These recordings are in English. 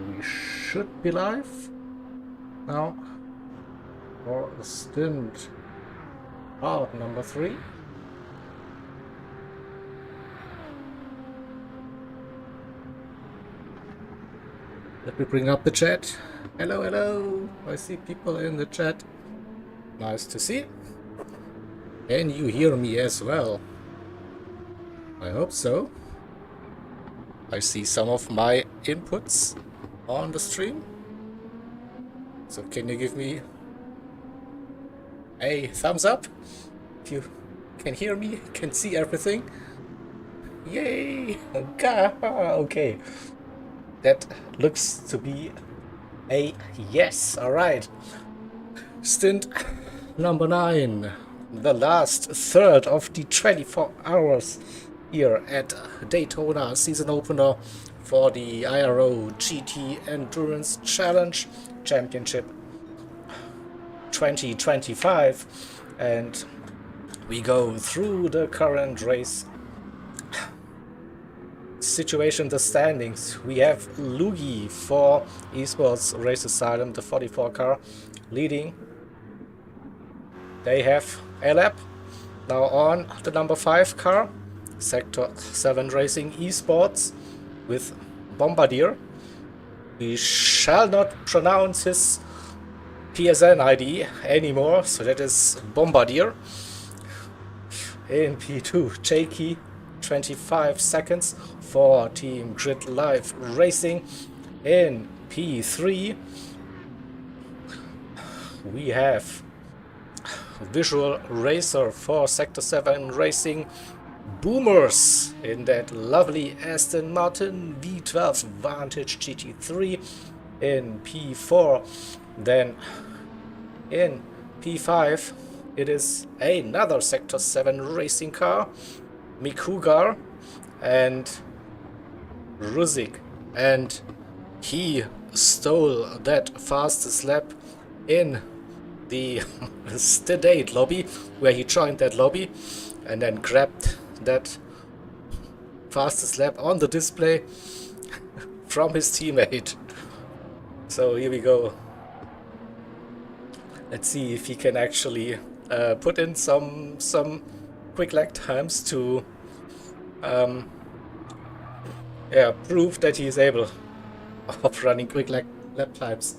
We should be live now for stint part number 3. Let me bring up the chat. Hello, hello. I see people in the chat. Nice to see. Can you hear me as well? I hope so. I see some of my inputs on the stream. So can you give me a thumbs up if you can hear me, can see everything? Yay! Okay. That looks to be a yes. Alright. Stint number 9. The last third of the 24 hours here at Daytona season opener for the IRO GT Endurance Challenge Championship 2025, and we go through the current race situation, the standings. We have Lugi for Esports Race Asylum, the 44 car, leading. They have a lap. Now on the number 5 car, Sector 7 Racing Esports with Bombardier. We shall not pronounce his PSN ID anymore, so that is Bombardier. In P2, Jakey, 25 seconds for Team Grid Live Racing. In P3, we have Visual Racer for Sector 7 Racing Boomers in that lovely Aston Martin V12 Vantage GT3 in P4. Then in P5 it is another Sector 7 racing car, Mikugar and Ruzik, and he stole that fastest lap in the Stadate lobby, where he joined that lobby and then grabbed that fastest lap on the display from his teammate. So here we go. Let's see if he can actually put in some quick lap times to prove that he is able of running quick lap times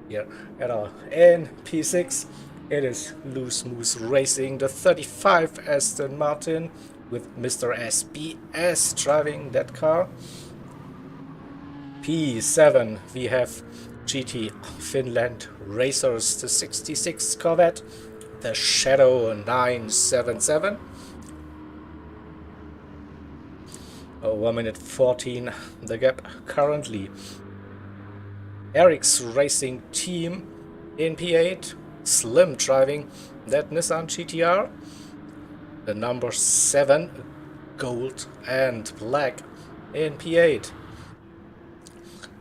here at all. In P6 it is Loose Moose Racing, the 35 Aston Martin with Mr. SBS driving that car. P7 we have GT Finland Racers, the 66 Corvette, the Shadow 977. 1 minute 14 the gap currently. Eric's Racing Team in P8, Slim driving that Nissan GTR, the number 7 gold and black in P8.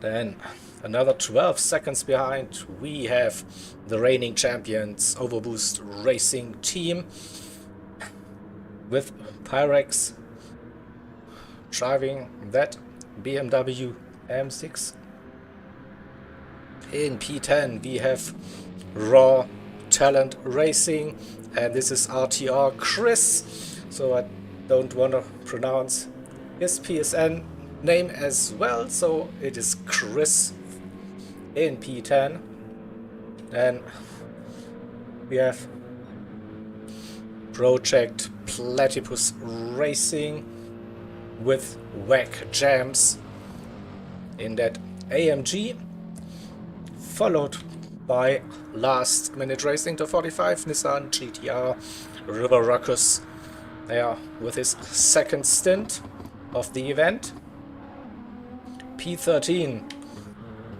Then another 12 seconds behind we have the reigning champions Overboost Racing Team with Pyrex driving that BMW M6. In P10 we have Raw Talent Racing, and this is RTR Chris, so I don't want to pronounce his PSN name as well, so it is Chris in P10. Then we have Project Platypus Racing with Whack Jams in that AMG, followed by Last Minute Racing, the 45 Nissan GTR River Ruckus there with his second stint of the event. P13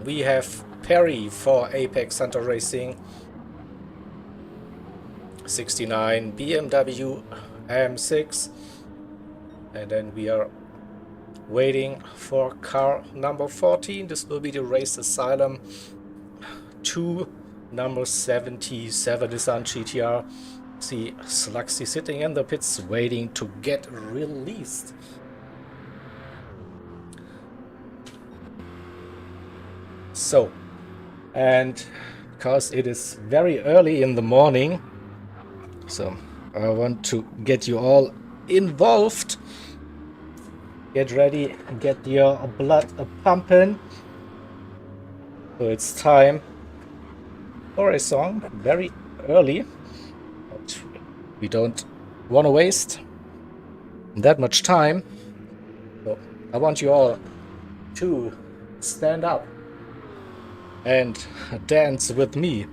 we have Perry for Apex Hunter Racing, 69 BMW M6, and then we are waiting for car number 14. This will be the Race Asylum 2 number 77 Nissan GTR. See Sluxy sitting in the pits waiting to get released. So, and because it is very early in the morning, so I want to get you all involved. Get ready, get your blood pumping. So it's time for a song very early, but we don't want to waste that much time. So I want you all to stand up and dance with me.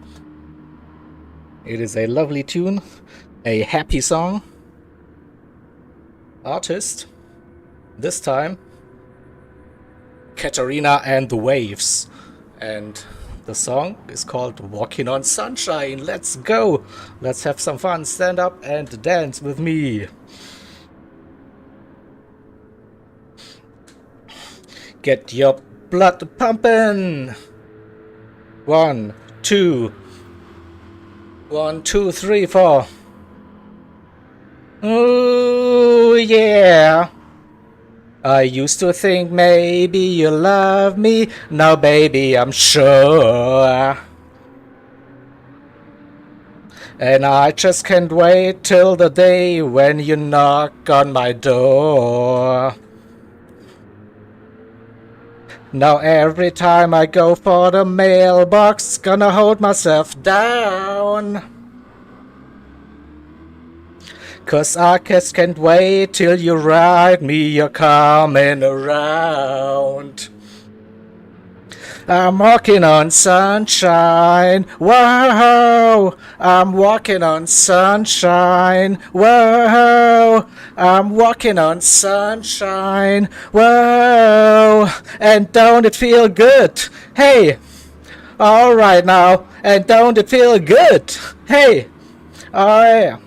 It is a lovely tune, a happy song. Artist, this time, Katarina and the Waves. And the song is called Walking on Sunshine. Let's go! Let's have some fun. Stand up and dance with me. Get your blood pumping. 1, 2. 1, 2, 3, 4. Ooh, yeah. I used to think maybe you love me. Now, baby, I'm sure. And I just can't wait till the day when you knock on my door. Now every time I go for the mailbox, gonna hold myself down. 'Cause I just can't wait till you write me you're coming around. I'm walking on sunshine, whoa. I'm walking on sunshine, whoa. I'm walking on sunshine, whoa. And don't it feel good? Hey, alright now. And don't it feel good? Hey, oh yeah.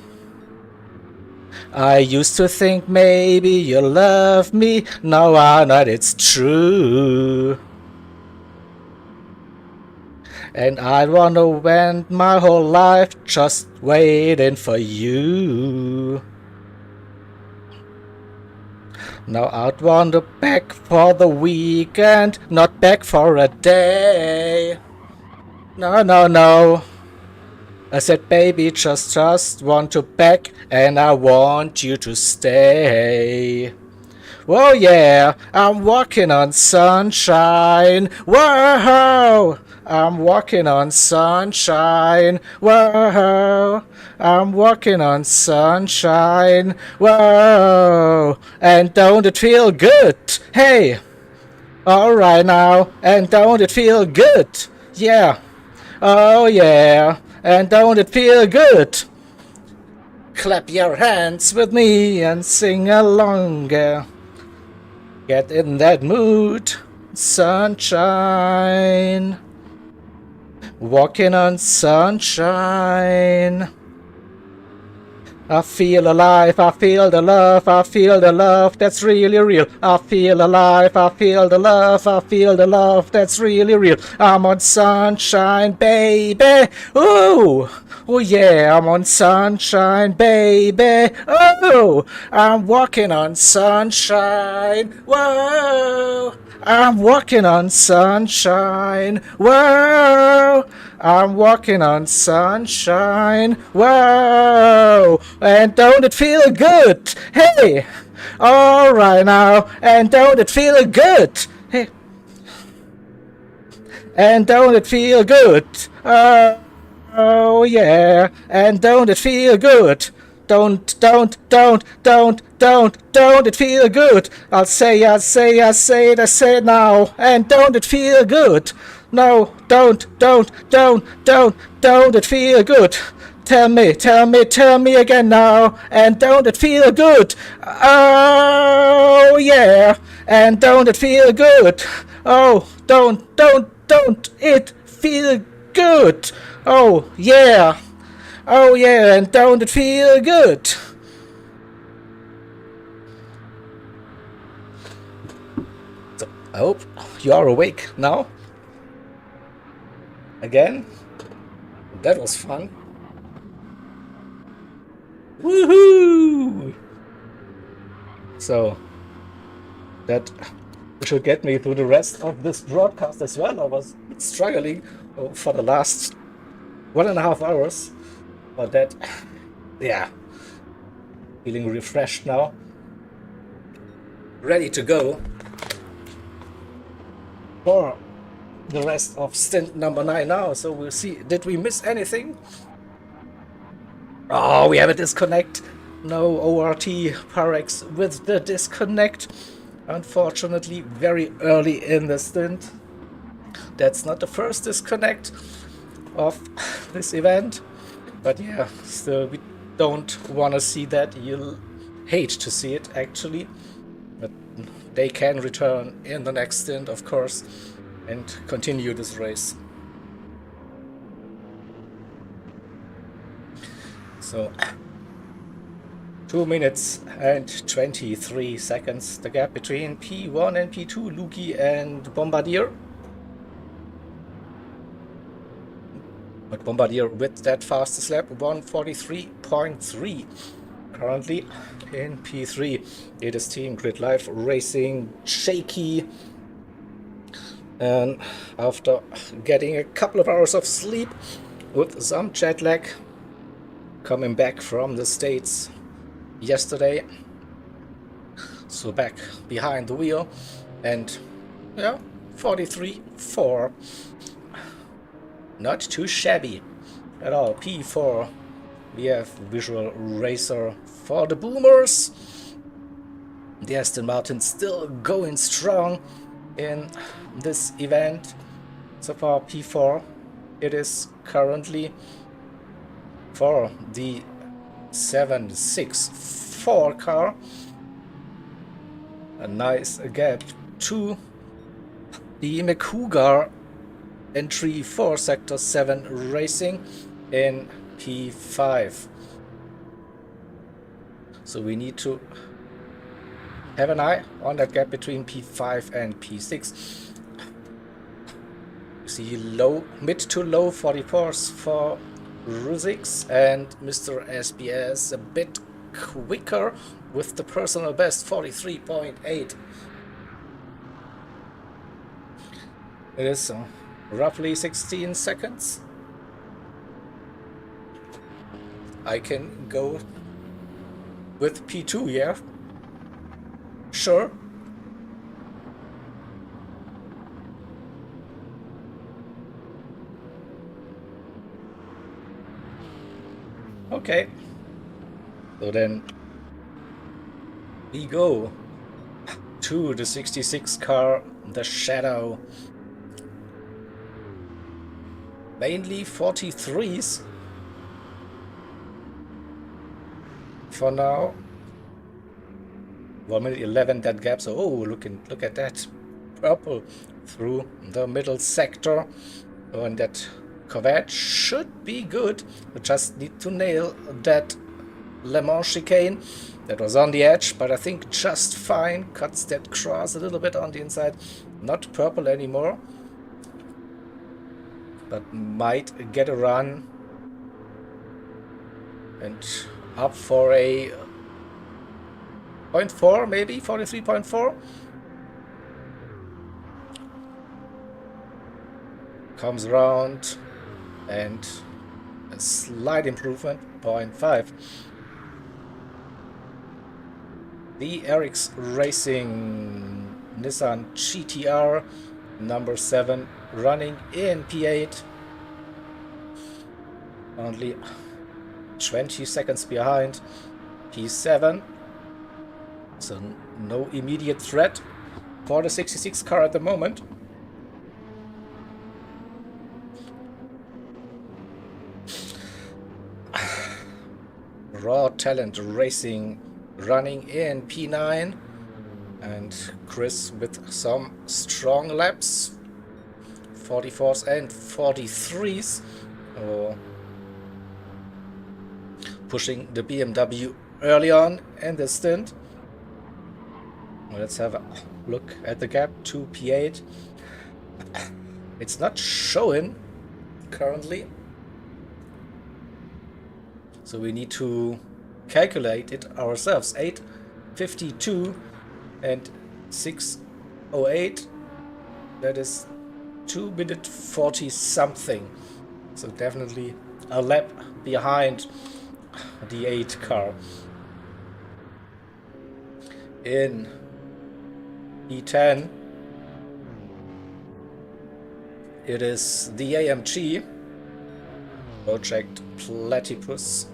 I used to think maybe you love me. Now I know it's true. And I wanna spend my whole life just waiting for you. Now I'd wanna beg for the weekend, not beg for a day. No, no, no. I said, baby, just want to beg, and I want you to stay. Whoa, yeah, I'm walking on sunshine. Whoa, I'm walking on sunshine. Whoa, I'm walking on sunshine. Whoa, and don't it feel good? Hey, alright now, and don't it feel good? Yeah, oh yeah, and don't it feel good? Clap your hands with me and sing along. Get in that mood, sunshine. Walking on sunshine. I feel alive, I feel the love, I feel the love that's really real. I feel alive, I feel the love, I feel the love that's really real. I'm on sunshine, baby. Ooh, oh yeah, I'm on sunshine, baby. Oh, I'm walking on sunshine. Whoa, I'm walking on sunshine. Whoa, I'm walking on sunshine. Whoa, and don't it feel good? Hey, alright now, and don't it feel good? Hey, and don't it feel good? Oh yeah, and don't it feel good? Don't it feel good? I say it now, and don't it feel good? No, don't it feel good? Tell me again now, and don't it feel good? Oh yeah, and don't it feel good? Oh, don't it feel good? Oh yeah, and don't it feel good? So I hope you are awake now. Again, that was fun. Woohoo! So that should get me through the rest of this broadcast as well. I was struggling for the last 1.5 hours, but that, yeah, feeling refreshed now, ready to go for the rest of stint number 9 now. So we'll see, did we miss anything? Oh, we have a disconnect. No ORT Parex with the disconnect. Unfortunately, very early in the stint. That's not the first disconnect of this event. But yeah, still we don't want to see that. You'll hate to see it actually. But they can return in the next stint, of course, and continue this race. So 2 minutes and 23 seconds, the gap between P1 and P2, Luki and Bombardier. But Bombardier with that fastest lap, 1:43.3. Currently in P3, it is Team Grid Life Racing shaky. And after getting a couple of hours of sleep with some jet lag, coming back from the States yesterday, so back behind the wheel, and yeah, 43.4, not too shabby at all. P4, we have Visual Racer for the Boomers. The Aston Martin still going strong in this event. So far P4 it is currently for the 764 car. A nice gap to the McCougar entry for Sector 7 Racing in P5. So we need to have an eye on that gap between P5 and P6. You see mid to low 44s for Rusix, and Mr. SBS a bit quicker with the personal best 43.8. It is roughly 16 seconds. I can go with P2, yeah, sure. Okay, so then we go to the 66 car, the Shadow. Mainly 43s for now. 1 minute 11 that gap. So look at that purple through the middle sector, and that Corvette should be good. We just need to nail that Le Mans chicane that was on the edge, but I think just fine. Cuts that cross a little bit on the inside. Not purple anymore, but might get a run and up for a 0.4, maybe 43.4. Comes around and a slight improvement, 0.5. The Eric's Racing Nissan GTR number 7 running in P8, only 20 seconds behind P7, so no immediate threat for the 66 car at the moment. Raw Talent Racing running in P9, and Chris with some strong laps, 44s and 43s, pushing the BMW early on in the stint. Let's have a look at the gap to P8. It's not showing currently, so we need to calculate it ourselves. 8:52 and 6 08. That is 2 minute 40 something. So definitely a lap behind the 8 car. In E10, it is the AMG Project Platypus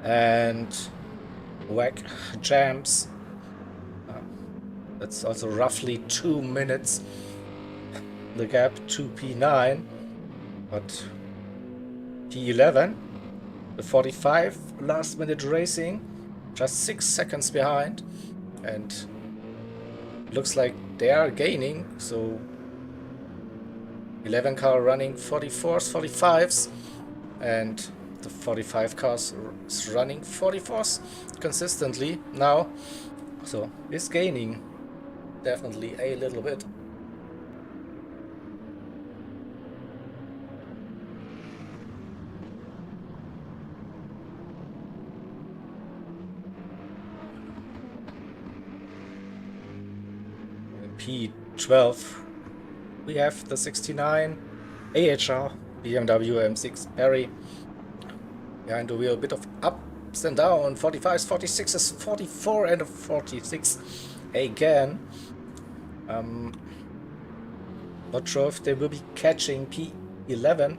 and Whack Jams. That's also roughly 2 minutes. The gap to P9, but P11, the 45 last minute racing, just 6 seconds behind, and looks like they are gaining. So 11 car running 44s, 45s, and the 45 cars is running 44s consistently now. So it's gaining definitely a little bit. P12, we have the 69 AHR BMW M6 Perry. Behind the wheel, a bit of ups and downs, 45s, 46s, 44 and a 46 again. Not sure if they will be catching P11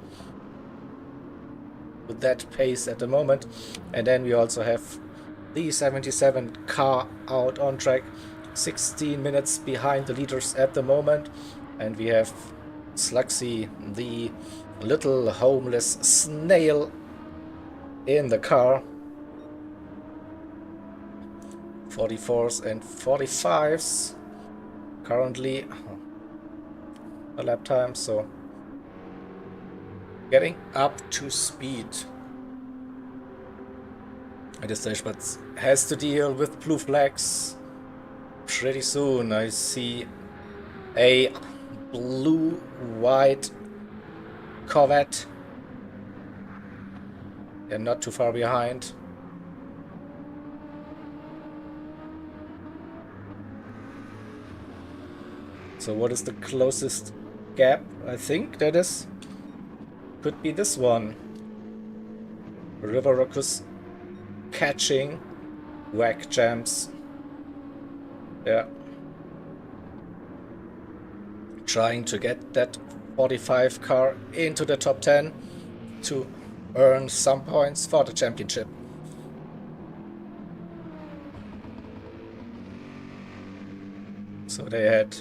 with that pace at the moment. And then we also have the 77 car out on track, 16 minutes behind the leaders at the moment. And we have Slugsy, the little homeless snail, in the car. 44s and 45s currently a lap time, so getting up to speed at this stage, but has to deal with blue flags pretty soon. I see a blue-white Corvette and not too far behind. So what is the closest gap? I think that is could be this one. River Ruckus catching Whack Jams. Yeah. Trying to get that 45 car into the top 10 to earn some points for the championship. So they had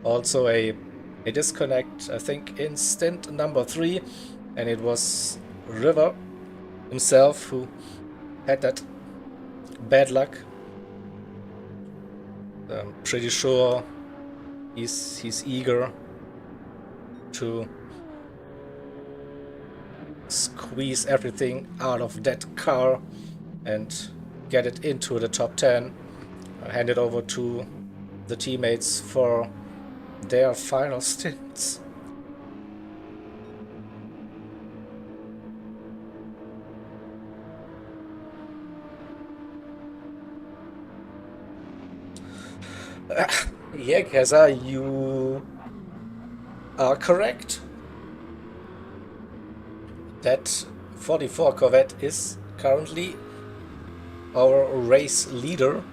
also a disconnect, I think, in stint number 3, and it was River himself who had that bad luck. I'm pretty sure he's eager to squeeze everything out of that car and get it into the top 10. I'll hand it over to the teammates for their final stints. Yeah, Keza, you are correct. That 44 Corvette is currently our race leader.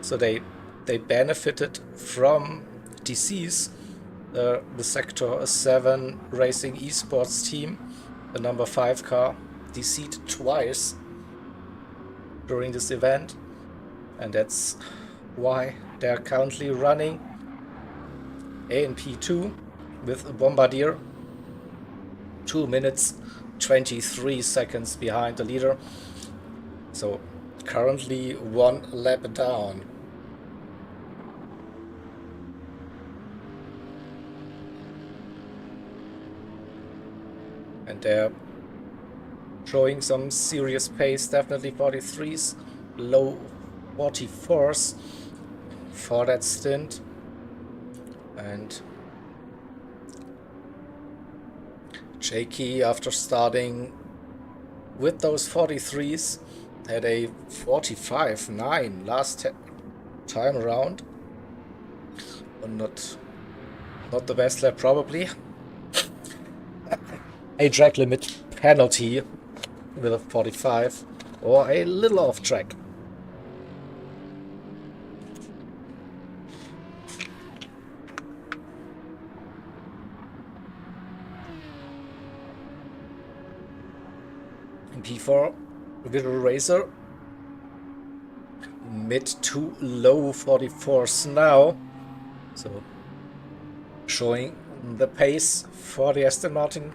So they benefited from DC's, the Sector 7 Racing Esports team, the number 5 car, DC'd twice during this event, and that's why they're currently running ANP2 with Bombardier, 2 minutes 23 seconds behind the leader. So currently 1 lap down. And they're showing some serious pace, definitely 43s, low 44s for that stint. And Jakey, after starting with those 43s, had a 45.9 last time around. Not the best lap probably. A drag limit penalty with a 45 or a little off track. P4 Visual Racer, mid to low 44s now, so showing the pace for the Aston Martin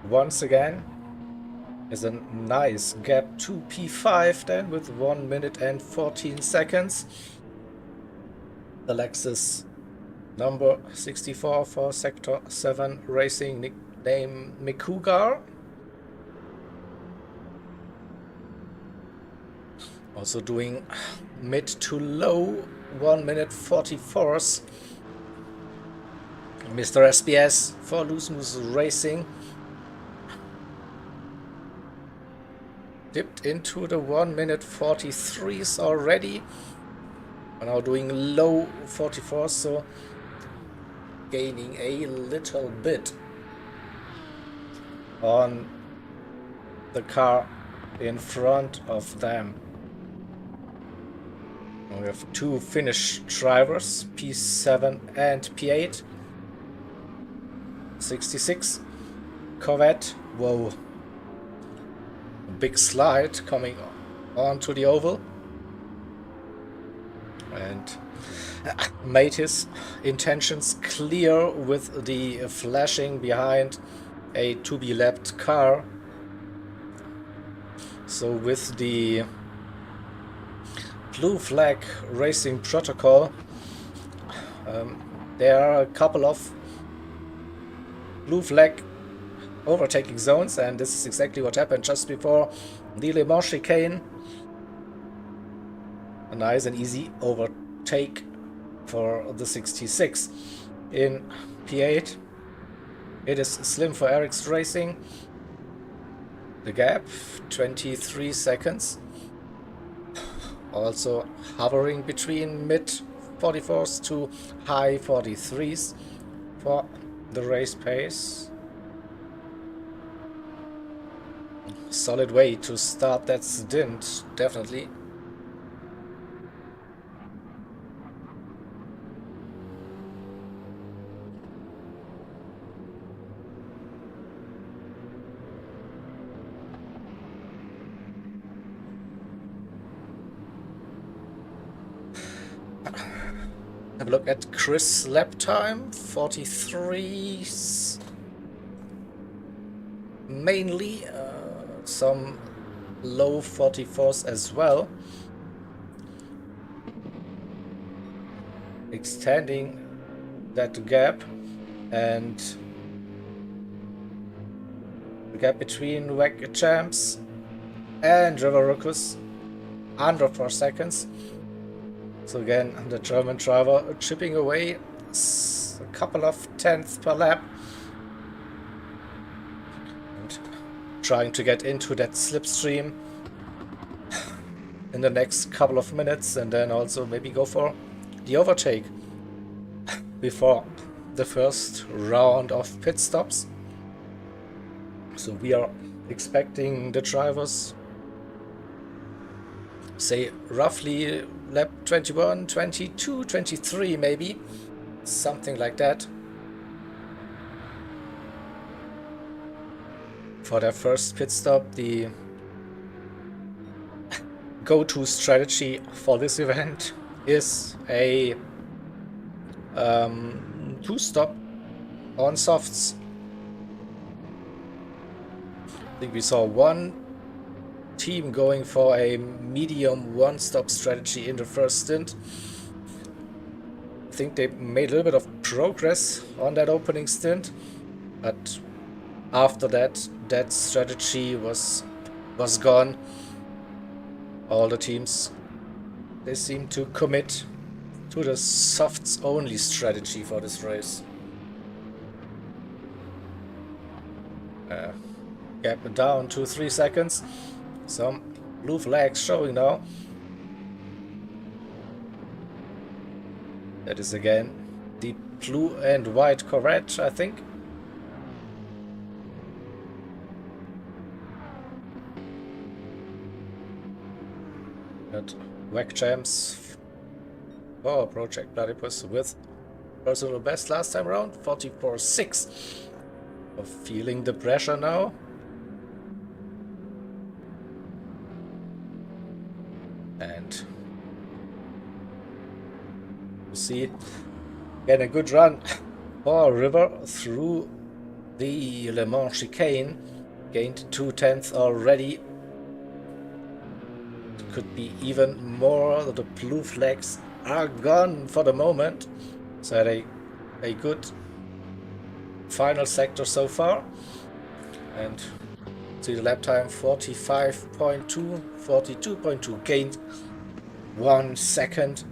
once again. Is a nice gap to P5 then with 1 minute and 14 seconds. The Lexus number 64 for Sector 7 Racing, nickname Mikugar. Also doing mid to low 1 minute 44s. Mr. SBS for Loose Moose Racing dipped into the 1 minute 43s already. We're now doing low 44s, so gaining a little bit on the car in front of them. We have two Finnish drivers, P7 and P8. 66 Corvette. Whoa. A big slide coming onto the oval. And made his intentions clear with the flashing behind a to-be-lapped car. So with the blue flag racing protocol, there are a couple of blue flag overtaking zones, and this is exactly what happened just before the Le Mans chicane. A nice and easy overtake for the 66 in P8. It is slim for Eric's Racing. The gap 23 seconds. Also hovering between mid 44s to high 43s for the race pace. Solid way to start that stint, definitely. Have a look at Chris' lap time, 43s mainly, some low 44s as well, extending that gap, and the gap between WEC champs and River Ruckus under 4 seconds. So again, the German driver chipping away a couple of tenths per lap and trying to get into that slipstream in the next couple of minutes, and then also maybe go for the overtake before the first round of pit stops. So we are expecting the drivers, say roughly lap 21, 22, 23 maybe, something like that, for their first pit stop. The go-to strategy for this event is a 2-stop on softs. I think we saw one team going for a medium 1-stop strategy in the first stint. I think they made a little bit of progress on that opening stint, but after that, that strategy was gone. All the teams, they seem to commit to the softs only strategy for this race. Gap down to 3 seconds. Some blue flags showing now. That is again the blue and white Corvette, I think. At WEC Champs for Project Platypus with personal best last time around, 44.6. Feeling the pressure now. And you see, again a good run for River through the Le Mans chicane. Gained 2/10 already. Could be even more. The blue flags are gone for the moment. So had a good final sector so far. And see the lap time 45.2, 42.2. Gained 1 second.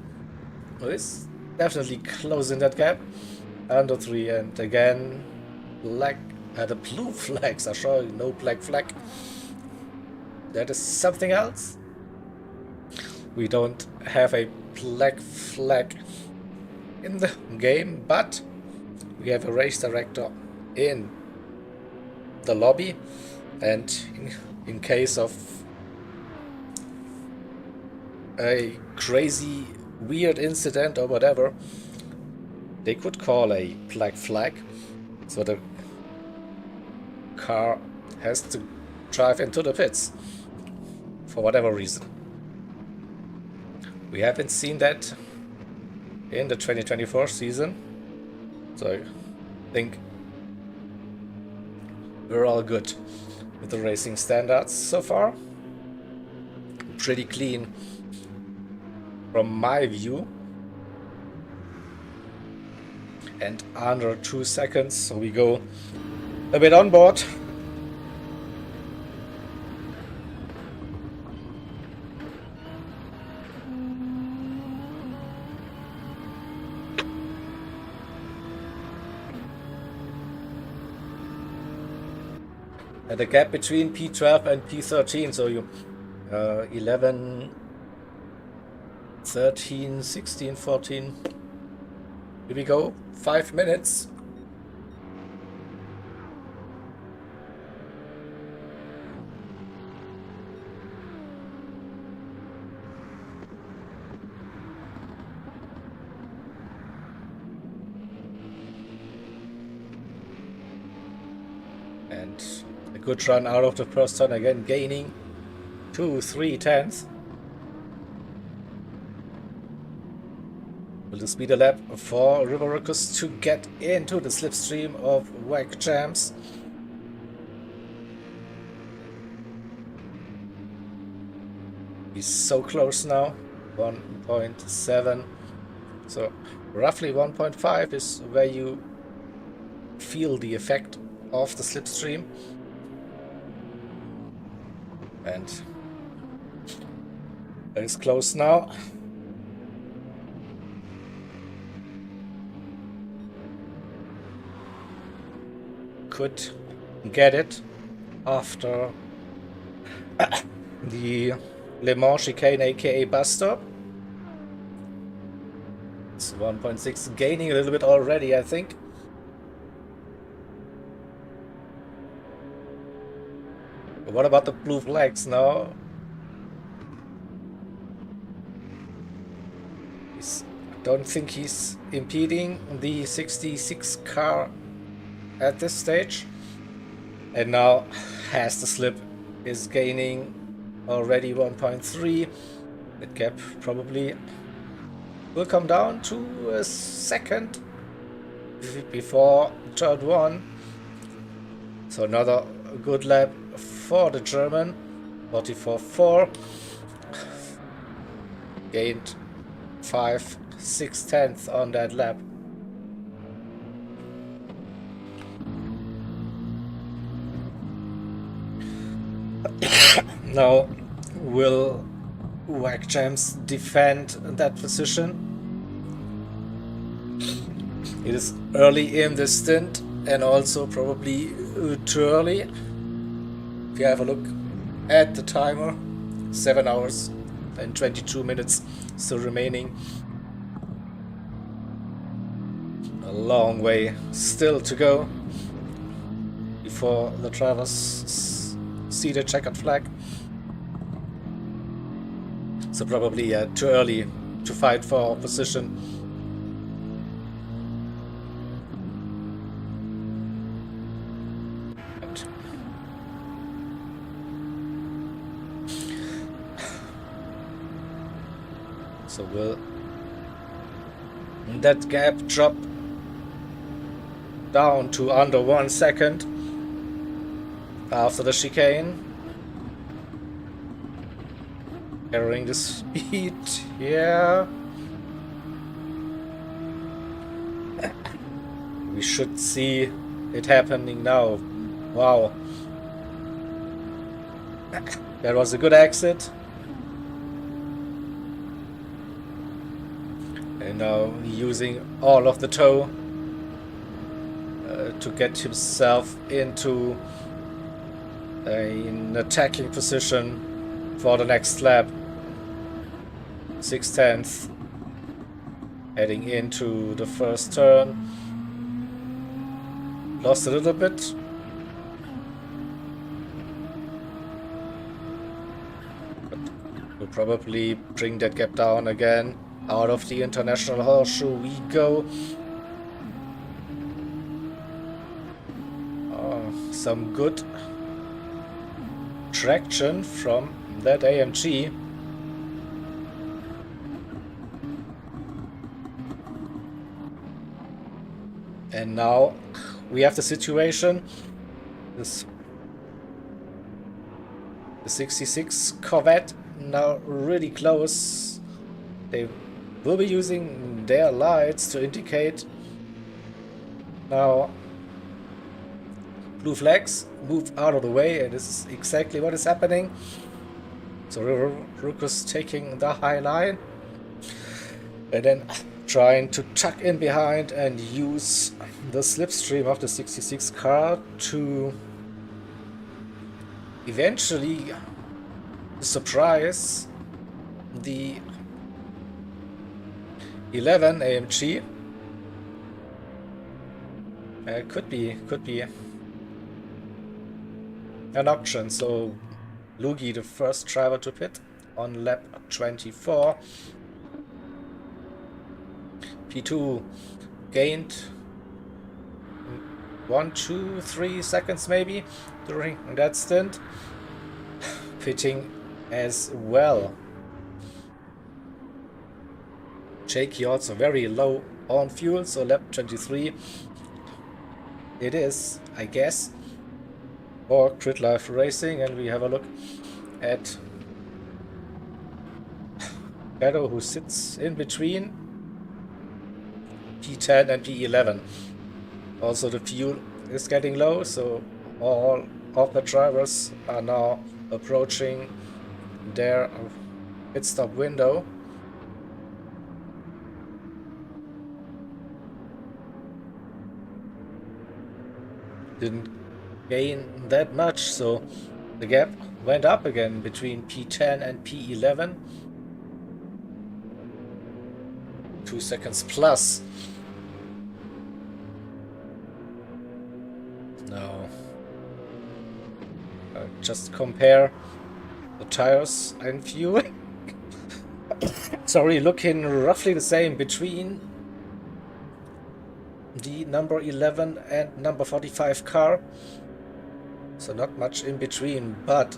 It's definitely closing that gap. Under 3, and again black. The blue flags are showing, no black flag. That is something else. We don't have a black flag in the game, but we have a race director in the lobby, and in case of a crazy weird incident or whatever, they could call a black flag. So the car has to drive into the pits for whatever reason. We haven't seen that in the 2024 season, so I think we're all good with the racing standards so far. Pretty clean from my view, and under 2 seconds, so we go a bit on board. And the gap between P12 and P13, so you 11, 13, 16, 14. Here we go, 5 minutes. And a good run out of the first turn, again gaining 2-3 tenths. Will this be the lap for Rivericus to get into the slipstream of WEC Champs? He's so close now, 1.7. So roughly 1.5 is where you feel the effect of the slipstream. And it's close now. Could get it after the Le Mans chicane, aka bus stop. It's 1.6, gaining a little bit already, I think. But what about the blue flags now? I don't think he's impeding the 66 car at this stage, and now has the slip, is gaining already 1.3. That gap probably will come down to a second before turn 1. So another good lap for the German, 44.4. Gained 5/6 tenths on that lap. Now, will WEC Champs defend that position? It is early in the stint, and also probably too early. If you have a look at the timer, 7 hours and 22 minutes still remaining. long way still to go before the drivers see the checkered flag. So probably too early to fight for position. So will that gap drop down to under 1 second after the chicane? Carrying the speed, yeah. We should see it happening now. Wow. That was a good exit. And now using all of the tow to get himself into an attacking position for the next lap. 6/10 heading into the first turn. Lost a little bit. But we'll probably bring that gap down again. Out of the international horseshoe we go. Some good traction from that AMG. And now we have the situation. The 66 Corvette now really close. They will be using their lights to indicate now. Blue flags move out of the way, and this is exactly what is happening. So Rukus taking the high line and then trying to tuck in behind and use the slipstream of the 66 car to eventually surprise the 11 AMG. Could be an option. So Lugi, the first driver to pit on lap 24. P2 gained 1, 2, 3 seconds maybe during that stint. Pitting as well. Jakey also very low on fuel, so lap 23 it is, I guess, for Grid Life Racing. And we have a look at Shadow, who sits in between P10 and P11. Also the fuel is getting low, so all of the drivers are now approaching their pit stop window. Didn't gain that much, so the gap went up again between P10 and P11. 2 seconds plus. Now, just compare the tires and fuel. Sorry, looking roughly the same between the number 11 and number 45 car. So not much in between, but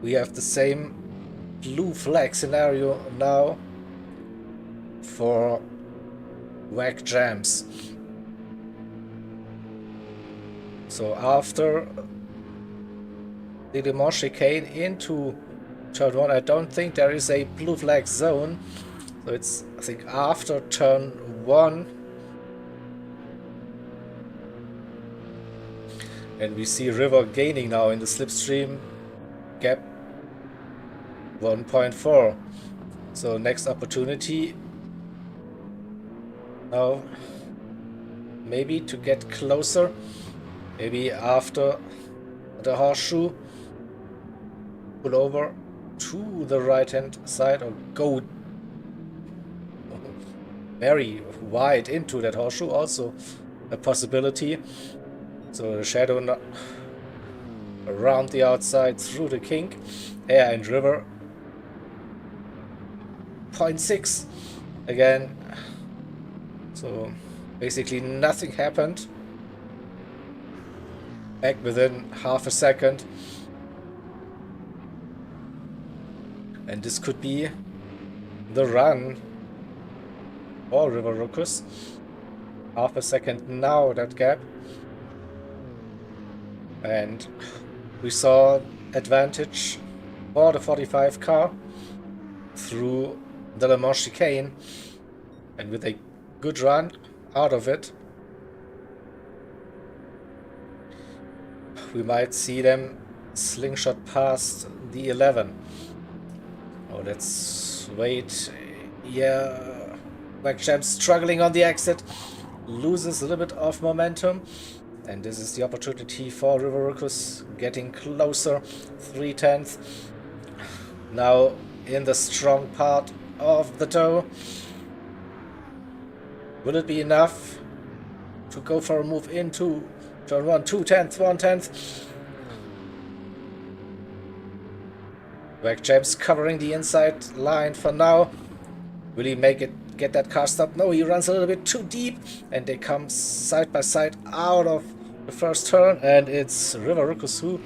we have the same blue flag scenario now for WAC jams. So after the Le Mans chicane into turn 1, I don't think there is a blue flag zone. So it's, I think, after turn 1. And we see River gaining now in the slipstream gap 1.4. So next opportunity now maybe to get closer. Maybe after the horseshoe, pull over to the right hand side or go very wide into that horseshoe, also a possibility. So the shadow around the outside through the kink. Air and river. 0.6 again. So basically nothing happened. Back within half a second. And this could be the run for River Ruckus. Half a second now, that gap. And we saw advantage for the 45 car through the Le Mans chicane, and with a good run out of it, we might see them slingshot past the 11. Oh, let's wait. Yeah, Wagchamp struggling on the exit, loses a little bit of momentum. And this is the opportunity for River Ruckus, getting closer. 3/10. Now in the strong part of the toe. Will it be enough to go for a move into turn 1? 2/10, 1/10. Wagchamp's covering the inside line for now. Will he make it? Get that car stopped? No, he runs a little bit too deep, and they come side by side out of the first turn, and it's River Ruckus who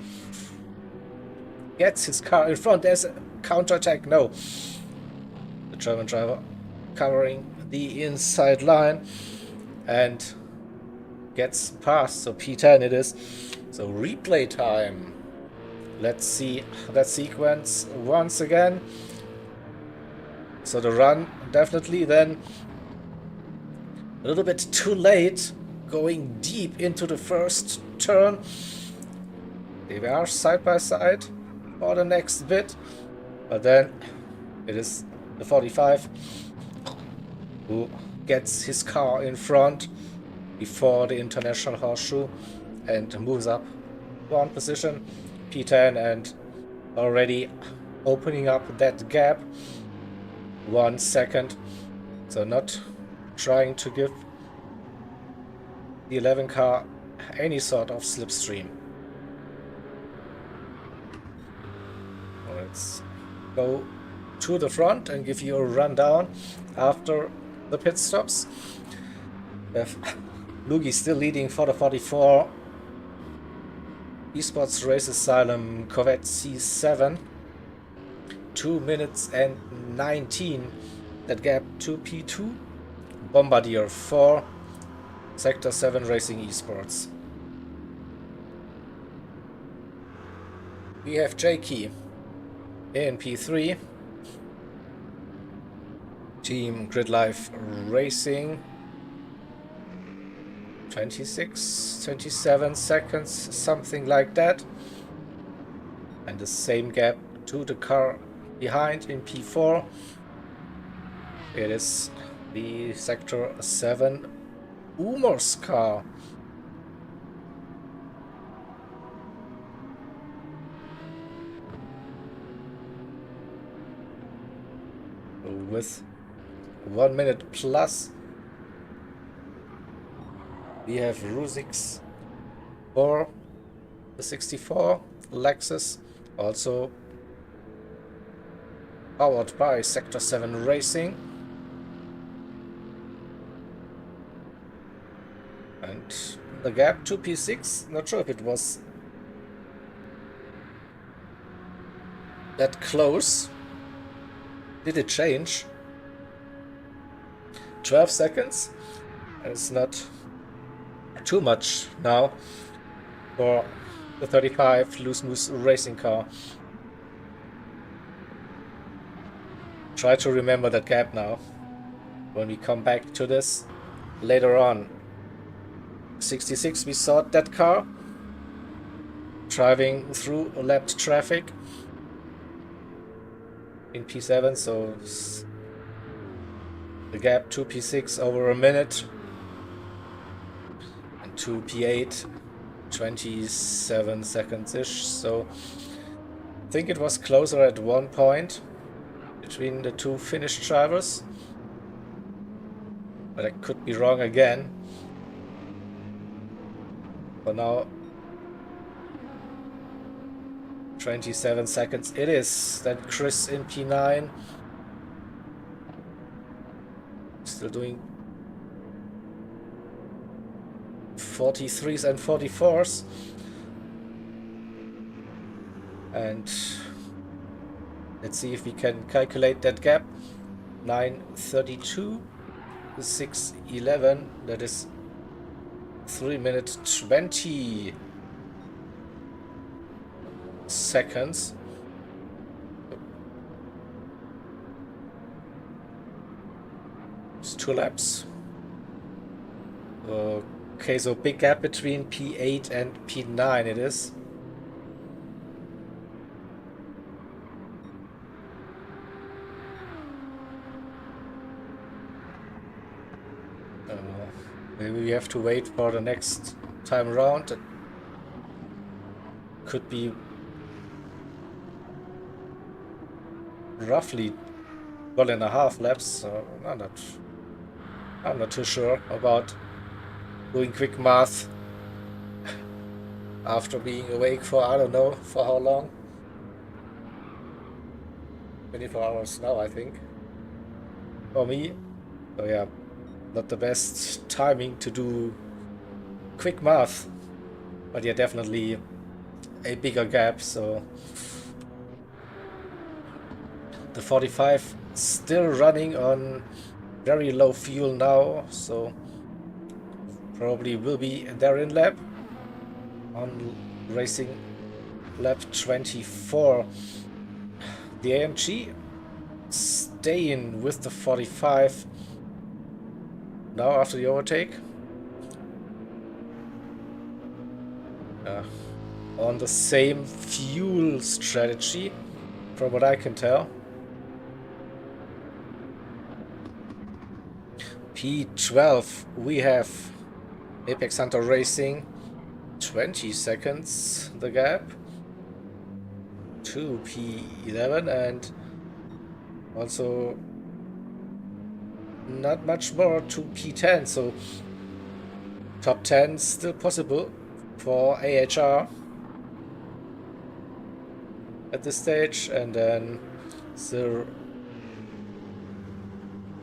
gets his car in front. There's a counterattack. No, the German driver covering the inside line and gets past. So P10 it is. So replay time. Let's see that sequence once again. So the run definitely then a little bit too late, going deep into the first turn. They are side by side for the next bit, but then it is the 45 who gets his car in front before the international horseshoe and moves up one position. P10 and already opening up that gap 1 second. So not trying to give the 11 car any sort of slipstream. Let's go to the front and give you a rundown after the pit stops. We have Lugi still leading for the 44. Esports Race Asylum Corvette C7. 2 minutes and 19. That gap to P2. Bombardier 4. Sector 7 Racing Esports. We have J-Key in P3. Team Grid Life Racing. 26, 27 seconds, something like that. And the same gap to the car behind in P4. It is the Sector 7 Umers car. With 1 minute plus, we have Rusix for the 64 Lexus, also powered by Sector 7 Racing. And the gap to P6, not sure if it was that close. Did it change? 12 seconds. And it's not too much now for the 35 Loose Moose racing car. Try to remember that gap now when we come back to this later on. 66, we saw that car driving through lapped traffic in P7, so the gap to P6 over a minute, and to P8 27 seconds-ish, so I think it was closer at one point between the two Finnish drivers. but I could be wrong again. For now, 27 seconds it is. Then Chris in P9. Still doing 43s and 44s. And let's see if we can calculate that gap. 9:32, 6:11. That is 3 minutes 20 seconds. It's 2 laps. Okay, so big gap between P8 and P9 it is. Maybe we have to wait for the next time around. It could be roughly 1.5 laps, so I'm not too sure about doing quick math after being awake for I don't know for how long. 24 hours now, I think, for me. So yeah, not the best timing to do quick math, but yeah, definitely a bigger gap. So the 45 still running on very low fuel now, so probably will be there in lap on racing lap 24. The AMG staying with the 45 now after the overtake. On the same fuel strategy, from what I can tell. P12, we have Apex Hunter Racing, 20 seconds the gap to P11, and also not much more to P10, so top 10 still possible for AHR at this stage, and then still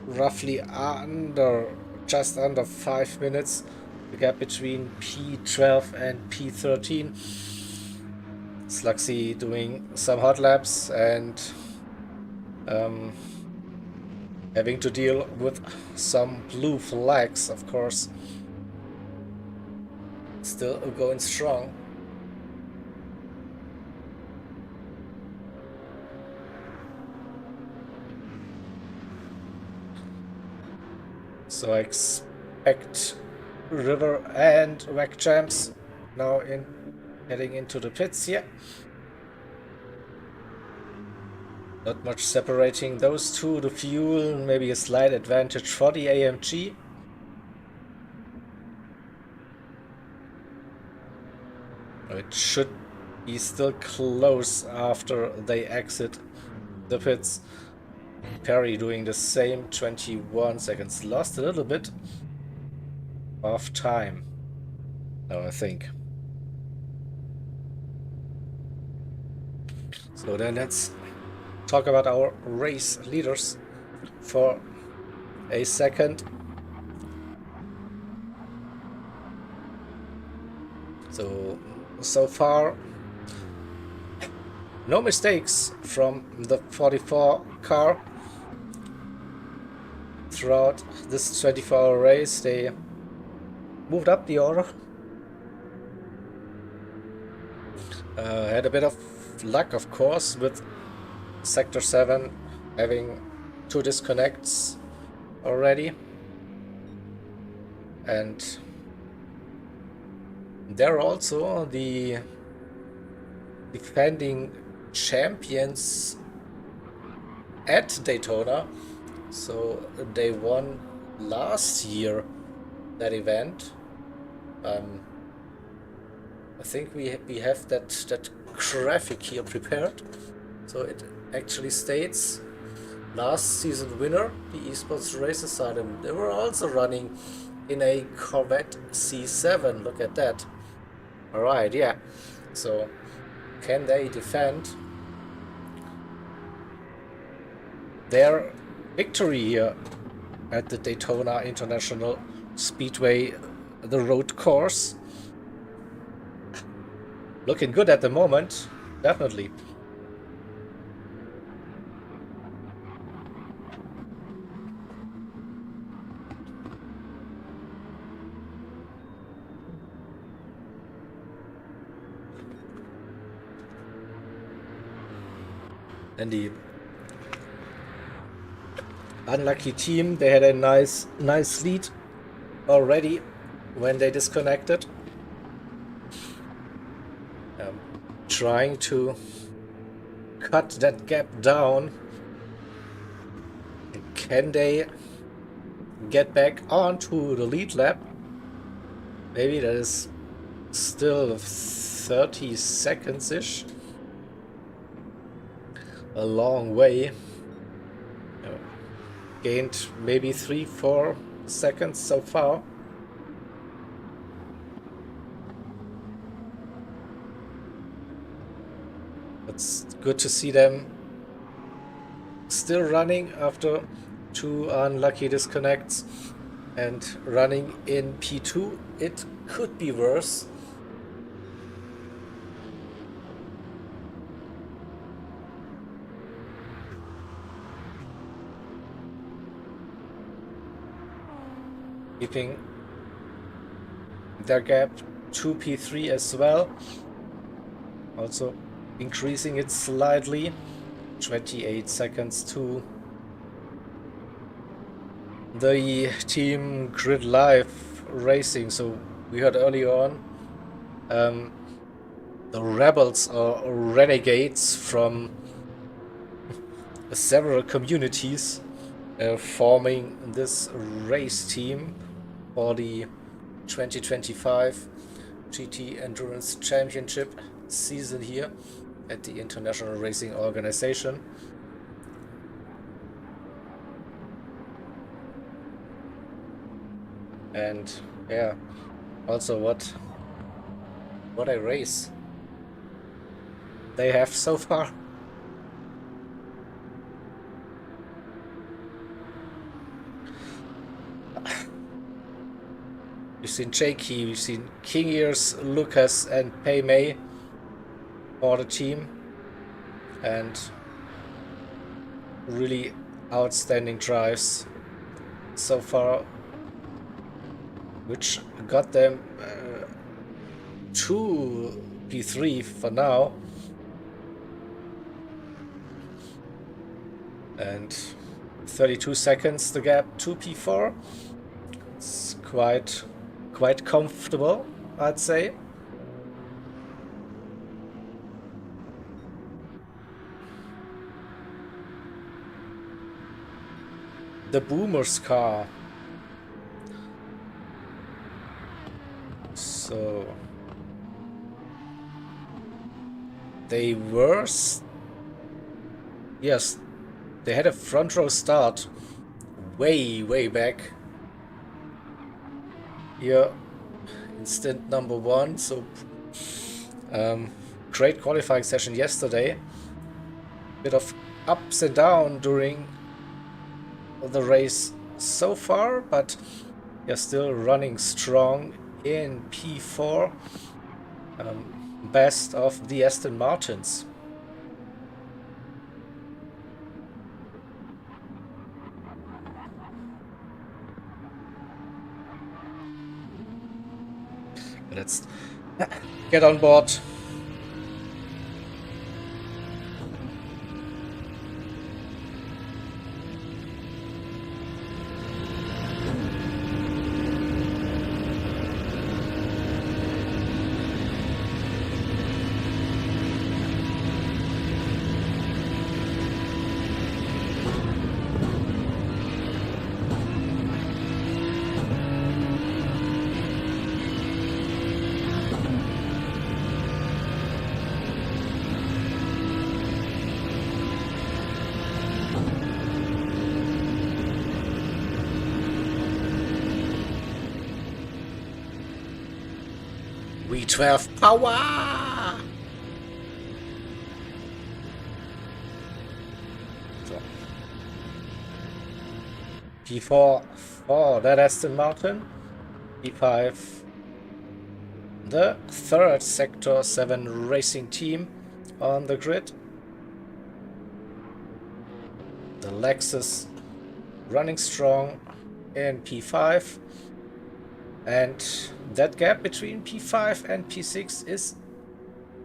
roughly just under 5 minutes the gap between P12 and P13. Sluxy doing some hot laps and having to deal with some blue flags, of course. Still going strong. So I expect River and Whack Champs now heading into the pits here. Not much separating those two. The fuel, maybe a slight advantage for the AMG. It should be still close after they exit the pits. Perry doing the same, 21 seconds. Lost a little bit of time, no, I think. So then let's talk about our race leaders for a second. So far, no mistakes from the 44 car throughout this 24-hour race. They moved up the order. Had a bit of luck, of course, with Sector 7 having 2 disconnects already. And they're also the defending champions at Daytona. So they won last year that event. I think we have that graphic here prepared. So it actually states last season winner, the esports race asylum. They were also running in a Corvette C7. Look at that. Alright, yeah. So, can they defend their victory here at the Daytona International Speedway, the road course? Looking good at the moment, definitely. And the unlucky team, they had a nice lead already when they disconnected. Trying to cut that gap down. Can they get back onto the lead lap? Maybe that is still 30 seconds-ish. A long way. Gained maybe 3-4 seconds so far. It's good to see them still running after 2 unlucky disconnects and running in P2. It could be worse. Keeping their gap to P3 as well. Also increasing it slightly. 28 seconds to the team Grid Live Racing. So we heard earlier on the rebels or renegades from several communities forming this race team for the 2025 GT Endurance Championship season here at the International Racing Organization. And yeah, also what a race they have so far. We've seen Jakey, we've seen King Ears, Lucas and Pei Mei for the team, and really outstanding drives so far, which got them to P3 for now, and 32 seconds the gap to P4. It's quite comfortable, I'd say. The Boomer's car. So they were, yes, they had a front row start way back here in stint number 1. So great qualifying session yesterday. Bit of ups and downs during the race so far, but you're still running strong in P4. Best of the Aston Martins. Let's get on board. V12 power! So. P4 for that Aston Martin. P5 the third Sector 7 racing team on the grid. The Lexus running strong in P5. And that gap between P5 and P6 is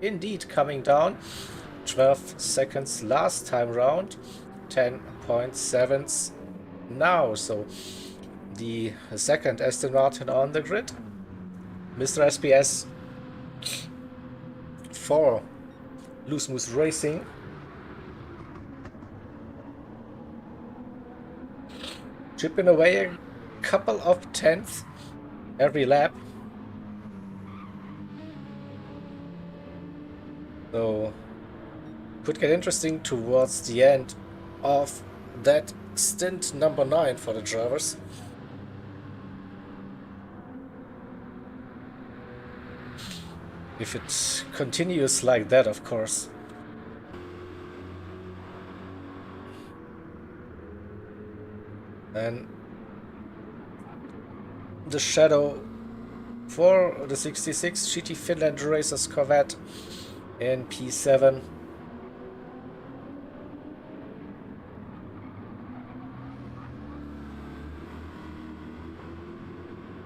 indeed coming down. 12 seconds last time round, 10.7 now. So the second Aston Martin on the grid, Mr. SPS for Loose Moose Racing. Chipping away a couple of tenths every lap. So could get interesting towards the end of that stint number 9 for the drivers. If it continues like that, of course. And the shadow for the 66 GT Finland Racers Corvette in P7.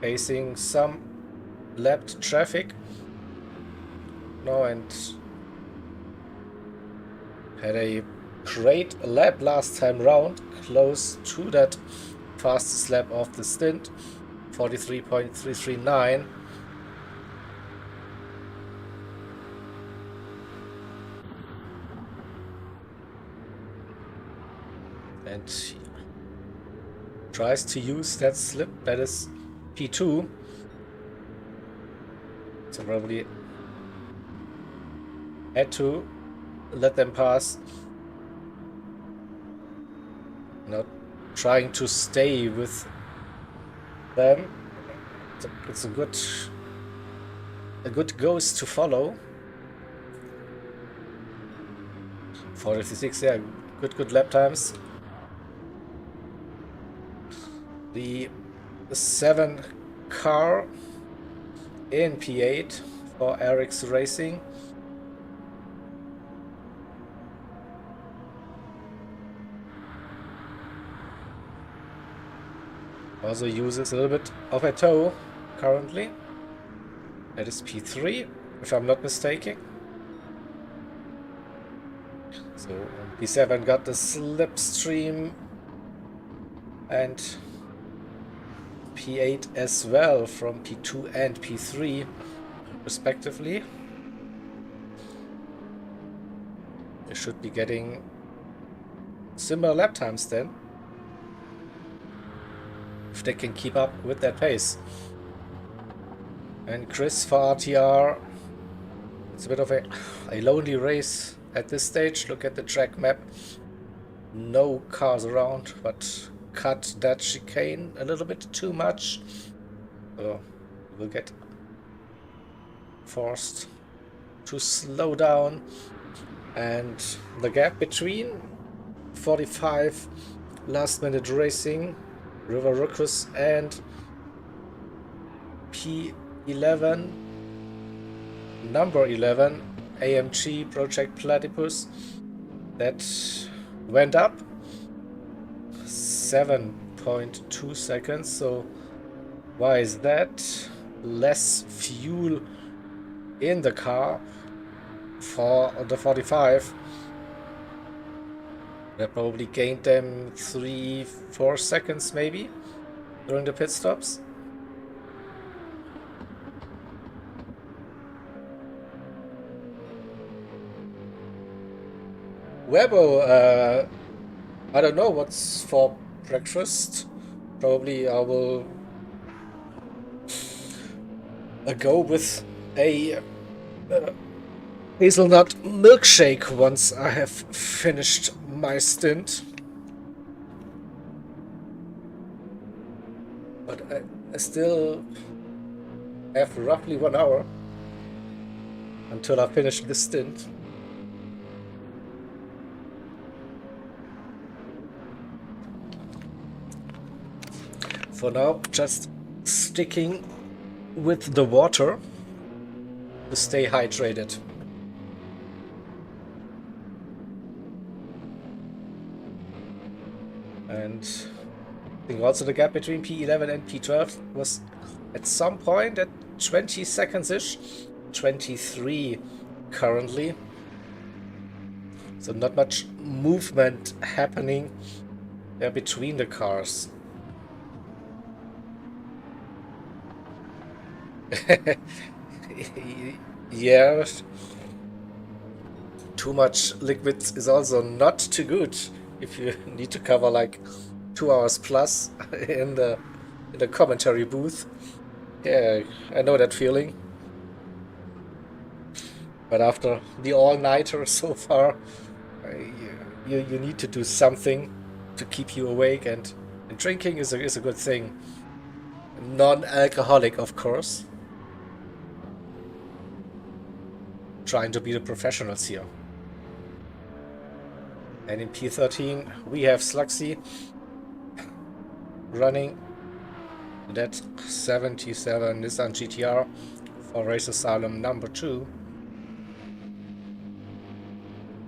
Facing some lapped traffic. No, and had a great lap last time round, close to that fastest lap of the stint, 43.339. And tries to use that slip, that is P2. So probably had to let them pass. Not trying to stay with them. It's a good ghost to follow. 456, yeah, good lap times. The 7 car in P8 for Eric's Racing. Also uses a little bit of a tow currently. That is P3, if I'm not mistaken. So P7 got the slipstream and P8 as well from P2 and P3 respectively. They should be getting similar lap times then, if they can keep up with that pace. And Chris for RTR, it's a bit of a lonely race at this stage. Look at the track map. No cars around, but cut that chicane a little bit too much. So we'll get forced to slow down. And the gap between 45 last minute racing, River Ruckus, and P11, number 11, AMG Project Platypus, that went up 7.2 seconds. So why is that? Less fuel in the car for the 45. That probably gained them 3-4 seconds maybe during the pit stops. Webo, I don't know what's for breakfast. Probably I will go with a hazelnut milkshake once I have finished my stint. But I still have roughly 1 hour until I finish this stint. For now, just sticking with the water to stay hydrated. And I think also the gap between P11 and P12 was at some point at 20 seconds-ish. 23 currently. So not much movement happening there between the cars. Yeah, too much liquid is also not too good if you need to cover like 2 hours plus in the commentary booth. Yeah, I know that feeling. But after the all-nighter so far, you need to do something to keep you awake, and drinking is a good thing. Non-alcoholic, of course. Trying to be the professionals here. And in P13 we have Sluxy running that 77 Nissan GTR for Race Asylum number 2.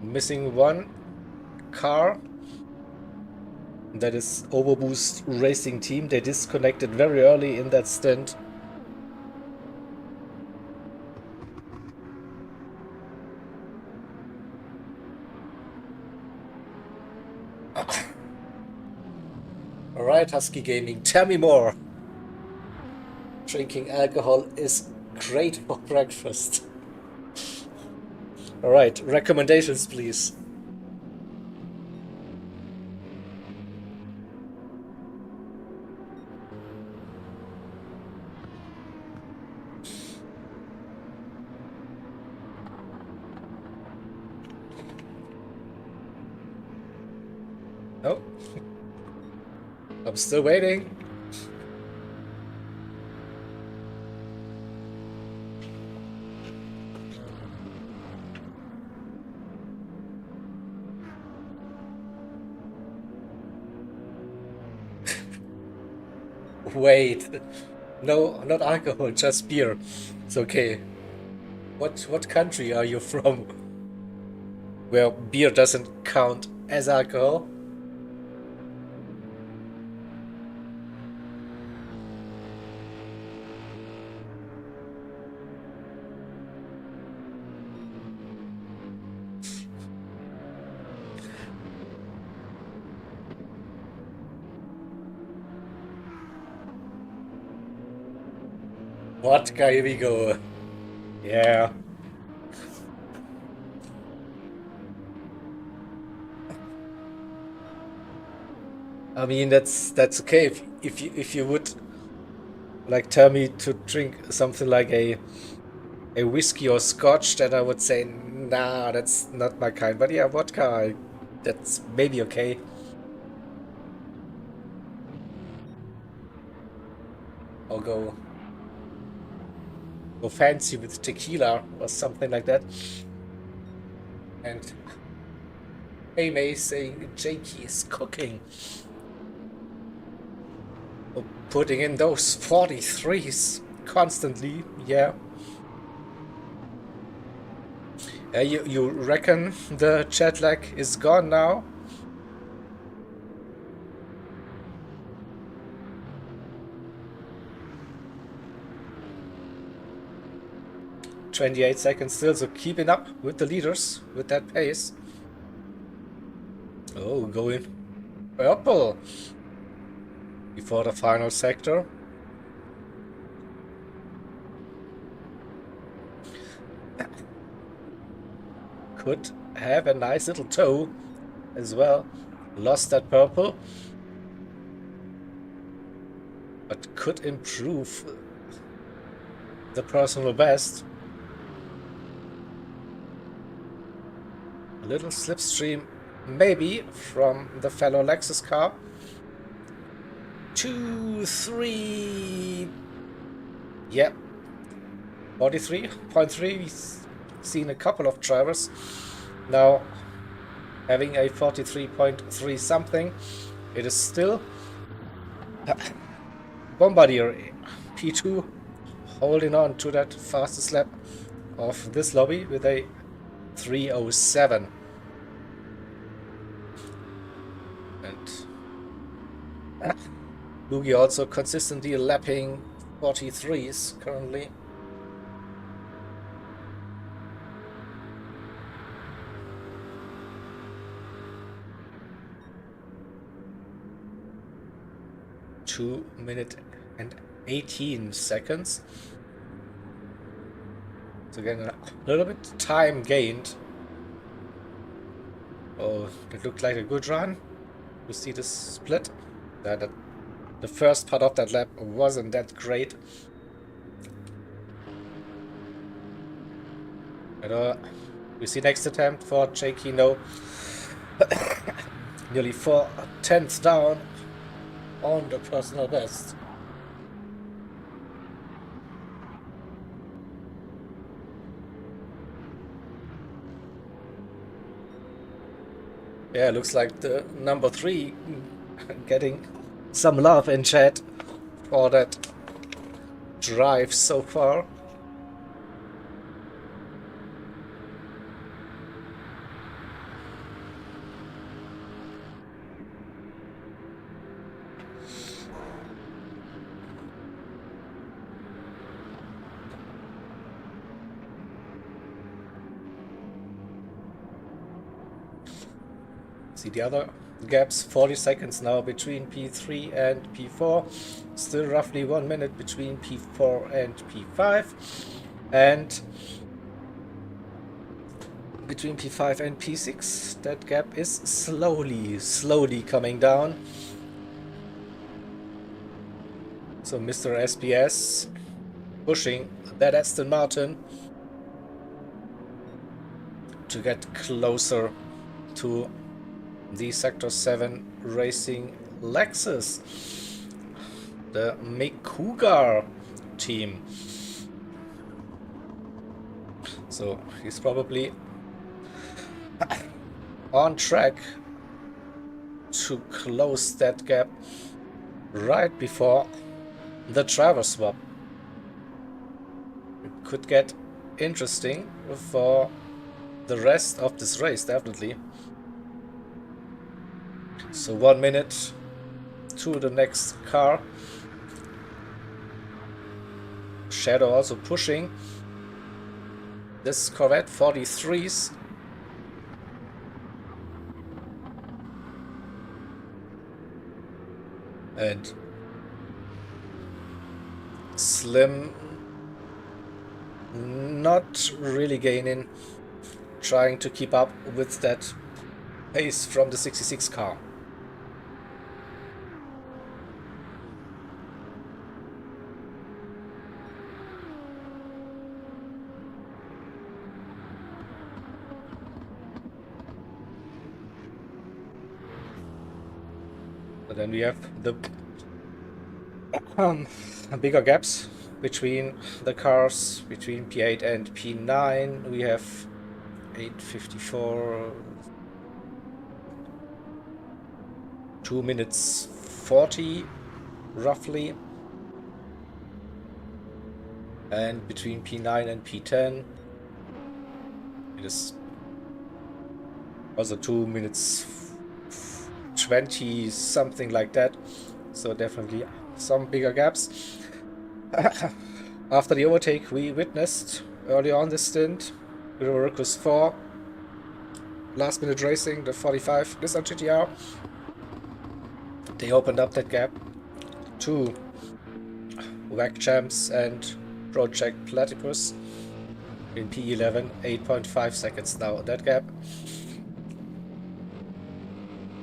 Missing one car. That is Overboost Racing Team. They disconnected very early in that stint. Alright, Husky Gaming, tell me more. Drinking alcohol is great for breakfast. Alright, recommendations please. No. I'm still waiting. Wait. No, not alcohol, just beer. It's okay. What country are you from? Where beer doesn't count as alcohol? Vodka, here we go. Yeah. I mean that's okay if you would like tell me to drink something like a whiskey or scotch, then I would say nah, that's not my kind. But yeah, vodka, that's maybe okay. I'll go fancy with tequila or something like that. And hey May saying Jakey is cooking. Oh, putting in those 43s constantly, yeah. You reckon the jet lag is gone now? "28 seconds still, so keeping up with the leaders with that pace." Oh, going purple before the final sector. Could have a nice little toe as well. Lost that purple, but could improve the personal best. A little slipstream maybe from the fellow Lexus car. 2, 3. Yep. 43.3. seen a couple of drivers now having a 43.3 something. It is still Bombardier P2 holding on to that fastest lap of this lobby with a 3:07. And Lugi also consistently lapping 43s currently. Two minute and 18 seconds. So again, a little bit time gained. Oh, it looked like a good run. You see this split? The first part of that lap wasn't that great. And we see next attempt for Jakey, no. Nearly 4/10 down on the personal best. Yeah, looks like the number 3 getting some love in chat for that drive so far. See the other gaps, 40 seconds now between P3 and P4. Still roughly 1 minute between P4 and P5. And between P5 and P6, that gap is slowly coming down. So Mr. SBS pushing that Aston Martin to get closer to the Sector 7 Racing Lexus, the Mekugar team. So he's probably on track to close that gap right before the driver swap. It could get interesting for the rest of this race, definitely. So 1 minute to the next car. Shadow also pushing this Corvette 43s. And Slim not really gaining, trying to keep up with that pace from the 66 car. But then we have the bigger gaps between the cars, between P8 and P9. We have 8:54, 2 minutes 40 roughly, and between P9 and P10 it is also 2 minutes 20, something like that. So definitely some bigger gaps. After the overtake we witnessed early on this stint, Recus 4, last minute racing, the 45 Nissan GTR, they opened up that gap to WAC Champs and Project Platypus in P11, 8.5 seconds now that gap.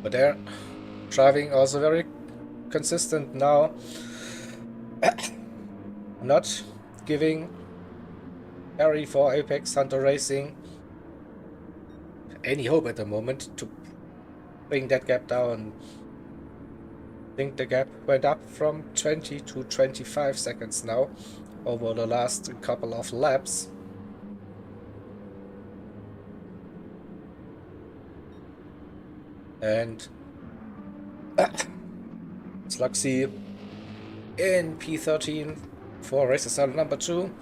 But they're driving also very consistent now, not giving Harry for Apex Hunter Racing any hope at the moment to bring that gap down. I think the gap went up from 20 to 25 seconds now over the last couple of laps. And Slugsy in P13 for race start number 2,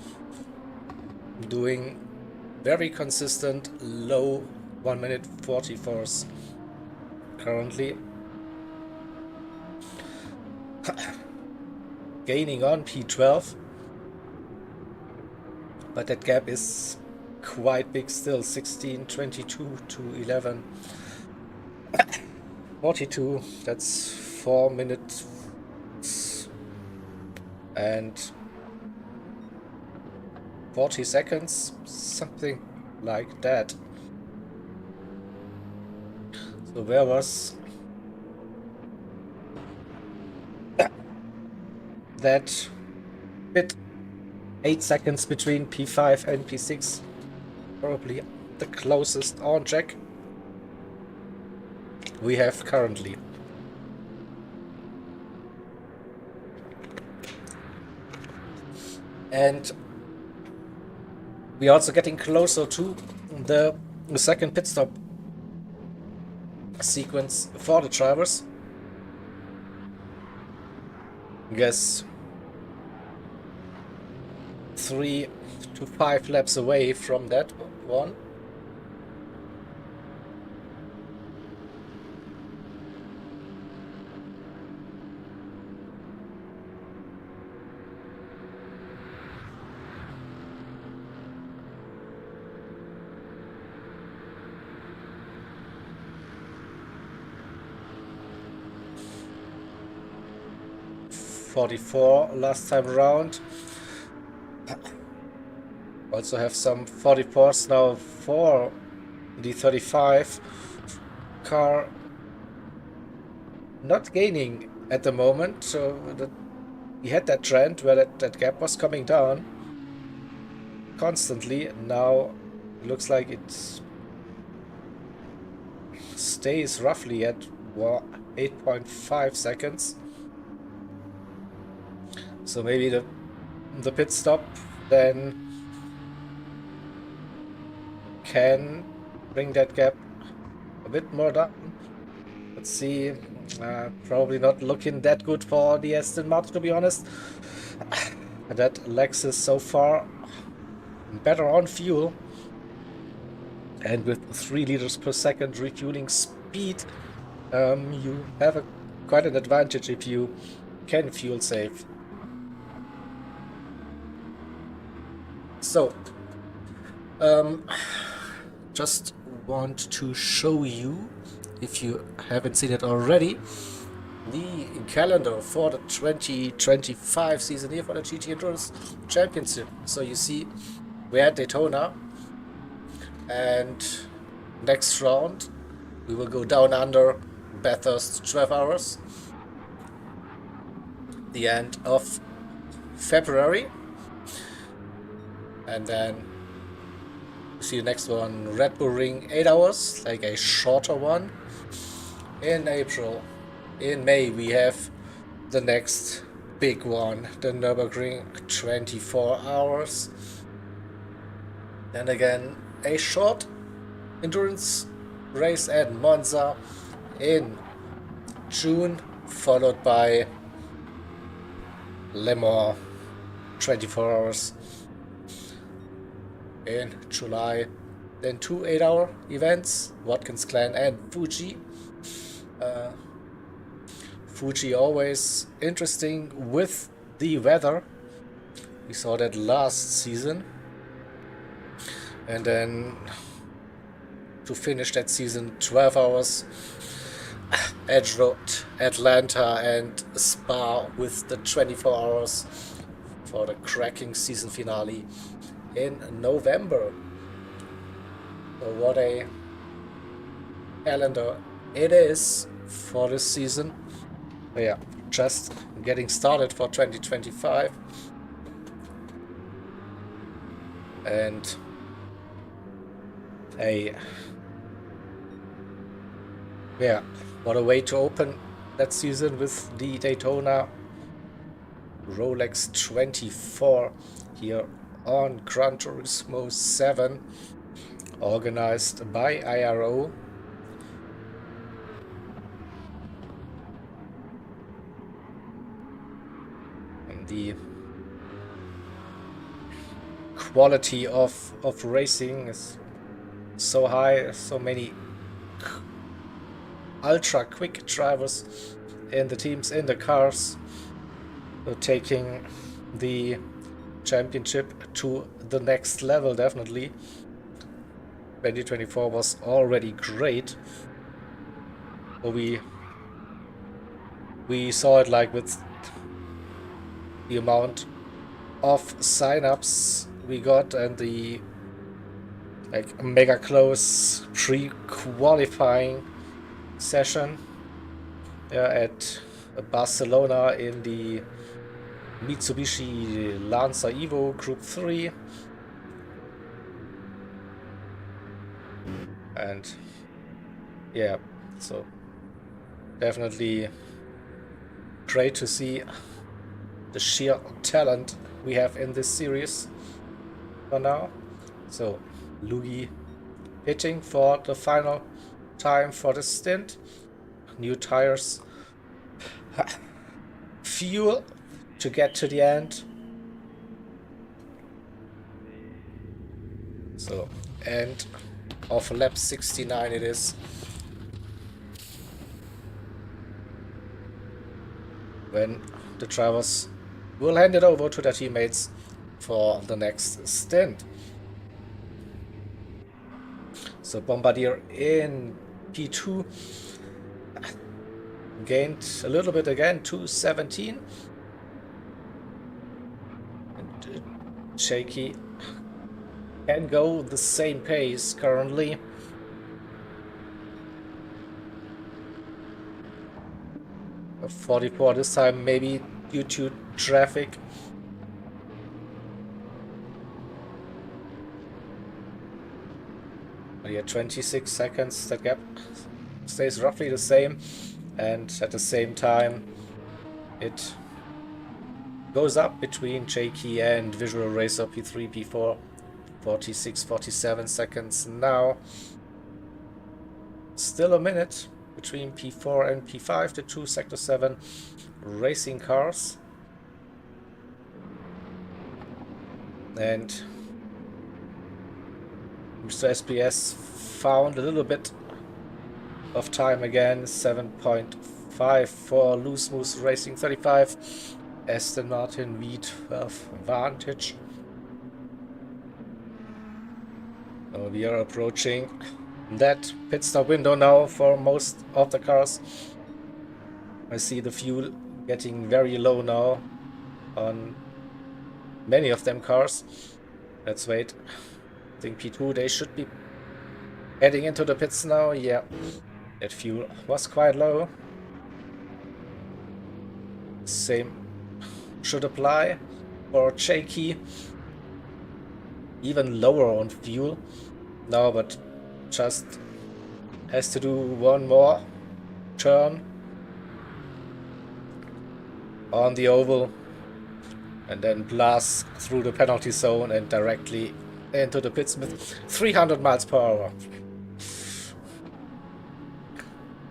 doing very consistent low 1 minute 44s currently. Gaining on P12, but that gap is quite big still, 16, 22 to 11, 42, that's 4 minutes and 40 seconds, something like that. So where was that bit? 8 seconds between P5 and P6, probably the closest on track we have currently. And we're also getting closer to the second pit stop sequence for the drivers. I guess 3 to 5 laps away from that one. .44 last time around. Also have some 44s now for the 35 car. Not gaining at the moment, so we had that trend where that gap was coming down constantly. Now it looks like it stays roughly at 8.5 seconds. So maybe the pit stop then can bring that gap a bit more down. Let's see. Probably not looking that good for the Aston Martin, to be honest. That Lexus so far better on fuel, and with 3 liters per second refueling speed, you have quite an advantage if you can fuel save. So, just want to show you, if you haven't seen it already, the calendar for the 2025 season here for the GT Endurance Championship. So you see, we're at Daytona, and next round we will go down under Bathurst 12 hours, the end of February. And then see the next one, Red Bull Ring, 8 hours, like a shorter one in April. In May we have the next big one, the Nürburgring, 24 hours. Then again a short endurance race at Monza in June, followed by Le Mans, 24 hours in July. Then 2 8-hour events, Watkins Glen and Fuji. Fuji always interesting with the weather. We saw that last season. And then to finish that season, 12 hours, Edge Road, Atlanta and Spa with the 24 hours for the cracking season finale in November. So what a calendar it is for this season. But yeah, just getting started for 2025. And yeah, what a way to open that season with the Daytona Rolex 24 here on Gran Turismo 7, organized by IRO. The quality of racing is so high, so many ultra quick drivers in the teams, in the cars, taking the championship to the next level. Definitely 2024 was already great. We saw it like with the amount of signups we got and the like mega close pre-qualifying session at Barcelona in the Mitsubishi Lancer Evo Group 3. And yeah, so definitely great to see the sheer talent we have in this series for now. So Lugi hitting for the final time for the stint. New tires, fuel to get to the end. So end of lap 69 it is, when the drivers will hand it over to their teammates for the next stint. So Bombardier in P2 gained a little bit again, 217. And Shaky can go the same pace currently. A 44 this time, maybe due to traffic. But yeah, 26 seconds, that gap stays roughly the same, and at the same time it goes up between Jakey and Visual Racer P3, P4. 46, 47 seconds now. Still a minute between P4 and P5, the two Sector 7 racing cars. And Mr. SPS found a little bit of time again, 7.5 for Loose Moose Racing 35. Aston Martin V12 Vantage. So we are approaching that pit stop window now for most of the cars. I see the fuel getting very low now on many of them cars. Let's wait. I think P2, they should be heading into the pits now. Yeah, that fuel was quite low. Same should apply for Jakey. Even lower on fuel now, but just has to do one more turn on the oval and then blast through the penalty zone and directly into the pits with 300 miles per hour.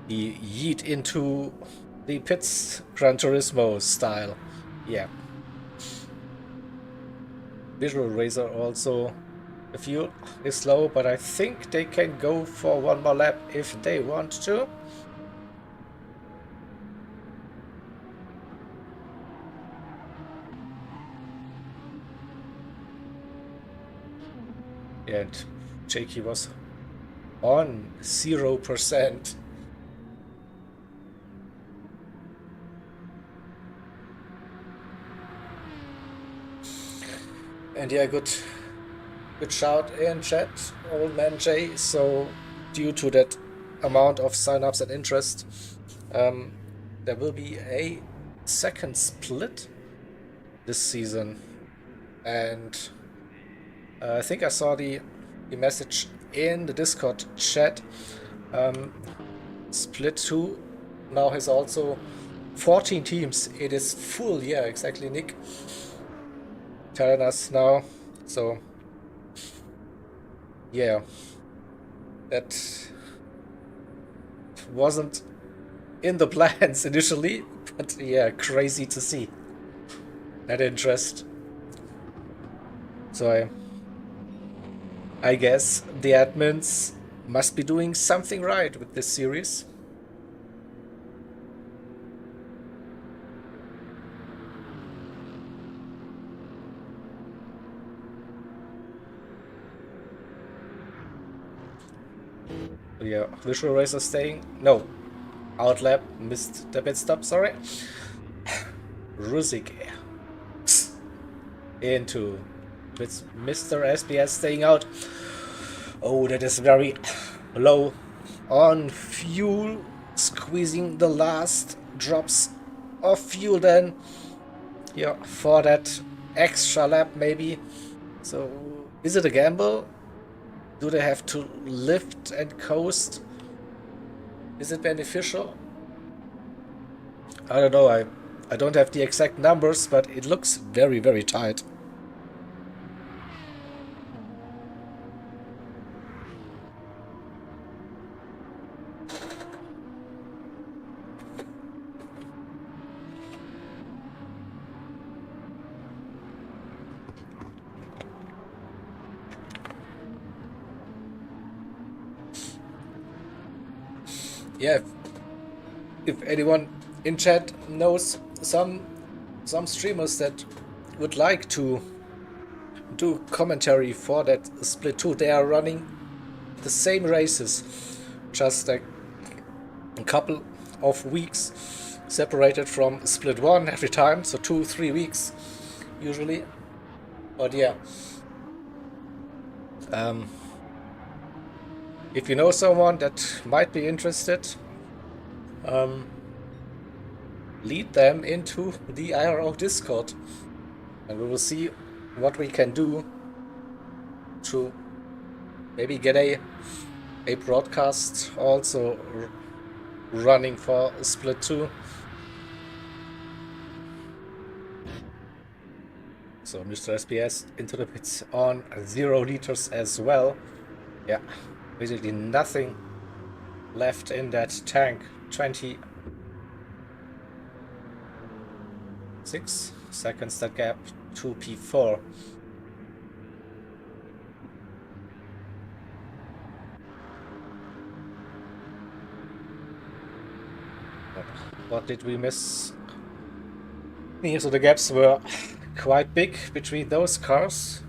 The yeet into the pits Gran Turismo style. Yeah. Visual Racer also, the fuel is low, but I think they can go for one more lap if they want to. And Jakey was on 0%. And yeah, good shout in chat, old man Jay. So due to that amount of signups and interest, there will be a second split this season. And I think I saw the message in the Discord chat. Split 2 now has also 14 teams. It is full, yeah, exactly, Nick telling us now. So yeah, that wasn't in the plans initially, but yeah, crazy to see. net interest. So I guess the admins must be doing something right with this series. Yeah, visual racer staying. No, outlap, missed the pit stop, sorry. Ruzik into with Mr. SBS staying out. Oh, that is very low on fuel, squeezing the last drops of fuel then. Yeah, for that extra lap maybe. So, is it a gamble? Do they have to lift and coast? Is it beneficial? I don't know. I don't have the exact numbers, but it looks very, very tight. Yeah, if anyone in chat knows some streamers that would like to do commentary for that split 2, they are running the same races, just a couple of weeks separated from split 1 every time, so 2-3 weeks usually. But yeah, if you know someone that might be interested, lead them into the IRO Discord, and we will see what we can do to maybe get a broadcast also running for split 2. So Mr. SBS into the pits on 0 liters as well. Yeah, basically nothing left in that tank. 26 seconds that gap to P4. What did we miss? So the gaps were quite big between those cars.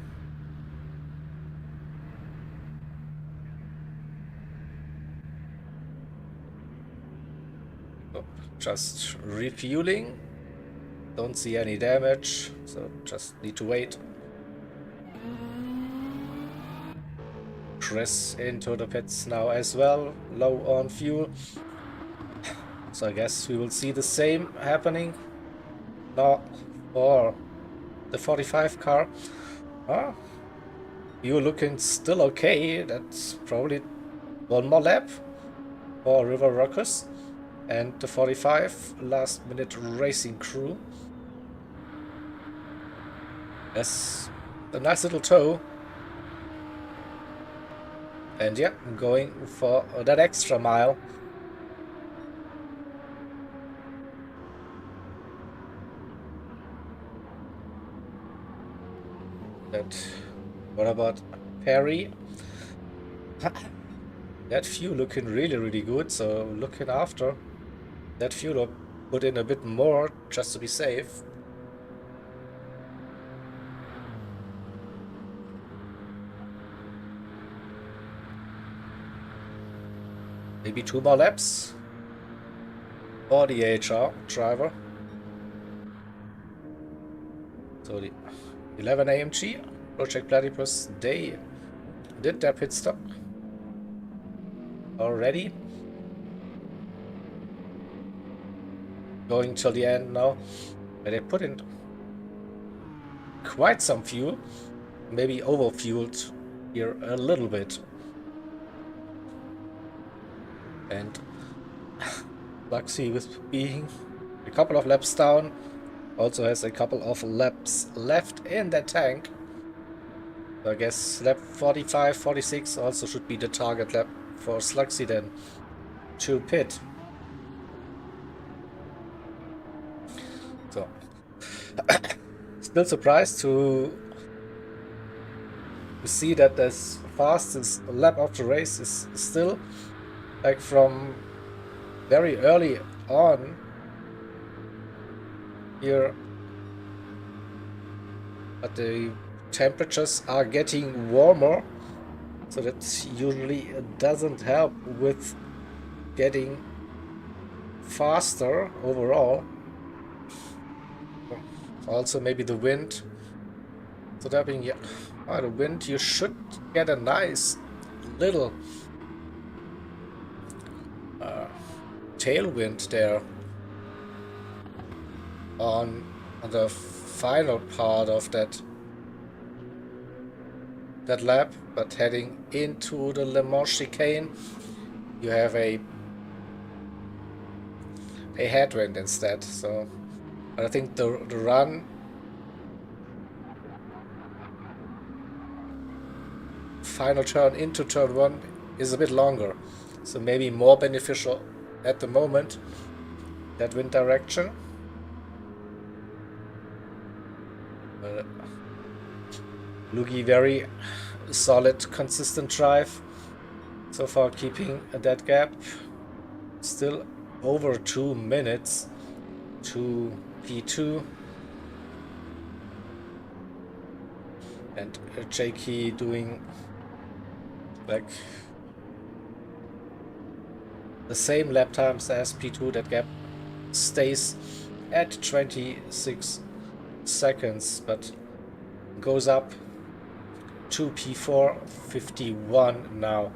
Just refueling. Don't see any damage, so just need to wait. Chris into the pits now as well, low on fuel. So I guess we will see the same happening now for the 45 car. You're looking still okay. That's probably one more lap for River Rockers and the 45 last minute racing crew. Yes, a nice little tow. And yeah, I'm going for that extra mile. What about Perry? That fuel looking really, really good, so looking after that fuel, I'll put in a bit more just to be safe. Maybe 2 more laps for the HR driver. So the 11 AMG Project Platypus, they did their pit stop already. Going till the end now. And they put in quite some fuel. Maybe overfueled here a little bit. And Luxy with being a couple of laps down. Also has a couple of laps left in that tank. So I guess lap 45, 46 also should be the target lap for Slugsy then to pit. So still surprised to see that this fastest lap of the race is still like from very early on here, but the temperatures are getting warmer, so that usually doesn't help with getting faster overall. Also maybe the wind. So that being, yeah, the wind, you should get a nice little tailwind there on the final part of that lap, but heading into the Le Mans chicane, you have a headwind instead. So I think the run final turn into turn 1 is a bit longer, so maybe more beneficial at the moment, that wind direction. Lugi, very solid, consistent drive so far, keeping that gap still over 2 minutes to P2. And JK doing like the same lap times as P2. That gap stays at 26 seconds, but goes up to P4 51 now.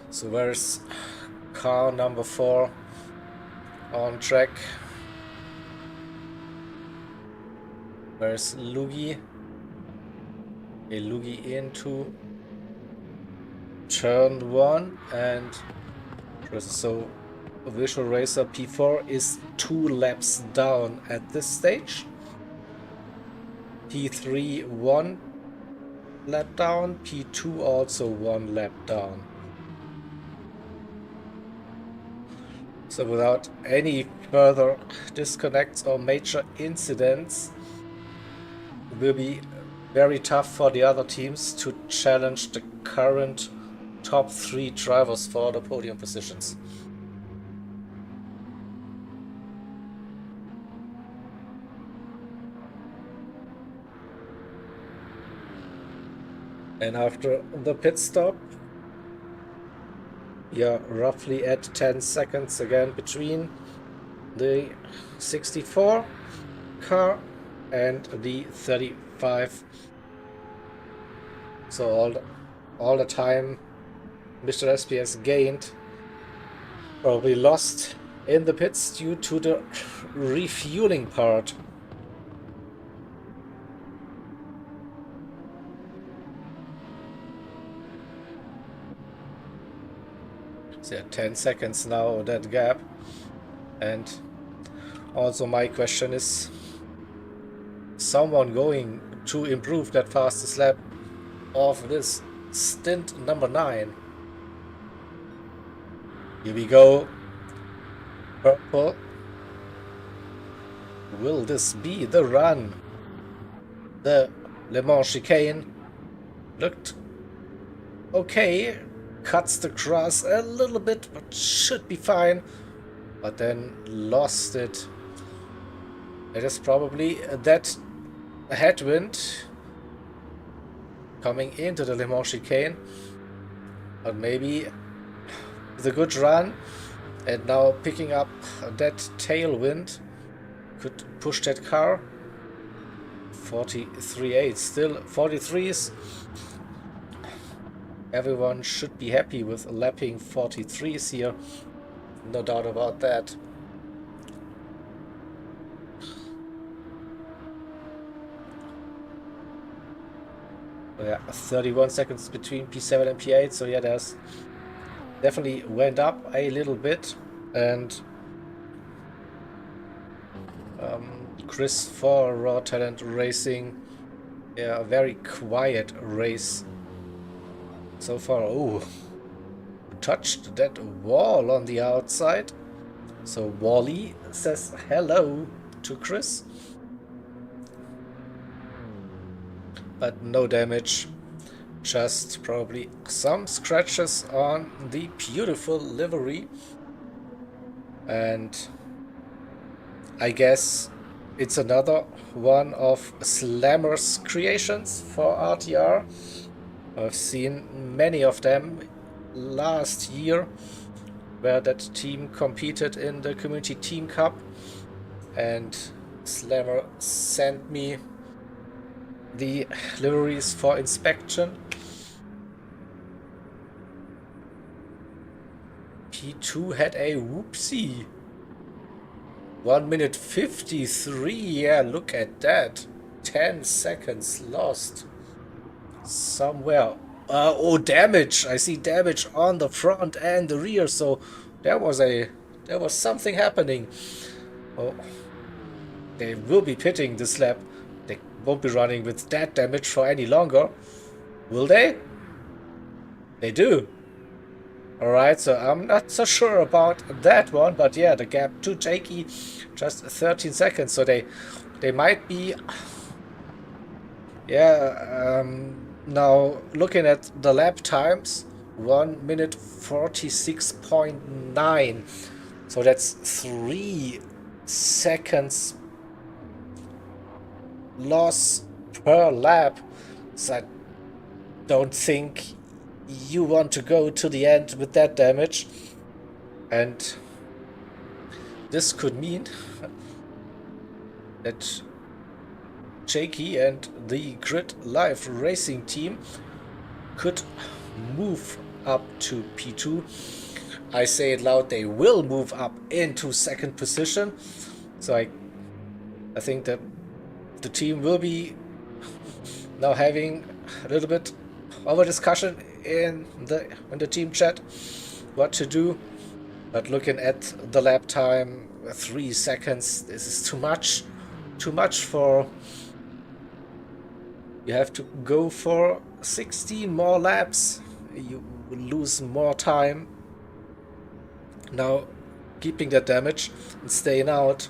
So where's car number 4 on track? Where's Lugi? Okay, Lugi into turn 1, and so Visual Racer P4 is 2 laps down at this stage. P3 1 lap down, P2 also 1 lap down. So without any further disconnects or major incidents, it will be very tough for the other teams to challenge the current top 3 drivers for the podium positions. And after the pit stop, yeah, roughly at 10 seconds again between the 64 car and the 35. So all the time Mr. SPS gained, probably lost in the pits due to the refueling part. So yeah, 10 seconds now, that gap. And also my question is, someone going to improve that fastest lap of this stint number 9? Here we go. Purple. Will this be the run? The Le Mans chicane looked okay. Cuts the grass a little bit, but should be fine. But then lost it. It is probably that headwind coming into the Le Mans chicane. But maybe the good run and now picking up that tailwind could push that car. 43.8, still 43s. Everyone should be happy with lapping 43s here, no doubt about that. Yeah, 31 seconds between P7 and P8, so yeah, there's definitely went up a little bit. And Chris for Raw Talent Racing, yeah, a very quiet race so far. Oh, touched that wall on the outside. So Wally says hello to Chris. But no damage. Just probably some scratches on the beautiful livery. And I guess it's another one of Slammer's creations for RTR. I've seen many of them last year, where that team competed in the Community Team Cup, and Slammer sent me the liveries for inspection. P2 had a whoopsie. 1 minute 53, yeah, look at that. 10 seconds lost. Somewhere. Oh, damage. I see damage on the front and the rear, so there was something happening. Oh, they will be pitting this lap. They won't be running with that damage for any longer. Will they? They do. Alright, so I'm not so sure about that one, but yeah, the gap to Jakey, just 13 seconds, so they might be... Yeah, now looking at the lap times, 1 minute 46.9, so that's 3 seconds loss per lap. So I don't think you want to go to the end with that damage, and this could mean that Jakey and the Grid Live Racing team could move up to P2. I say it loud, they will move up into second position. So I think that the team will be now having a little bit of a discussion in the team chat what to do. But looking at the lap time, 3 seconds, this is too much for... You have to go for 16 more laps. You will lose more time now keeping that damage and staying out.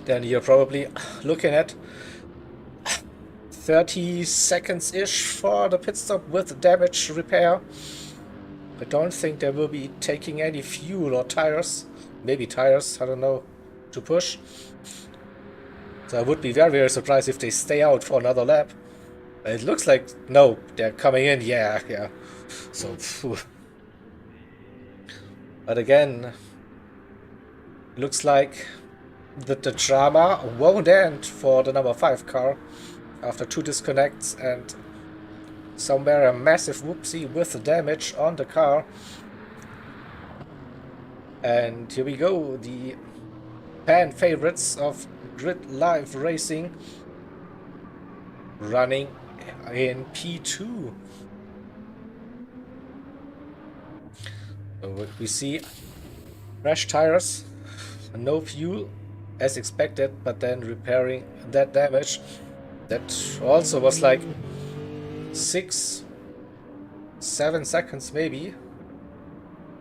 Then you're probably looking at 30 seconds-ish for the pit stop with damage repair. I don't think they will be taking any fuel or tires. Maybe tires, I don't know, to push. So I would be very, very surprised if they stay out for another lap. It looks like, no, they're coming in, yeah. So, phew. But again, looks like that the drama won't end for the number 5 car after 2 disconnects and somewhere a massive whoopsie with the damage on the car. And here we go, the fan favorites of Grid Live Racing running in P2. So we see fresh tires, no fuel as expected, but then repairing that damage. That also was like 6-7 seconds maybe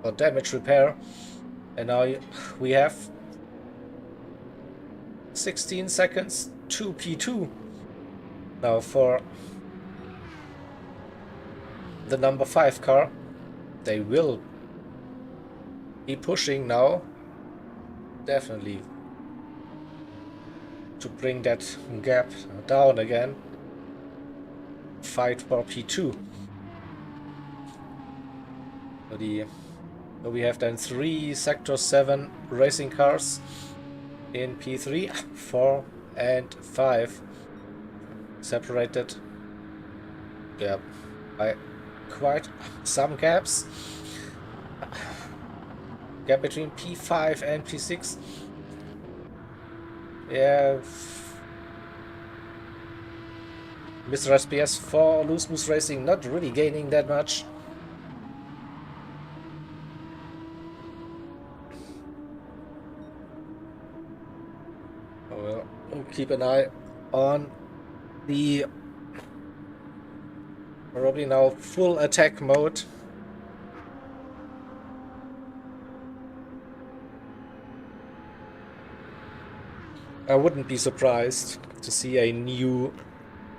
for damage repair, and now we have 16 seconds to P2. Now for the number 5 car, they will be pushing now, definitely, to bring that gap down again. Fight for P2. So we have then 3 Sector 7 racing cars in P3, 4 and 5, separated, yeah, by quite some gaps. Gap between P5 and P6. Yeah, Mr. SPS for Loose Moose Racing not really gaining that much. We'll keep an eye on the probably now full attack mode. I wouldn't be surprised to see a new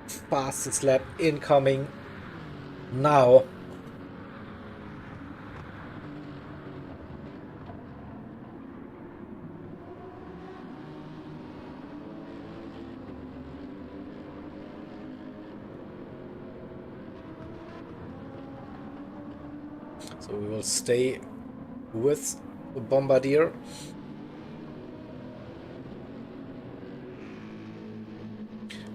fastest lap incoming now. So we will stay with the Bombardier.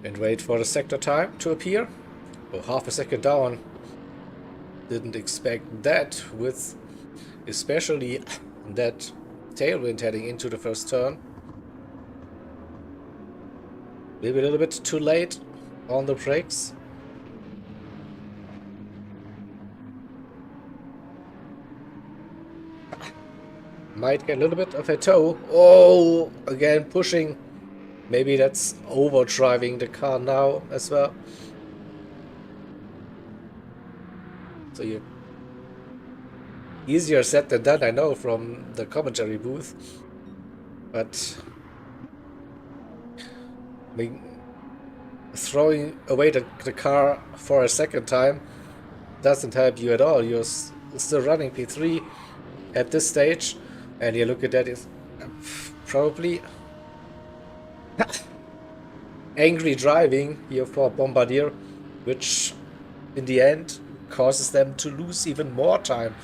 And wait for the sector time to appear. Oh, half a second down. Didn't expect that, with especially that tailwind heading into the first turn. Maybe a little bit too late on the brakes. Might get a little bit of a tow. Oh, again pushing. Maybe that's overdriving the car now as well. So you easier said than done, I know, from the commentary booth. But I mean, throwing away the car for a second time doesn't help you at all. You're still running P3 at this stage, and you look at that, is probably angry driving here for Bombardier, which in the end causes them to lose even more time.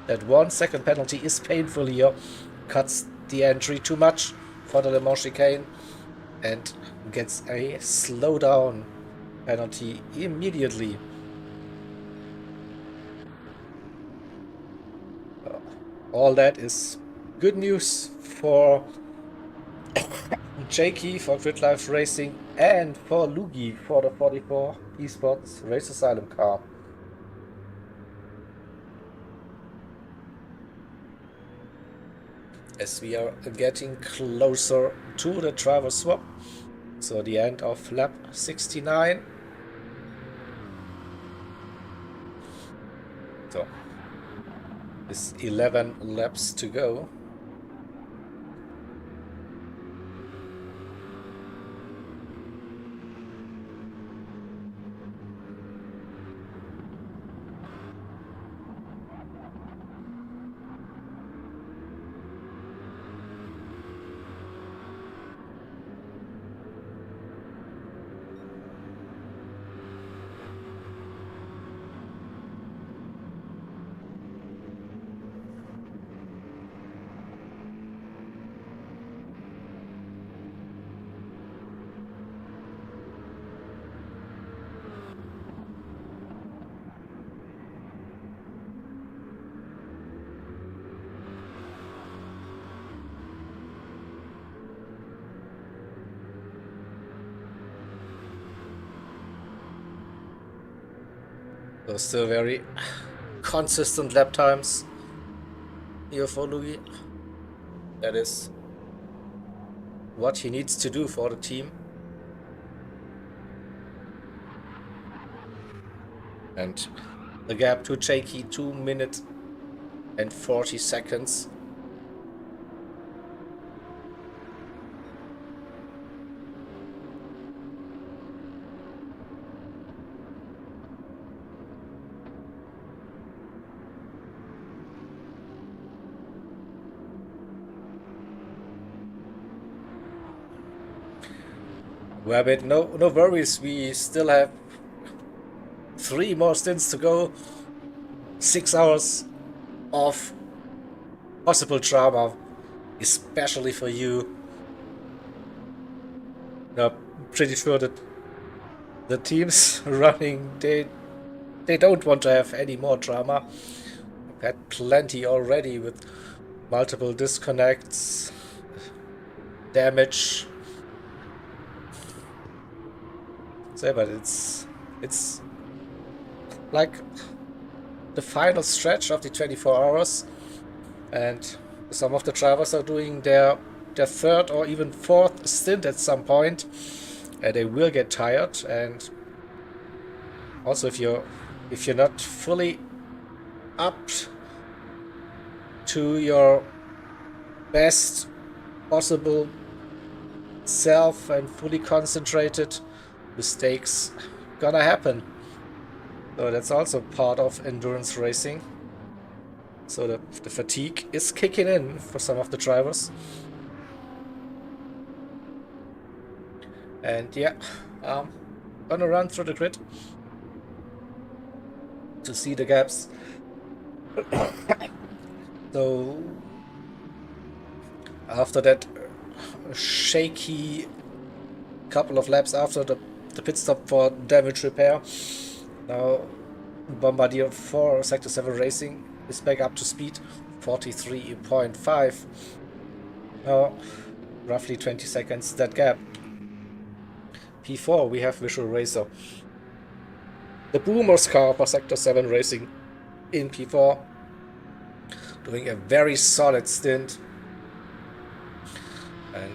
That 1 second penalty is painful here, cuts the entry too much for the Le Mans chicane, and gets a slowdown penalty immediately. All that is good news for Jakey, for Grid Life Racing, and for Lugi for the 44 Esports Race Asylum car. As we are getting closer to the driver swap, so the end of lap 69. So, there's 11 laps to go. So still very consistent lap times here for Louis. That is what he needs to do for the team. And the gap to Jakey, 2 minutes and 40 seconds. Well, but no worries. We still have 3 more stints to go. 6 hours of possible drama, especially for you. I'm pretty sure that the teams running, they don't want to have any more drama. We've had plenty already with multiple disconnects, damage. So, but it's like the final stretch of the 24 hours, and some of the drivers are doing their 3rd or even 4th stint at some point, and they will get tired. And also, if you're not fully up to your best possible itself and fully concentrated, mistakes gonna happen. So that's also part of endurance racing. So the fatigue is kicking in for some of the drivers. And yeah, gonna run through the grid to see the gaps. So after that shaky couple of laps after the pit stop for damage repair, now Bombardier 4 Sector 7 Racing is back up to speed, 43.5. Now roughly 20 seconds that gap. P4 we have Visual Racer. The Boomers car for Sector 7 Racing in P4, doing a very solid stint and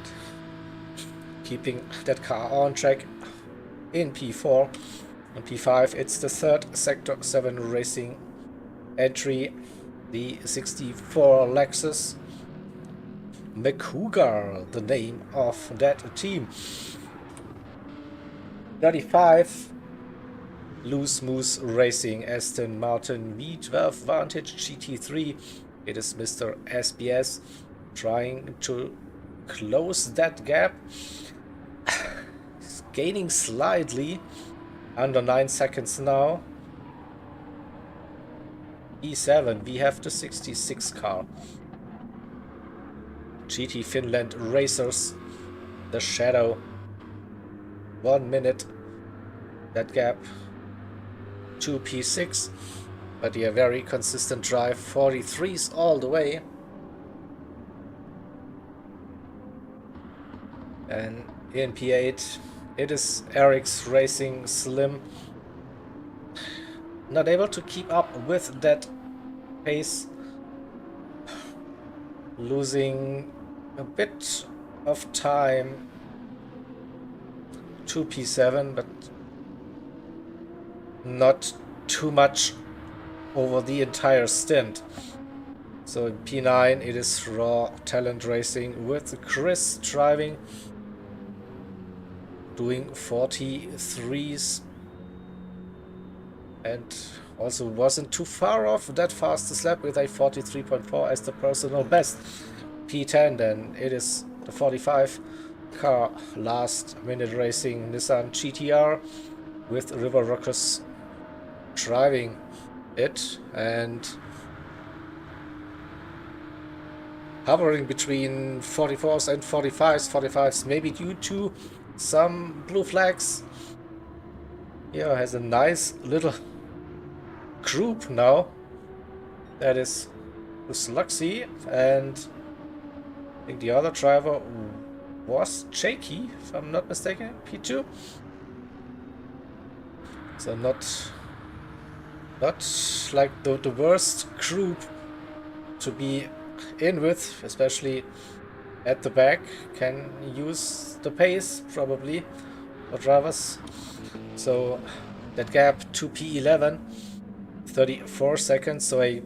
keeping that car on track in P4. On P5 it's the third Sector 7 Racing entry, the 64 Lexus McCougar, the name of that team. 35 Loose Moose Racing Aston Martin V12 Vantage GT3. It is Mr. SBS trying to close that gap. He's gaining slightly, under 9 seconds now. E7, we have the 66 car. GT Finland Racers, the Shadow. 1 minute that gap to P6, but yeah, very consistent drive, 43s all the way. And in P8 it is Eric's Racing Slim, not able to keep up with that pace, losing a bit of time to P7, but not too much over the entire stint. So in P9 it is Raw Talent Racing with Chris driving, doing 43s, and also wasn't too far off that fastest lap with a 43.4 as the personal best. P10 then it is the 45 car, Last Minute Racing Nissan GTR with River Rockers driving it and hovering between 44s and 45s. 45s maybe due to some blue flags. Yeah, has a nice little group now. That is Sluxy, and I think the other driver was Jakey, if I'm not mistaken, P2. So not like the worst group to be in with, especially at the back. Can use the pace probably for drivers. So that gap to P11, 34 seconds. So I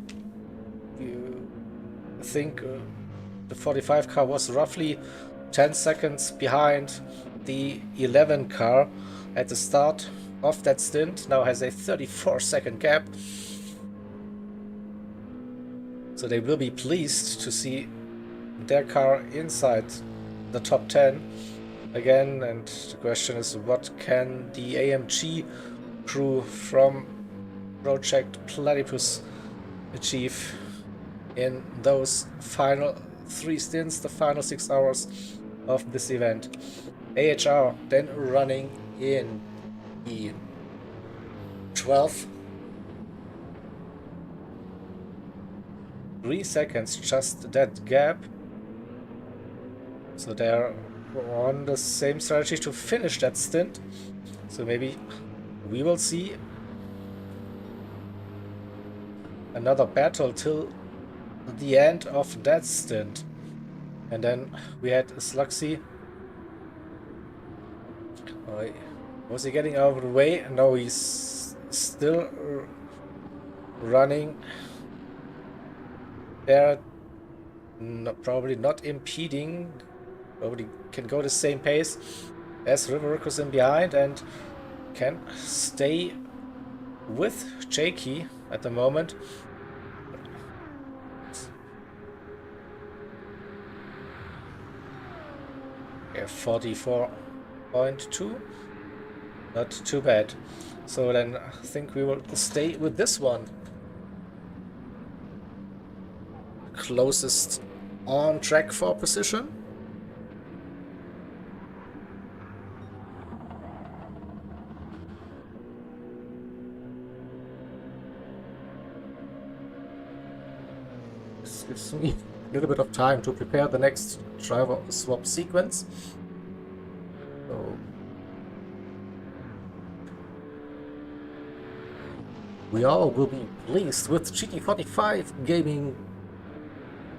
think the 45 car was roughly 10 seconds behind the 11 car at the start of that stint. Now has a 34-second gap. So they will be pleased to see their car inside the top 10 again. And the question is, what can the AMG crew from Project Platypus achieve in those final 3 stints, the final 6 hours of this event. AHR then running in E12. 3 seconds, just that gap. So they're on the same strategy to finish that stint. So maybe we will see another battle till the end of that stint. And then we had Sluxy. Was he getting out of the way? No, he's still running there. No, probably not impeding Nobody can go the same pace as River is in behind and can stay with Jakey at the moment. We have 44.2. Not too bad. So then I think we will stay with this one. Closest on track for position. This gives me a little bit of time to prepare the next driver swap sequence. So we all will be pleased with GT45 Gaming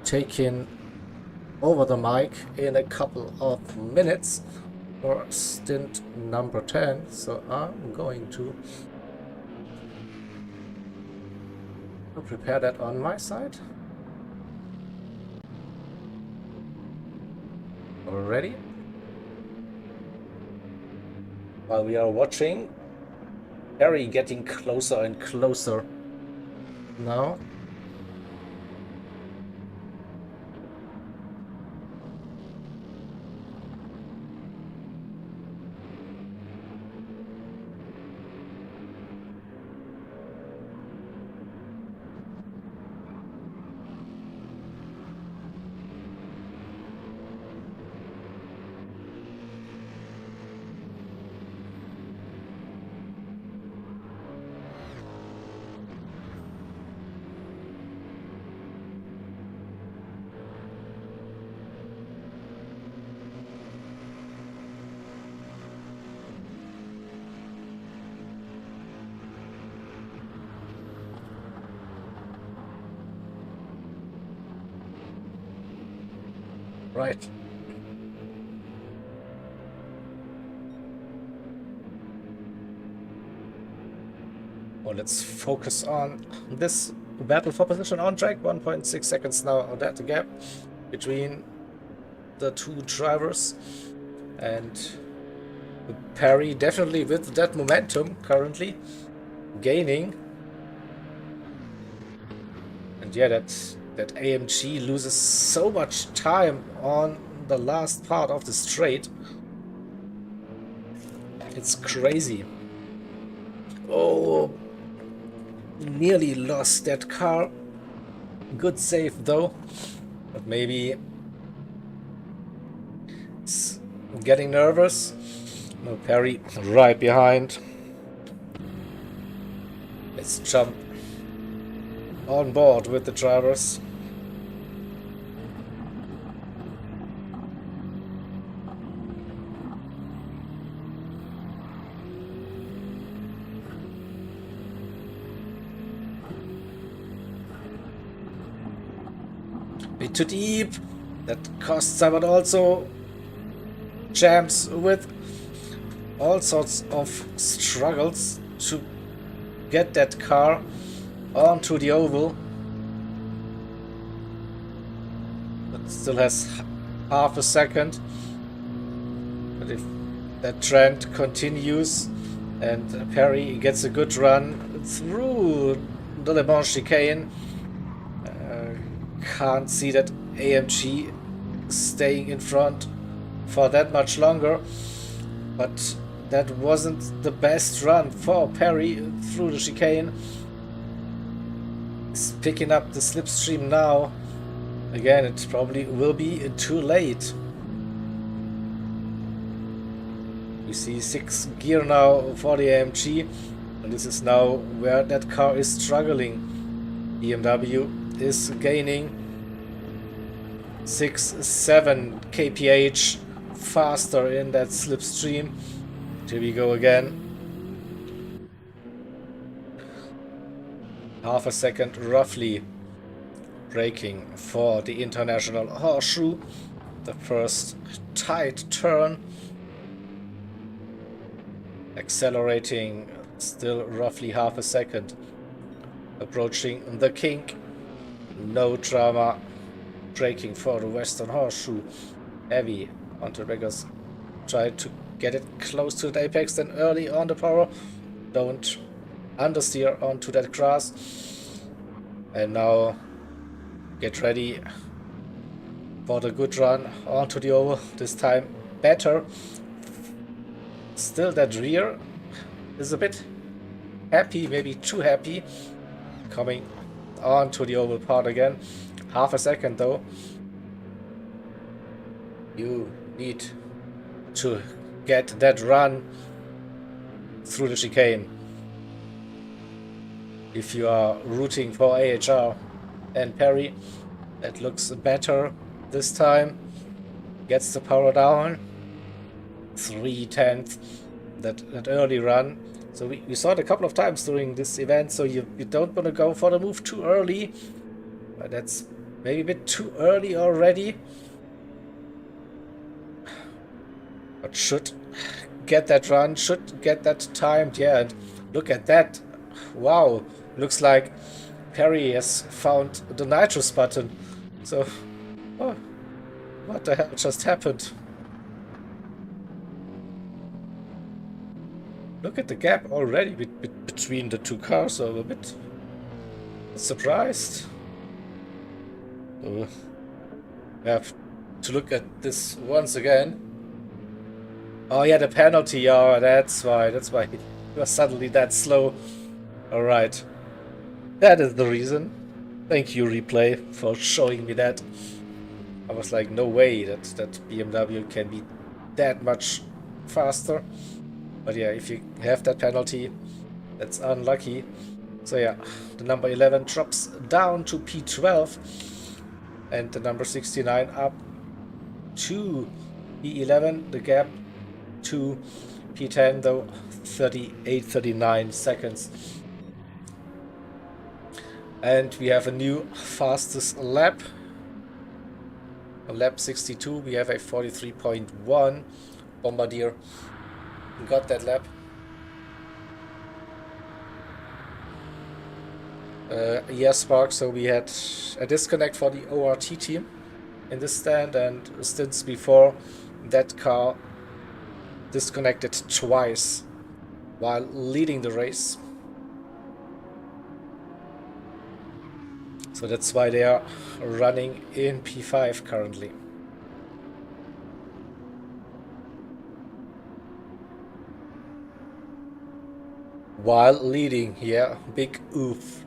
taking over the mic in a couple of minutes for stint number 10. So I'm going to prepare that on my side. Already. While we are watching Harry getting closer and closer now. Right. Well, let's focus on this battle for position on track. 1.6 seconds now on that gap between the two drivers. And Perry definitely with that momentum currently gaining. And yeah, that AMG loses so much time on the last part of the straight. It's crazy. Oh, nearly lost that car. Good save though, but maybe it's getting nervous. No, Perry right behind. Let's jump on board with the drivers. Bit too deep. That costs time, but also jams with all sorts of struggles to get that car onto the oval. But still has half a second. But if that trend continues and Perry gets a good run through the Le Mans chicane, can't see that AMG staying in front for that much longer. But that wasn't the best run for Perry through the chicane. He's picking up the slipstream now. Again, it probably will be too late. We see 6th gear now for the AMG, and this is now where that car is struggling. BMW is gaining 6-7 kph faster in that slipstream. Here we go again. Half a second roughly braking for the International Horseshoe. The first tight turn. Accelerating still roughly half a second. Approaching the kink. No drama. Braking for the Western Horseshoe. Heavy onto the Vegas. Try to get it close to the apex, then early on the power. Don't understeer onto that grass. And now get ready for the good run onto the oval. This time better. Still that rear is a bit happy, maybe too happy. Coming onto the oval part again. Half a second though. You need to get that run through the chicane. If you are rooting for AHR and Perry, that looks better this time. Gets the power down. 3/10. That early run. So we saw it a couple of times during this event, so you don't want to go for the move too early. But that's maybe a bit too early already. But should get that run, should get that timed, yeah, and look at that. Wow, looks like Perry has found the nitrous button. So, oh, what the hell just happened? Look at the gap already between the two cars, so I'm a bit surprised. We have to look at this once again. Oh yeah, the penalty, oh that's why you are suddenly that slow. Alright, that is the reason. Thank you, replay, for showing me that. I was like, no way that BMW can be that much faster. But yeah, if you have that penalty, that's unlucky. So yeah, the number 11 drops down to P12 and the number 69 up to P11. The gap to P10 though, 38-39 seconds. And we have a new fastest lap. On lap 62 we have a 43.1. Bombardier got that lap. Yes, Spark, so we had a disconnect for the ORT team in this stand, and stints before that car disconnected twice while leading the race. So that's why they are running in P5 currently. While leading, yeah, big oof.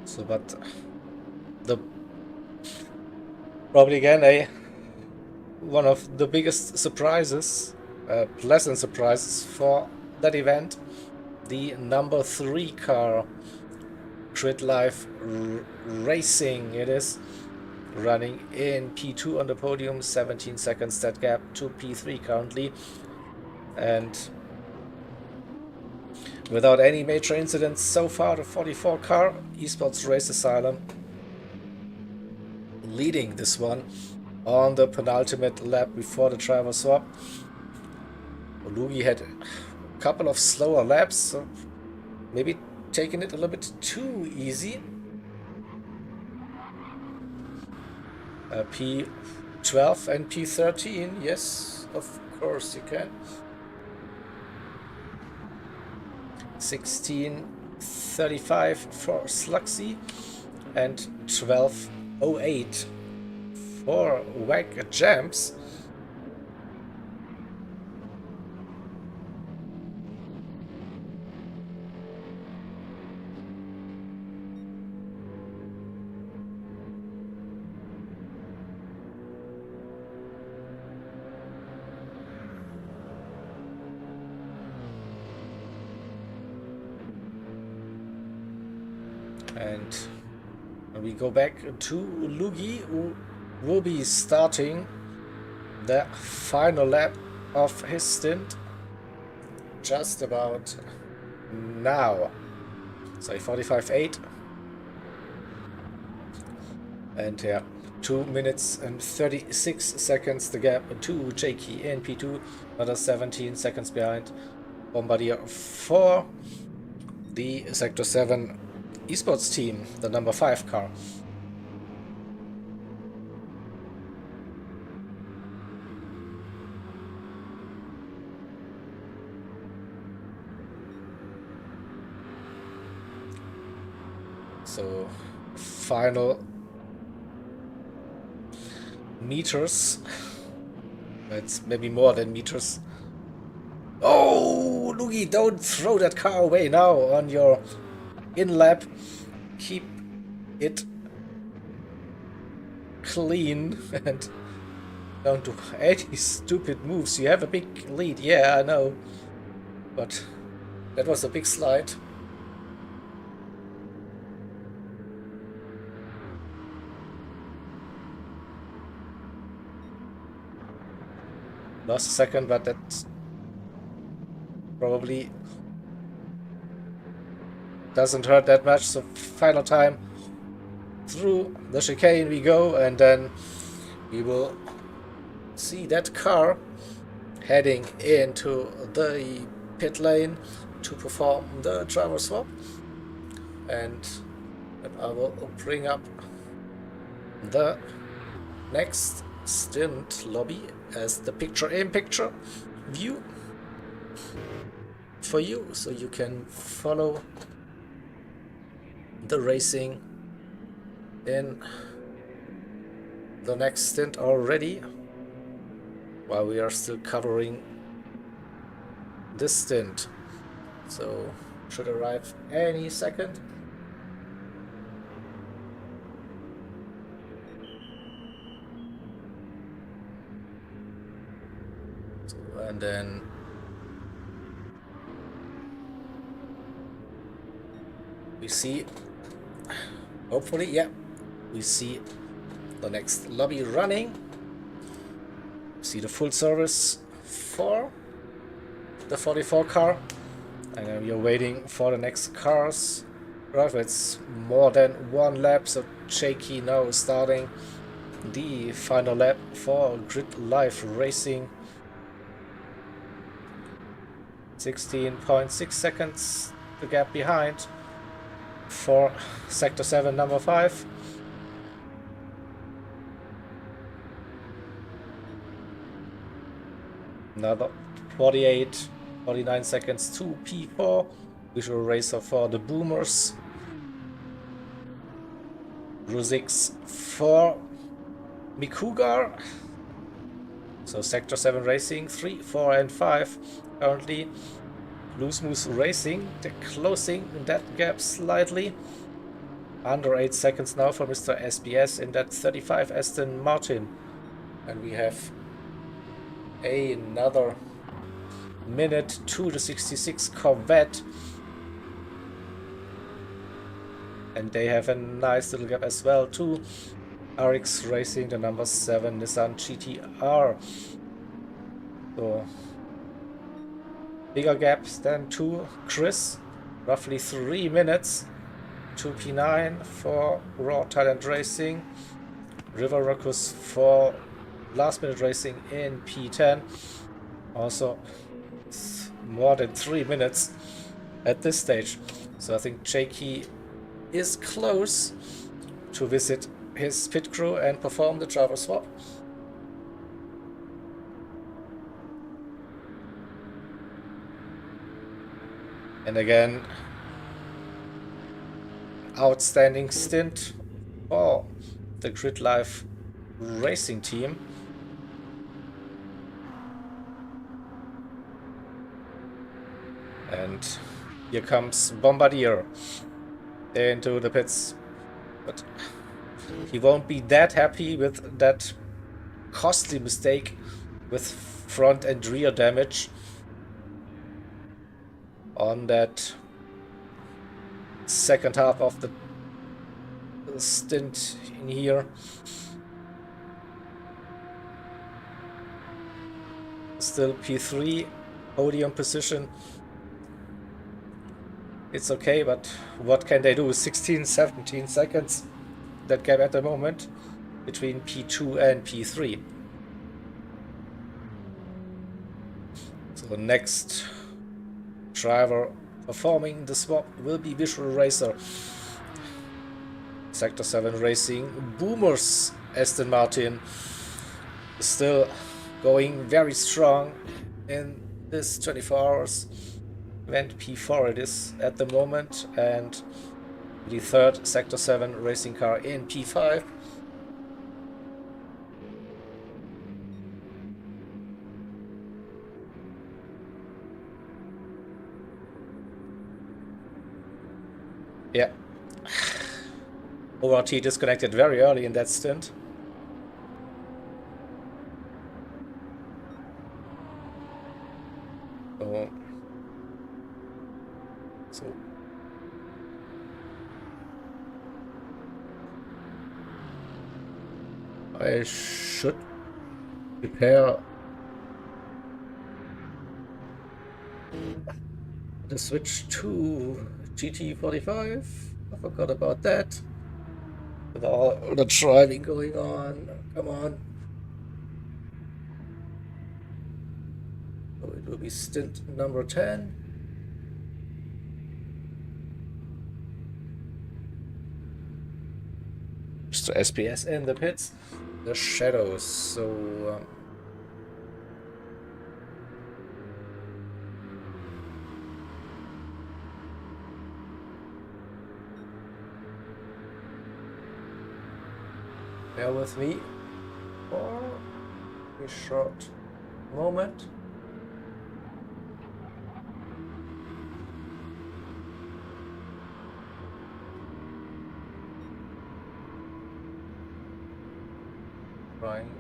So, but the probably again one of the biggest surprises, pleasant surprises for that event, the number 3 car. Grid Life Racing, it is running in P2 on the podium, 17 seconds that gap to P3 currently, and without any major incidents so far, the 44 car Esports Race Asylum leading this one on the penultimate lap before the driver swap. Lugi had a couple of slower laps, so maybe taking it a little bit too easy. P12 and P13, yes, of course you can. 16:35 for Sluxy and 12:08 for Wag Jams. And we go back to Lugi, who will be starting the final lap of his stint just about now. So 45.8. And yeah, 2 minutes and 36 seconds the gap to Jakey in P2, another 17 seconds behind. Bombardier for the Sector 7 esports team, the number 5 car. So, final meters. It's maybe more than meters. Oh, Luigi, don't throw that car away now on your in-lap. Keep it clean and don't do any stupid moves. You have a big lead, yeah, I know. But that was a big slide. Lost a second, but that probably doesn't hurt that much. So final time through the chicane we go, and then we will see that car heading into the pit lane to perform the driver swap. And I will bring up the next stint lobby as the picture-in-picture view for you, so you can follow the racing in the next stint already, while we are still covering this stint. So should arrive any second. So, and then we see, hopefully, yeah, we see the next lobby running. See the full service for the 44 car, and then we are waiting for the next cars. Right, it's more than one lap, so Jakey now is starting the final lap for Grid Life Racing. 16.6 seconds the gap behind for Sector 7 number 5. Another 49 seconds to P4. Visual racer for the Boomers. Rusix for Mikugar. So Sector 7 Racing 3, 4 and 5 currently. Blue Smooth Racing, they're closing that gap slightly. Under 8 seconds now for Mr. SBS in that 35 Aston Martin. And we have another minute to the 66 Corvette. And they have a nice little gap as well to RX Racing, the number 7 Nissan GTR. So bigger gaps than to Chris, roughly 3 minutes. 2P9 for Raw Talent Racing, River Ruckus for Last Minute Racing in P10. Also more than 3 minutes at this stage. So I think Jakey is close to visit his pit crew and perform the driver swap. And again, outstanding stint for the Grid Life Racing team. And here comes Bombardier into the pits. But he won't be that happy with that costly mistake with front and rear damage on that second half of the stint in here. Still P3 podium position. It's okay, but what can they do? 16-17 seconds that gap at the moment between P2 and P3. So next driver performing the swap will be Visual Racer. Sector 7 Racing Boomers Aston Martin still going very strong in this 24 hours event. P4 it is at the moment, and the third Sector 7 racing car in P5. Yeah. ORT disconnected very early in that stint. So I should prepare the switch to GT45. I forgot about that. With all the driving going on. Come on. So it will be stint number 10. Mr. SPS in the pits. The shadows. So bear with me for a short moment. Trying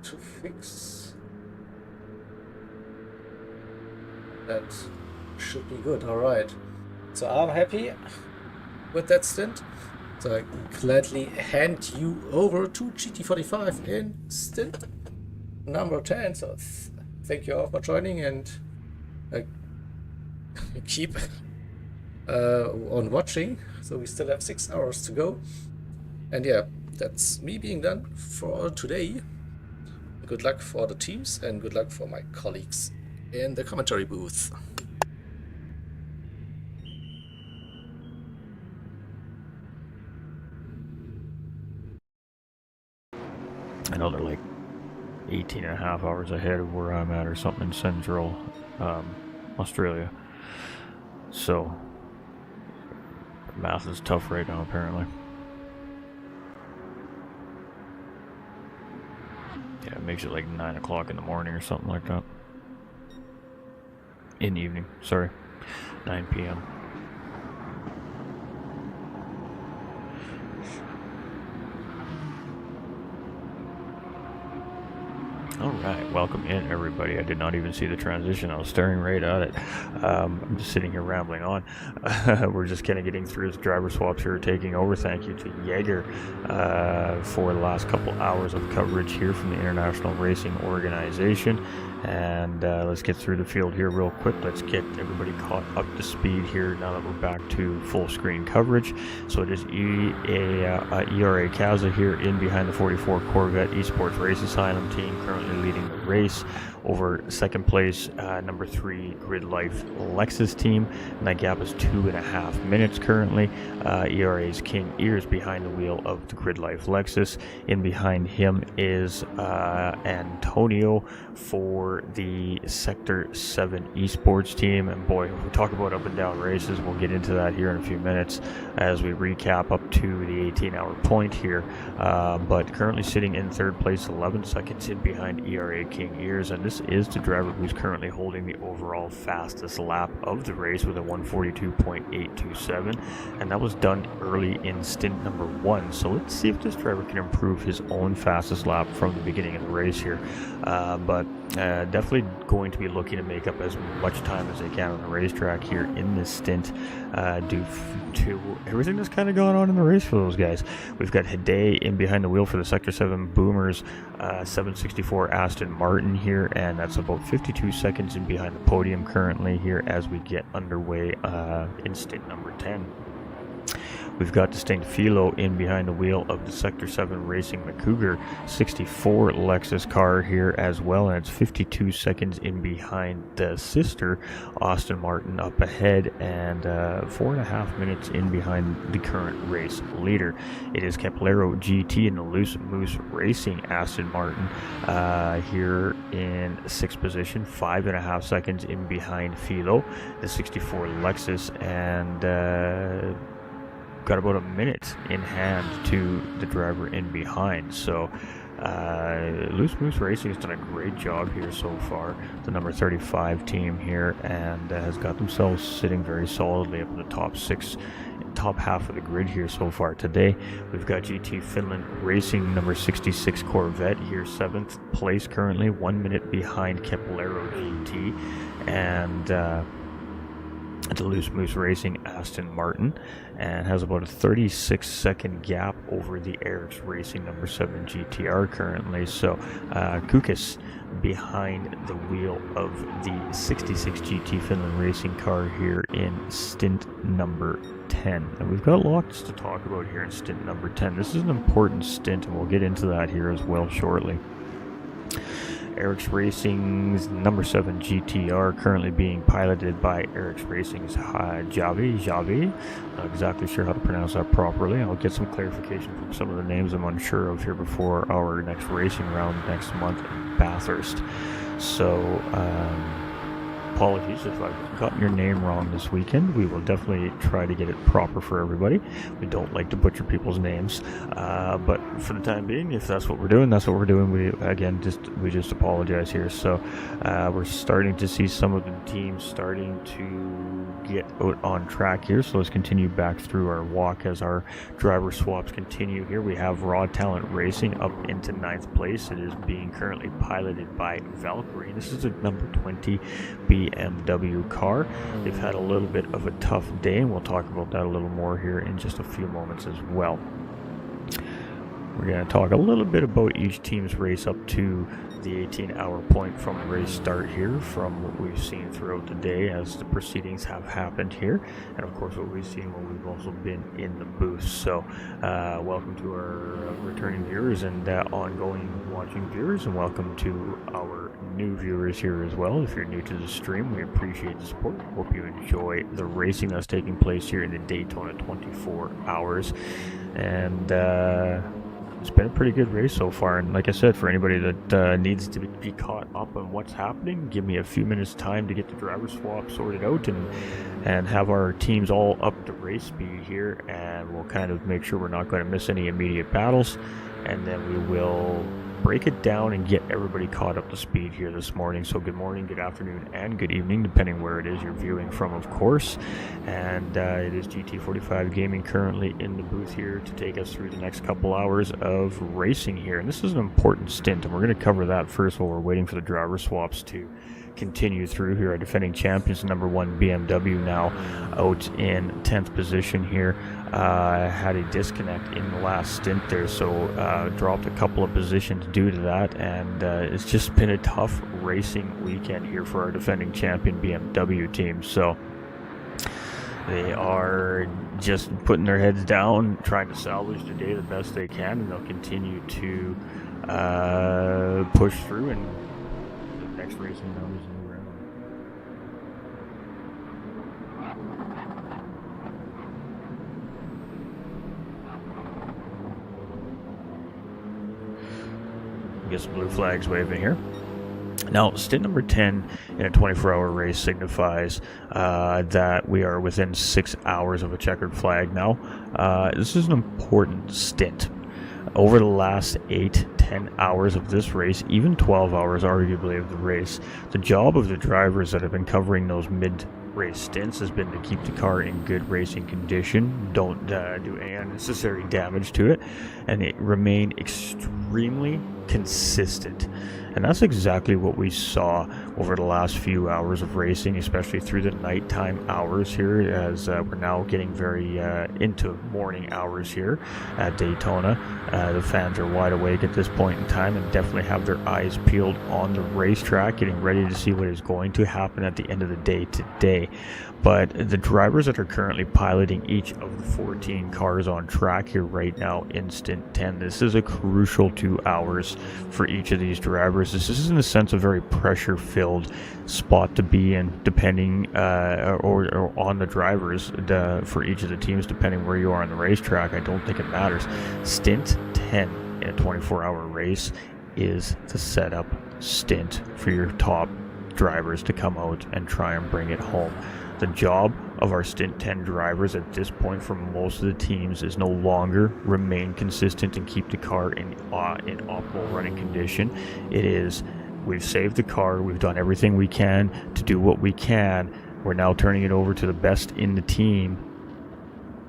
to fix that. Should be good. All right, so I'm happy with that stint, so I gladly hand you over to GT45 in stint number 10. So thank you all for joining, and keep on watching. So we still have 6 hours to go, and yeah, that's me being done for today. Good luck for the teams, and good luck for my colleagues in the commentary booth. I know they're like 18 and a half hours ahead of where I'm at or something in Central Australia. So math is tough right now apparently. Yeah, it makes it like 9 o'clock in the morning or something like that. In the evening, sorry. 9 p.m. Alright, welcome in everybody. I did not even see the transition. I was staring right at it. I'm just sitting here rambling on. We're just kind of getting through the driver swaps here, taking over. Thank you to Jaeger for the last couple hours of coverage here from the International Racing Organization. And let's get through the field here real quick. Let's get everybody caught up to speed here now that we're back to full screen coverage. So it is ERA Kaza here in behind the 44 Corvette Esports Race Asylum team, currently leading the race. Over second place, number 3 Grid Life Lexus team, and that gap is 2.5 minutes currently. ERA's King Ears behind the wheel of the Grid Life Lexus. In behind him is Antonio for the Sector 7 Esports team. And boy, if we talk about up and down races, we'll get into that here in a few minutes as we recap up to the 18-hour point here. But currently sitting in third place, 11 seconds in behind ERA King Ears, and this is the driver who's currently holding the overall fastest lap of the race with a 142.827, and that was done early in stint number 1. So let's see if this driver can improve his own fastest lap from the beginning of the race here. But definitely going to be looking to make up as much time as they can on the racetrack here in this stint, due to everything that's kind of gone on in the race for those guys. We've got Hidey in behind the wheel for the Sector 7 Boomers, 764 Aston Martin here, and that's about 52 seconds in behind the podium currently here as we get underway in stint number 10. We've got distinct Philo in behind the wheel of the Sector 7 Racing McCougar 64 Lexus car here as well, and it's 52 seconds in behind the sister Aston Martin up ahead, and 4.5 minutes in behind the current race leader. It is Caballero GT and the Loose Moose Racing Aston Martin here in 6th position, 5.5 seconds in behind Philo, the 64 Lexus, and got about a minute in hand to the driver in behind. So Loose Moose Racing has done a great job here so far, the number 35 team here, and has got themselves sitting very solidly up in the top half of the grid here so far today. We've got GT Finland Racing number 66 Corvette here 7th place currently, 1 minute behind Caballero GT, and the Loose Moose Racing Aston Martin, and has about a 36-second gap over the Eric's Racing number 7 GTR currently. So Kukas behind the wheel of the 66 GT Finland Racing car here in stint number 10. And we've got lots to talk about here in stint number 10. This is an important stint, and we'll get into that here as well shortly. Eric's Racing's number 7 GTR currently being piloted by Eric's Racing's Javi. Not exactly sure how to pronounce that properly. I'll get some clarification from some of the names I'm unsure of here before our next racing round next month in Bathurst. So, apologies if I've gotten your name wrong this weekend. We will definitely try to get it proper for everybody. We don't like to butcher people's names, but for the time being, if that's what we're doing, that's what we're doing. We just apologize here. So we're starting to see some of the teams starting to get out on track here. So let's continue back through our walk as our driver swaps continue here. We have Raw Talent Racing up into 9th place. It is being currently piloted by Valkyrie. This is a number 20 BMW car. They've had a little bit of a tough day, and we'll talk about that a little more here in just a few moments as well. We're going to talk a little bit about each team's race up to the 18-hour point from race start here, from what we've seen throughout the day as the proceedings have happened here, and of course what we've seen when we've also been in the booth. So welcome to our returning viewers and ongoing watching viewers, and welcome to our new viewers here as well. If you're new to the stream, we appreciate the support. Hope you enjoy the racing that's taking place here in the Daytona 24 hours, and it's been a pretty good race so far. And like I said, for anybody that needs to be caught up on what's happening, give me a few minutes time to get the driver swap sorted out and have our teams all up to race speed here, and we'll kind of make sure we're not going to miss any immediate battles, and then we will break it down and get everybody caught up to speed here this morning. So good morning, good afternoon, and good evening, depending where it is you're viewing from, of course. And it is GT45 Gaming currently in the booth here to take us through the next couple hours of racing here. And this is an important stint, and we're going to cover that first while we're waiting for the driver swaps to continue through here. Our defending champions, number 1 BMW, now out in 10th position here. Had a disconnect in the last stint there, so dropped a couple of positions due to that, and it's just been a tough racing weekend here for our defending champion BMW team. So they are just putting their heads down, trying to salvage the day the best they can, and they'll continue to push through, and the next racing round is in the round. Get some blue flags waving here. Now, stint number 10 in a 24-hour race signifies that we are within 6 hours of a checkered flag now. This is an important stint. Over the last 8-10 hours of this race, even 12 hours arguably of the race, the job of the drivers that have been covering those mid-race stints has been to keep the car in good racing condition, don't do any unnecessary damage to it, and it remain extremely consistent. And that's exactly what we saw over the last few hours of racing, especially through the nighttime hours here, as we're now getting very into morning hours here at Daytona. The fans are wide awake at this point in time and definitely have their eyes peeled on the racetrack, getting ready to see what is going to happen at the end of the day today. day. But the drivers that are currently piloting each of the 14 cars on track here right now in Stint 10, this is a crucial 2 hours for each of these drivers. This is in a sense a very pressure-filled spot to be in, depending or on the drivers for each of the teams, depending where you are on the racetrack. I don't think it matters. Stint 10 in a 24-hour race is the setup stint for your top drivers to come out and try and bring it home. The job of our Stint 10 drivers at this point for most of the teams is no longer remain consistent and keep the car in optimal running condition. It is, we've saved the car, we've done everything we can to do what we can, we're now turning it over to the best in the team.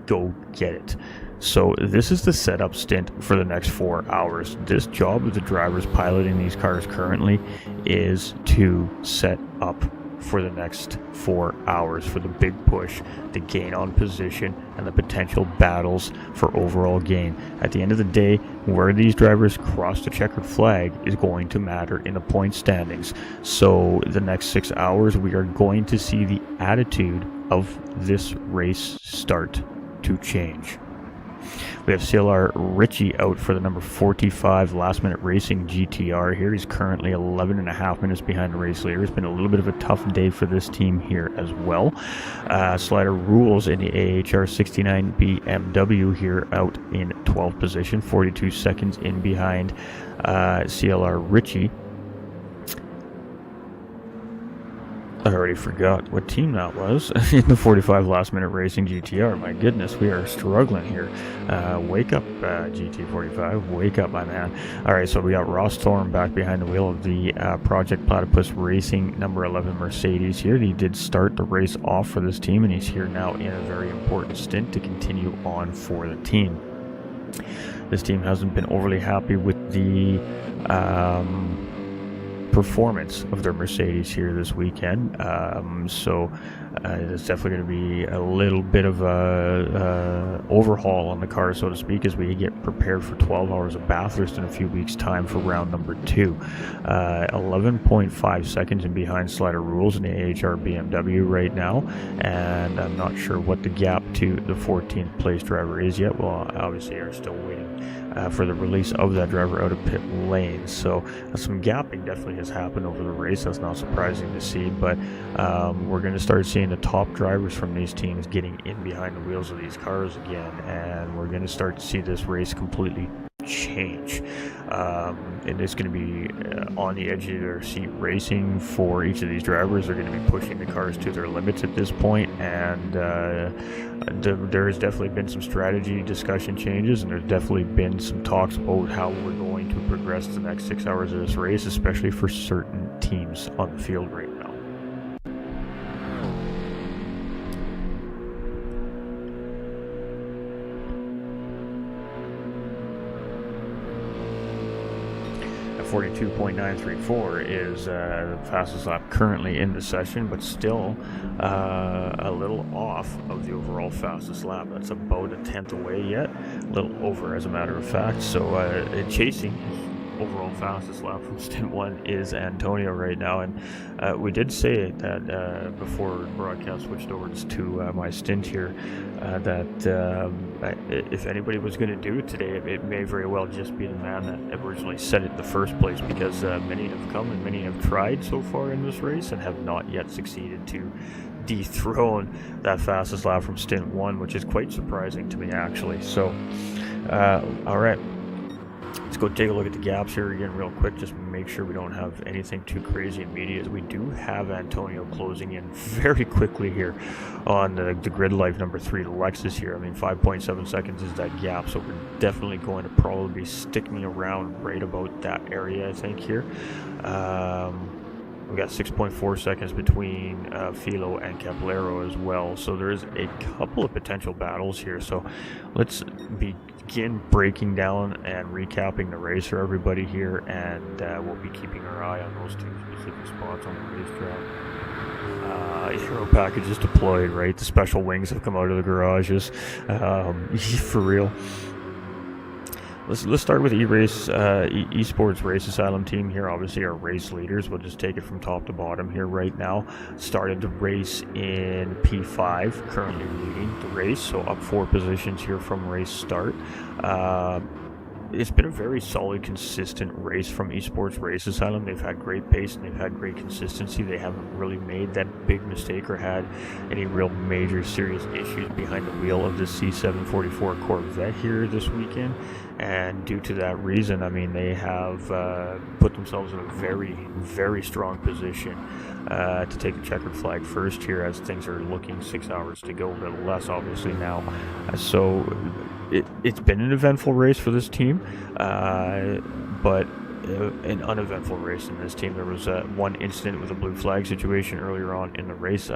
Go get it. So this is the setup stint for the next 4 hours. This job of the drivers piloting these cars currently is to set up for the next 4 hours for the big push, the gain on position, and the potential battles for overall gain. At the end of the day, where these drivers cross the checkered flag is going to matter in the point standings. So the next 6 hours, we are going to see the attitude of this race start to change. We have CLR Richie out for the number 45 Last Minute Racing GTR here. He's currently 11.5 minutes behind the race leader. It's been a little bit of a tough day for this team here as well. Slider Rules in the AHR 69 BMW here out in 12th position, 42 seconds in behind CLR Richie. I already forgot what team that was in the 45 Last Minute Racing GTR. My goodness, we are struggling here. Wake up, GT45. Wake up, my man. All right, so we got Ross Thorne back behind the wheel of the Project Platypus Racing number 11 Mercedes here. He did start the race off for this team, and he's here now in a very important stint to continue on for the team. This team hasn't been overly happy with the performance of their Mercedes here this weekend, so it's definitely going to be a little bit of a overhaul on the car, so to speak, as we get prepared for 12 hours of Bathurst in a few weeks time for round number 2. 11.5 seconds in behind Slider Rules in the AHR BMW right now, and I'm not sure what the gap to the 14th place driver is yet. Well, obviously are still waiting for the release of that driver out of pit lane, so some gapping definitely has happened over the race. That's not surprising to see, but we're going to start seeing the top drivers from these teams getting in behind the wheels of these cars again, and we're going to start to see this race completely change. And it's going to be on the edge of their seat racing for each of these drivers. They're going to be pushing the cars to their limits at this point, and there has definitely been some strategy discussion changes, and there's definitely been some talks about how we're going to progress the next 6 hours of this race, especially for certain teams on the field right now. At 42.934 is the fastest lap currently in the session, but still a little off of the overall fastest lap. That's about a tenth away yet, a little over as a matter of fact. So chasing overall fastest lap from stint 1 is Antonio right now, and we did say that before broadcast switched over to my stint here, that if anybody was going to do it today, it may very well just be the man that originally said it in the first place, because many have come and many have tried so far in this race and have not yet succeeded to dethrone that fastest lap from stint 1, which is quite surprising to me actually. So all right, let's go take a look at the gaps here again real quick, just make sure we don't have anything too crazy immediate, as we do have Antonio closing in very quickly here on the grid life number 3 to Lexus here. I mean, 5.7 seconds is that gap, so we're definitely going to probably be sticking around right about that area, I think, here. We've got 6.4 seconds between Filo and Caballero as well, so there is a couple of potential battles here. So let's begin breaking down and recapping the race for everybody here, and we'll be keeping our eye on those 2 specific spots on the racetrack. Hero package is deployed, right? The special wings have come out of the garages, for real. let's start with Esports Race Asylum team here. Obviously, our race leaders. We'll just take it from top to bottom here right now. Started the race in P5, currently leading the race, so up 4 positions here from race start. It's been a very solid, consistent race from Esports Race Asylum. They've had great pace and they've had great consistency. They haven't really made that big mistake or had any real major serious issues behind the wheel of the C744 Corvette here this weekend. And due to that reason, I mean, they have put themselves in a very, very strong position to take the checkered flag first here, as things are looking 6 hours to go, a little less obviously now. So it's been an eventful race for this team, but an uneventful race in this team. There was one incident with a blue flag situation earlier on in the race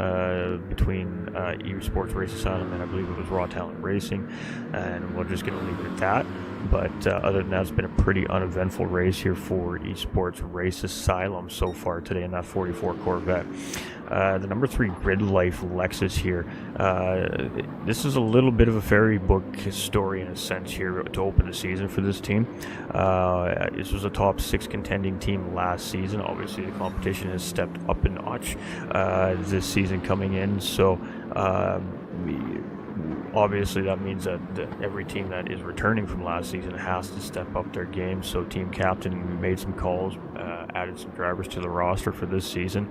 between Esports Race Asylum and I believe it was Raw Talent Racing, and we're just going to leave it at that. But other than that, it's been a pretty uneventful race here for Esports Race Asylum so far today in that 44 Corvette. The number 3 Grid Life Lexus here. This is a little bit of a fairy book story in a sense here to open the season for this team. This was a top 6 contending team last season. Obviously, the competition has stepped up a notch this season coming in. So obviously that means that every team that is returning from last season has to step up their game. So team captain made some calls, added some drivers to the roster for this season,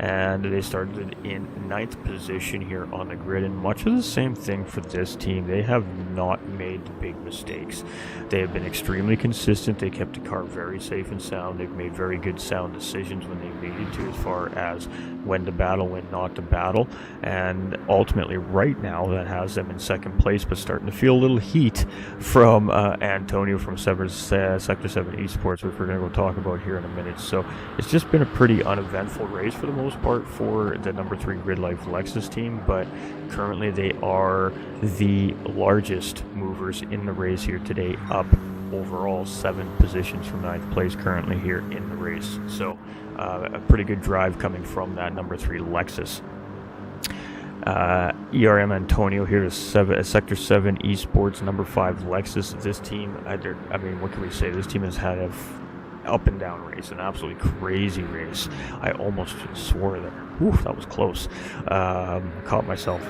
and they started in 9th position here on the grid. And much of the same thing for this team. They have not made the big mistakes. They have been extremely consistent. They kept the car very safe and sound. They've made very good sound decisions when they needed to, as far as when to battle, when not to battle. And ultimately right now that has them in 2nd place, but starting to feel a little heat from Antonio from Sector 7 Esports, which we're going to go talk about here in a minute. So it's just been a pretty uneventful race for the most part for the number 3 Grid Life Lexus team, but currently they are the largest movers in the race here today, up overall 7 positions from 9th place currently here in the race. So a pretty good drive coming from that number 3 Lexus. ERM Antonio here to Sector 7 Esports number 5 Lexus. This team, I mean, what can we say? This team has had a up and down race, an absolutely crazy race. I almost swore there. Whew, that was close. Caught myself.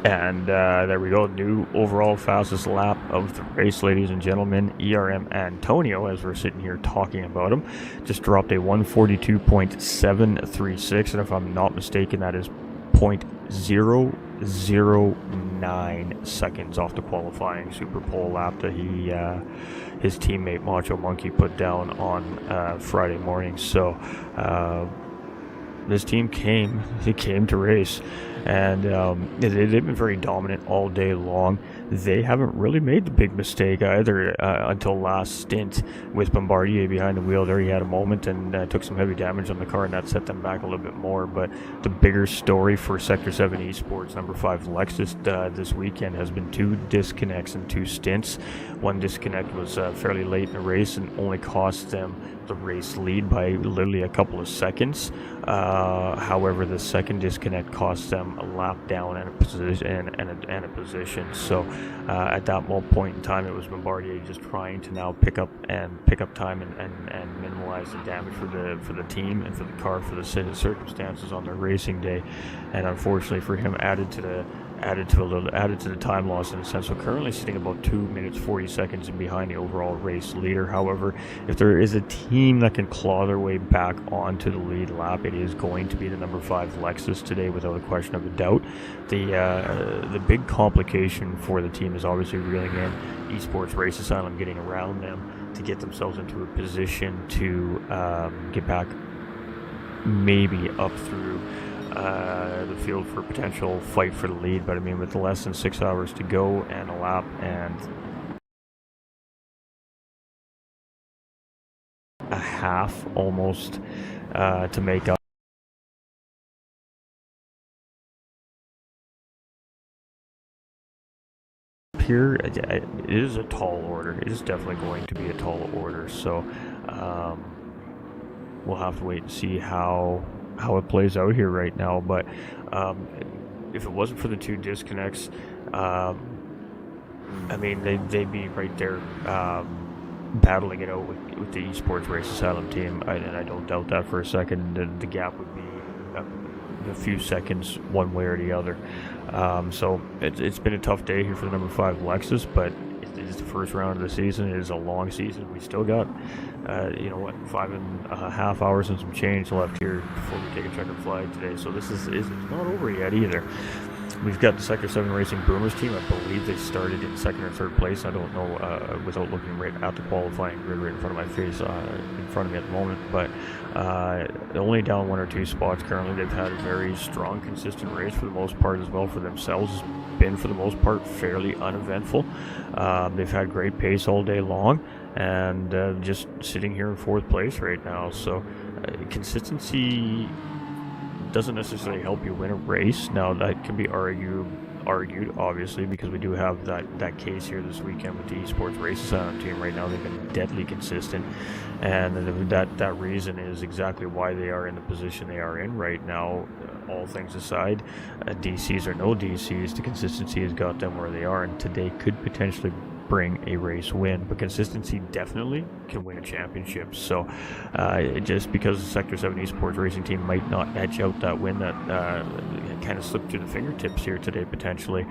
And there we go, new overall fastest lap of the race, ladies and gentlemen. ERM Antonio, as we're sitting here talking about him, just dropped a 142.736, and if I'm not mistaken, that is 0.009 seconds off the qualifying Super Pole lap that his teammate Macho Monkey put down on Friday morning. So this team came to race, and they've been very dominant all day long. They haven't really made the big mistake either until last stint with Bombardier behind the wheel. There he had a moment and took some heavy damage on the car, and that set them back a little bit more. But the bigger story for Sector 7 Esports number 5 Lexus this weekend has been 2 disconnects and 2 stints. One disconnect was fairly late in the race and only cost them the race lead by literally a couple of seconds. However, the second disconnect cost them a lap down and a position. So at that point in time, it was Bombardier just trying to now pick up time and minimize the damage for the team and for the car, for the circumstances on their racing day. And unfortunately for him, added to the time loss in a sense. So currently sitting about 2 minutes 40 seconds behind the overall race leader. However, if there is a team that can claw their way back onto the lead lap, it is going to be the number 5 Lexus today, without a question of a doubt. The big complication for the team is obviously reeling in Esports Race Asylum, getting around them to get themselves into a position to get back maybe up through the field for a potential fight for the lead. But I mean, with less than 6 hours to go and a lap and a half almost to make up here, it is a tall order. It is definitely going to be a tall order. So we'll have to wait and see how it plays out here right now. But if it wasn't for the 2 disconnects, I mean, they'd be right there battling it out with the Esports Race Asylum team, and I don't doubt that for a second. The gap would be a few seconds one way or the other. So it's been a tough day here for the number 5 Lexus, but it is the first round of the season. It is a long season. We still got, 5.5 hours and some change left here before we take a checkered flag today. So this is not over yet either. We've got the Sector 7 Racing Boomers team. I believe they started in 2nd or 3rd place. I don't know without looking right at the qualifying grid right in front of my face, in front of me at the moment. But only down 1 or 2 spots currently. They've had a very strong, consistent race for the most part as well for themselves. It's been, for the most part, fairly uneventful. They've had great pace all day long and just sitting here in 4th place right now. So consistency doesn't necessarily help you win a race. Now that can be argued obviously, because we do have that case here this weekend with the Esports Race Asylum team. Right now they've been deadly consistent, and that reason is exactly why they are in the position they are in right now. All things aside, DCs or no DCs, the consistency has got them where they are, and today could potentially bring a race win, but consistency definitely can win a championship. So just because the Sector 7 Esports Racing team might not edge out that win that kind of slipped through the fingertips here today potentially,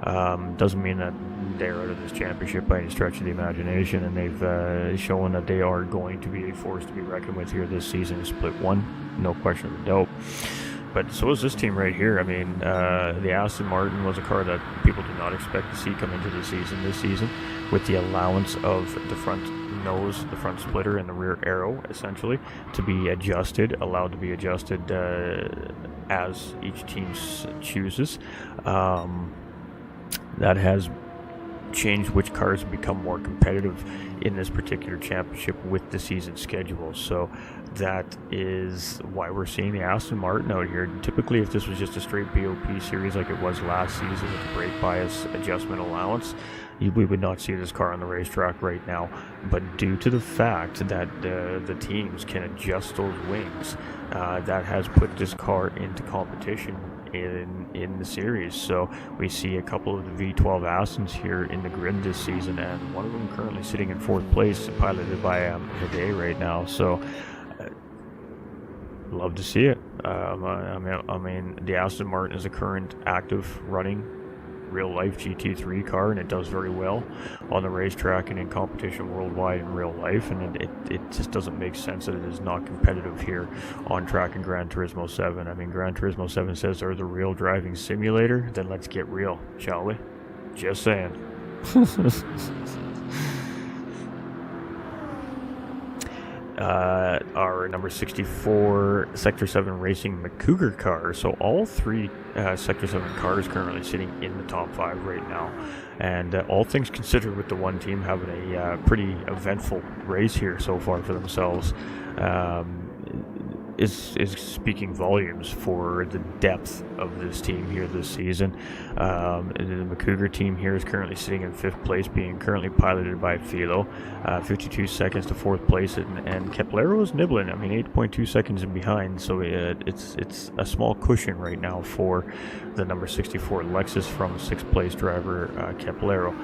doesn't mean that they're out of this championship by any stretch of the imagination, and they've shown that they are going to be a force to be reckoned with here this season. Split 1, no question of a doubt. But so is this team right here. I mean, the Aston Martin was a car that people did not expect to see come into the season this season, with the allowance of the front nose, the front splitter, and the rear aero, essentially, to be allowed to be adjusted as each team chooses. That has changed which cars become more competitive in this particular championship with the season schedule. So that is why we're seeing the Aston Martin out here. Typically, if this was just a straight BOP series like it was last season with the brake bias adjustment allowance, we would not see this car on the racetrack right now. But due to the fact that the teams can adjust those wings, that has put this car into competition in the series. So we see a couple of the V12 Astons here in the grid this season, and one of them currently sitting in 4th place, piloted by Hidey right now. So love to see it. I mean, the Aston Martin is a current active running real life GT3 car, and it does very well on the racetrack and in competition worldwide in real life, and it just doesn't make sense that it is not competitive here on track in Gran Turismo 7. I mean, Gran Turismo 7 says they're the real driving simulator, then let's get real, shall we? Just saying. Our number 64 Sector 7 Racing McCougar car. So all 3 Sector 7 cars currently sitting in the top 5 right now. And all things considered, with the one team having a pretty eventful race here so far for themselves, is speaking volumes for the depth of this team here this season. The McCougar team here is currently sitting in 5th place, being currently piloted by Philo, 52 seconds to 4th place, and Keplero is nibbling. I mean, 8.2 seconds in behind, so it's a small cushion right now for the number 64 Lexus from 6th place driver Keplero.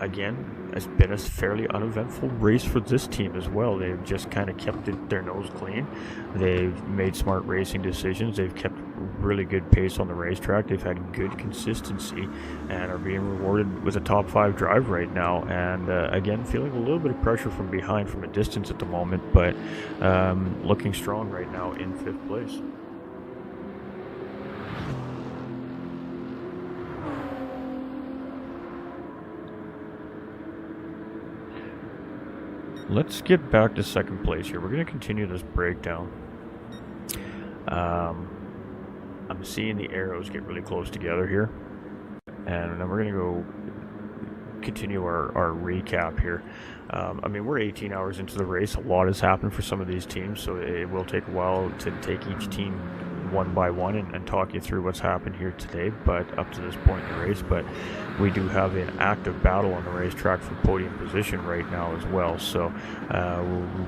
Again, it's been a fairly uneventful race for this team as well. They've just kind of kept their nose clean. They've made smart racing decisions. They've kept really good pace on the racetrack. They've had good consistency and are being rewarded with a top 5 drive right now. And again, feeling a little bit of pressure from behind from a distance at the moment, but looking strong right now in 5th place. Let's get back to 2nd place here. We're going to continue this breakdown. I'm seeing the arrows get really close together here, and then we're going to go continue our recap here. I mean, we're 18 hours into the race. A lot has happened for some of these teams, so it will take a while to take each team one by one and talk you through what's happened here today, but up to this point in the race. But we do have an active battle on the racetrack for podium position right now as well, so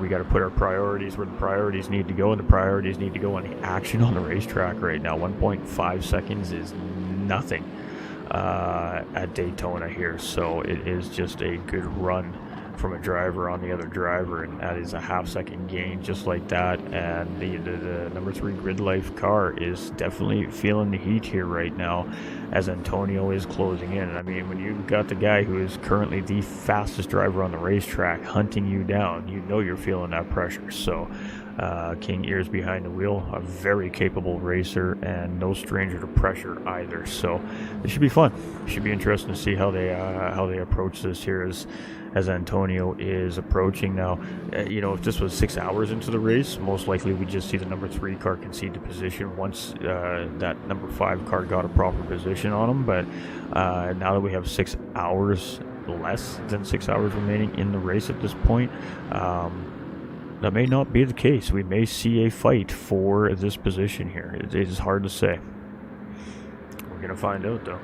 we got to put our priorities where the priorities need to go, and the priorities need to go on the action on the racetrack right now. 1.5 seconds is nothing at Daytona here. So it is just a good run from a driver on the other driver, and that is a half-second gain just like that. And the number 3 Grid Life car is definitely feeling the heat here right now as Antonio is closing in. And I mean, when you've got the guy who is currently the fastest driver on the racetrack hunting you down, you know you're feeling that pressure. So King Ears behind the wheel, a very capable racer and no stranger to pressure either. So this should be fun. It should be interesting to see how they approach this here as Antonio is approaching now. You know, if this was 6 hours into the race, most likely we just see the number 3 car concede the position once that number 5 car got a proper position on him. But now that we have 6 hours, less than 6 hours remaining in the race at this point, that may not be the case. We may see a fight for this position here. It is hard to say. We're going to find out, though.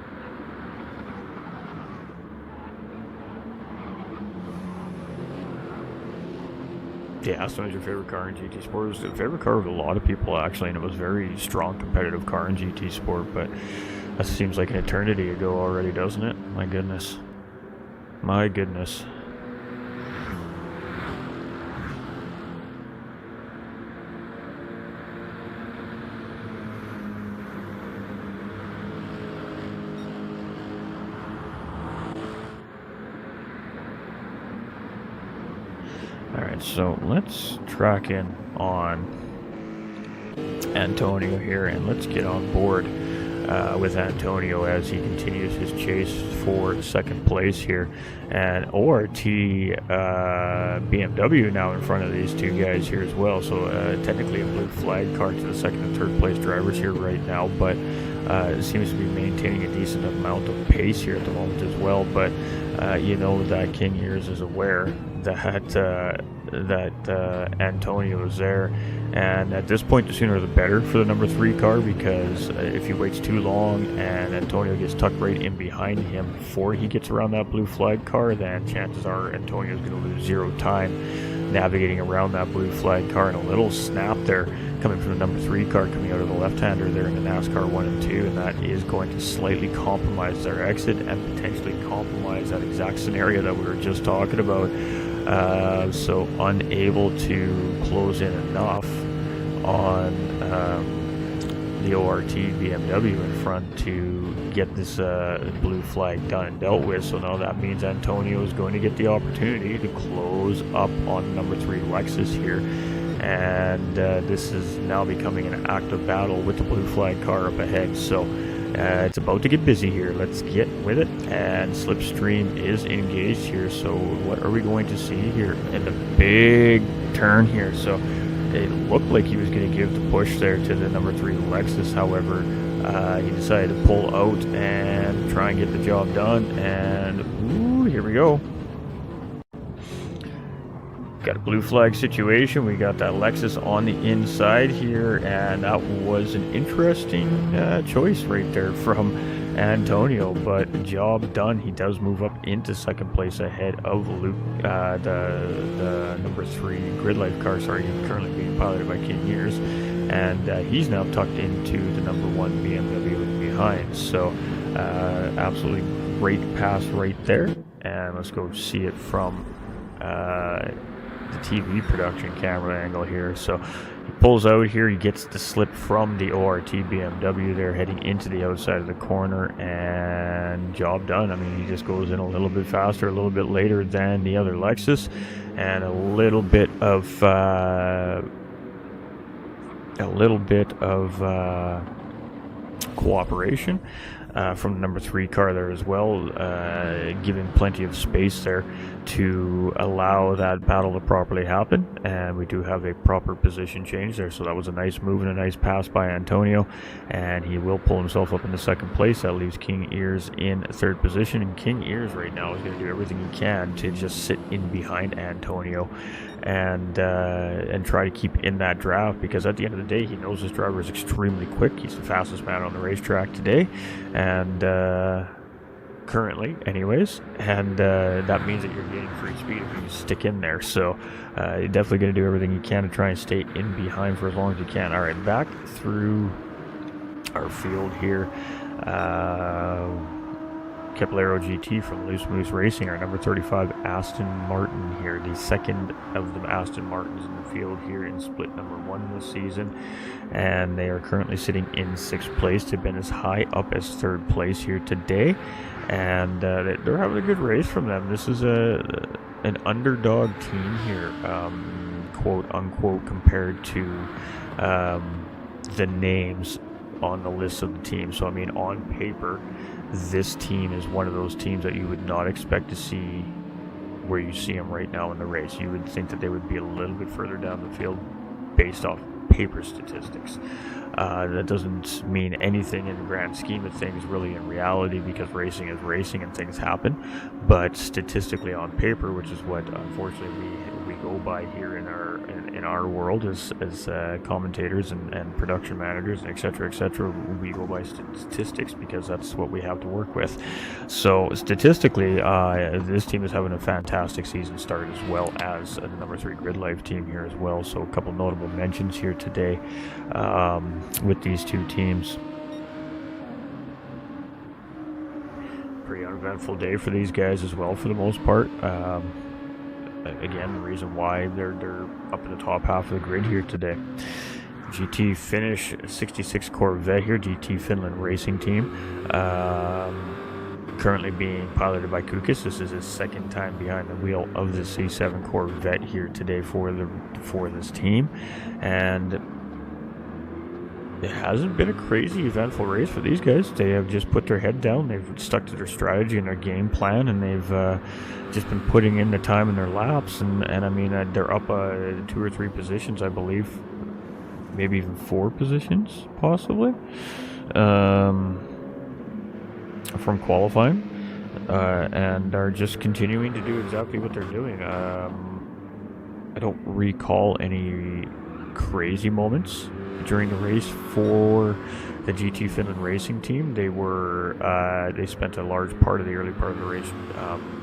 Yeah, Aston is your favorite car in GT Sport. It was the favorite car of a lot of people, actually, and it was a very strong competitive car in GT Sport, but that seems like an eternity ago already, doesn't it? My goodness. My goodness. Alright, so let's track in on Antonio here, and let's get on board with Antonio as he continues his chase for second place here. And ORT BMW now in front of these two guys here as well, so technically a blue flag car to the second and third place drivers here right now, but it seems to be maintaining a decent amount of pace here at the moment as well. But you know that King Ears is aware that Antonio is there, and at this point the sooner the better for the number 3 car, because if he waits too long and Antonio gets tucked right in behind him before he gets around that blue flag car, then chances are Antonio is going to lose 0 time navigating around that blue flag car. And a little snap there coming from the number 3 car coming out of the left-hander there in the NASCAR 1 and 2, and that is going to slightly compromise their exit and potentially compromise that exact scenario that we were just talking about. So unable to close in enough on the ORT BMW in front to get this blue flag done and dealt with. So now that means Antonio is going to get the opportunity to close up on number 3 Lexus here. And this is now becoming an active battle with the blue flag car up ahead. So it's about to get busy here. Let's get with it. And Slipstream is engaged here. So what are we going to see here in the big turn here? So it looked like he was going to give the push there to the number 3 Lexus. However, he decided to pull out and try and get the job done. And ooh, here we go. Got a blue flag situation. We got that Lexus on the inside here, and that was an interesting choice right there from Antonio, but job done. He does move up into second place ahead of Luke, the number 3 Grid Life car, sorry, currently being piloted by King Ears, and he's now tucked into the number 1 BMW behind. So absolutely great pass right there, and let's go see it from the TV production camera angle here. So he pulls out here, he gets the slip from the ORT BMW there heading into the outside of the corner, and job done. I mean, he just goes in a little bit faster, a little bit later than the other Lexus, and a little bit of cooperation from the number 3 car there as well, giving plenty of space there to allow that battle to properly happen. And we do have a proper position change there, so that was a nice move and a nice pass by Antonio, and he will pull himself up into second place. That leaves King Ears in third position, and King Ears right now is going to do everything he can to just sit in behind Antonio and try to keep in that draft, because at the end of the day he knows his driver is extremely quick. He's the fastest man on the racetrack today, and currently anyways, and that means that you're gaining free speed if you stick in there. So you're definitely going to do everything you can to try and stay in behind for as long as you can. All right, back through our field here. Caballero GT from Loose Moose Racing, our number 35 Aston Martin here, the second of the Aston Martins in the field here in split number 1 this season, and they are currently sitting in 6th place. They've been as high up as 3rd place here today, and they're having a good race from them. This is an underdog team here, quote unquote, compared to the names on the list of the team. So I mean, on paper, this team is one of those teams that you would not expect to see where you see them right now in the race. You would think that they would be a little bit further down the field based off paper statistics. That doesn't mean anything in the grand scheme of things really in reality, because racing is racing and things happen, but statistically on paper, which is what unfortunately we go by here in our world as commentators and production managers and etc., we go by statistics because that's what we have to work with. So statistically, this team is having a fantastic season start, as well as the number 3 Grid Life team here as well. So a couple notable mentions here today with these two teams. Pretty uneventful day for these guys as well, for the most part. Again, the reason why they're up in the top half of the grid here today. GT Finnish 66 Corvette here, GT Finland Racing Team. Currently being piloted by Kukas. This is his 2nd time behind the wheel of the C7 Corvette here today for this team, and it hasn't been a crazy eventful race for these guys. They have just put their head down, they've stuck to their strategy and their game plan, and they've just been putting in the time in their laps, and I mean, they're up 2 or 3 positions, I believe, maybe even 4 positions possibly from qualifying, and are just continuing to do exactly what they're doing. I don't recall any crazy moments during the race for the GT Finland Racing Team. They spent a large part of the early part of the race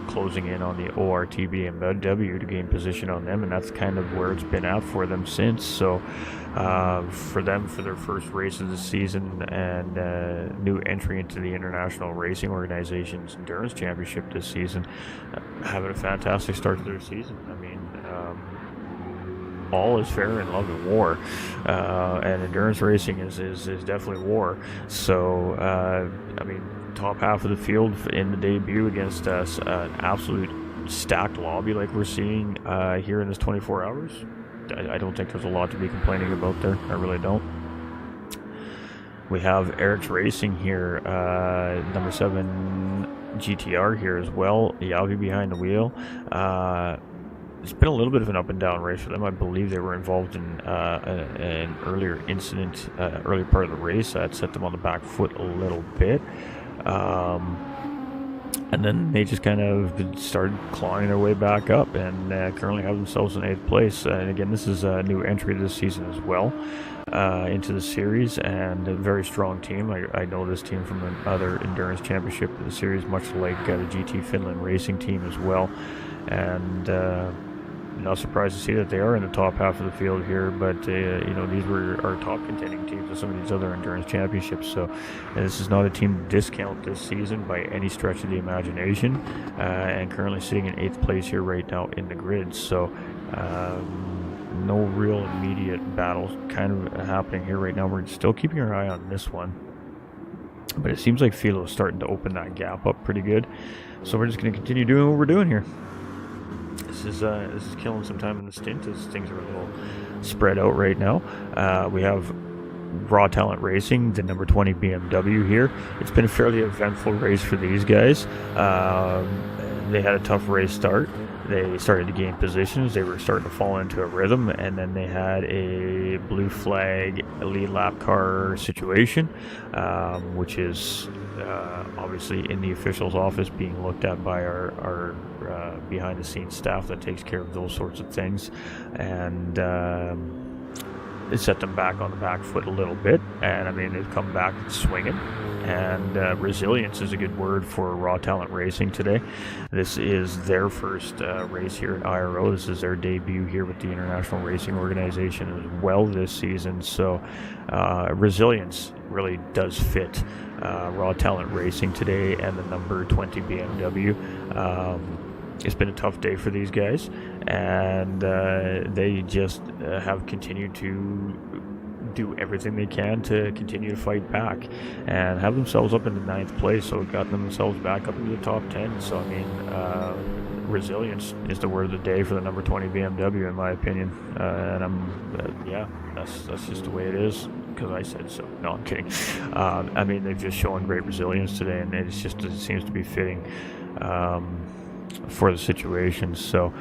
closing in on the ORTB and BMW to gain position on them, and that's kind of where it's been at for them since. So for them, for their first race of the season and new entry into the International Racing Organization's Endurance Championship this season, having a fantastic start to their season. I mean, all is fair in love and war, and endurance racing is definitely war. So I mean, top half of the field in the debut against us, an absolute stacked lobby like we're seeing here in this 24 hours. I don't think there's a lot to be complaining about there. I really don't. We have Eric's Racing here, number 7 GTR here as well. Yavi behind the wheel. It's been a little bit of an up and down race for them. I believe they were involved in an earlier incident, early part of the race that set them on the back foot a little bit. And then they just kind of started clawing their way back up, and currently have themselves in 8th place. And again, this is a new entry this season as well into the series, and a very strong team. I know this team from another endurance championship of the series, much like the GT Finland Racing Team as well. And not surprised to see that they are in the top half of the field here, but you know, these were our top contending teams of some of these other endurance championships. So this is not a team to discount this season by any stretch of the imagination, and currently sitting in 8th place here right now in the grid. So no real immediate battles kind of happening here right now. We're still keeping our eye on this one, but it seems like Philo is starting to open that gap up pretty good. So we're just going to continue doing what we're doing here. This is killing some time in the stint as things are a little spread out right now. We have Raw Talent Racing, the number 20 BMW here. It's been a fairly eventful race for these guys. They had a tough race start. They started to gain positions. They were starting to fall into a rhythm, and then they had a blue flag lead lap car situation, which is obviously in the official's office being looked at by our behind the scenes staff that takes care of those sorts of things. And it set them back on the back foot a little bit, and I mean they've come back swinging. And resilience is a good word for Raw Talent Racing today. This is their first race here at IRO. This is their debut here with the International Racing Organization as well this season. So resilience really does fit Raw Talent Racing today and the number 20 BMW. It's been a tough day for these guys, and they just have continued to do everything they can to continue to fight back and have themselves up into 9th place, so got themselves back up into the top 10. So I mean, resilience is the word of the day for the number 20 BMW in my opinion, and I'm yeah, that's just the way it is because I said so. No, I'm kidding. I mean, they've just shown great resilience today, and it seems to be fitting for the situation. So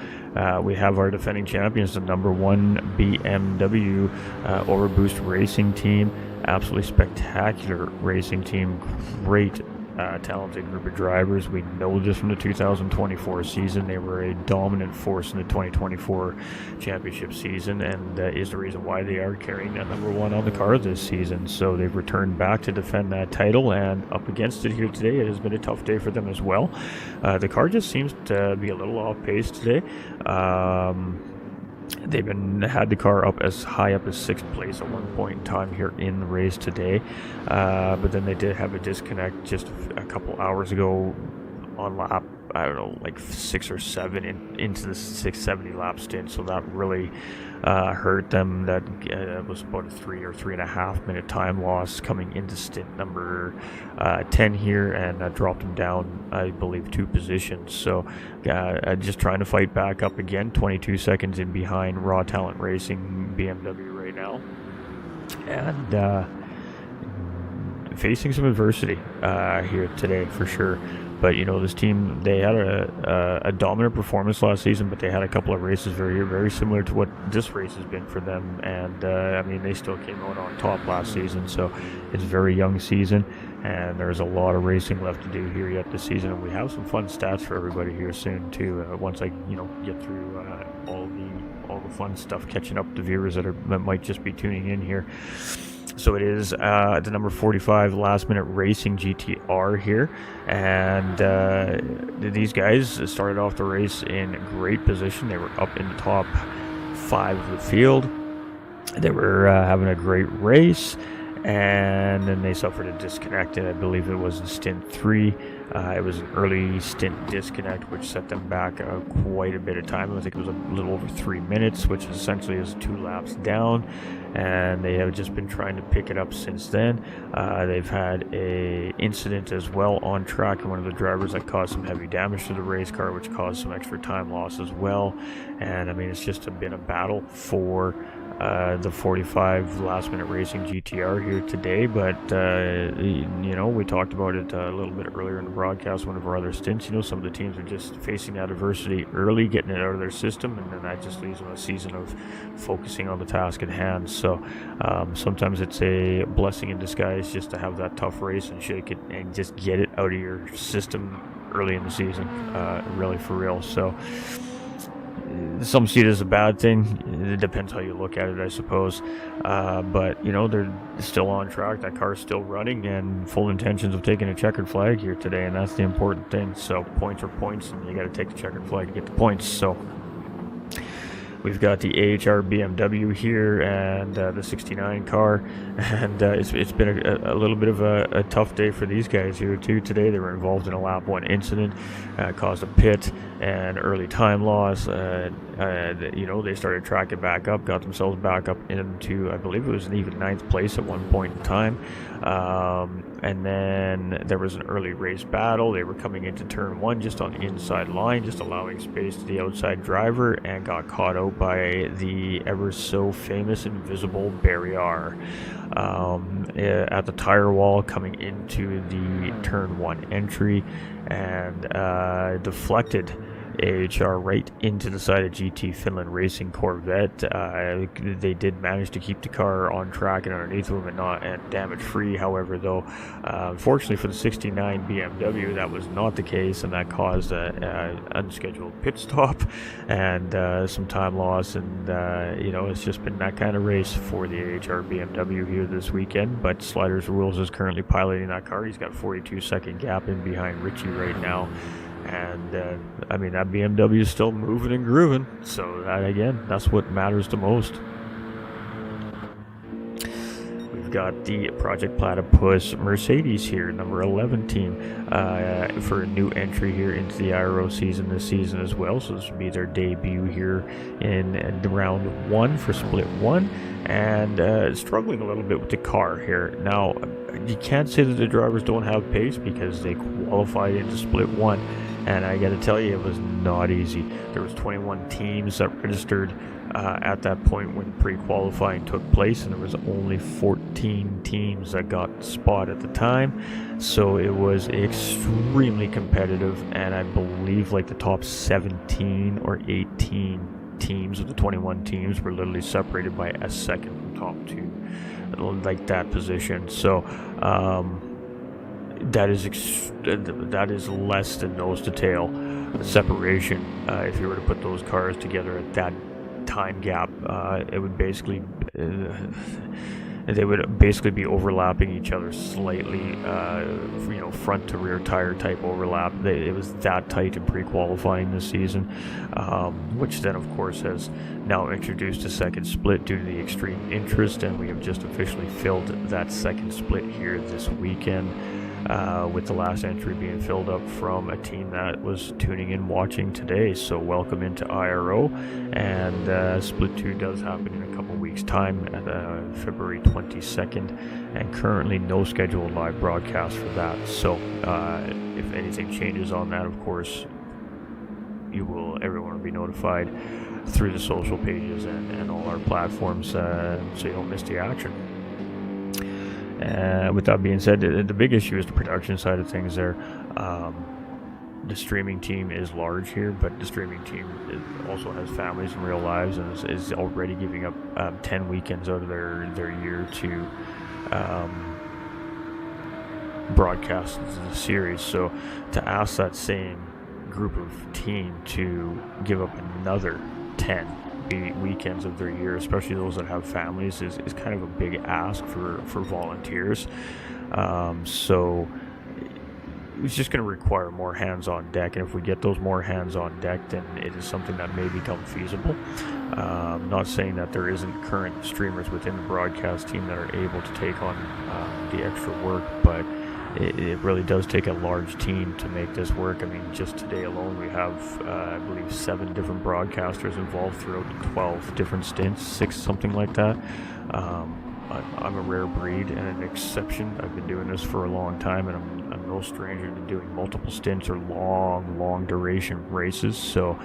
we have our defending champions, the number 1 BMW Overboost racing team. Absolutely spectacular racing team. Great talented group of drivers. We know this from the 2024 season. They were a dominant force in the 2024 championship season, and is the reason why they are carrying that number 1 on the car this season. So they've returned back to defend that title, and up against it here today. It has been a tough day for them as well. The car just seems to be a little off pace today. They've had the car up as high up as 6th place at one point in time here in the race today, but then they did have a disconnect just a couple hours ago on lap, I don't know, like 6 or 7 into the 670 lap stint, so that really hurt them. That was about a 3 or 3.5 minute time loss coming into stint number 10 here, and dropped them down, I believe, 2 positions. So just trying to fight back up again, 22 seconds in behind Raw Talent Racing BMW right now, and facing some adversity here today for sure. But you know, this team, they had a dominant performance last season, but they had a couple of races very similar to what this race has been for them. And I mean, they still came out on top last season, so it's a very young season, and there's a lot of racing left to do here yet this season. And we have some fun stats for everybody here soon too. Once I get through all the fun stuff, catching up to viewers that might just be tuning in here. So it is the number 45 Last Minute Racing GTR here, and these guys started off the race in great position. They were up in the top 5 of the field. They were having a great race, and then they suffered a disconnect, and I believe it was in stint 3. It was an early stint disconnect, which set them back quite a bit of time. I think it was a little over 3 minutes, which essentially is 2 laps down, and they have just been trying to pick it up since then. They've had a incident as well on track, and one of the drivers that caused some heavy damage to the race car, which caused some extra time loss as well. And I mean, it's just been a battle for the 45 Last Minute Racing GTR here today, but we talked about it a little bit earlier in the broadcast, one of our other stints. Some of the teams are just facing that adversity early, getting it out of their system, and then that just leaves them a season of focusing on the task at hand. So sometimes it's a blessing in disguise just to have that tough race and shake it and just get it out of your system early in the season, really for real. So some see it as a bad thing. It depends how you look at it, I suppose. But they're still on track. That car's still running, and full intentions of taking a checkered flag here today, and that's the important thing. So points are points, and you got to take the checkered flag to get the points. So we've got the AHR BMW here and the 69 car, and it's been a little bit of a tough day for these guys here too today. They were involved in a lap 1 incident, caused a pit and early time loss. They started tracking back up, got themselves back up into, I believe it was an even 9th place at one point in time. And then there was an early race battle. They were coming into turn 1 just on the inside line, just allowing space to the outside driver, and got caught out by the ever so famous invisible barrier at the tire wall coming into the turn 1 entry, and deflected AHR right into the side of GT Finland Racing Corvette. They did manage to keep the car on track and underneath them and damage free. However, though, unfortunately for the 69 BMW, that was not the case, and that caused an unscheduled pit stop and some time loss. And it's just been that kind of race for the AHR BMW here this weekend. But Sliders Rules is currently piloting that car. He's got 42-second gap in behind Richie right now. And that BMW is still moving and grooving, so that's what matters the most. We've got the Project Platypus Mercedes here, number 11 team, for a new entry here into the IRO season this season as well. So this will be their debut here in round 1 for split 1, and struggling a little bit with the car here. Now, you can't say that the drivers don't have pace because they qualified into split 1. And I got to tell you, it was not easy. There was 21 teams that registered at that point when pre-qualifying took place, and there was only 14 teams that got the spot at the time. So it was extremely competitive, and I believe like the top 17 or 18 teams of the 21 teams were literally separated by a second from top 2, like that position. So that is less than nose to tail separation. If you were to put those cars together at that time gap, it would basically they would basically be overlapping each other slightly, front to rear tire type overlap. It was that tight in pre-qualifying this season, which then of course has now introduced a second split due to the extreme interest, and we have just officially filled that second split here this weekend. With the last entry being filled up from a team that was tuning in watching today. So welcome into IRO, and Split 2 does happen in a couple weeks time at February 22nd, and currently no scheduled live broadcast for that. So if anything changes on that, of course, everyone will be notified through the social pages and all our platforms, so you don't miss the action. With that being said, the big issue is the production side of things there. The streaming team is large here, but the streaming team also has families and real lives, and is already giving up 10 weekends out of their year to broadcast the series. So to ask that same group of team to give up another 10 weekends of their year, especially those that have families, is kind of a big ask for volunteers. So it's just going to require more hands on deck, and if we get those more hands on deck, then it is something that may become feasible. Not saying that there isn't current streamers within the broadcast team that are able to take on the extra work, but it really does take a large team to make this work. I mean, just today alone, we have, I believe, 7 different broadcasters involved throughout the 12 different stints, 6, something like that. I'm a rare breed and an exception. I've been doing this for a long time, and I'm no stranger to doing multiple stints or long duration races. So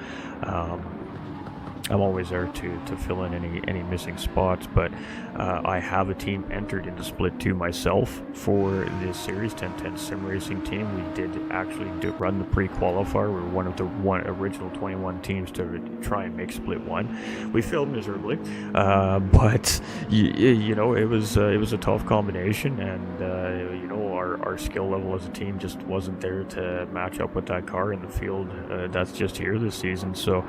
I'm always there to fill in any missing spots, but I have a team entered into Split 2 myself for this series, 1010 Sim Racing team. We did actually run the pre-qualifier. We were one of the original 21 teams to try and make Split 1. We failed miserably, but it was a tough combination, and our skill level as a team just wasn't there to match up with that car in the field that's just here this season. So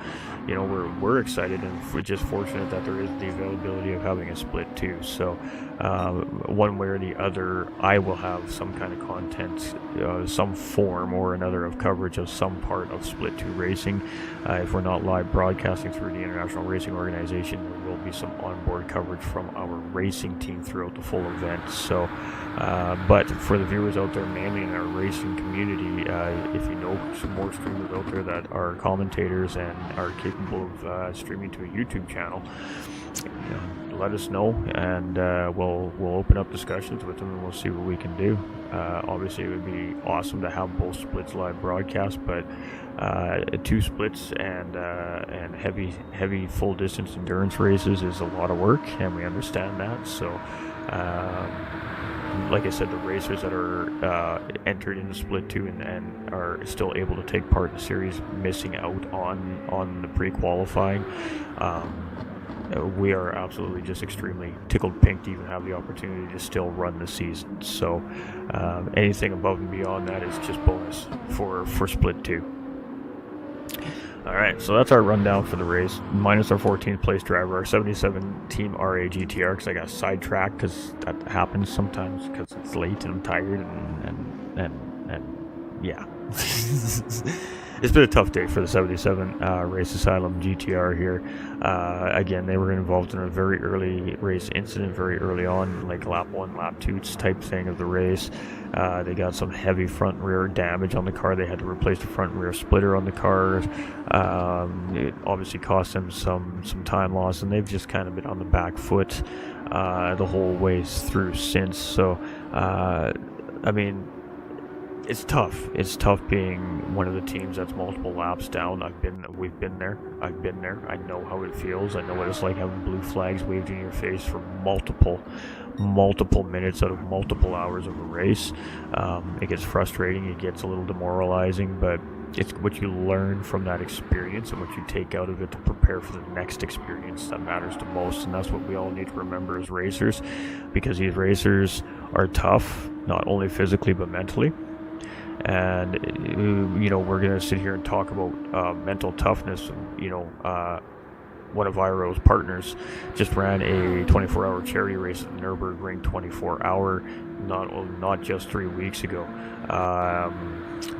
we're excited, and we're just fortunate that there is the availability of having a Split 2. So one way or the other, I will have some kind of content, some form or another of coverage of some part of Split 2 racing. If we're not live broadcasting through the International Racing Organization, there will be some onboard coverage from our racing team throughout the full event. So but for the viewers out there, mainly in our racing community, if you know some more streamers out there that are commentators and are capable of streaming to a YouTube channel, let us know, and we'll open up discussions with them, and we'll see what we can do. Obviously, it would be awesome to have both splits live broadcast, but 2 splits and heavy full distance endurance races is a lot of work, and we understand that. So like I said, the racers that are entered into Split 2 and are still able to take part in the series, missing out on the pre-qualifying. We are absolutely just extremely tickled pink to even have the opportunity to still run the season. So anything above and beyond that is just bonus for Split 2. Alright, so that's our rundown for the race, minus our 14th place driver, our 77 Team RA GTR, because I got sidetracked, because that happens sometimes, because it's late and I'm tired, and yeah. It's been a tough day for the 77 Race Asylum GTR here. Again, they were involved in a very early race incident, very early on, like lap 1, lap 2 type thing of the race. They got some heavy front and rear damage on the car. They had to replace the front and rear splitter on the car. It obviously cost them some time loss, and they've just kind of been on the back foot the whole way through since. So, I mean, it's tough. It's tough being one of the teams that's multiple laps down. We've been there. I've been there. I know how it feels. I know what it's like having blue flags waved in your face for multiple minutes out of multiple hours of a race. It gets frustrating. It gets a little demoralizing, but it's what you learn from that experience and what you take out of it to prepare for the next experience that matters the most. And that's what we all need to remember as racers, because these racers are tough, not only physically but mentally. And we're going to sit here and talk about mental toughness. One of IRO's partners just ran a 24-hour charity race at the Nürburgring 24-hour not just 3 weeks ago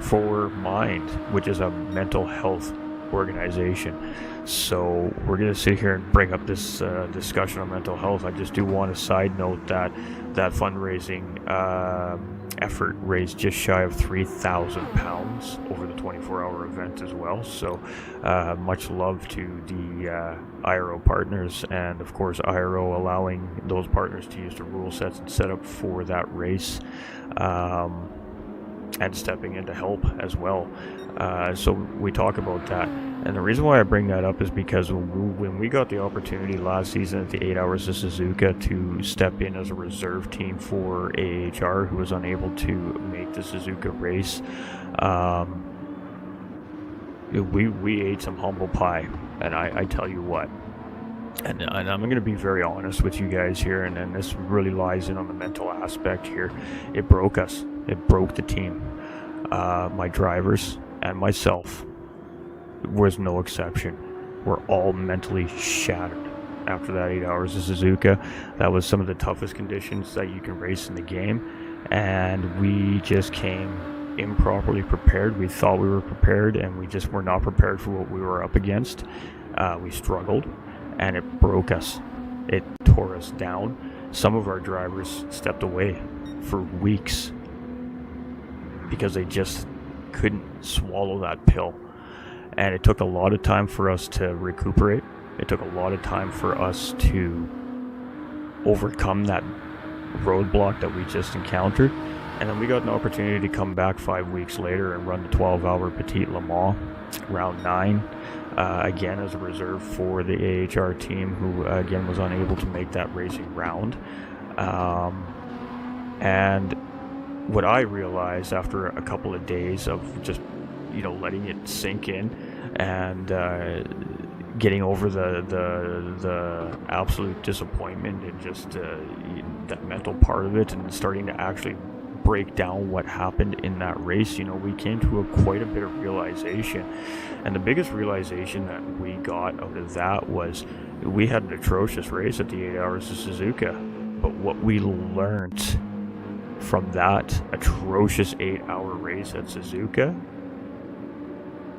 for Mind, which is a mental health organization. So we're going to sit here and bring up this discussion on mental health. I just do want to side note that fundraising effort raised just shy of £3,000 over the 24-hour event as well. So much love to the IRO partners, and of course IRO allowing those partners to use the rule sets and setup for that race, and stepping in to help as well. So we talk about that. And the reason why I bring that up is because when we got the opportunity last season at the 8 Hours of Suzuka to step in as a reserve team for AHR, who was unable to make the Suzuka race, we ate some humble pie, and I tell you what. And I'm going to be very honest with you guys here, and this really lies in on the mental aspect here. It broke us. It broke the team. My drivers and myself was no exception. We're all mentally shattered after that 8 Hours of Suzuka. That was some of the toughest conditions that you can race in the game, and we just came improperly prepared. We thought we were prepared, and we just were not prepared for what we were up against. We struggled, and it broke us. It tore us down. Some of our drivers stepped away for weeks because they just couldn't swallow that pill. And it took a lot of time for us to recuperate. It took a lot of time for us to overcome that roadblock that we just encountered. And then we got an opportunity to come back 5 weeks later and run the 12-hour Petite Le Mans, round 9, again as a reserve for the AHR team, who again was unable to make that racing round. And what I realized after a couple of days of just letting it sink in and getting over the absolute disappointment and just that mental part of it, and starting to actually break down what happened in that race, we came to quite a bit of realization. And the biggest realization that we got out of that was we had an atrocious race at the 8 Hours of Suzuka, but what we learned from that atrocious 8-hour race at Suzuka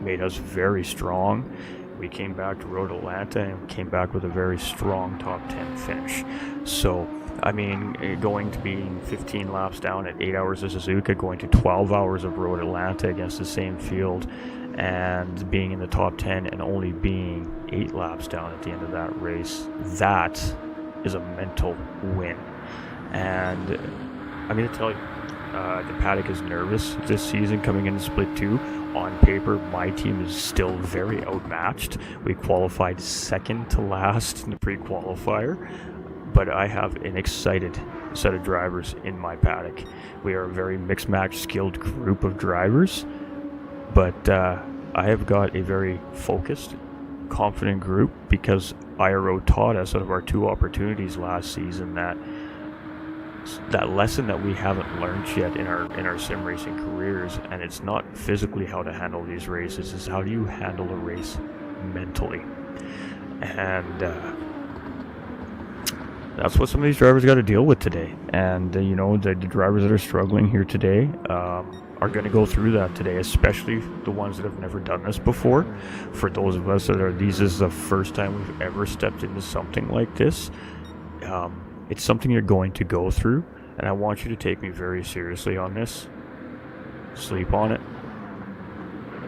made us very strong. We came back to Road Atlanta and came back with a very strong top 10 finish. So, I mean, going to being 15 laps down at 8 Hours of Suzuka, going to 12 hours of Road Atlanta against the same field, and being in the top 10 and only being 8 laps down at the end of that race, that is a mental win. And I'm going to tell you, the paddock is nervous this season coming into Split 2. On paper, my team is still very outmatched. We qualified second to last in the pre-qualifier, but I have an excited set of drivers in my paddock. We are a very mixed match skilled group of drivers, but I have got a very focused, confident group because IRO taught us out of our 2 opportunities last season that lesson that we haven't learned yet in our sim racing careers, and it's not physically how to handle these races, it's how do you handle a race mentally. And that's what some of these drivers got to deal with today. And the drivers that are struggling here today are going to go through that today, especially the ones that have never done this before. For those of us that this is the first time we've ever stepped into something like this, it's something you're going to go through, and I want you to take me very seriously on this. Sleep on it.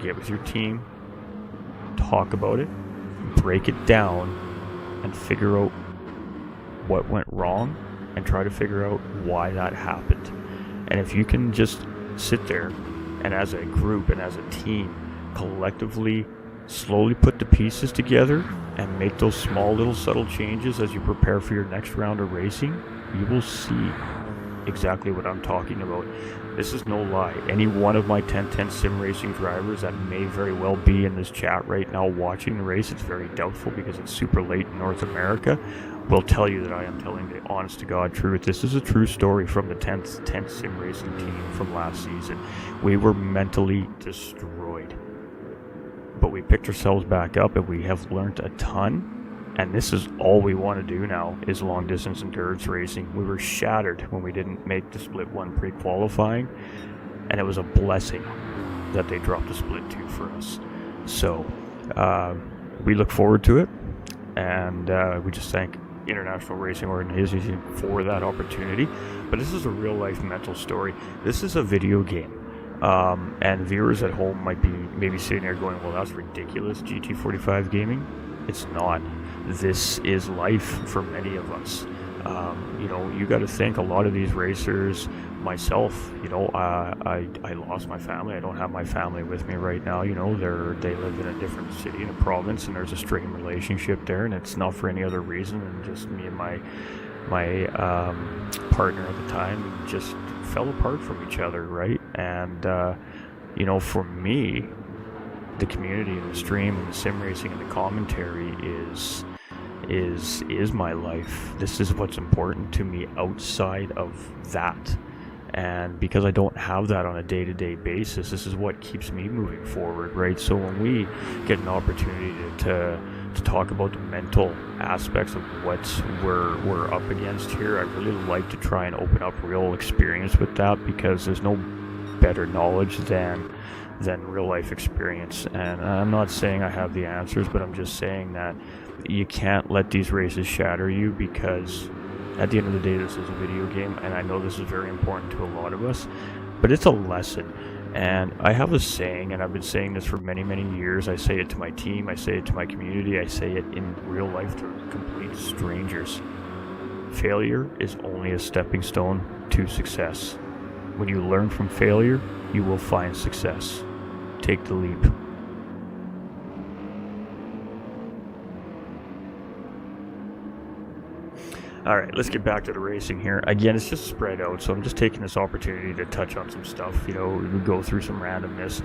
Get with your team. Talk about it. Break it down and figure out what went wrong and try to figure out why that happened. And if you can just sit there and as a group and as a team collectively slowly put the pieces together and make those small little subtle changes as you prepare for your next round of racing, you will see exactly what I'm talking about. This is no lie. Any one of my 1010 sim racing drivers that may very well be in this chat right now watching the race, it's very doubtful because it's super late in North America, will tell you that I am telling the honest to God truth. This is a true story from the 10th sim racing team from last season. We were mentally destroyed, but we picked ourselves back up and we have learned a ton. And this is all we want to do now is long distance endurance racing. We were shattered when we didn't make the split 1 pre-qualifying, and it was a blessing that they dropped the split 2 for us. So we look forward to it, and we just thank International Racing Organization for that opportunity. But this is a real life mental story. This is a video game. And viewers at home might be maybe sitting there going, well, that's ridiculous, GT45 gaming. It's not. This is life for many of us. You got to think a lot of these racers, myself, I lost my family. I don't have my family with me right now. They live in a different city in a province, and there's a strained relationship there, and it's not for any other reason than just me and my partner at the time just fell apart from each other, right? And for me, the community and the stream and the sim racing and the commentary is my life. This is what's important to me outside of that. And because I don't have that on a day-to-day basis, this is what keeps me moving forward, right? So when we get an opportunity to talk about the mental aspects of what we're up against here, I really like to try and open up real experience with that, because there's no better knowledge than real life experience. And I'm not saying I have the answers, but I'm just saying that you can't let these races shatter you, because at the end of the day, this is a video game, and I know this is very important to a lot of us, but it's a lesson. And I have a saying, and I've been saying this for many, many years. I say it to my team, I say it to my community, I say it in real life to complete strangers. Failure is only a stepping stone to success. When you learn from failure, you will find success. Take the leap. Alright, let's get back to the racing here. Again, it's just spread out, so I'm just taking this opportunity to touch on some stuff. We go through some randomness.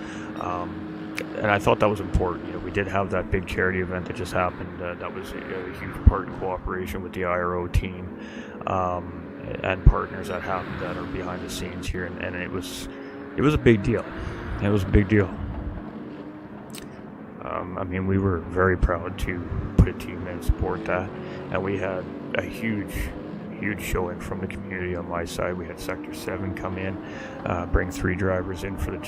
And I thought that was important. We did have that big charity event that just happened. That was a huge part in cooperation with the IRO team and partners that happened that are behind the scenes here. And it was a big deal. It was a big deal. We were very proud to put a team in and support that. And we had a huge showing from the community on my side. We had Sector 7 come in, bring 3 drivers in for the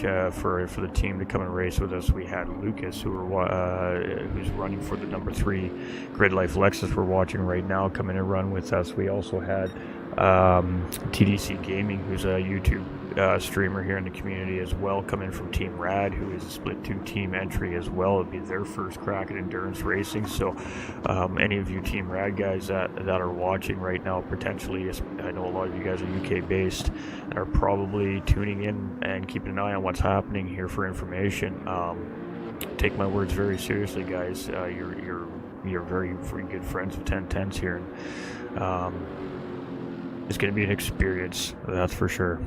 team to come and race with us. We had Lucas, who's running for the number 3 Grid Life Lexus we're watching right now, come in and run with us. We also had TDC Gaming, who's a YouTube streamer here in the community as well, coming from Team Rad, who is a split 2 team entry as well. It'll be their first crack at endurance racing. So any of you Team Rad guys that are watching right now, potentially, I know a lot of you guys are UK based and are probably tuning in and keeping an eye on what's happening here for information. Take my words very seriously, guys. You're very good friends of 1010s here. is going to be an experience, that's for sure.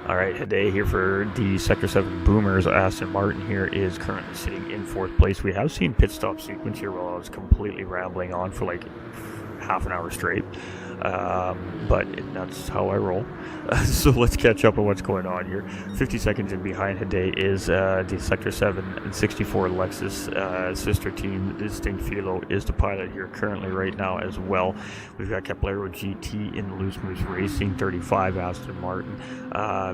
Alright, Hade here for the Sector 7 Boomers. Aston Martin here is currently sitting in 4th place. We have seen pit stop sequence here while I was completely rambling on for like half an hour straight. But that's how I roll. So let's catch up on what's going on here. 50 seconds in behind Hade is the Sector 7 and 64 Lexus sister team. Distinct Philo is the pilot here currently right now as well. We've got Caplero GT in Loose Moose Racing, 35 Aston Martin.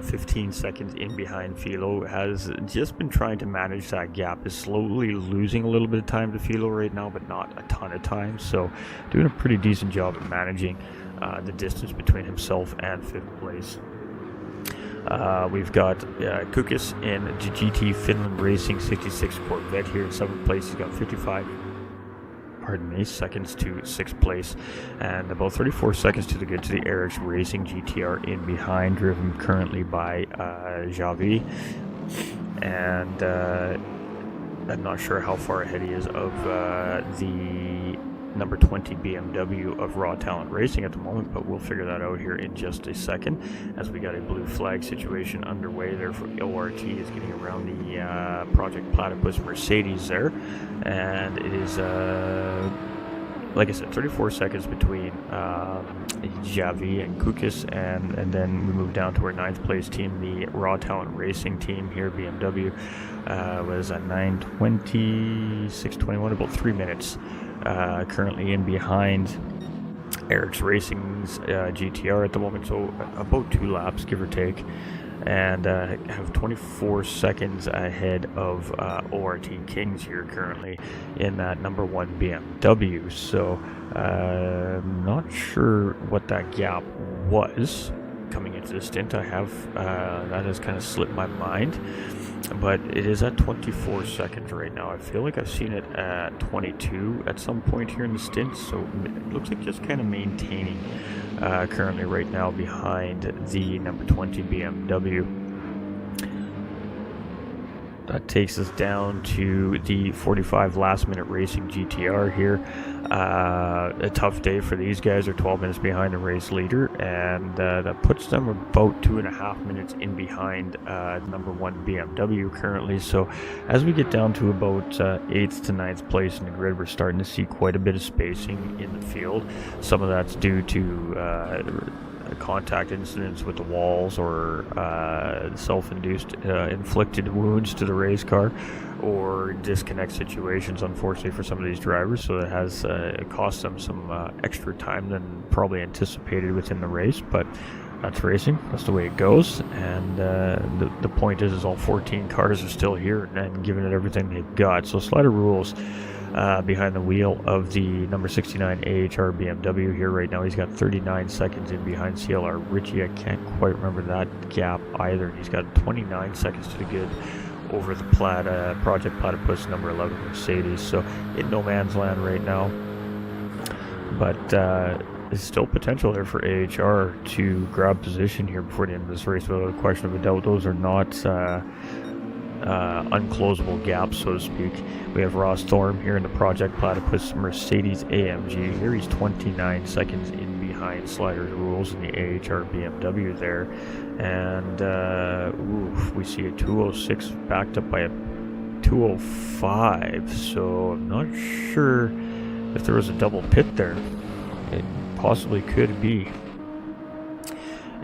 15 seconds in behind Philo. Has just been trying to manage that gap. Is slowly losing a little bit of time to Philo right now, but not a ton of time. So doing a pretty decent job at managing the distance between himself and 5th place. We've got Kukis in GT Finland Racing 66 Corvette here in 7th place. He's got 55 seconds to 6th place, and about 34 seconds to the good to the Eric's Racing GTR in behind, driven currently by Javi, and I'm not sure how far ahead he is of the number 20 BMW of Raw Talent Racing at the moment, but we'll figure that out here in just a second, as we got a blue flag situation underway there for ORT. Is getting around the Project Platypus Mercedes there, and it is like I said, 34 seconds between Javi and Kukis, and then we move down to our 9th place team, the Raw Talent Racing team here, BMW, was at 9:20, 6:21, about 3 minutes. Currently in behind Eric's Racing's GTR at the moment, so about 2 laps, give or take, and have 24 seconds ahead of ORT Kings here currently in that number 1 BMW. So not sure what that gap was coming into the stint. I have that has kind of slipped my mind, but it is at 24 seconds right now. I feel like I've seen it at 22 at some point here in the stint, so it looks like just kind of maintaining currently right now behind the number 20 BMW. That takes us down to the 45 last minute racing GTR here. A tough day for these guys. They're 12 minutes behind the race leader, and that puts them about 2.5 minutes in behind number 1 BMW currently. So as we get down to about 8th to 9th place in the grid, we're starting to see quite a bit of spacing in the field. Some of that's due to contact incidents with the walls, or self-induced inflicted wounds to the race car, or disconnect situations, unfortunately, for some of these drivers. So it has cost them some extra time than probably anticipated within the race, but that's racing. That's the way it goes. And the point is all 14 cars are still here and giving it everything they've got. So Slider Rules behind the wheel of the number 69 AHR BMW here right now. He's got 39 seconds in behind CLR Richie. I can't quite remember that gap either. He's got 29 seconds to the good over the Project Platypus number 11 Mercedes. So in no man's land right now, but there's still potential there for AHR to grab position here before the end of this race, without a question of a doubt. Those are not unclosable gaps, so to speak. We have Ross Thorne here in the Project Platypus Mercedes AMG. Here he's 29 seconds in behind Sliders Rules in the AHR BMW there, and we see a 206 backed up by a 205. So I'm not sure if there was a double pit there. It possibly could be.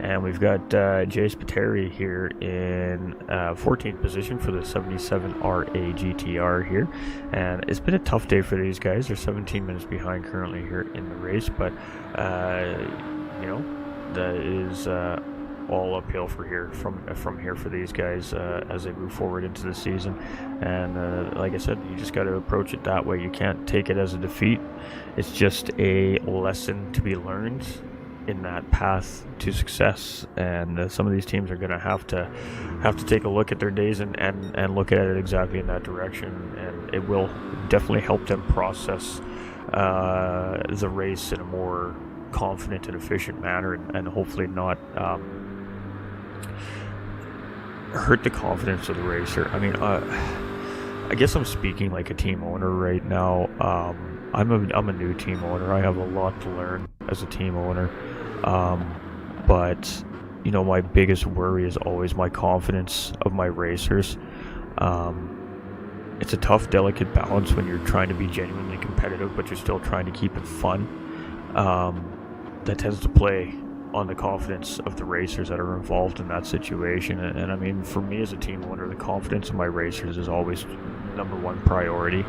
And we've got Jay Spiteri here in 14th position for the 77 RA GTR here. And it's been a tough day for these guys. They're 17 minutes behind currently here in the race, but that is all uphill from here for these guys as they move forward into the season. And like I said, you just got to approach it that way. You can't take it as a defeat. It's just a lesson to be learned in that path to success, and some of these teams are going to have to take a look at their days and look at it exactly in that direction, and it will definitely help them process the race in a more confident and efficient manner, and hopefully not hurt the confidence of the racer. I mean, I guess I'm speaking like a team owner right now. I'm a new team owner. I have a lot to learn as a team owner. But you know, my biggest worry is always my confidence of my racers. It's a tough, delicate balance when you're trying to be genuinely competitive, but you're still trying to keep it fun. That tends to play on the confidence of the racers that are involved in that situation. And I mean, for me as a team owner, the confidence of my racers is always number one priority.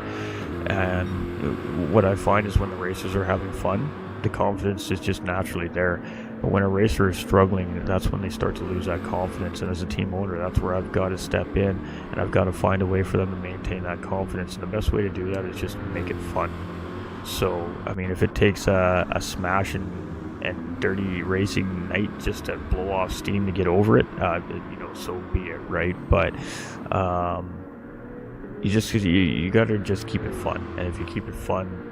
And what I find is when the racers are having fun, the confidence is just naturally there. But when a racer is struggling, that's when they start to lose that confidence. And as a team owner, that's where I've got to step in, and I've got to find a way for them to maintain that confidence. And the best way to do that is just make it fun. So, I mean, if it takes a smash and dirty racing night just to blow off steam to get over it, you know, so be it, right? But you got to just keep it fun. And if you keep it fun,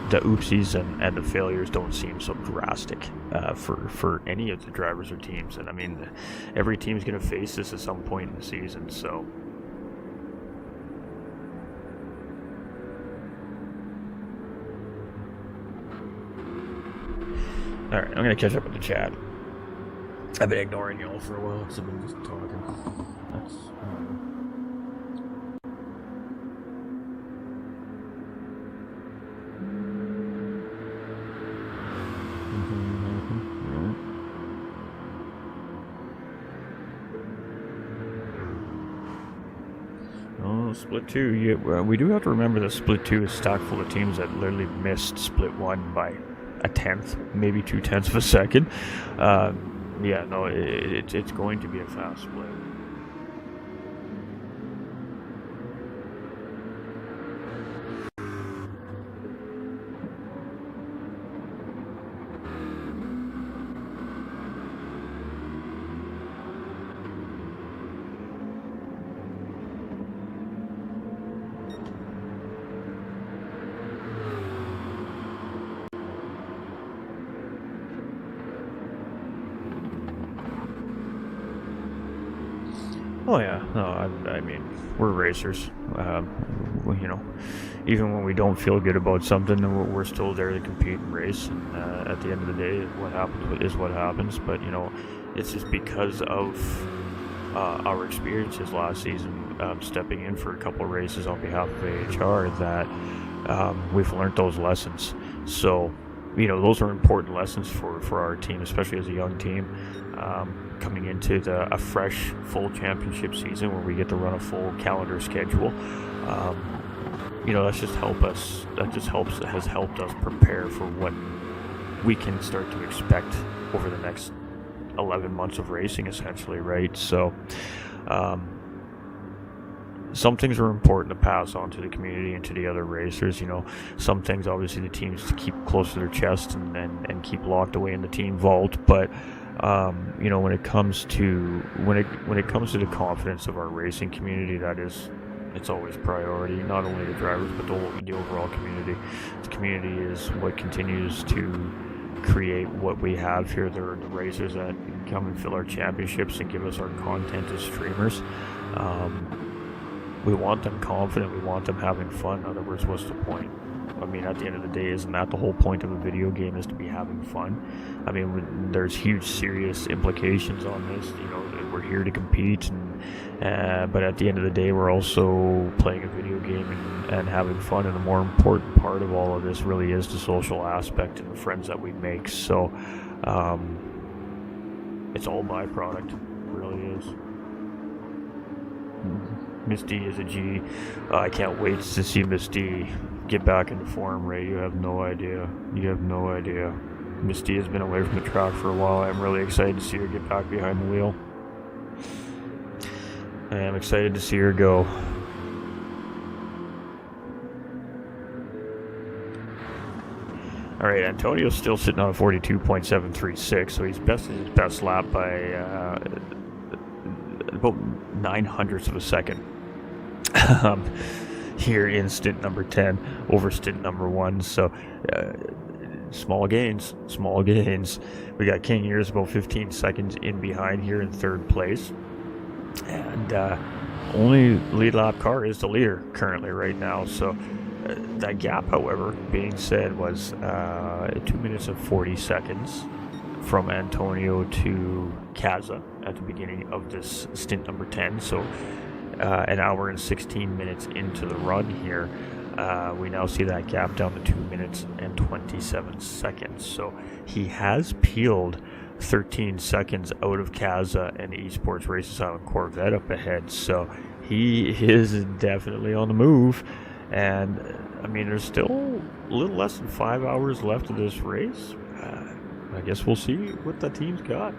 the oopsies and the failures don't seem so drastic for any of the drivers or teams. And I mean, every team's going to face this at some point in the season. So, all right, I'm going to catch up with the chat. I've been ignoring y'all for a while because I've been just talking. That's Split 2, we do have to remember that Split 2 is stacked full of teams that literally missed Split 1 by a tenth, maybe 0.2 of a second. Yeah, no, it's going to be a fast split. Oh yeah, no, I mean, we're racers. You know, even when we don't feel good about something, we're still there to compete and race. And at the end of the day, what happens is what happens. But you know, it's just because of our experiences last season, stepping in for a couple of races on behalf of AHR, that we've learned those lessons. So, you know, those are important lessons for our team, especially as a young team. Coming into a fresh full championship season where we get to run a full calendar schedule, you know, has helped us prepare for what we can start to expect over the next 11 months of racing, essentially, right? So some things are important to pass on to the community and to the other racers. You know, some things obviously the teams to keep close to their chest and keep locked away in the team vault, but you know, when it comes to the confidence of our racing community, it's always priority. Not only the drivers, but the overall community. The community is what continues to create what we have here. There are the racers that come and fill our championships and give us our content as streamers. We want them confident. We want them having fun. In other words, what's the point? I mean, at the end of the day, isn't that the whole point of a video game, is to be having fun? I mean, there's huge, serious implications on this. You know, we're here to compete, but at the end of the day, we're also playing a video game and having fun. And the more important part of all of this really is the social aspect and the friends that we make. So, it's all byproduct. It really is. Miss D is a G. I can't wait to see Miss D get back into form, Ray. You have no idea. Miss D has been away from the track for a while. I'm really excited to see her get back behind the wheel. I am excited to see her go. All right, Antonio's still sitting on a 42.736, so he's bested his best lap by about 0.09 of a second. Here in stint number 10 over stint number 1. So small gains. We got King Ears about 15 seconds in behind here in third place, and only lead lap car is the leader currently right now. So That gap, however, being said, was 2 minutes and 40 seconds from Antonio to Kaza at the beginning of this stint number 10. So an hour and 16 minutes into the run here, we now see that gap down to 2 minutes and 27 seconds. So he has peeled 13 seconds out of Kaza and Esports Races Island Corvette up ahead. So he is definitely on the move. And I mean, there's still a little less than 5 hours left of this race. I guess we'll see what the team's got.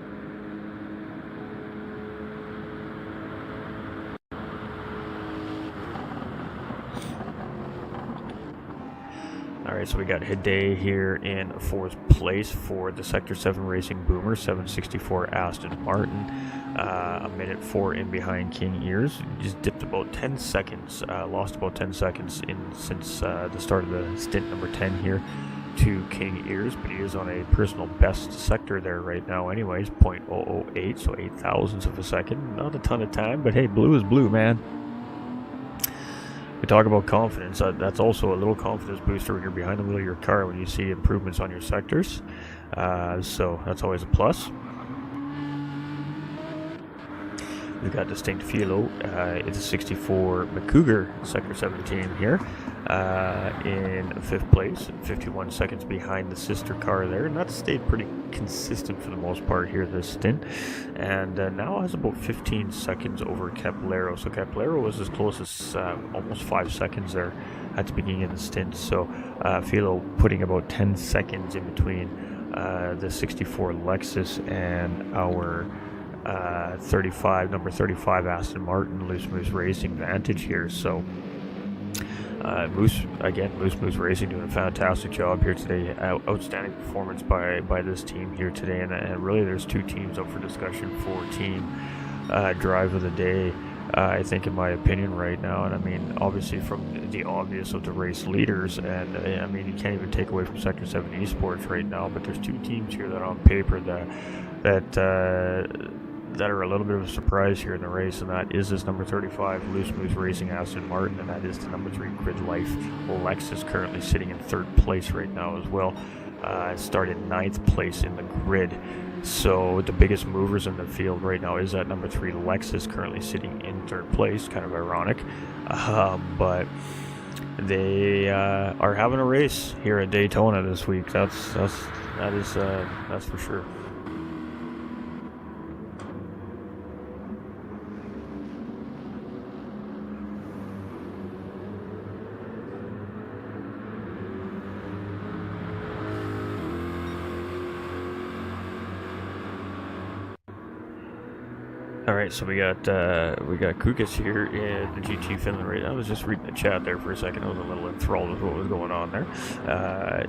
Alright, so we got Hidey here in 4th place for the Sector 7 Racing Boomer, 764 Aston Martin. A minute 4 in behind King Ears. Just dipped about 10 seconds, lost about 10 seconds since the start of the stint number 10 here to King Ears, but he is on a personal best sector there right now anyways, 0.008, so 8 thousandths of a second. Not a ton of time, but hey, blue is blue, man. We talk about confidence. That's also a little confidence booster when you're behind the wheel of your car when you see improvements on your sectors. So that's always a plus. We've got Distinct Philo. It's a 64 McCougar Sector 17 here in 5th place, 51 seconds behind the sister car there, and that's stayed pretty consistent for the most part here this stint, and now has about 15 seconds over Caplero. So Caplero was as close as almost 5 seconds there at the beginning of the stint, so Philo putting about 10 seconds in between the 64 Lexus and our number 35 Aston Martin Loose Moose Racing Vantage here. So Loose Moose Racing doing a fantastic job here today. Outstanding performance by this team here today, and really there's 2 teams up for discussion for team drive of the day, I think, in my opinion right now. And I mean, obviously from the obvious of the race leaders, and I mean, you can't even take away from Sector 7 Esports right now, but there's 2 teams here that on paper that are a little bit of a surprise here in the race, and that is this number 35 Loose Moose Racing Aston Martin, and that is the number 3 Grid Life Lexus, currently sitting in 3rd place right now as well. Started 9th place in the grid. So the biggest movers in the field right now is that number 3 Lexus, currently sitting in 3rd place. Kind of ironic, but they are having a race here at Daytona this week. That's for sure. Alright, so we got Kukas here in the GT Finland race. I was just reading the chat there for a second. I was a little enthralled with what was going on there.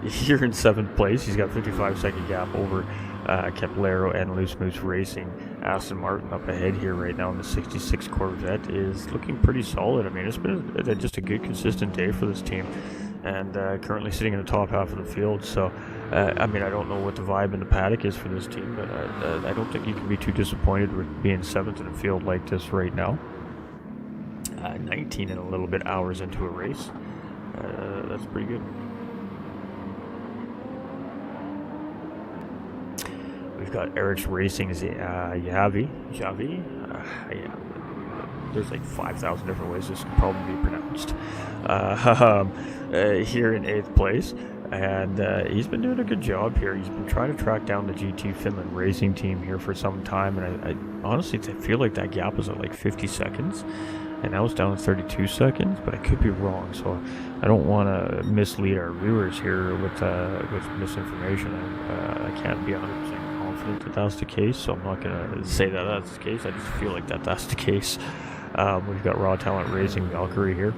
Here in 7th place, he's got 55-second gap over Caplero and Loose Moose Racing. Aston Martin up ahead here right now in the 66 Corvette is looking pretty solid. I mean, it's been just a good, consistent day for this team, and currently sitting in the top half of the field. So, I mean, I don't know what the vibe in the paddock is for this team, but I don't think you can be too disappointed with being 7th in a field like this right now. 19 and a little bit hours into a race. That's pretty good. We've got Eric's Racing's Javi. Yeah, there's like 5,000 different ways this can probably be pronounced. Here in 8th place, and he's been doing a good job here. He's been trying to track down the GT Finland Racing team here for some time, and I honestly feel like that gap was at like 50 seconds, and now it's down to 32 seconds, but I could be wrong, so I don't want to mislead our viewers here with misinformation. I can't be 100% confident that that's the case, so I'm not going to say that that's the case. I just feel like that's the case. We've got Raw Talent Racing Valkyrie here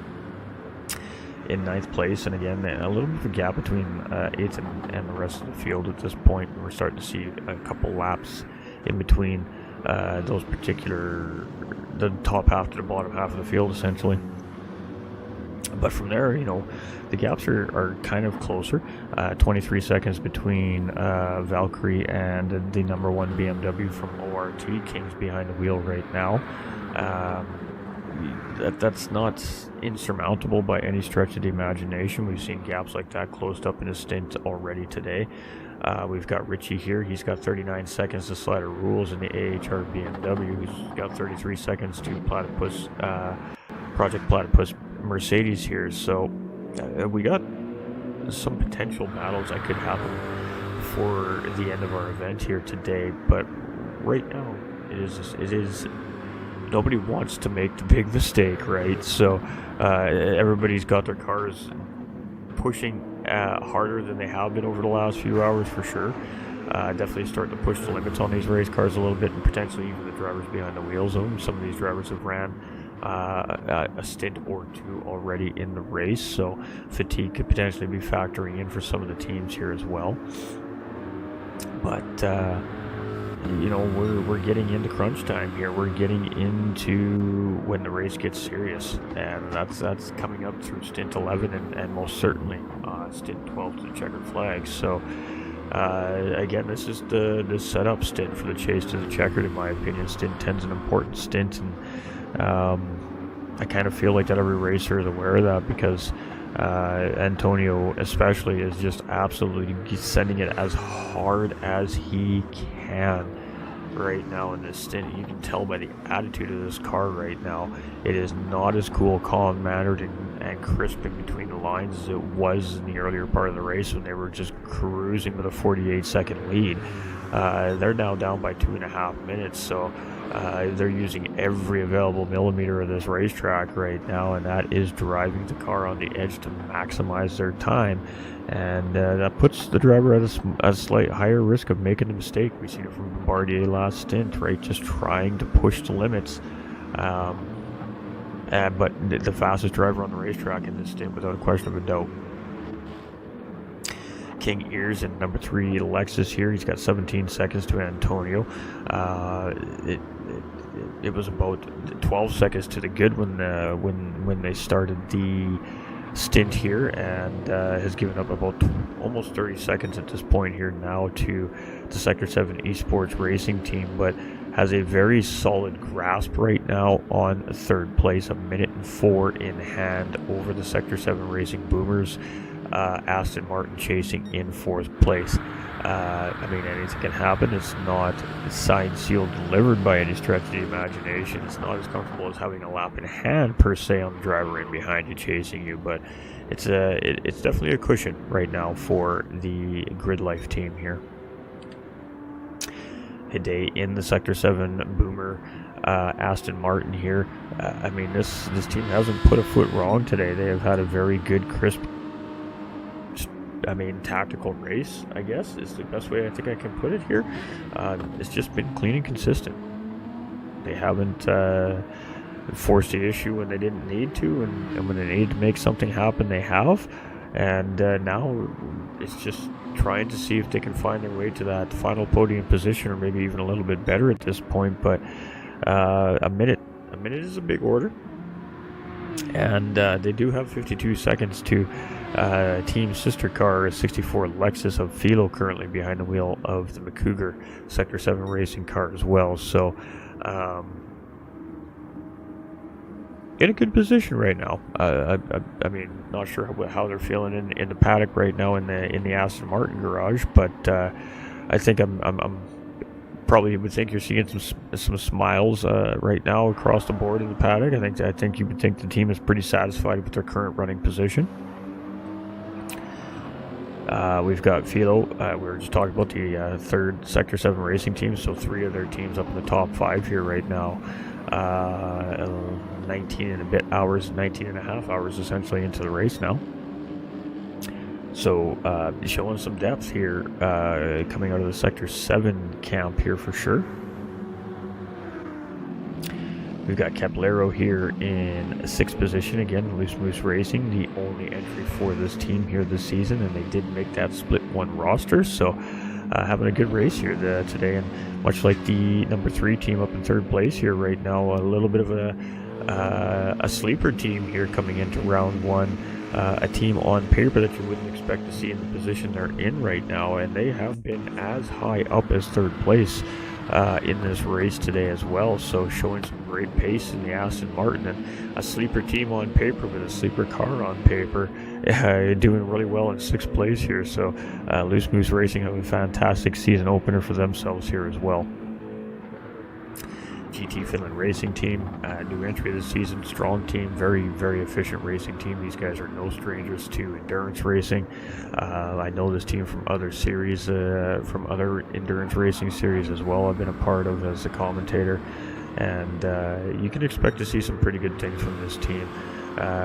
in 9th place, and again, a little bit of a gap between 8th and the rest of the field at this point. We're starting to see a couple laps in between the top half to the bottom half of the field, essentially. But from there, you know, the gaps are kind of closer. 23 seconds between Valkyrie and the number 1 BMW from ORT. King's behind the wheel right now. that's not insurmountable by any stretch of the imagination. We've seen gaps like that closed up in a stint already today. We've got Richie here. He's got 39 seconds to Slider Rules in the AHR BMW. He's got 33 seconds to Platypus, Project Platypus Mercedes here. So we got some potential battles that could happen for the end of our event here today. But right now, it is nobody wants to make the big mistake, right? So everybody's got their cars pushing harder than they have been over the last few hours for sure. Definitely starting to push the limits on these race cars a little bit, and potentially even the drivers behind the wheels of them. Some of these drivers have ran a stint or two already in the race, so fatigue could potentially be factoring in for some of the teams here as well. But you know, we're getting into crunch time here. We're getting into when the race gets serious, and that's coming up through stint 11 and most certainly stint 12 to the checkered flag. So again, this is the setup stint for the chase to the checkered, in my opinion. Stint 10 is an important stint, and I kind of feel like that every racer is aware of that, because Antonio especially is just absolutely sending it as hard as he can right now in this stint. You can tell by the attitude of this car right now, it is not as cool, calm mannered, and crisp in between the lines as it was in the earlier part of the race when they were just cruising with a 48-second lead. They're now down by 2.5 minutes, so they're using every available millimeter of this racetrack right now, and that is driving the car on the edge to maximize their time, and that puts the driver at a slight higher risk of making a mistake. We seen it from Bombardier last stint, right? Just trying to push the limits. But the fastest driver on the racetrack in this stint, without a question of a doubt. King Ears in number 3 Lexus here. He's got 17 seconds to Antonio. It was about 12 seconds to the good when they started the stint here, and has given up about almost 30 seconds at this point here now to the Sector 7 Esports Racing Team, but has a very solid grasp right now on third place, 1:04 in hand over the Sector 7 Racing Boomers. Aston Martin chasing in 4th place. I mean, anything can happen. It's not signed, sealed, delivered by any stretch of the imagination. It's not as comfortable as having a lap in hand per se on the driver in behind you chasing you, but it's definitely a cushion right now for the Grid Life team here. Hidey in the Sector 7 Boomer Aston Martin here. I mean, this team hasn't put a foot wrong today. They have had a very good, crisp, tactical race, I guess, is the best way I think I can put it here. It's just been clean and consistent. They haven't forced the issue when they didn't need to, and when they need to make something happen, they have. And now it's just trying to see if they can find their way to that final podium position, or maybe even a little bit better at this point. But a minute is a big order. And they do have 52 seconds to team sister car 64 Lexus of Philo, currently behind the wheel of the McCougar Sector 7 racing car as well. So in a good position right now. I mean, not sure how they're feeling in the paddock right now in the Aston Martin garage, but I think I'm probably would think you're seeing some smiles right now across the board in the paddock. I think you would think the team is pretty satisfied with their current running position. We've got Philo. We were just talking about the third Sector 7 racing team, so 3 of their teams up in the top 5 here right now. 19 and a half hours essentially into the race now. So showing some depth here coming out of the Sector 7 camp here for sure. We've got Caballero here in 6th position, again, Loose Moose Racing, the only entry for this team here this season, and they did make that split 1 roster, so having a good race here today, and much like the number 3 team up in 3rd place here right now, a little bit of a sleeper team here coming into round 1, a team on paper that you wouldn't expect to see in the position they're in right now, and they have been as high up as 3rd place in this race today as well. So showing some great pace in the Aston Martin, and a sleeper team on paper with a sleeper car on paper, doing really well in 6th place here. So Loose Moose Racing have a fantastic season opener for themselves here as well. GT Finland Racing Team, new entry this season, strong team, very, very efficient racing team. These guys are no strangers to endurance racing. I know this team from other series, from other endurance racing series as well. I've been a part of as a commentator, and you can expect to see some pretty good things from this team.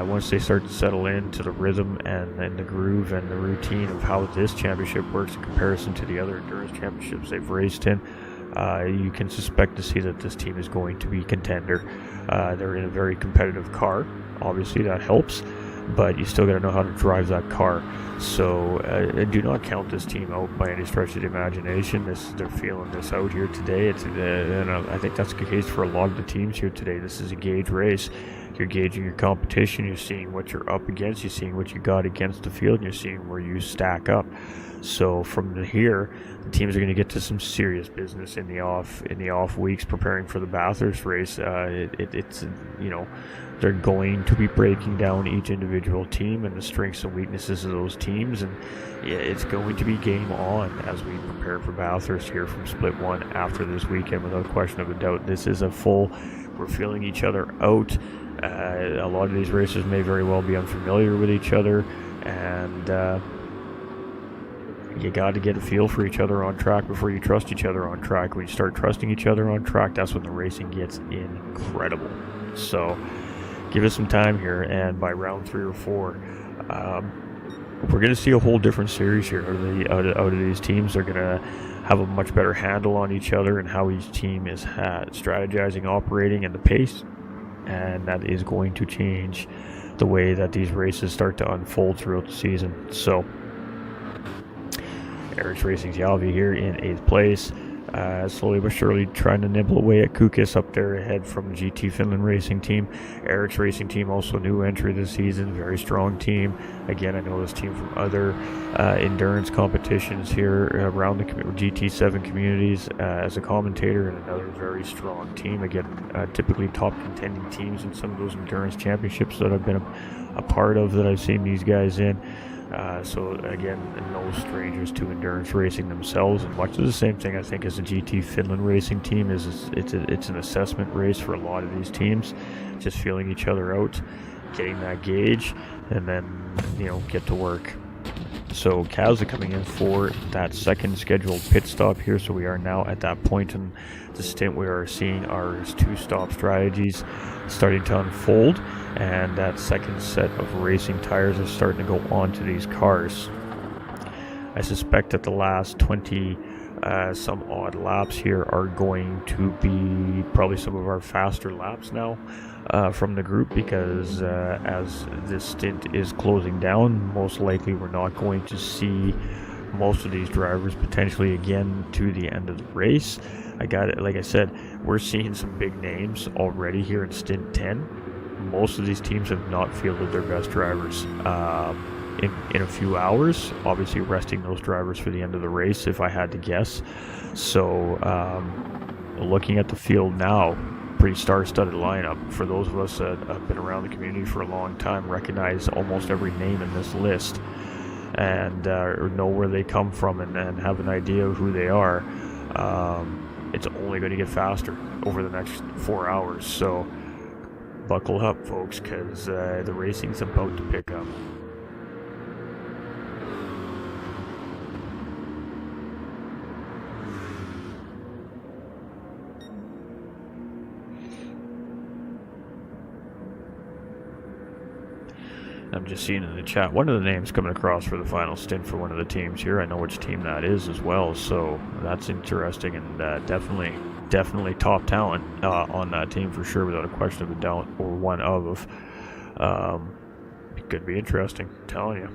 Once they start to settle into the rhythm and the groove and the routine of how this championship works in comparison to the other endurance championships they've raced in, you can suspect to see that this team is going to be contender. They're in a very competitive car. Obviously, that helps, but you still got to know how to drive that car. So do not count this team out by any stretch of the imagination. They're feeling this out here today. And I think that's the case for a lot of the teams here today. This is a gauge race. You're gauging your competition. You're seeing what you're up against. You're seeing what you got against the field. And you're seeing where you stack up. So from here, the teams are going to get to some serious business in the off weeks, preparing for the Bathurst race. It's they're going to be breaking down each individual team and the strengths and weaknesses of those teams, and it's going to be game on as we prepare for Bathurst here from Split 1 after this weekend, without question of a doubt. This is a full, we're feeling each other out. A lot of these races may very well be unfamiliar with each other, and you got to get a feel for each other on track before you trust each other on track. When you start trusting each other on track, that's when the racing gets incredible. So give us some time here, and by round 3 or 4, we're going to see a whole different series here out of these teams. They're going to have a much better handle on each other and how each team is strategizing, operating, and the pace, and that is going to change the way that these races start to unfold throughout the season. So Eric's Racing's Yalvi here in 8th place, slowly but surely trying to nibble away at Kukis up there ahead from the GT Finland Racing Team. Eric's Racing Team, also new entry this season, very strong team. Again, I know this team from other endurance competitions here around the GT7 communities as a commentator, and another very strong team. Again, typically top contending teams in some of those endurance championships that I've been a part of, that I've seen these guys in. So again, no strangers to endurance racing themselves, and much of the same thing I think as the GT Finland Racing Team is. It's an assessment race for a lot of these teams, just feeling each other out, getting that gauge, and then get to work. So Kaz coming in for that second scheduled pit stop here. So we are now at that point in the stint we are seeing our 2-stop strategies starting to unfold, and that second set of racing tires are starting to go onto these cars. I suspect that the last 20 some odd laps here are going to be probably some of our faster laps now from the group, because as this stint is closing down, most likely we're not going to see most of these drivers potentially again to the end of the race. Like I said, we're seeing some big names already here in stint 10. Most of these teams have not fielded their best drivers in a few hours, obviously resting those drivers for the end of the race if I had to guess. So looking at the field now, pretty star-studded lineup. For those of us that have been around the community for a long time, recognize almost every name in this list, and know where they come from, and have an idea of who they are. It's only going to get faster over the next 4 hours, so buckle up, folks, because the racing's about to pick up. I'm just seeing in the chat one of the names coming across for the final stint for one of the teams here. I know which team that is as well, so that's interesting, and definitely top talent on that team for sure, without a question of a doubt, or one of. It could be interesting, I'm telling you.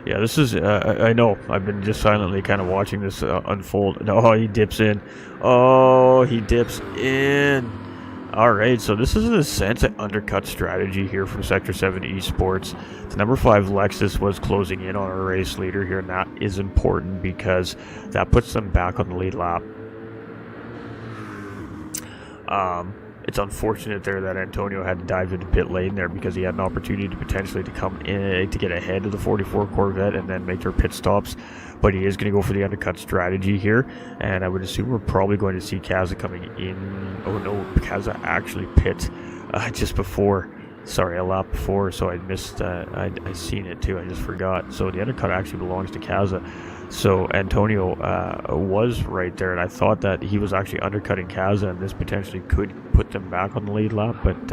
Yeah, this is, I know, I've been just silently kind of watching this unfold. Oh, he dips in. Oh, he dips in. Alright, so this is a sense of undercut strategy here from Sector 7 Esports. The number 5 Lexus was closing in on our race leader here, and that is important because that puts them back on the lead lap. It's unfortunate there that Antonio had to dive into pit lane there because he had an opportunity to potentially to come in to get ahead of the 44 Corvette and then make their pit stops. But he is going to go for the undercut strategy here, and I would assume we're probably going to see Kaza coming in. Oh no, Kaza actually pit just before. Sorry, a lap before, so I missed. I seen it too. I just forgot. So the undercut actually belongs to Kaza. So Antonio was right there, and I thought that he was actually undercutting Kaza, and this potentially could put them back on the lead lap. But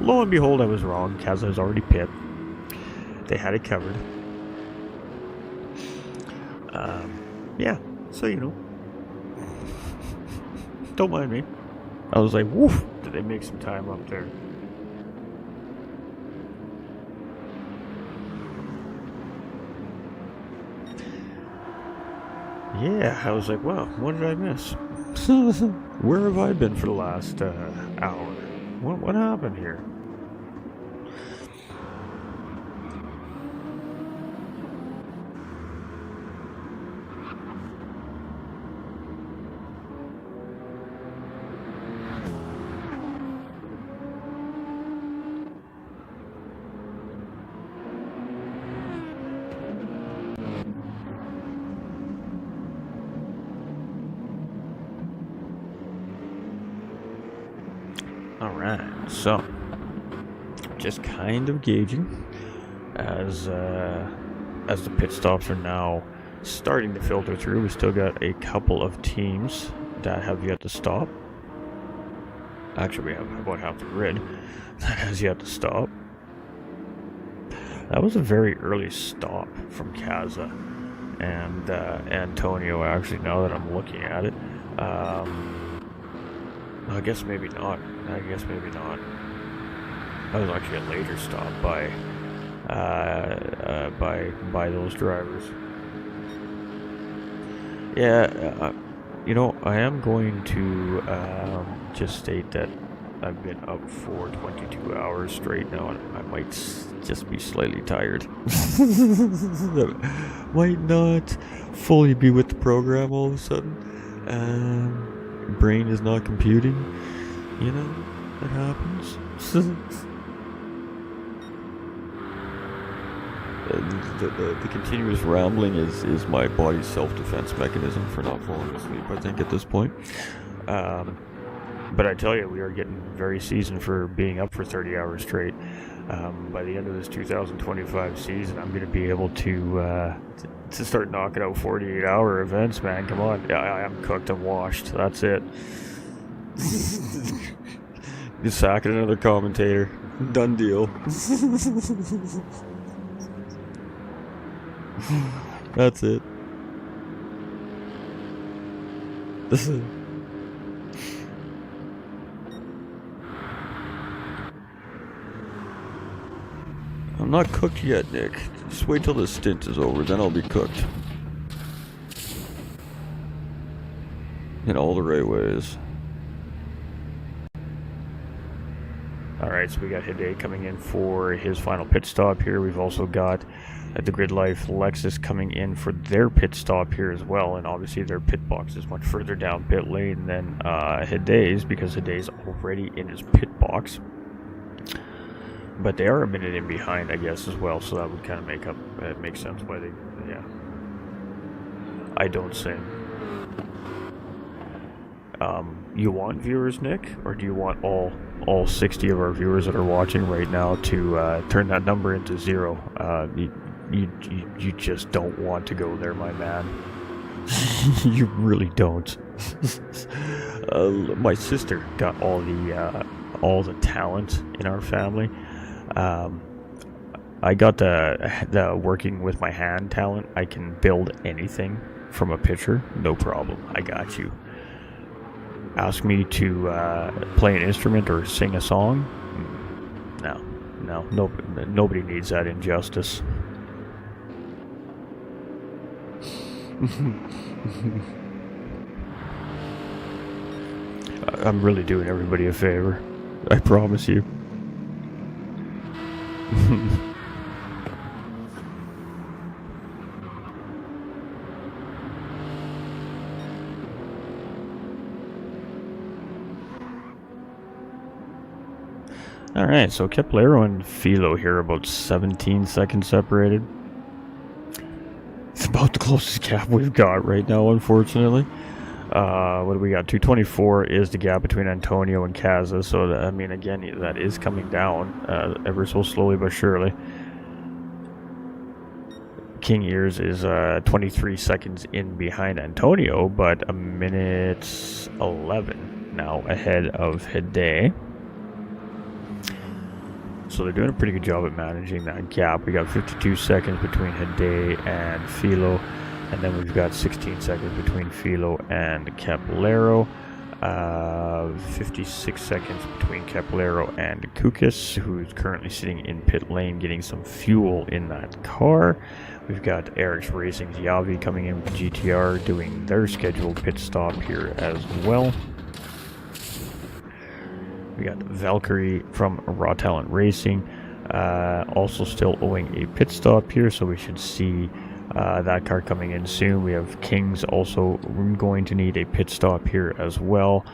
lo and behold, I was wrong. Kaza has already pit. They had it covered. Yeah, so you know, don't mind me. I was like, woof, did they make some time up there? Yeah, I was like, wow, what did I miss? Where have I been for the last hour? What happened here? Alright, so just kind of gauging as the pit stops are now starting to filter through. We still got a couple of teams that have yet to stop. Actually, we have about half the grid that has yet to stop. That was a very early stop from Kaza and Antonio, actually, now that I'm looking at it. I guess maybe not. That was actually a later stop by those drivers. Yeah, you know, I am going to just state that I've been up for 22 hours straight now, and I might just be slightly tired. Might not fully be with the program all of a sudden. Brain is not computing, you know, that happens. The continuous rambling is my body's self-defense mechanism for not falling asleep, I think, at this point. But I tell you, we are getting very seasoned for being up for 30 hours straight. By the end of this 2025 season, I'm going to be able to start knocking out 48-hour events, man. Come on. I'm cooked and washed. That's it. Just sacking another commentator. Done deal. That's it. I'm not cooked yet, Nick. Just wait till this stint is over, then I'll be cooked. In all the right ways. Alright, so we got Hide coming in for his final pit stop here. We've also got the Grid Life Lexus coming in for their pit stop here as well. And obviously their pit box is much further down pit lane than Hide's, because Hide's already in his pit box. But they are a minute in behind, I guess, as well, so that would kind of make sense why they, yeah. I don't sing. You want viewers, Nick? Or do you want all 60 of our viewers that are watching right now to turn that number into 0? You just don't want to go there, my man. You really don't. My sister got all the talent in our family. I got the working with my hand talent. I can build anything from a picture, no problem. I got you. Ask me to play an instrument or sing a song? No, nobody needs that injustice. I'm really doing everybody a favor. I promise you. Alright, so Keplero and Philo here about 17 seconds separated. It's about the closest gap we've got right now, unfortunately. What do we got? 224 is the gap between Antonio and Kaza, so I mean, again, that is coming down ever so slowly but surely. King Ears is 23 seconds in behind Antonio, but a minute 11 now ahead of Hidde. So they're doing a pretty good job at managing that gap. We got 52 seconds between Hidde and Philo, and then we've got 16 seconds between Philo and Keplero. 56 seconds between Keplero and Kukis, who's currently sitting in pit lane getting some fuel in that car. We've got Eric's Racing's Yavi coming in with GTR doing their scheduled pit stop here as well. We got Valkyrie from Raw Talent Racing, also still owing a pit stop here, so we should see that car coming in soon. We have Kings also going to need a pit stop here as well.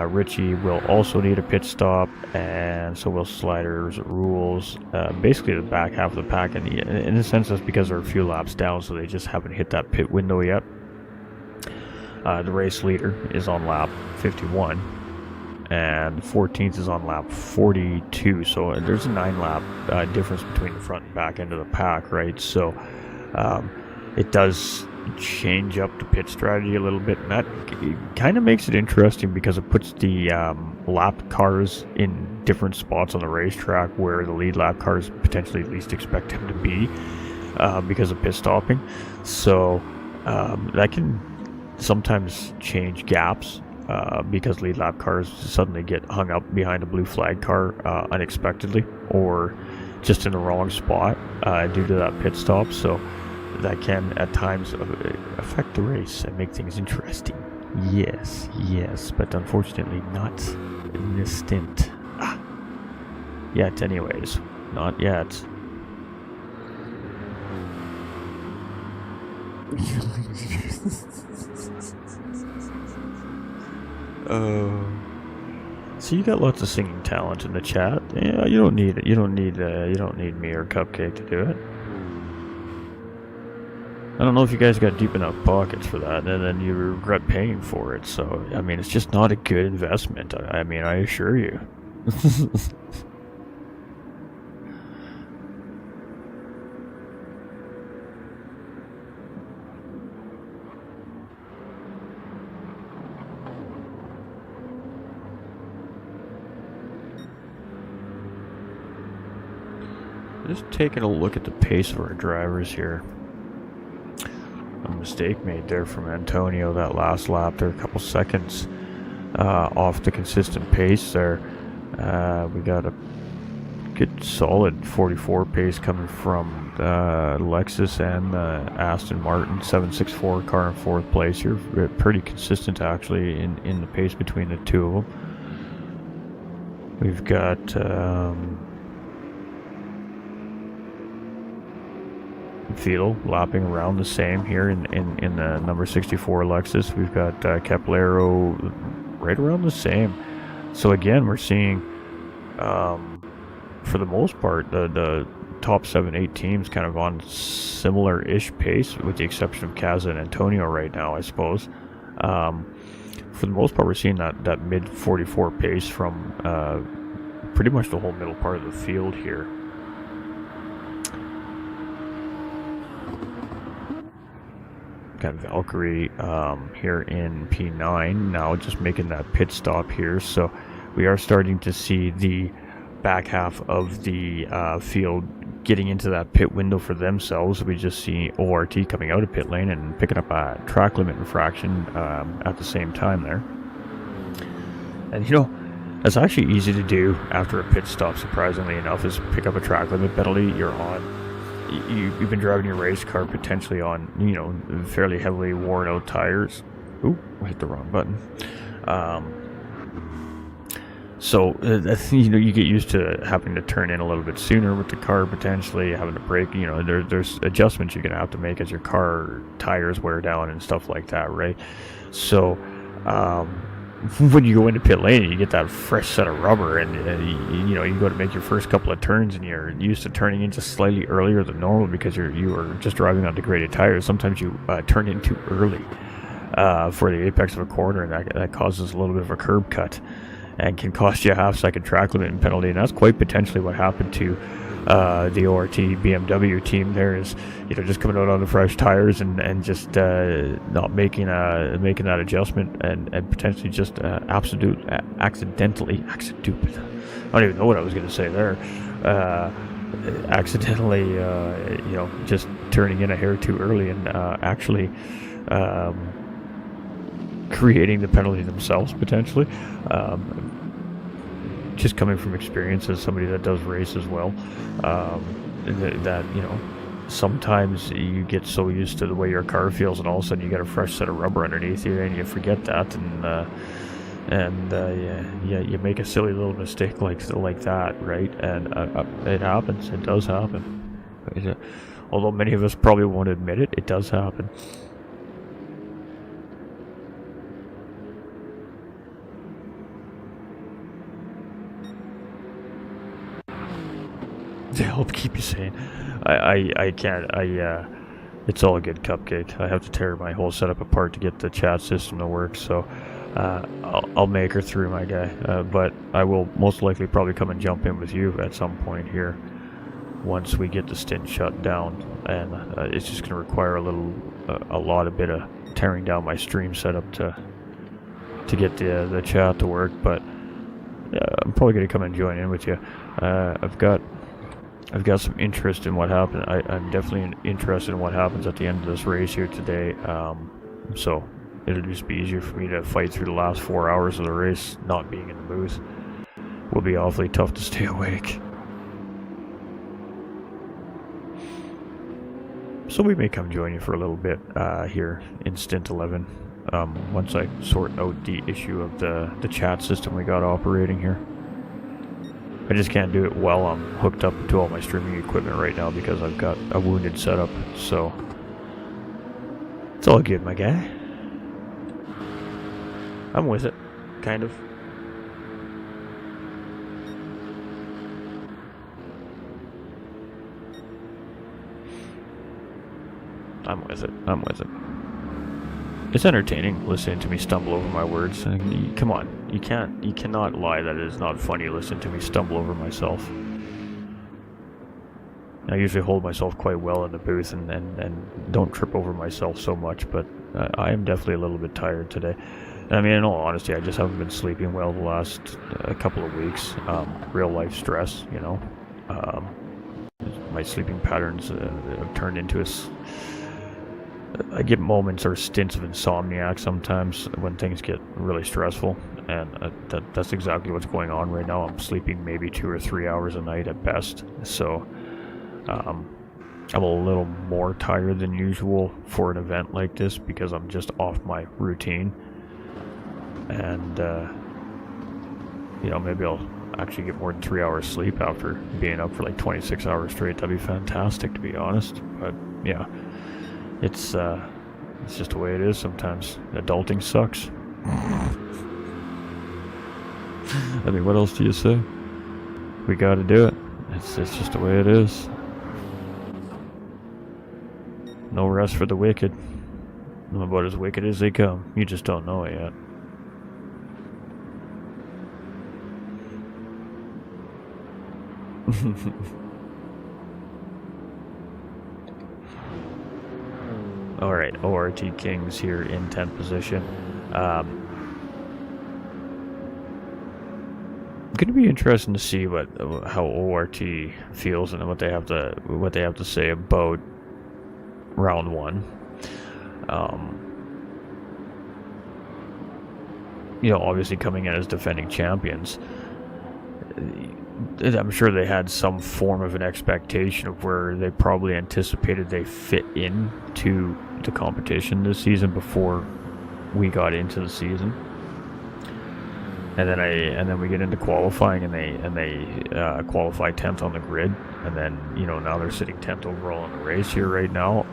Richie will also need a pit stop, and so will Sliders, Rules, basically the back half of the pack, and in a sense that's because they're a few laps down, so they just haven't hit that pit window yet. The race leader is on lap 51. And 14th is on lap 42, so there's a 9 lap difference between the front and back end of the pack, right? So it does change up the pit strategy a little bit, and that kind of makes it interesting because it puts the lap cars in different spots on the racetrack where the lead lap cars potentially least expect them to be because of pit stopping. So that can sometimes change gaps. Because lead lap cars suddenly get hung up behind a blue flag car unexpectedly, or just in the wrong spot due to that pit stop. So that can at times affect the race and make things interesting. Yes, but unfortunately not in this stint. Yet anyways, not yet. So you got lots of singing talent in the chat. Yeah, you don't need it. You don't need me or Cupcake to do it. I don't know if you guys got deep enough pockets for that, and then you regret paying for it. So I mean, it's just not a good investment. I mean, I assure you. Just taking a look at the pace of our drivers here. A mistake made there from Antonio that last lap. They're a couple seconds off the consistent pace there. We got a good solid 44 pace coming from Lexus and Aston Martin 764 car in 4th place here. Pretty consistent actually in the pace between the two of them. We've got Fiedel lapping around the same here in the number 64 Lexus. We've got Keplero right around the same. So again, we're seeing for the most part the top 7-8 teams kind of on similar-ish pace, with the exception of Kaza and Antonio right now, I suppose. For the most part, we're seeing that mid 44 pace from pretty much the whole middle part of the field here. Got Valkyrie here in P9 now, just making that pit stop here. So we are starting to see the back half of the field getting into that pit window for themselves. We just see ORT coming out of pit lane and picking up a track limit infraction at the same time there. And you know, that's actually easy to do after a pit stop, surprisingly enough, is pick up a track limit penalty. You're on. You've been driving your race car potentially on, you know, fairly heavily worn out tires. Ooh, I hit the wrong button. So you get used to having to turn in a little bit sooner with the car, potentially having to brake. There's adjustments you're gonna have to make as your car tires wear down and stuff like that, right? So when you go into pit lane, you get that fresh set of rubber, and you go to make your first couple of turns, and you're used to turning in just slightly earlier than normal because you are just driving on degraded tires. Sometimes you turn in too early for the apex of a corner, and that causes a little bit of a curb cut and can cost you a half-second track limit penalty. And that's quite potentially what happened to the ORT BMW team there, is just coming out on the fresh tires and just not making that adjustment, and potentially just accidentally, I don't even know what I was going to say there, accidentally just turning in a hair too early, and actually creating the penalty themselves, potentially. Just coming from experience as somebody that does race as well, that sometimes you get so used to the way your car feels, and all of a sudden you get a fresh set of rubber underneath you, and you forget that, and you make a silly little mistake like that, right? And it happens. It does happen. Although many of us probably won't admit it, it does happen. To help keep you sane. I can't. It's all a good, Cupcake. I have to tear my whole setup apart to get the chat system to work, so I'll make her through, my guy. But I will most likely probably come and jump in with you at some point here once we get the stint shut down, and it's just going to require a lot of bit of tearing down my stream setup to get the chat to work. But I'm probably going to come and join in with you. I've got some interest in what happened. I'm definitely interested in what happens at the end of this race here today. So it'll just be easier for me to fight through the last 4 hours of the race, not being in the booth. Will be awfully tough to stay awake. So we may come join you for a little bit here in Stint 11. Once I sort out the issue of the chat system we got operating here. I just can't do it while I'm hooked up to all my streaming equipment right now because I've got a wounded setup, so it's all good, my guy. I'm with it, kind of. I'm with it. It's entertaining listening to me stumble over my words. Come on, you cannot lie that it is not funny listening to me stumble over myself. I usually hold myself quite well in the booth and don't trip over myself so much, but I am definitely a little bit tired today. I mean, in all honesty, I just haven't been sleeping well the last couple of weeks. Real life stress, my sleeping patterns have turned into I get moments or stints of insomniac sometimes when things get really stressful, and that's exactly what's going on right now. I'm sleeping maybe 2 or 3 hours a night at best, so I'm a little more tired than usual for an event like this because I'm just off my routine, and maybe I'll actually get more than 3 hours sleep after being up for like 26 hours straight. That'd be fantastic, to be honest. But yeah, it's just the way it is sometimes. Adulting sucks. I mean, what else do you say? We gotta do it. It's just the way it is. No rest for the wicked. I'm about as wicked as they come. You just don't know it yet. Alright, ORT Kings here in 10th position. Going to be interesting to see how ORT feels and what they have to say about round one. Obviously coming in as defending champions, I'm sure they had some form of an expectation of where they probably anticipated they fit into the competition this season before we got into the season. and then we get into qualifying, and they qualify 10th on the grid, and then now they're sitting 10th overall in the race here right now.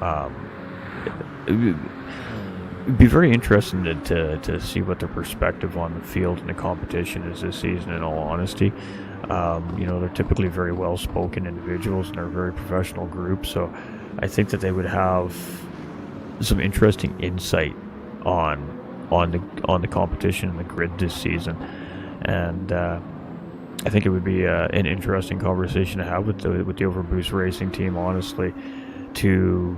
It'd be very interesting to see what their perspective on the field and the competition is this season, in all honesty. They're typically very well-spoken individuals, and they're a very professional group, so I think that they would have some interesting insight on the competition and the grid this season, and I think it would be an interesting conversation to have with the Overboost Racing team, honestly, to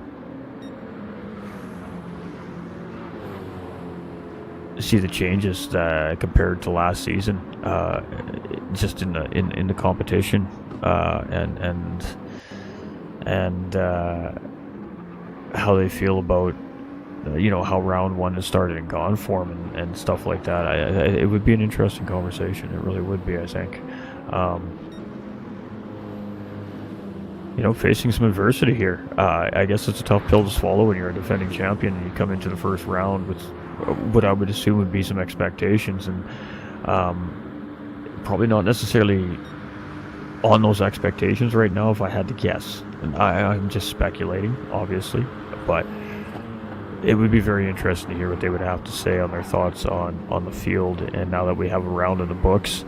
see the changes compared to last season, just in the competition, and how they feel about how round one has started and gone for them, and stuff like that. It would be an interesting conversation. It really would be, I think. Facing some adversity here. I guess it's a tough pill to swallow when you're a defending champion and you come into the first round with what I would assume would be some expectations, and probably not necessarily on those expectations right now, if I had to guess. And I'm just speculating, obviously, but it would be very interesting to hear what they would have to say on their thoughts on the field, and now that we have a round in the books,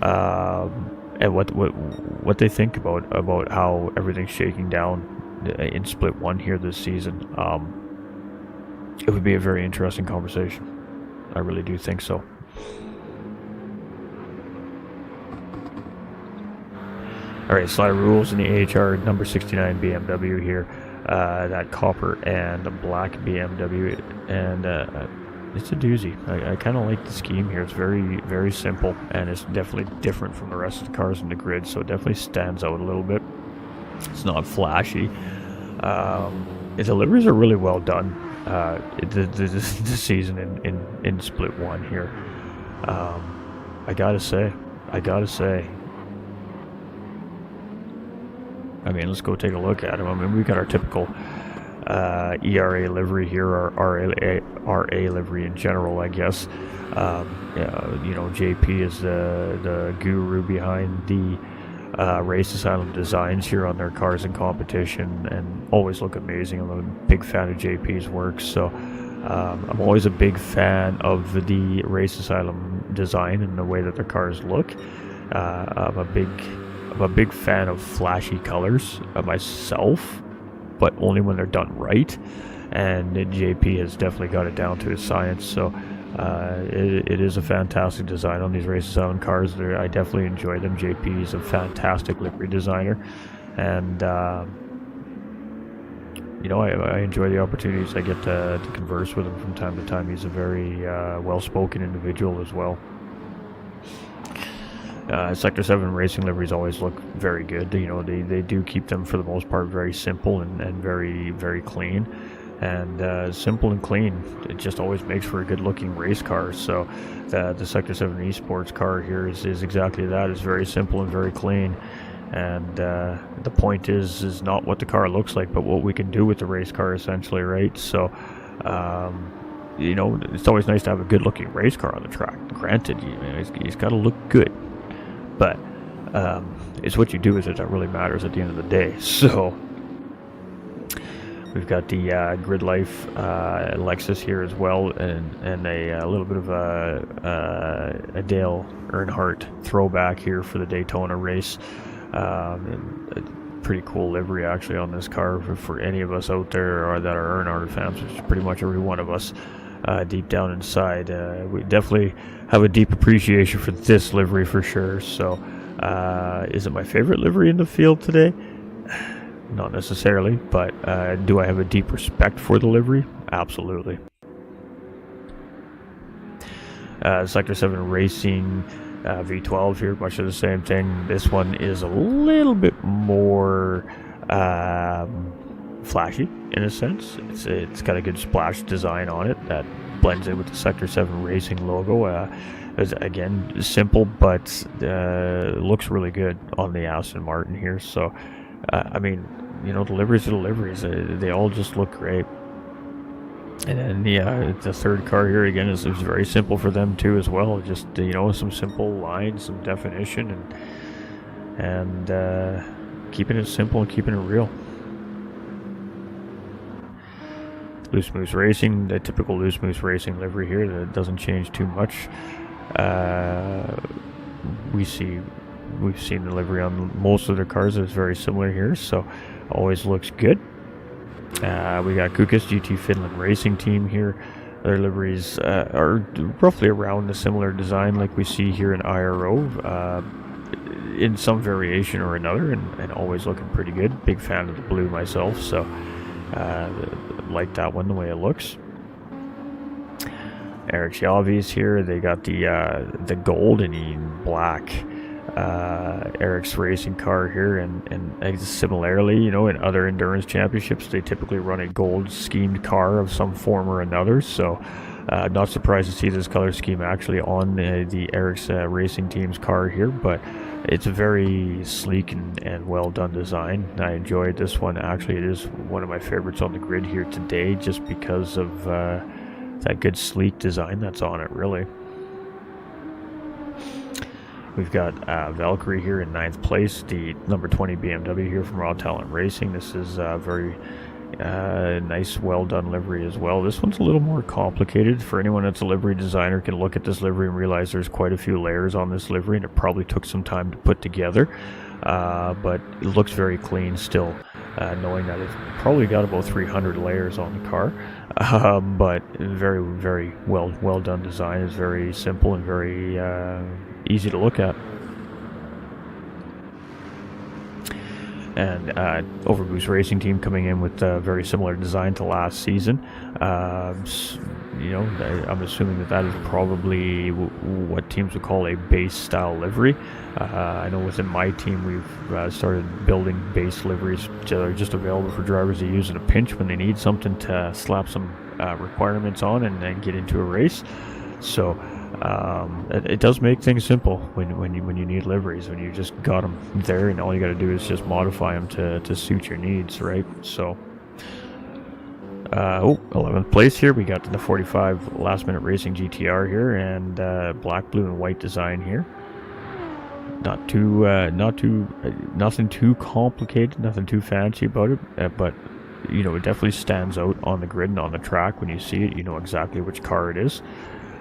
and what they think about how everything's shaking down in Split 1 here this season. It would be a very interesting conversation. I really do think so. Alright, slide of rules in the AHR number 69 BMW here. That copper and black BMW, and it's a doozy. I kind of like the scheme here. It's very, very simple, and it's definitely different from the rest of the cars in the grid, so it definitely stands out a little bit. It's not flashy. The liveries are really well done this season in Split 1 here. I gotta say. I mean, let's go take a look at them. I mean, we've got our typical ERA livery here, or RA livery in general, I guess. JP is the guru behind the Race Asylum designs here on their cars in competition, and always look amazing. I'm a big fan of JP's work, so I'm always a big fan of the Race Asylum design and the way that their cars look. I'm a big fan of flashy colors myself, but only when they're done right, and JP has definitely got it down to his science, so it is a fantastic design on these Race Asylum cars. I definitely enjoy them. JP is a fantastic livery designer, and I enjoy the opportunities I get to converse with him from time to time. He's a very well-spoken individual as well. Sector 7 racing liveries always look very good. They do keep them, for the most part, very simple and very, very clean. And simple and clean, it just always makes for a good-looking race car. So the Sector 7 Esports car here is exactly that. It's very simple and very clean. And the point is not what the car looks like, but what we can do with the race car, essentially, right? So, it's always nice to have a good-looking race car on the track. Granted, he's got to look good. But it's what you do with it that really matters at the end of the day. So we've got the Grid Life Lexus here as well, and a little bit of a Dale Earnhardt throwback here for the Daytona race. And a pretty cool livery actually on this car for any of us out there or that are Earnhardt fans, which is pretty much every one of us. Deep down inside, we definitely have a deep appreciation for this livery for sure. So, is it my favorite livery in the field today? Not necessarily, but do I have a deep respect for the livery? Absolutely. Sector 7 Racing V12 here, much of the same thing. This one is a little bit more flashy in a sense. It's got a good splash design on it that blends in with the Sector 7 Racing logo. Again, simple, but looks really good on the Aston Martin here. So, the liveries are deliveries. They all just look great. And then the third car here again is very simple for them too as well. Just some simple lines, some definition, and keeping it simple and keeping it real. Loose Moose Racing, the typical Loose Moose Racing livery here that doesn't change too much. We've seen the livery on most of their cars. It's very similar here, so always looks good. We got Kukas GT Finland Racing Team here. Their liveries are roughly around a similar design like we see here in IRO, in some variation or another, and always looking pretty good. Big fan of the blue myself, so like that one, the way it looks. Eric Javi's here. They got the gold and black Eric's racing car here, and similarly, in other endurance championships, they typically run a gold schemed car of some form or another. So, not surprised to see this color scheme actually on the Eric's racing team's car here, but it's a very sleek and well done design. I enjoyed this one. Actually, it is one of my favorites on the grid here today, just because of that good sleek design that's on it, really. We've got Valkyrie here in 9th place, the number 20 BMW here from Raw Talent Racing. This is very nice, well done livery as well. This one's a little more complicated. For anyone that's a livery designer can look at this livery and realize there's quite a few layers on this livery, and it probably took some time to put together. But it looks very clean still, knowing that it's probably got about 300 layers on the car. But very, very well done design. It's very simple and very easy to look at. And Overboost Racing Team coming in with a very similar design to last season. I'm assuming that is probably what teams would call a base style livery. I know within my team we've started building base liveries that are just available for drivers to use in a pinch when they need something to slap some requirements on and then get into a race. So it does make things simple when you need liveries, when you just got them there and all you got to do is just modify them to suit your needs, right? So 11th place here, we got the 45 Last Minute Racing GTR here, and black, blue, and white design here. Nothing too complicated, nothing too fancy about it, but it definitely stands out on the grid and on the track. When you see it, you know exactly which car it is.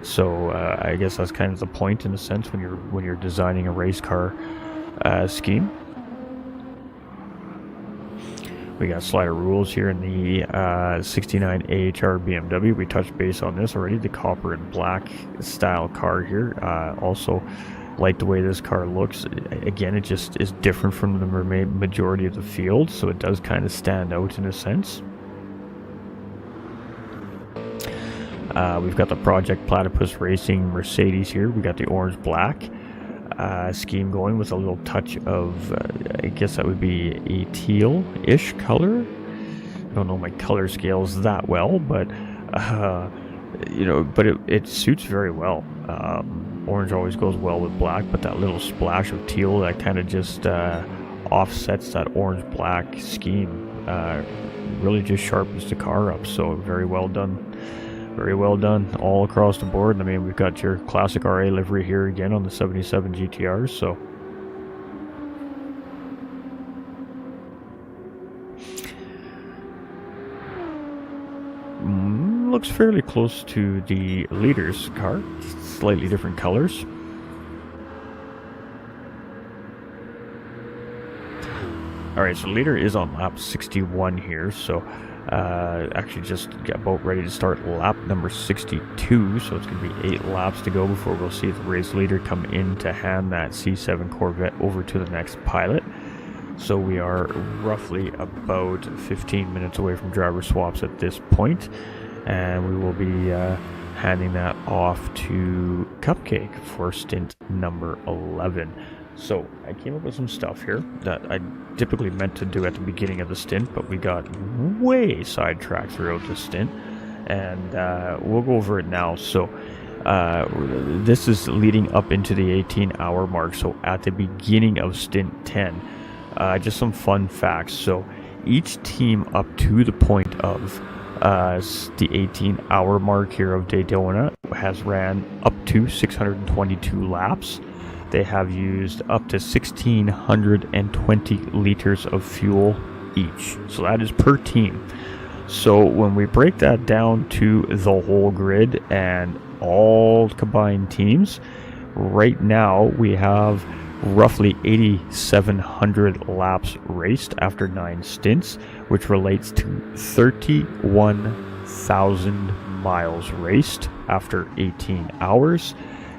So I guess that's kind of the point, in a sense, when you're designing a race car scheme. We got slider rules here in the 69 AHR BMW. We touched base on this already. The copper and black style car here. Also like the way this car looks. Again, it just is different from the majority of the field, so it does kind of stand out in a sense. We've got the Project Platypus Racing Mercedes here. We got the orange-black scheme going with a little touch of, I guess that would be a teal-ish color. I don't know my color scales that well, but it suits very well. Orange always goes well with black, but that little splash of teal that kind of just offsets that orange-black scheme really just sharpens the car up. So very well done. Very well done all across the board. I mean, we've got your classic RA livery here again on the 77 GTRs, so looks fairly close to the leader's car, slightly different colors. Alright, so leader is on lap 61 here, so actually just about ready to start lap number 62, so it's going to be 8 laps to go before we'll see the race leader come in to hand that C7 Corvette over to the next pilot. So we are roughly about 15 minutes away from driver swaps at this point, and we will be handing that off to Cupcake for stint number 11. So I came up with some stuff here that I typically meant to do at the beginning of the stint, but we got way sidetracked throughout the stint, and we'll go over it now. So this is leading up into the 18-hour mark, so at the beginning of stint 10. Just some fun facts. So each team up to the point of The 18-hour mark here of Daytona has ran up to 622 laps. They have used up to 1,620 liters of fuel each. So that is per team. So when we break that down to the whole grid and all combined teams, right now we have roughly 8,700 laps raced after 9 stints, which relates to 31,000 miles raced after 18 hours,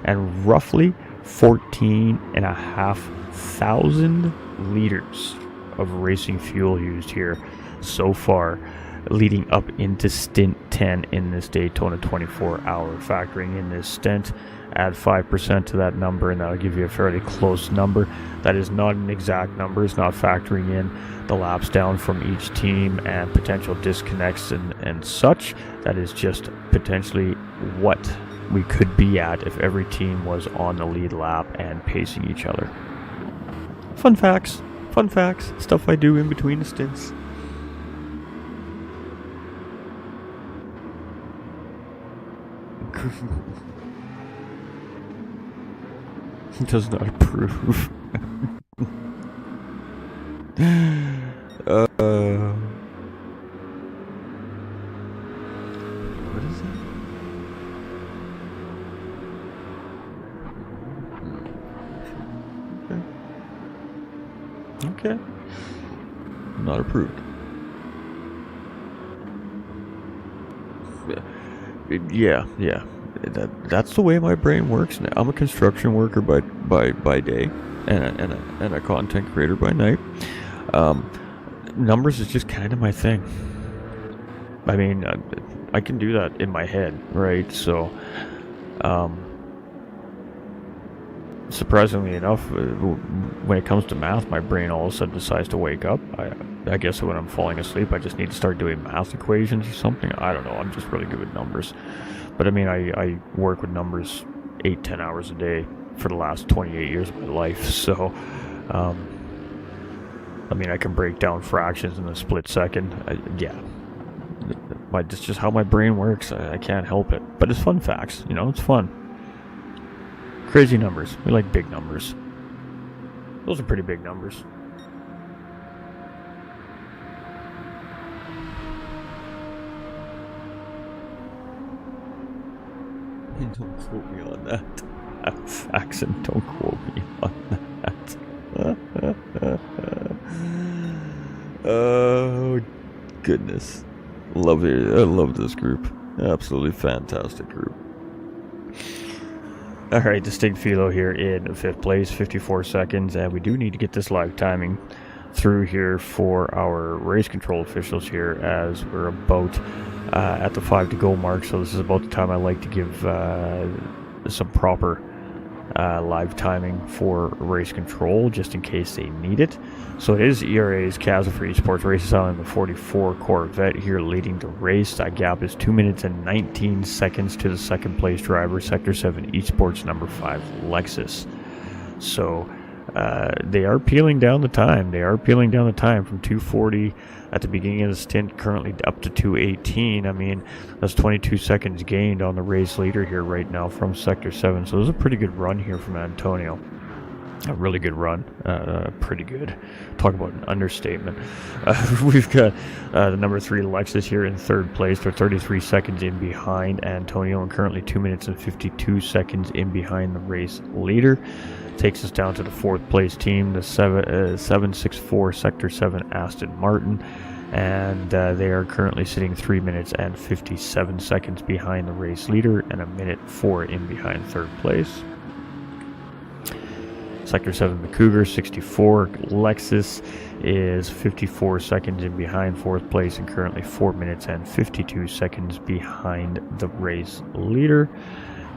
and roughly 14,500 liters of racing fuel used here so far, leading up into stint 10 in this Daytona 24-hour. Factoring in this stint, add 5% to that number, and that'll give you a fairly close number. That is not an exact number. It's not factoring in the laps down from each team and potential disconnects and such. That is just potentially what we could be at if every team was on the lead lap and pacing each other. Fun facts, stuff I do in between the stints. Does not approve. What is that? Okay. Not approved. Yeah. That's the way my brain works now. I'm a construction worker by day, and a content creator by night. Numbers is just kind of my thing. I mean, I can do that in my head, right? So, surprisingly enough, when it comes to math, my brain all of a sudden decides to wake up. I guess when I'm falling asleep, I just need to start doing math equations or something. I don't know. I'm just really good with numbers. But I mean, I work with numbers 8-10 hours a day for the last 28 years of my life. So, I mean, I can break down fractions in a split second. It's just how my brain works. I can't help it. But it's fun facts. It's fun. Crazy numbers. We like big numbers. Those are pretty big numbers. Don't quote me on that. Facts, and don't quote me on that. Oh, goodness. Love it. I love this group. Absolutely fantastic group. Alright, Distinct Philo here in 5th place, 54 seconds, and we do need to get this live timing through here for our race control officials here, as we're about at the 5 to go mark. So this is about the time I like to give some proper live timing for race control, just in case they need it. So it is ERA's Casa for Esports Races Island, the 44 Corvette here leading the race. That gap is 2 minutes and 19 seconds to the second place driver, Sector 7 Esports number 5 Lexus. So they are peeling down the time. From 2:40 at the beginning of the stint, currently up to 2:18. I mean, that's 22 seconds gained on the race leader here right now from Sector 7. So it was a pretty good run here from Antonio. A really good run. Pretty good. Talk about an understatement. We've got the number 3 Lexus here in 3rd place. They're 33 seconds in behind Antonio, and currently 2 minutes and 52 seconds in behind the race leader. Takes us down to the 4th place team, the 764 Sector 7 Aston Martin, and they are currently sitting 3 minutes and 57 seconds behind the race leader and a minute 4 in behind 3rd place. Sector 7 the Cougar 64 Lexus is 54 seconds in behind 4th place and currently 4 minutes and 52 seconds behind the race leader.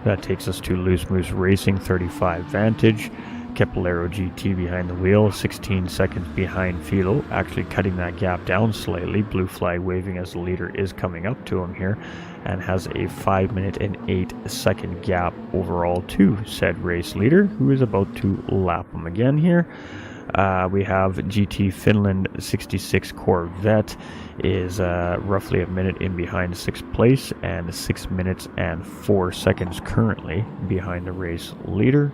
That takes us to Loose Moose Racing 35 Vantage. Capolero GT behind the wheel, 16 seconds behind Philo, actually cutting that gap down slightly. Blue flag waving as the leader is coming up to him here, and has a 5 minute and 8 second gap overall to said race leader, who is about to lap him again here. We have GT Finland 66 Corvette is roughly a minute in behind 6th place and 6 minutes and 4 seconds currently behind the race leader.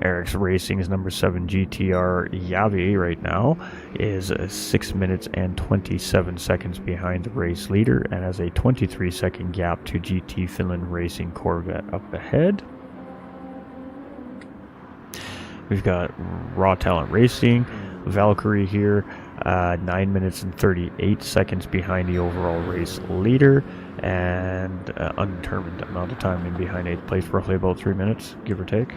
Eric's Racing's number 7 GTR Yavi right now is 6 minutes and 27 seconds behind the race leader and has a 23-second gap to GT Finland Racing Corvette up ahead. We've got Raw Talent Racing, Valkyrie here, 9 minutes and 38 seconds behind the overall race leader, and undetermined amount of time in behind 8th place, roughly about 3 minutes, give or take.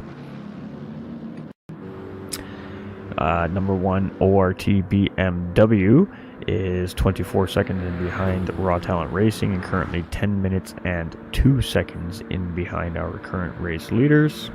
Number 1 ORT BMW is 24 seconds in behind Raw Talent Racing and currently 10 minutes and 2 seconds in behind our current race leaders.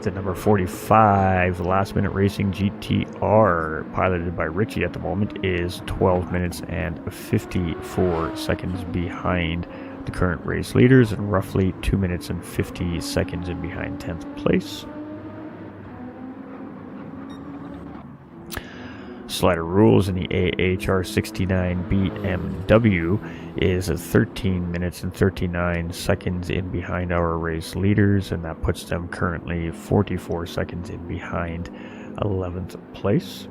The number 45 Last Minute Racing GTR, piloted by Richie at the moment, is 12 minutes and 54 seconds behind the current race leaders and roughly 2 minutes and 50 seconds in behind 10th place. Slider Rules in the AHR69 BMW is 13 minutes and 39 seconds in behind our race leaders, and that puts them currently 44 seconds in behind 11th place.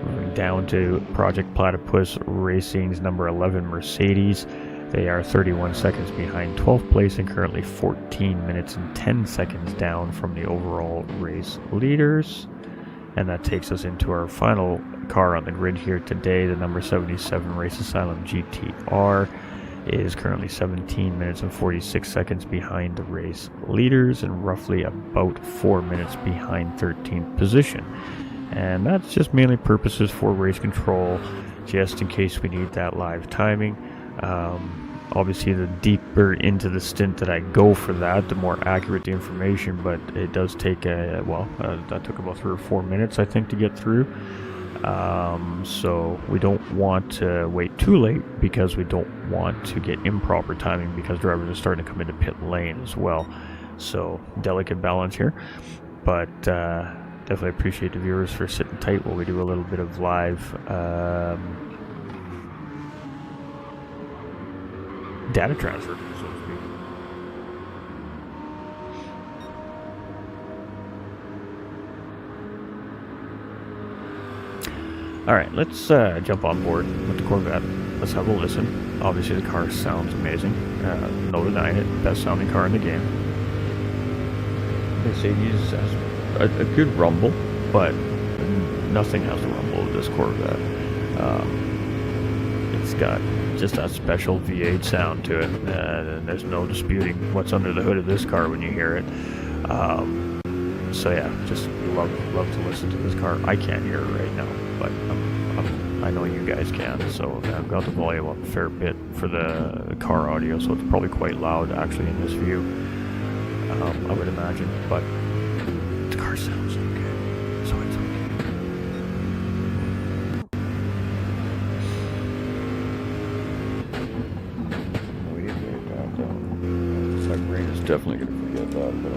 Moving down to Project Platypus Racing's number 11 Mercedes, they are 31 seconds behind 12th place and currently 14 minutes and 10 seconds down from the overall race leaders. And that takes us into our final car on the grid here today. The number 77 Race Asylum GTR is currently 17 minutes and 46 seconds behind the race leaders and roughly about 4 minutes behind 13th position. And that's just mainly purposes for race control, just in case we need that live timing. Obviously, the deeper into the stint that I go for that, the more accurate the information, but it does take that took about 3 or 4 minutes, I think, to get through. So we don't want to wait too late because we don't want to get improper timing because drivers are starting to come into pit lane as well. So delicate balance here, but definitely appreciate the viewers for sitting tight while we do a little bit of live data transfer, so to speak. Alright, let's jump on board with the Corvette. Let's have a listen. Obviously the car sounds amazing. No denying it. Best sounding car in the game. Mercedes has a good rumble, but nothing has the rumble of this Corvette. It's got just a special V8 sound to it, and there's no disputing what's under the hood of this car when you hear it. So yeah, just love to listen to this car. I can't hear it right now, but I know you guys can, so I've got the volume up a fair bit for the car audio, so it's probably quite loud actually in this view, I would imagine, but the car sounds okay, so it's okay. Definitely gonna forget that, but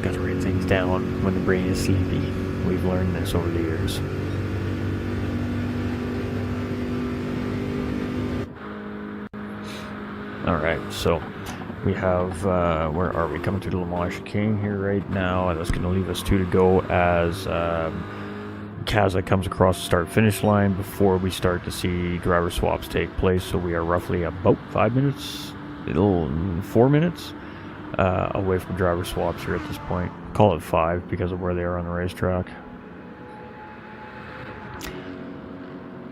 gotta write things down when the brain is sleepy. We've learned this over the years. Alright, so we have, where are we? Coming to the Le Mans chicane here right now. That's going to leave us 2 to go as Kaza comes across the start-finish line before we start to see driver swaps take place. So we are roughly about 5 minutes, 4 minutes away from driver swaps here at this point. Call it 5 because of where they are on the racetrack.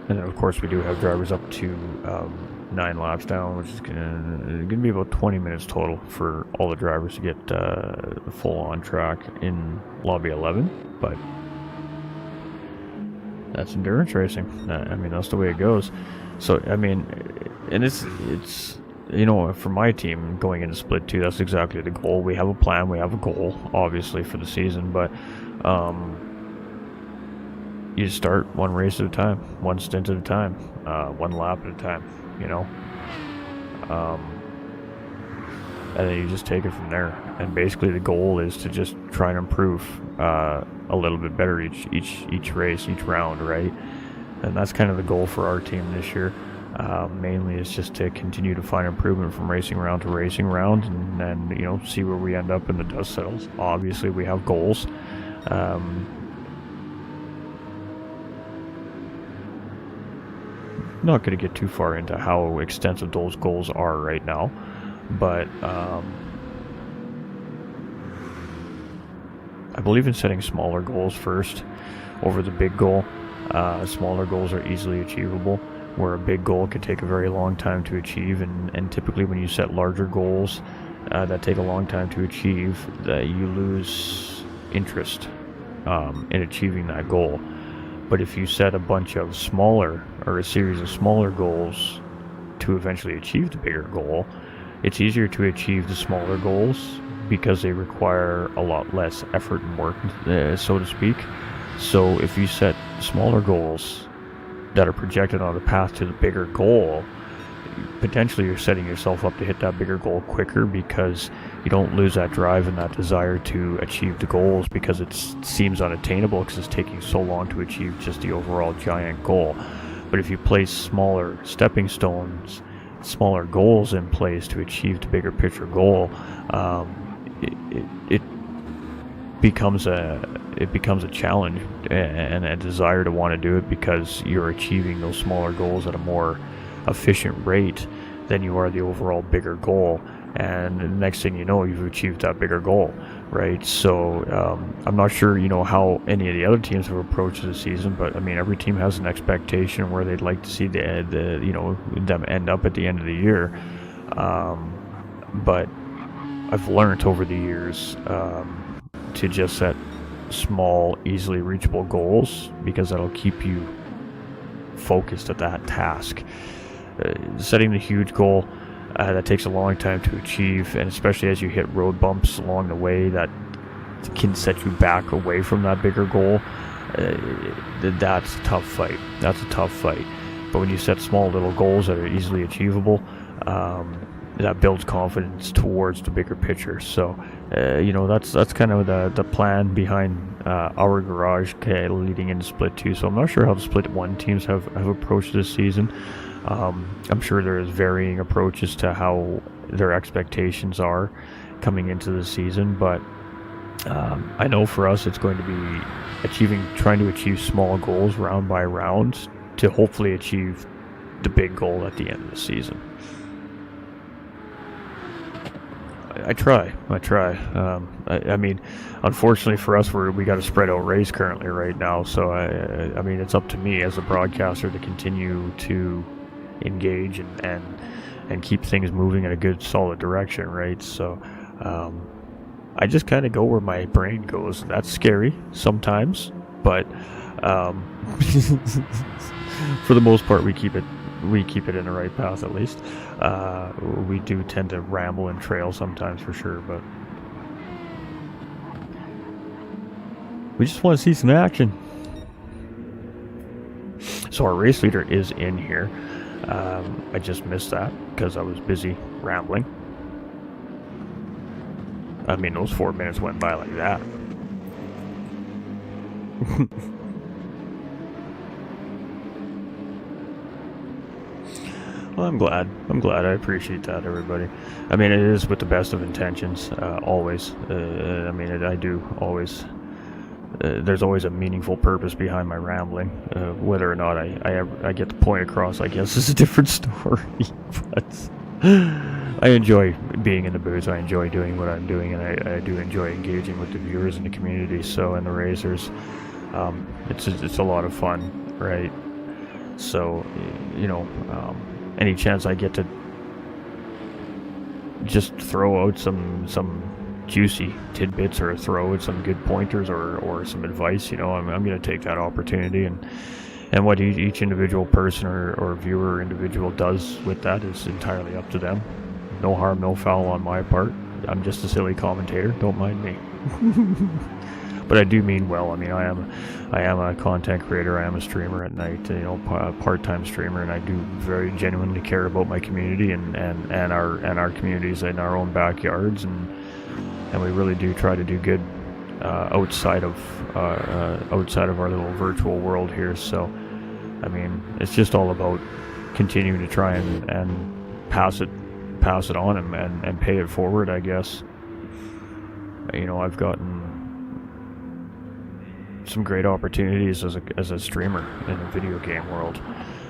And then of course we do have drivers up to 9 laps down, which is gonna be about 20 minutes total for all the drivers to get full on track in lobby 11. But That's endurance racing. I mean, that's the way it goes. So, I mean, and it's for my team going into Split 2, that's exactly the goal. We have a plan, we have a goal, obviously, for the season, but you start one race at a time, one stint at a time, one lap at a time, and then you just take it from there. And basically the goal is to just try and improve a little bit better each race, each round, right? And that's kind of the goal for our team this year. Mainly is just to continue to find improvement from racing round to racing round, and then see where we end up when the dust settles. Obviously we have goals. Not going to get too far into how extensive those goals are right now, but I believe in setting smaller goals first over the big goal. Smaller goals are easily achievable, where a big goal could take a very long time to achieve, and typically when you set larger goals that take a long time to achieve, you lose interest in achieving that goal. But if you set a bunch of smaller, or a series of smaller goals to eventually achieve the bigger goal, it's easier to achieve the smaller goals because they require a lot less effort and work, so to speak. So if you set smaller goals that are projected on the path to the bigger goal, potentially you're setting yourself up to hit that bigger goal quicker, because you don't lose that drive and that desire to achieve the goals because it seems unattainable because it's taking so long to achieve just the overall giant goal. But if you place smaller stepping stones, smaller goals in place to achieve the bigger picture goal, it becomes a challenge and a desire to want to do it, because you're achieving those smaller goals at a more efficient rate than you are the overall bigger goal. And the next thing you know, you've achieved that bigger goal, right? So I'm not sure how any of the other teams have approached the season, but I mean, every team has an expectation where they'd like to see them end up at the end of the year. But I've learned over the years to just set small, easily reachable goals, because that'll keep you focused at that task. Setting the huge goal that takes a long time to achieve, and especially as you hit road bumps along the way that can set you back away from that bigger goal, that's a tough fight. But when you set small little goals that are easily achievable, that builds confidence towards the bigger picture. So that's kind of the plan behind our garage leading into Split 2. So I'm not sure how the Split 1 teams have approached this season. I'm sure there is varying approaches to how their expectations are coming into the season, but I know for us it's going to be trying to achieve small goals round by round to hopefully achieve the big goal at the end of the season. I try. I mean, unfortunately for us, we got a spread out race currently right now, so I mean, it's up to me as a broadcaster to continue to engage and keep things moving in a good, solid direction, right? So I just kind of go where my brain goes. That's scary sometimes, but for the most part, we keep it in the right path, at least. We do tend to ramble and trail sometimes, for sure, but we just want to see some action. So our race leader is in here. I just missed that because I was busy rambling. I mean, those 4 minutes went by like that. Well, I'm glad. I appreciate that, everybody. I mean, it is with the best of intentions, always. I mean, I do always. There's always a meaningful purpose behind my rambling. Whether or not I get the point across, I guess, is a different story. But I enjoy being in the booth. I enjoy doing what I'm doing, and I do enjoy engaging with the viewers in the community. So, and the racers, it's a lot of fun, right? So, any chance I get to just throw out some juicy tidbits or throw in some good pointers or some advice, I'm going to take that opportunity, and what each individual person or viewer or individual does with that is entirely up to them. No harm, no foul on my part. I'm just a silly commentator. Don't mind me. But I do mean well. I mean, I am a content creator. I am a streamer at night. Part-time streamer, and I do very genuinely care about my community and our communities in our own backyards, and we really do try to do good outside of our little virtual world here. So, I mean, it's just all about continuing to try and pass it on and pay it forward, I guess. I've gotten some great opportunities as a streamer in the video game world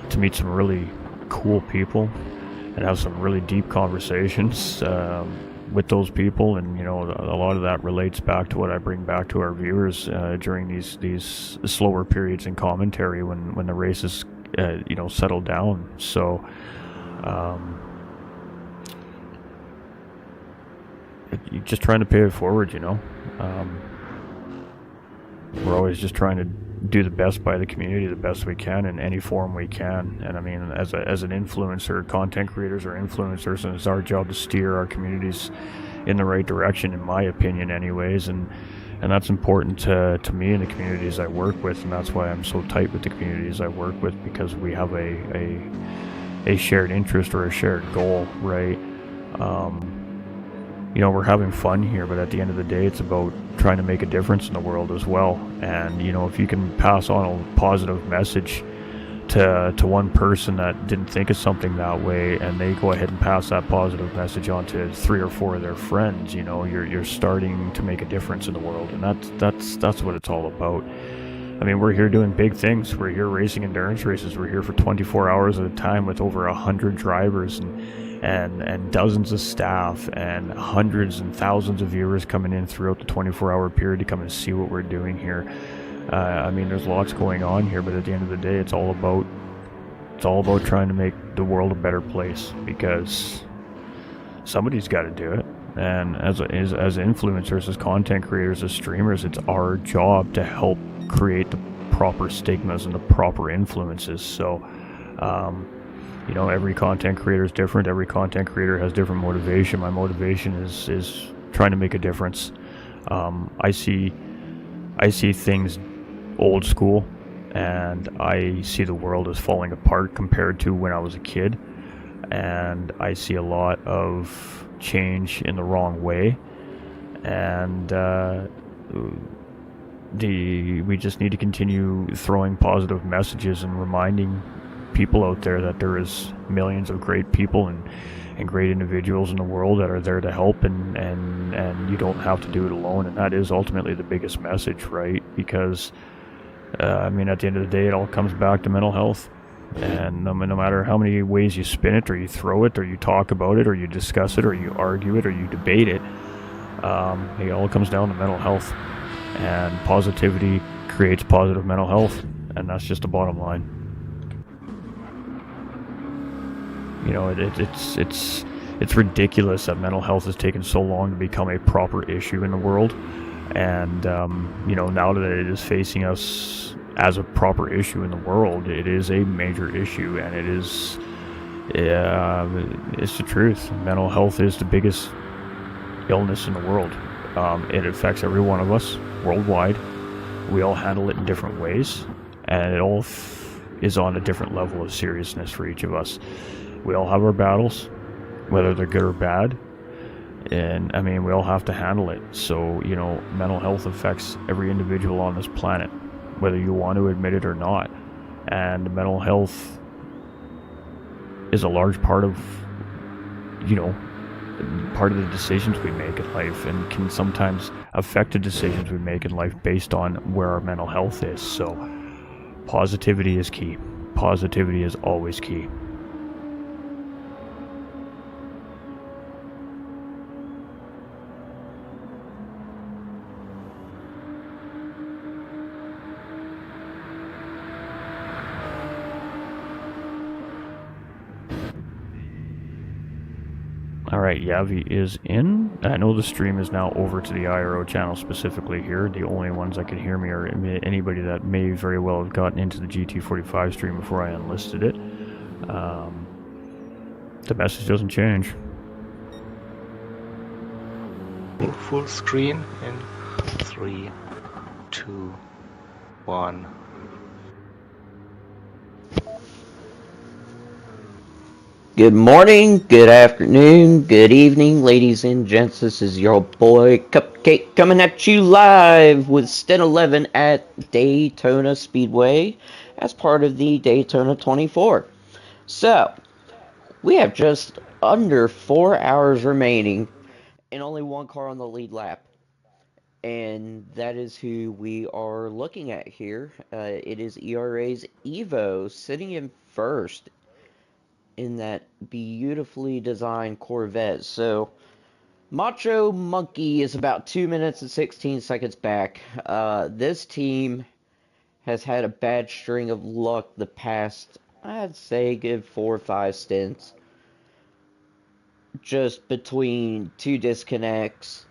to meet some really cool people and have some really deep conversations with those people, and a lot of that relates back to what I bring back to our viewers during these slower periods in commentary when the races settle down. So you're just trying to pay it forward. We're always just trying to do the best by the community, the best we can in any form we can. And I mean, as an influencer, content creators are influencers, and it's our job to steer our communities in the right direction, in my opinion anyways. And that's important to me and the communities I work with, and that's why I'm so tight with the communities I work with, because we have a shared interest or a shared goal, right? We're having fun here, but at the end of the day, it's about trying to make a difference in the world as well. And if you can pass on a positive message to one person that didn't think of something that way, and they go ahead and pass that positive message on to 3 or 4 of their friends, you're starting to make a difference in the world. And that's what it's all about. I mean, we're here doing big things. We're here racing endurance races. We're here for 24 hours at a time with over 100 drivers and dozens of staff and hundreds and thousands of viewers coming in throughout the 24-hour period to come and see what we're doing here. I mean, there's lots going on here, but at the end of the day, it's all about trying to make the world a better place, because somebody's got to do it. And as influencers, as content creators, as streamers, it's our job to help create the proper stigmas and the proper influences. So every content creator is different. Every content creator has different motivation. My motivation is trying to make a difference. I see things old school, and I see the world as falling apart compared to when I was a kid, and I see a lot of change in the wrong way, and we just need to continue throwing positive messages and reminding people out there that there is millions of great people and great individuals in the world that are there to help, and you don't have to do it alone. And that is ultimately the biggest message, right? Because I mean, at the end of the day, it all comes back to mental health. And no matter how many ways you spin it, or you throw it, or you talk about it, or you discuss it, or you argue it, or you debate it, it all comes down to mental health. And positivity creates positive mental health, and that's just the bottom line. It's ridiculous that mental health has taken so long to become a proper issue in the world, and now that it is facing us as a proper issue in the world, it is a major issue, and it's the truth. Mental health is the biggest illness in the world. It affects every one of us worldwide. We all handle it in different ways, and it all is on a different level of seriousness for each of us. We all have our battles, whether they're good or bad, and I mean, we all have to handle it. So mental health affects every individual on this planet, whether you want to admit it or not. And mental health is a large part of the decisions we make in life, and can sometimes affect the decisions we make in life based on where our mental health is. So positivity is key. Positivity is always key. Alright, Yavi is in. I know the stream is now over to the IRO channel specifically here. The only ones that can hear me are anybody that may very well have gotten into the GT45 stream before I unlisted it. The message doesn't change. Full screen in 3, 2, 1. Good morning, good afternoon, good evening, ladies and gents. This is your boy Cupcake coming at you live with Stint 11 at Daytona Speedway as part of the Daytona 24. So, we have just under 4 hours remaining and only one car on the lead lap. And that is who we are looking at here. It is ERA's Evo sitting in first in that beautifully designed Corvette. So, Macho Monkey is about 2 minutes and 16 seconds back. This team has had a bad string of luck the past, I'd say, good 4 or 5 stints. Just between 2 disconnects,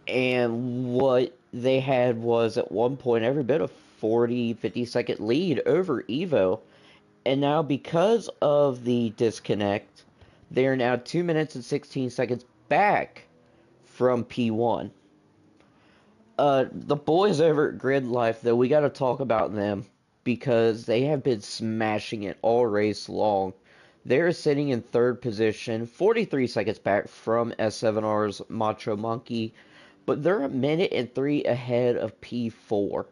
and what they had was at one point every bit a 40-50 second lead over Evo. And now, because of the disconnect, they are now 2 minutes and 16 seconds back from P1. The boys over at Grid Life, though, we got to talk about them because they have been smashing it all race long. They're sitting in third position, 43 seconds back from S7R's Macho Monkey, but they're a minute and 3 ahead of P4.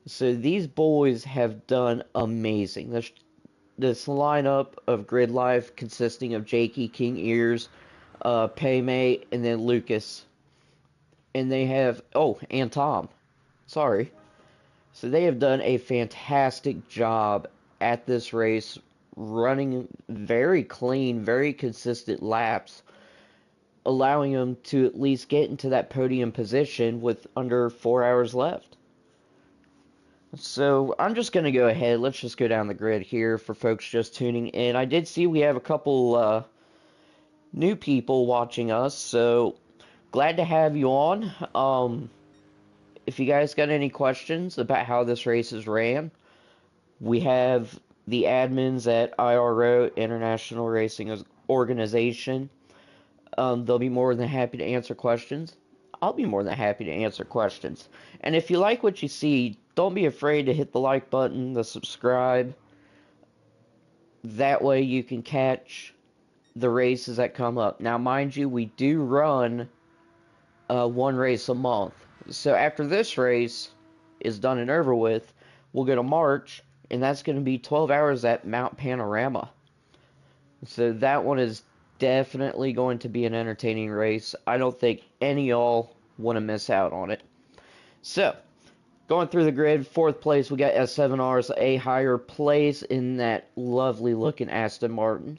So these boys have done amazing. This lineup of Grid Life consisting of Jakey, King Ears, Paymate, and then Lucas. And they have, and Tom. Sorry. So they have done a fantastic job at this race, running very clean, very consistent laps, allowing them to at least get into that podium position with under 4 hours left. So I'm just going to go ahead. Let's just go down the grid here for folks just tuning in. I did see we have a couple new people watching us, so glad to have you on. If you guys got any questions about how this race is ran, we have the admins at IRO, International Racing Organization. They'll be more than happy to answer questions. I'll be more than happy to answer questions. And if you like what you see, don't be afraid to hit the like button, the subscribe. That way you can catch the races that come up. Now, mind you, we do run one race a month. So after this race is done and over with, we'll go to March, and that's going to be 12 hours at Mount Panorama. So that one is definitely going to be an entertaining race. I don't think any of y'all want to miss out on it. So, going through the grid, fourth place, we got S7R's a higher place in that lovely looking Aston Martin.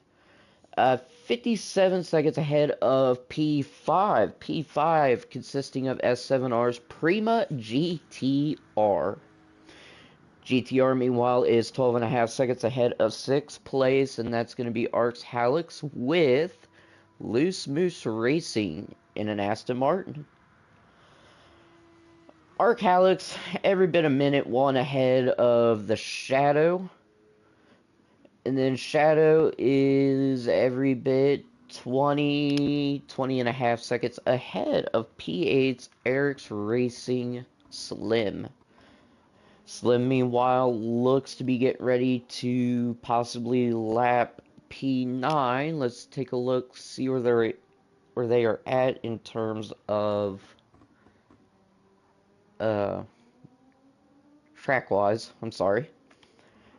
57 seconds ahead of P5. P5 consisting of S7R's Prima GTR. GTR, meanwhile, is 12.5 seconds ahead of 6th place, and that's going to be Arx Hallex with Loose Moose Racing in an Aston Martin. Arx Hallex, every bit a minute 1 ahead of the Shadow. And then Shadow is every bit 20.5 seconds ahead of P8's Eric's Racing Slim. Slim, meanwhile, looks to be getting ready to possibly lap P9. Let's take a look, see where they are at in terms of track-wise. I'm sorry.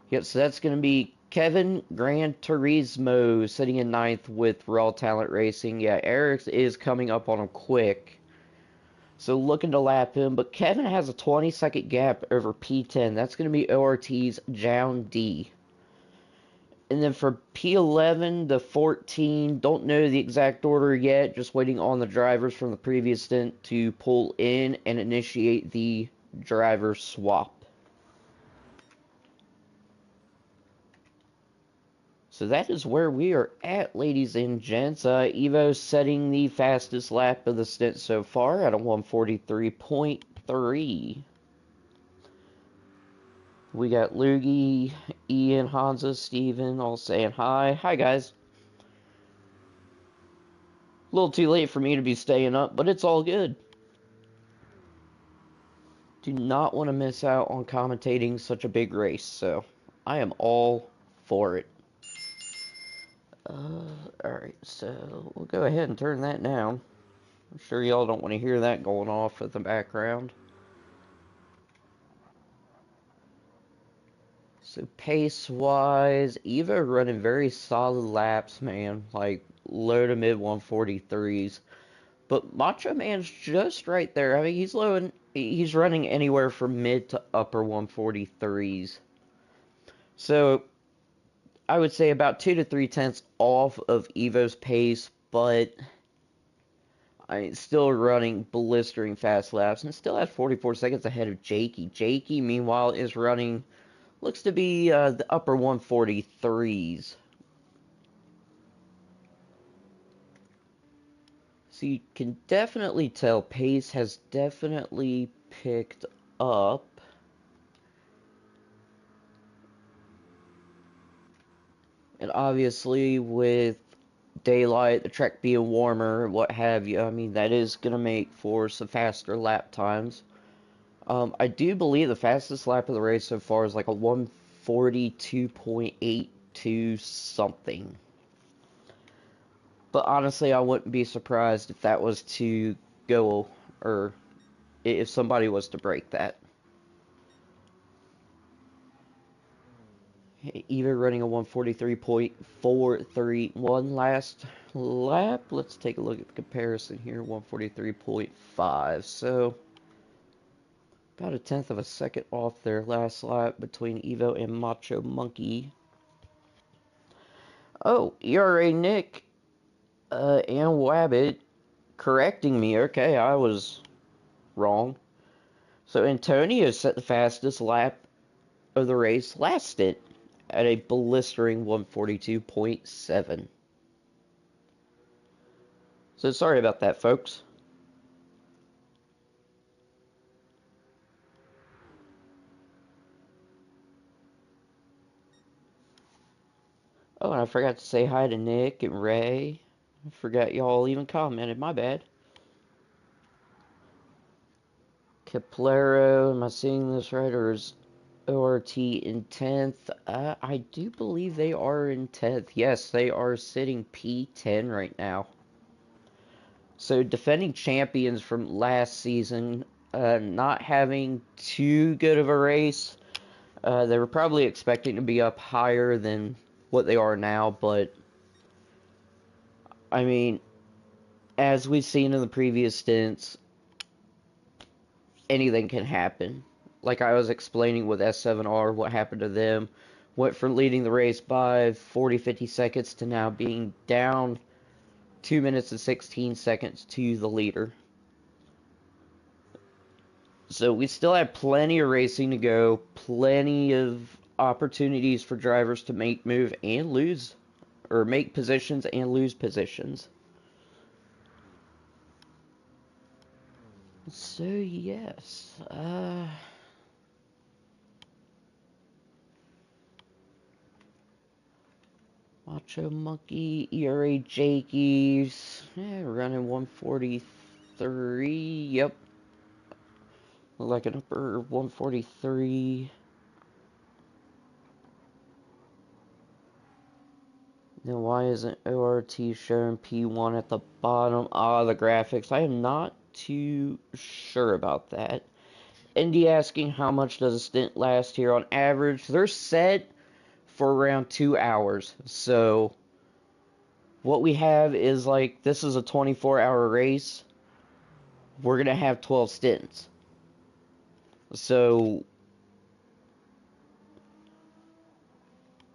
Yep, so that's going to be Kevin Gran Turismo sitting in 9th with Raw Talent Racing. Yeah, Eric's is coming up on him quick. So looking to lap him, but Kevin has a 20-second gap over P10. That's going to be ORT's John D. And then for P11 to 14, don't know the exact order yet. Just waiting on the drivers from the previous stint to pull in and initiate the driver swap. So that is where we are at, ladies and gents. Evo setting the fastest lap of the stint so far at a 1:43.3. We got Loogie, Ian, Hansa, Steven all saying hi. Hi, guys. A little too late for me to be staying up, but it's all good. Do not want to miss out on commentating such a big race, so I am all for it. Alright, so we'll go ahead and turn that down. I'm sure y'all don't want to hear that going off in the background. So pace-wise, Evo running very solid laps, man. Like low to mid 143s. But Macho Man's just right there. I mean, he's running anywhere from mid to upper 143s. So I would say about 2 to 3 tenths off of Evo's pace, but I mean, still running blistering fast laps and still at 44 seconds ahead of Jakey. Jakey, meanwhile, is running, looks to be the upper 143s. So you can definitely tell pace has definitely picked up. And obviously with daylight, the track being warmer, what have you, I mean, that is going to make for some faster lap times. I do believe the fastest lap of the race so far is like a 1:42.82 something. But honestly, I wouldn't be surprised if that was to go, or if somebody was to break that. Even running a 1:43.431 last lap. Let's take a look at the comparison here. 1:43.5. So about a tenth of a second off their last lap between Evo and Macho Monkey. Oh, ERA Nick and Wabbit correcting me. Okay, I was wrong. So Antonio set the fastest lap of the race last stint at a blistering 1:42.7. So sorry about that, folks. Oh, and I forgot to say hi to Nick and Ray. I forgot y'all even commented, my bad. Caplero, am I seeing this right, or is ORT in 10th? I do believe they are in 10th. Yes, they are sitting P10 right now. So defending champions from last season, not having too good of a race. They were probably expecting to be up higher than what they are now, but I mean, as we've seen in the previous stints, anything can happen. Like I was explaining with S7R, what happened to them. Went from leading the race by 40-50 seconds to now being down 2 minutes and 16 seconds to the leader. So we still have plenty of racing to go, plenty of opportunities for drivers to make move and lose, or make positions and lose positions. So yes, Macho Monkey, ERA Jakeys, running 1:43, yep. Look like an upper 1:43. Now why isn't ORT showing P1 at the bottom? The graphics. I am not too sure about that. Indy asking how much does a stint last here on average. They're set for around 2 hours. So what we have is like, this is a 24-hour race. We're going to have 12 stints. So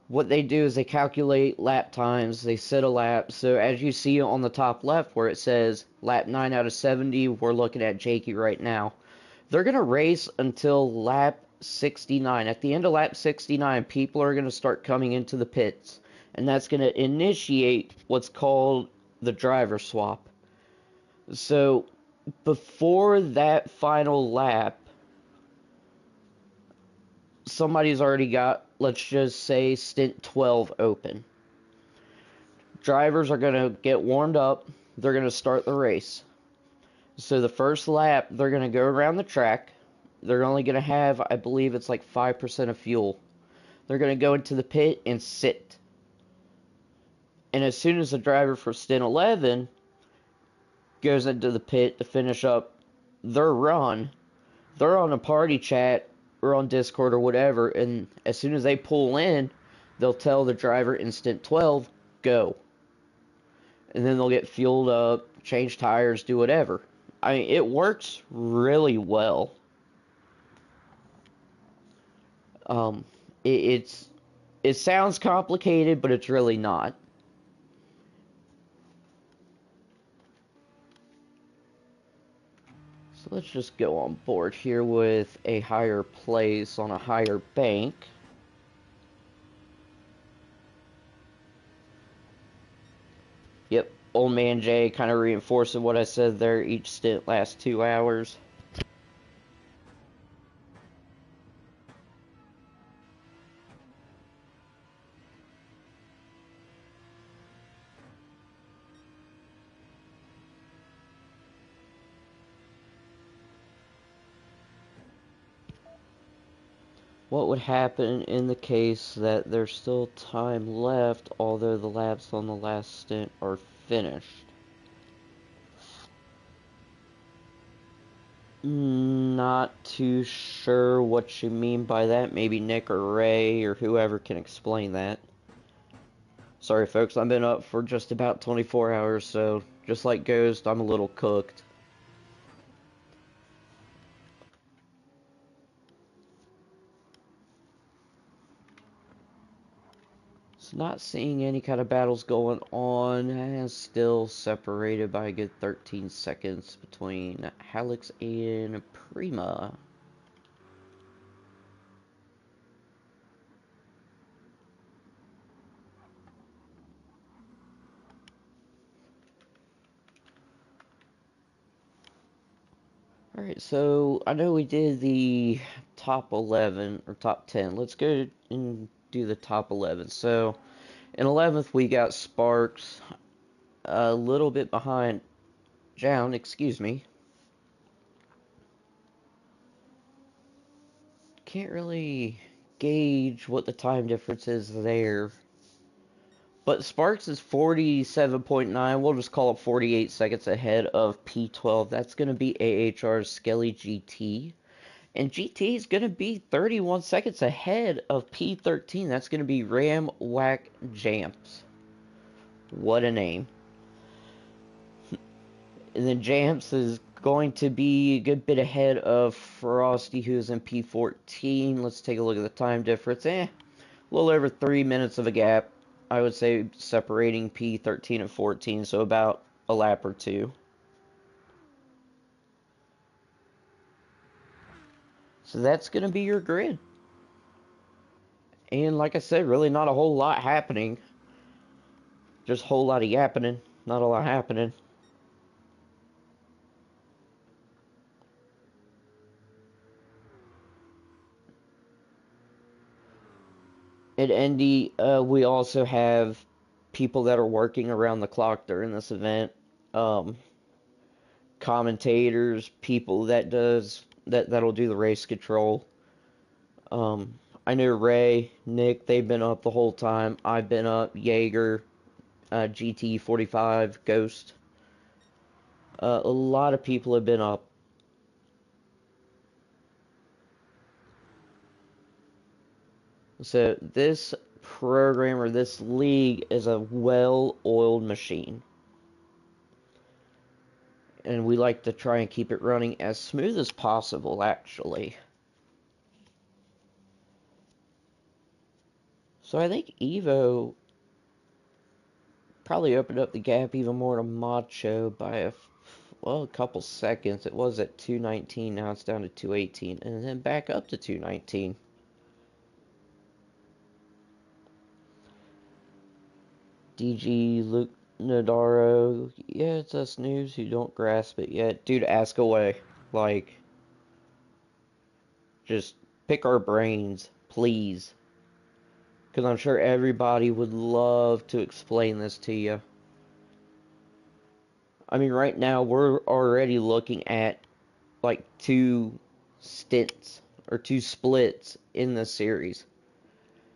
what they do is they calculate lap times, they set a lap. So as you see on the top left where it says lap 9 out of 70, we're looking at Jakey right now. They're going to race until lap 69. At the end of lap 69, people are going to start coming into the pits. and that's going to initiate what's called the driver swap. So before that final lap, somebody's already got, let's just say, stint 12 open. Drivers are going to get warmed up. They're going to start the race. So the first lap, they're going to go around the track. They're only going to have, I believe it's like 5% of fuel. They're going to go into the pit and sit. And as soon as the driver for stint 11 goes into the pit to finish up their run, they're on a party chat or on Discord or whatever, and as soon as they pull in, they'll tell the driver in stint 12, go. And then they'll get fueled up, change tires, do whatever. I mean, it works really well. It sounds complicated, but it's really not. So let's just go on board here with a higher place on a higher bank. Yep, Old Man Jay kind of reinforcing what I said there. Each stint lasts 2 hours. What would happen in the case that there's still time left, although the laps on the last stint are finished? Not too sure what you mean by that. Maybe Nick or Ray or whoever can explain that. Sorry folks, I've been up for just about 24 hours, so just like Ghost, I'm a little cooked. Not seeing any kind of battles going on, and still separated by a good 13 seconds between Hallex and Prima. Alright, so I know we did the top 11, or top 10. Let's go and do the top 11. So, in 11th we got Sparks, a little bit behind Jown, excuse me. Can't really gauge what the time difference is there. But Sparks is 47.9. We'll just call it 48 seconds ahead of P12. That's going to be AHR's Skelly GT. And GT is going to be 31 seconds ahead of P13. That's going to be Ram Whack Jamps. What a name. And then Jamps is going to be a good bit ahead of Frosty, who's in P14. Let's take a look at the time difference. A little over 3 minutes of a gap. I would say separating P13 and 14, so about a lap or two. So that's going to be your grid. And like I said, really not a whole lot happening. Just a whole lot of yapping, not a lot happening. At Indy, we also have people that are working around the clock during this event. Commentators, people that'll do the race control. I know Ray, Nick, they've been up the whole time. I've been up, Jaeger, GT45, Ghost. A lot of people have been up. So this program or this league is a well-oiled machine. And we like to try and keep it running as smooth as possible, actually. So I think Evo probably opened up the gap even more to Macho by a couple seconds. It was at 219, now it's down to 218, and then back up to 219. DG Luke Nadaro. Yeah, it's us noobs who don't grasp it yet. Dude, ask away. Like, just pick our brains, please. Because I'm sure everybody would love to explain this to you. I mean, right now, we're already looking at, like, 2 stints, or 2 splits in this series.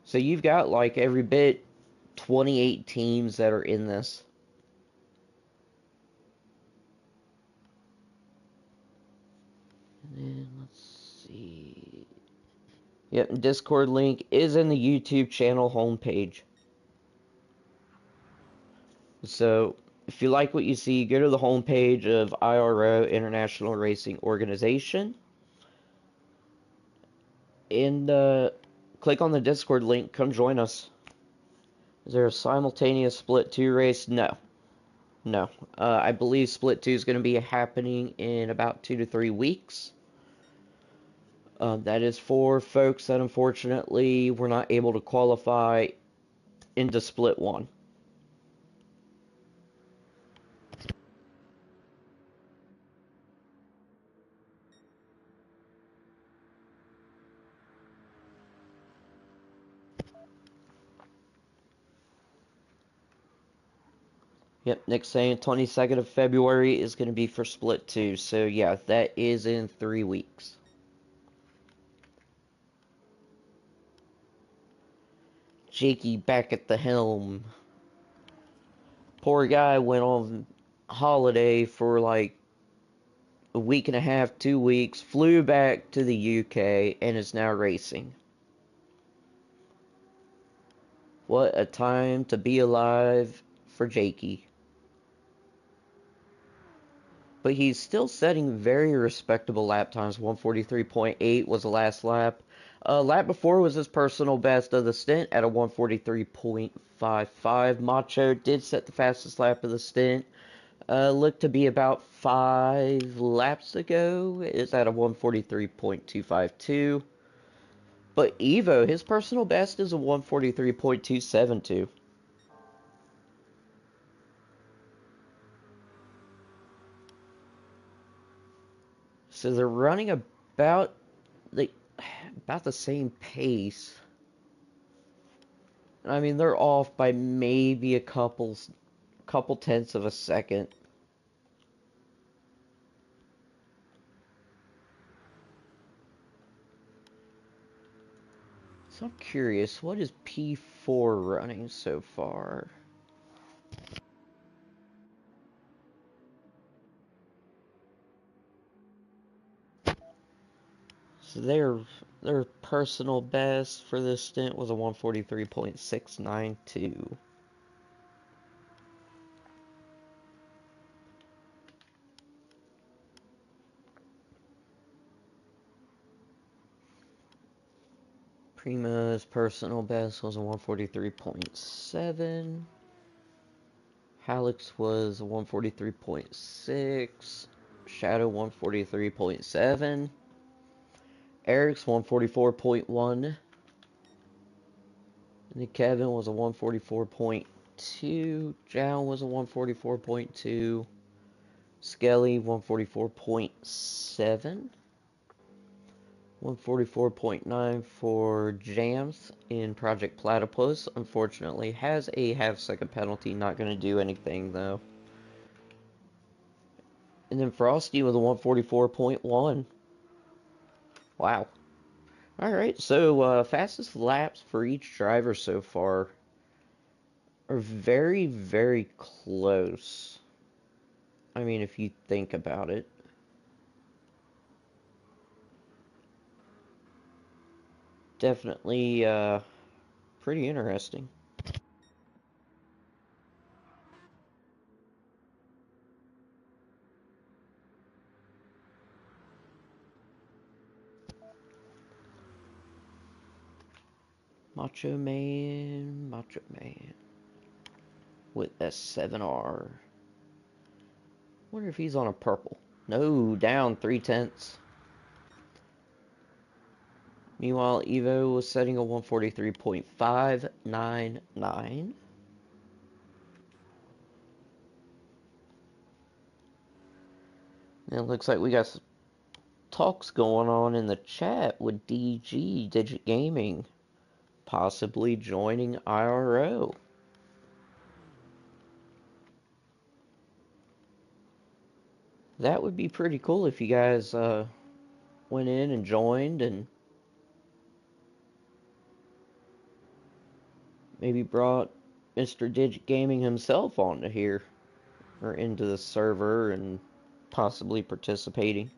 So you've got, like, every bit 28 teams that are in this. And then, let's see. Yep, Discord link is in the YouTube channel homepage. So, if you like what you see, go to the homepage of IRO, International Racing Organization, and click on the Discord link. Come join us. Is there a simultaneous Split 2 race? No. No. I believe Split 2 is going to be happening in about 2 to 3 weeks. That is for folks that unfortunately were not able to qualify into Split 1. Yep, next saying 22nd of February is going to be for Split 2. So yeah, that is in 3 weeks. Jakey back at the helm. Poor guy went on holiday for like a week and a half, 2 weeks, flew back to the UK, and is now racing. What a time to be alive for Jakey. But he's still setting very respectable lap times. 143.8 was the last lap. Lap before was his personal best of the stint at a 143.55. Macho did set the fastest lap of the stint. Looked to be about 5 laps ago. It's at a 143.252. But Evo, his personal best is a 143.272. So they're running about the same pace. I mean, they're off by maybe a couple tenths of a second. So I'm curious, what is P4 running so far? So their personal best for this stint was a 143.692. Prima's personal best was a 143.7. Halleck's was a 143.6. Shadow 143.7. Eric's 144.1. And then Kevin was a 144.2. Jow was a 144.2. Skelly 144.7. 144.9 for Jams in Project Platypus. Unfortunately, has a half-second penalty. Not going to do anything, though. And then Frosty with a 144.1. Wow. Alright, so fastest laps for each driver so far are very, very close. I mean, if you think about it. Definitely pretty interesting. Macho Man with S7R. Wonder if he's on a purple. No, down 3 tenths. Meanwhile, Evo was setting a 143.599. And it looks like we got some talks going on in the chat with DG, Digit Gaming, possibly joining IRO. That would be pretty cool if you guys went in and joined and maybe brought Mr. Digit Gaming himself onto here or into the server and possibly participating.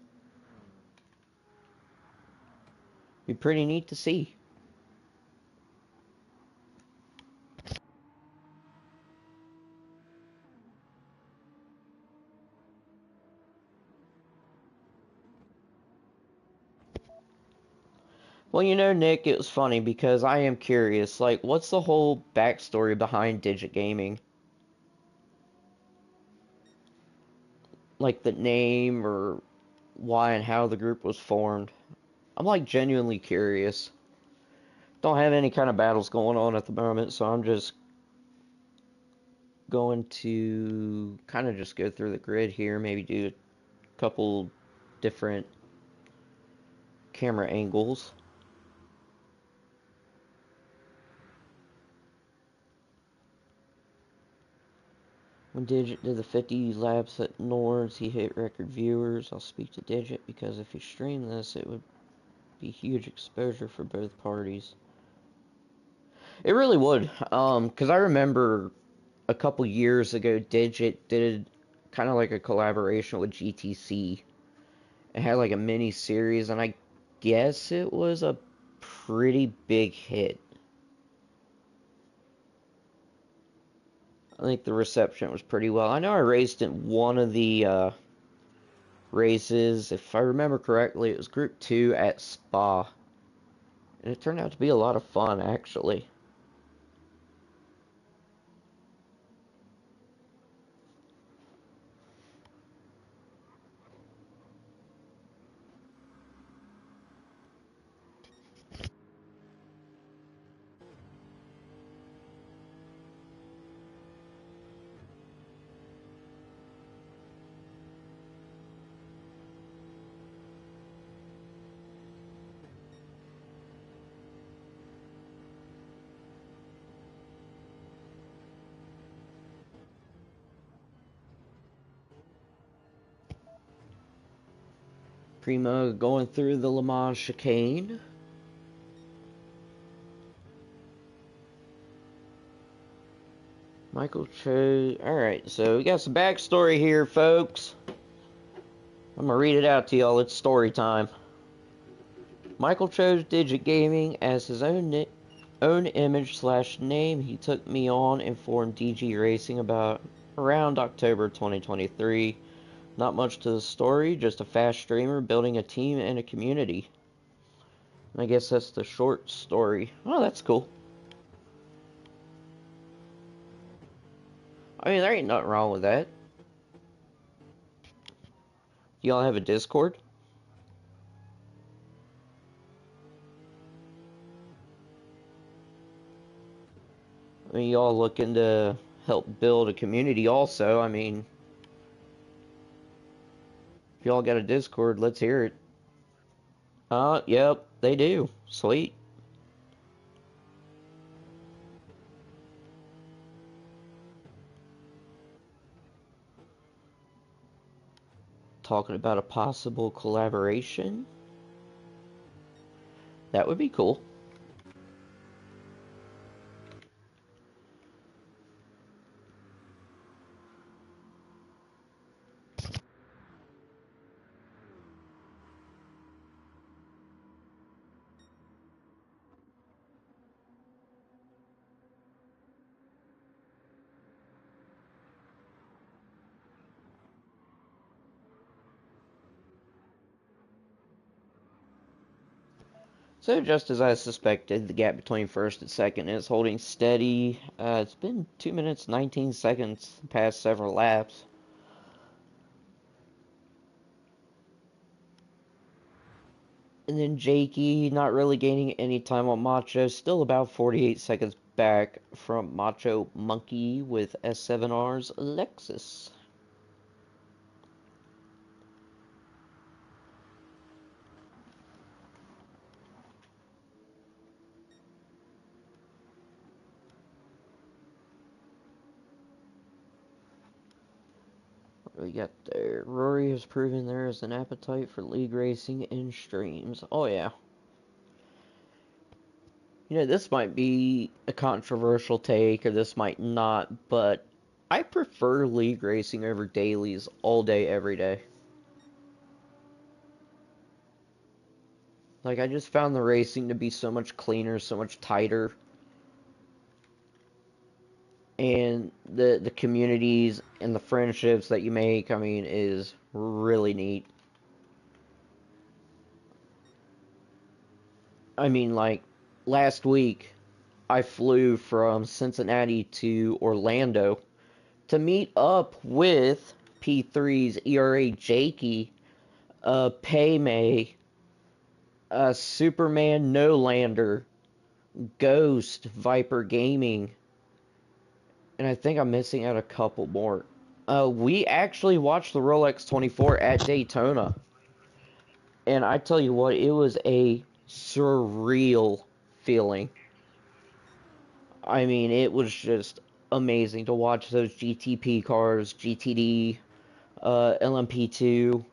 Be pretty neat to see. Well, you know, Nick, it was funny because I am curious. Like, what's the whole backstory behind Digit Gaming? Like the name or why and how the group was formed. I'm like genuinely curious. Don't have any kind of battles going on at the moment, so I'm just going to kind of just go through the grid here, maybe do a couple different camera angles. When Digit did the 50 laps at Nords, he hit record viewers. I'll speak to Digit because if he streamed this, it would be huge exposure for both parties. It really would, because I remember a couple years ago, Digit did kind of like a collaboration with GTC. It had like a mini series, and I guess it was a pretty big hit. I think the reception was pretty well. I know I raced in one of the races. If I remember correctly, it was Group 2 at Spa. And it turned out to be a lot of fun, actually. Prima going through the Le Mans chicane. Michael chose. Alright, so we got some backstory here, folks. I'm gonna read it out to y'all. It's story time. Michael chose Digit Gaming as his own image / name. He took me on and formed DG Racing about around October 2023. Not much to the story, just a fast streamer building a team and a community. I guess that's the short story. Oh, that's cool. I mean, there ain't nothing wrong with that. Y'all have a Discord? I mean, y'all looking to help build a community also. I mean, if y'all got a Discord, let's hear it. Yep, they do. Sweet. Talking about a possible collaboration. That would be cool. So just as I suspected, the gap between first and second is holding steady. It's been 2 minutes 19 seconds the past several laps. And then Jakey not really gaining any time on Macho, still about 48 seconds back from Macho Monkey with S7R's Lexus. We got there. Rory has proven there is an appetite for league racing in streams. Oh, yeah. You know, this might be a controversial take, or this might not, but I prefer league racing over dailies all day, every day. Like, I just found the racing to be so much cleaner, so much tighter. And the communities and the friendships that you make, I mean, is really neat. I mean, like, last week, I flew from Cincinnati to Orlando to meet up with P3's ERA Jakey, Paymay, Superman No Lander, Ghost, Viper Gaming, and I think I'm missing out a couple more. We actually watched the Rolex 24 at Daytona, and I tell you what, it was a surreal feeling. I mean, it was just amazing to watch those GTP cars, GTD, LMP2,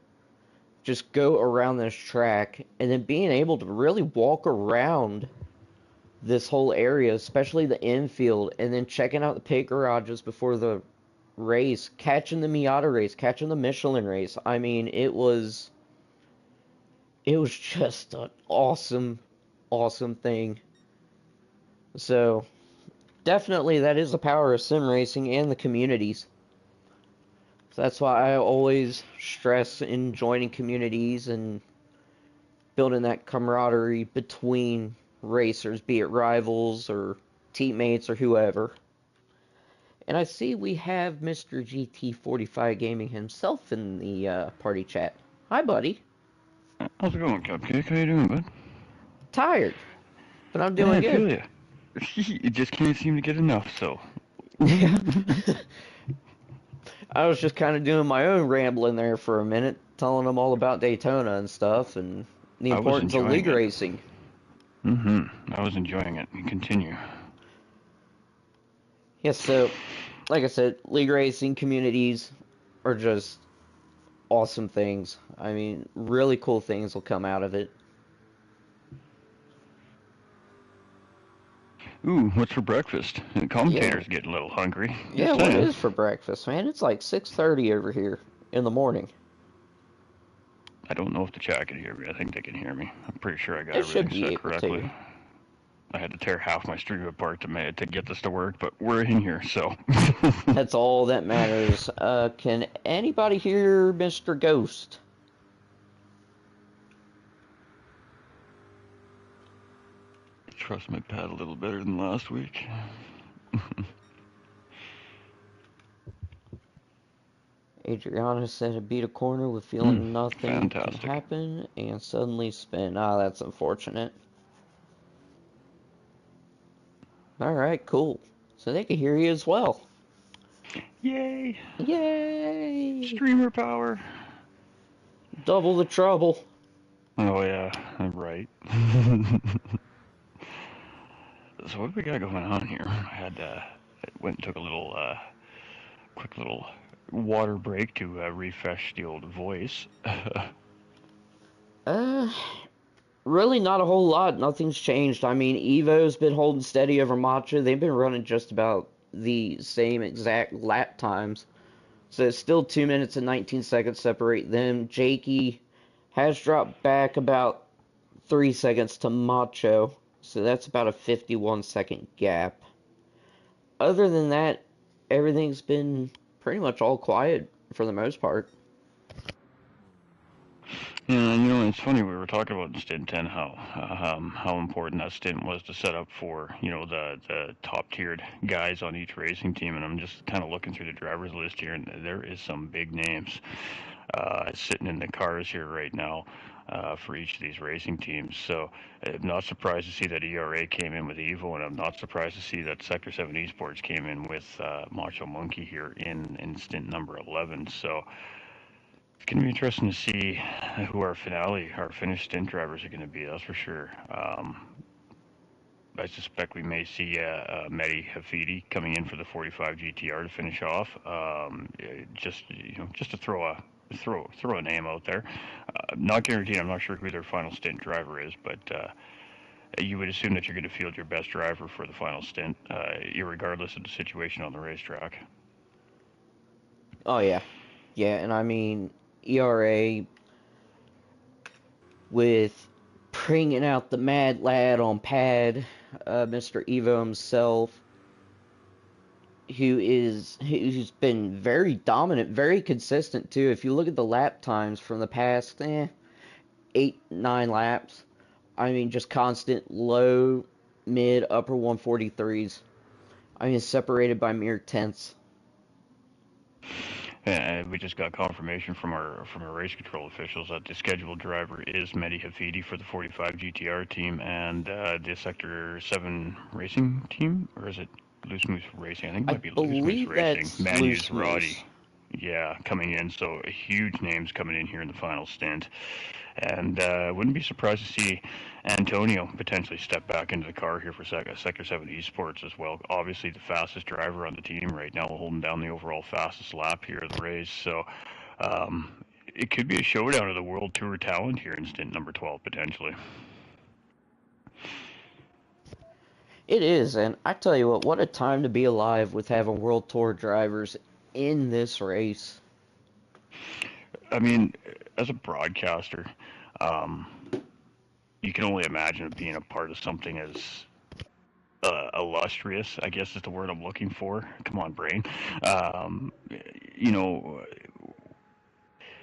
just go around this track, and then being able to really walk around this whole area, especially the infield, and then checking out the pit garages before the race, catching the Miata race, catching the Michelin race. I mean, it was just an awesome, awesome thing. So, definitely that is the power of sim racing and the communities. So that's why I always stress in joining communities and building that camaraderie between racers, be it rivals or teammates or whoever. And I see we have Mr. GT45 Gaming himself in the party chat. Hi, buddy. How's it going, Cupcake? How you doing, bud? Tired, but I'm Yeah, doing I feel good. ya. You just can't seem to get enough, so. Yeah. I was just kind of doing my own rambling there for a minute, telling them all about Daytona and stuff and the I was importance of enjoying league it. racing. I was enjoying it. Continue. Yes, so, like I said, league racing communities are just awesome things. I mean, really cool things will come out of it. Ooh, what's for breakfast? The Yeah, commentator's getting a little hungry. yeah, Just what saying. is for breakfast, man? It's like 6:30 over here in the morning. I don't know if the chat can hear me. I think they can hear me. I'm pretty sure I got It should everything be set able correctly. to. I had to tear half my stream apart to get this to work, but we're in here, so. That's all that matters. Can anybody hear Mr. Ghost? Trust my pad a little better than last week. Adriana said to beat a corner with feeling nothing can Fantastic. happen and suddenly spin. Ah, that's unfortunate. Alright, cool. So they can hear you as well. Yay! Yay! Streamer power! Double the trouble. Oh yeah, right. So what do we got going on here? I went and took a quick little water break to refresh the old voice. Uh, really not a whole lot. Nothing's changed. I mean, Evo's been holding steady over Matcha. They've been running just about the same exact lap times. So it's still 2 minutes and 19 seconds separate them. Jakey has dropped back about 3 seconds to Macho. So that's about a 51-second gap. Other than that, everything's been pretty much all quiet for the most part. Yeah, it's funny, we were talking about stint 10, how important that stint was to set up for, the top tiered guys on each racing team, and I'm just kind of looking through the drivers list here, and there is some big names sitting in the cars here right now for each of these racing teams. So I'm not surprised to see that ERA came in with Evo, and I'm not surprised to see that Sector 7 Esports came in with Macho Monkey here in stint number 11. So it's going to be interesting to see who our finished stint drivers are going to be, that's for sure. I suspect we may see Mehdi Hafidi coming in for the 45 GTR to finish off. Just to throw a name out there. Not guaranteed. I'm not sure who their final stint driver is, but you would assume that you're going to field your best driver for the final stint, regardless of the situation on the racetrack. Oh yeah, yeah, and I mean ERA with bringing out the mad lad on pad, Mr. Evo himself, who's been very dominant, very consistent too. If you look at the lap times from the past 8-9 laps, I mean just constant low, mid, upper 143s. I mean separated by mere tenths. And we just got confirmation from our race control officials that the scheduled driver is Mehdi Hafidi for the 45 GTR team and the Sector 7 racing team, or is it Loose Moose Racing? I think it I might be Loose Moose believe Racing. that's Manu's Loose Roddy. Moose. Yeah, coming in. So huge names coming in here in the final stint. And wouldn't be surprised to see Antonio potentially step back into the car here for Sector 7 Esports as well. Obviously, the fastest driver on the team right now, holding down the overall fastest lap here of the race. So it could be a showdown of the World Tour talent here in stint number 12, potentially. It is, and I tell you what a time to be alive with having World Tour drivers in this race. I mean, as a broadcaster, um, you can only imagine being a part of something as illustrious, I guess is the word I'm looking for. Come on, brain. Um, you know,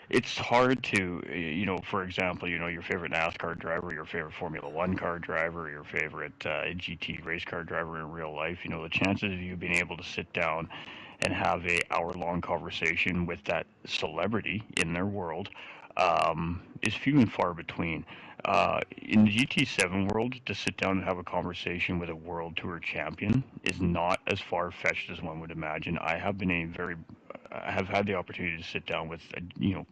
it's hard to, for example, your favorite NASCAR driver, your favorite Formula One car driver, your favorite GT race car driver in real life. The chances of you being able to sit down and have a hour-long conversation with that celebrity in their world is few and far between. In the GT7 world, to sit down and have a conversation with a World Tour champion is not as far-fetched as one would imagine. I have had the opportunity to sit down with,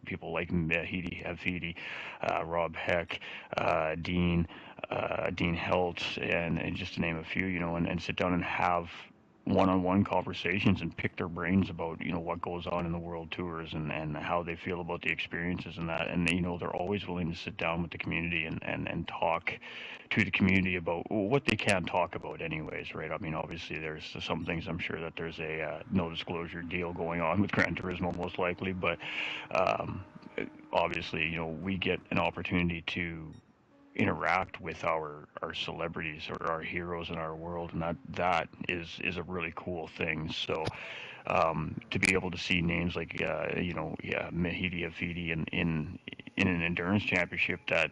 people like Mehdi Hafidi, Rob Heck, Dean Helt, and just to name a few, and sit down and have one-on-one conversations and pick their brains about what goes on in the world tours and how they feel about the experiences and that, and they're always willing to sit down with the community and talk to the community about what they can talk about anyways, right? I mean, obviously there's some things I'm sure that there's a no disclosure deal going on with Gran Turismo most likely, but um, obviously we get an opportunity to interact with our celebrities or our heroes in our world, and that is a really cool thing. So to be able to see names like Mehdi Afidi in an endurance championship that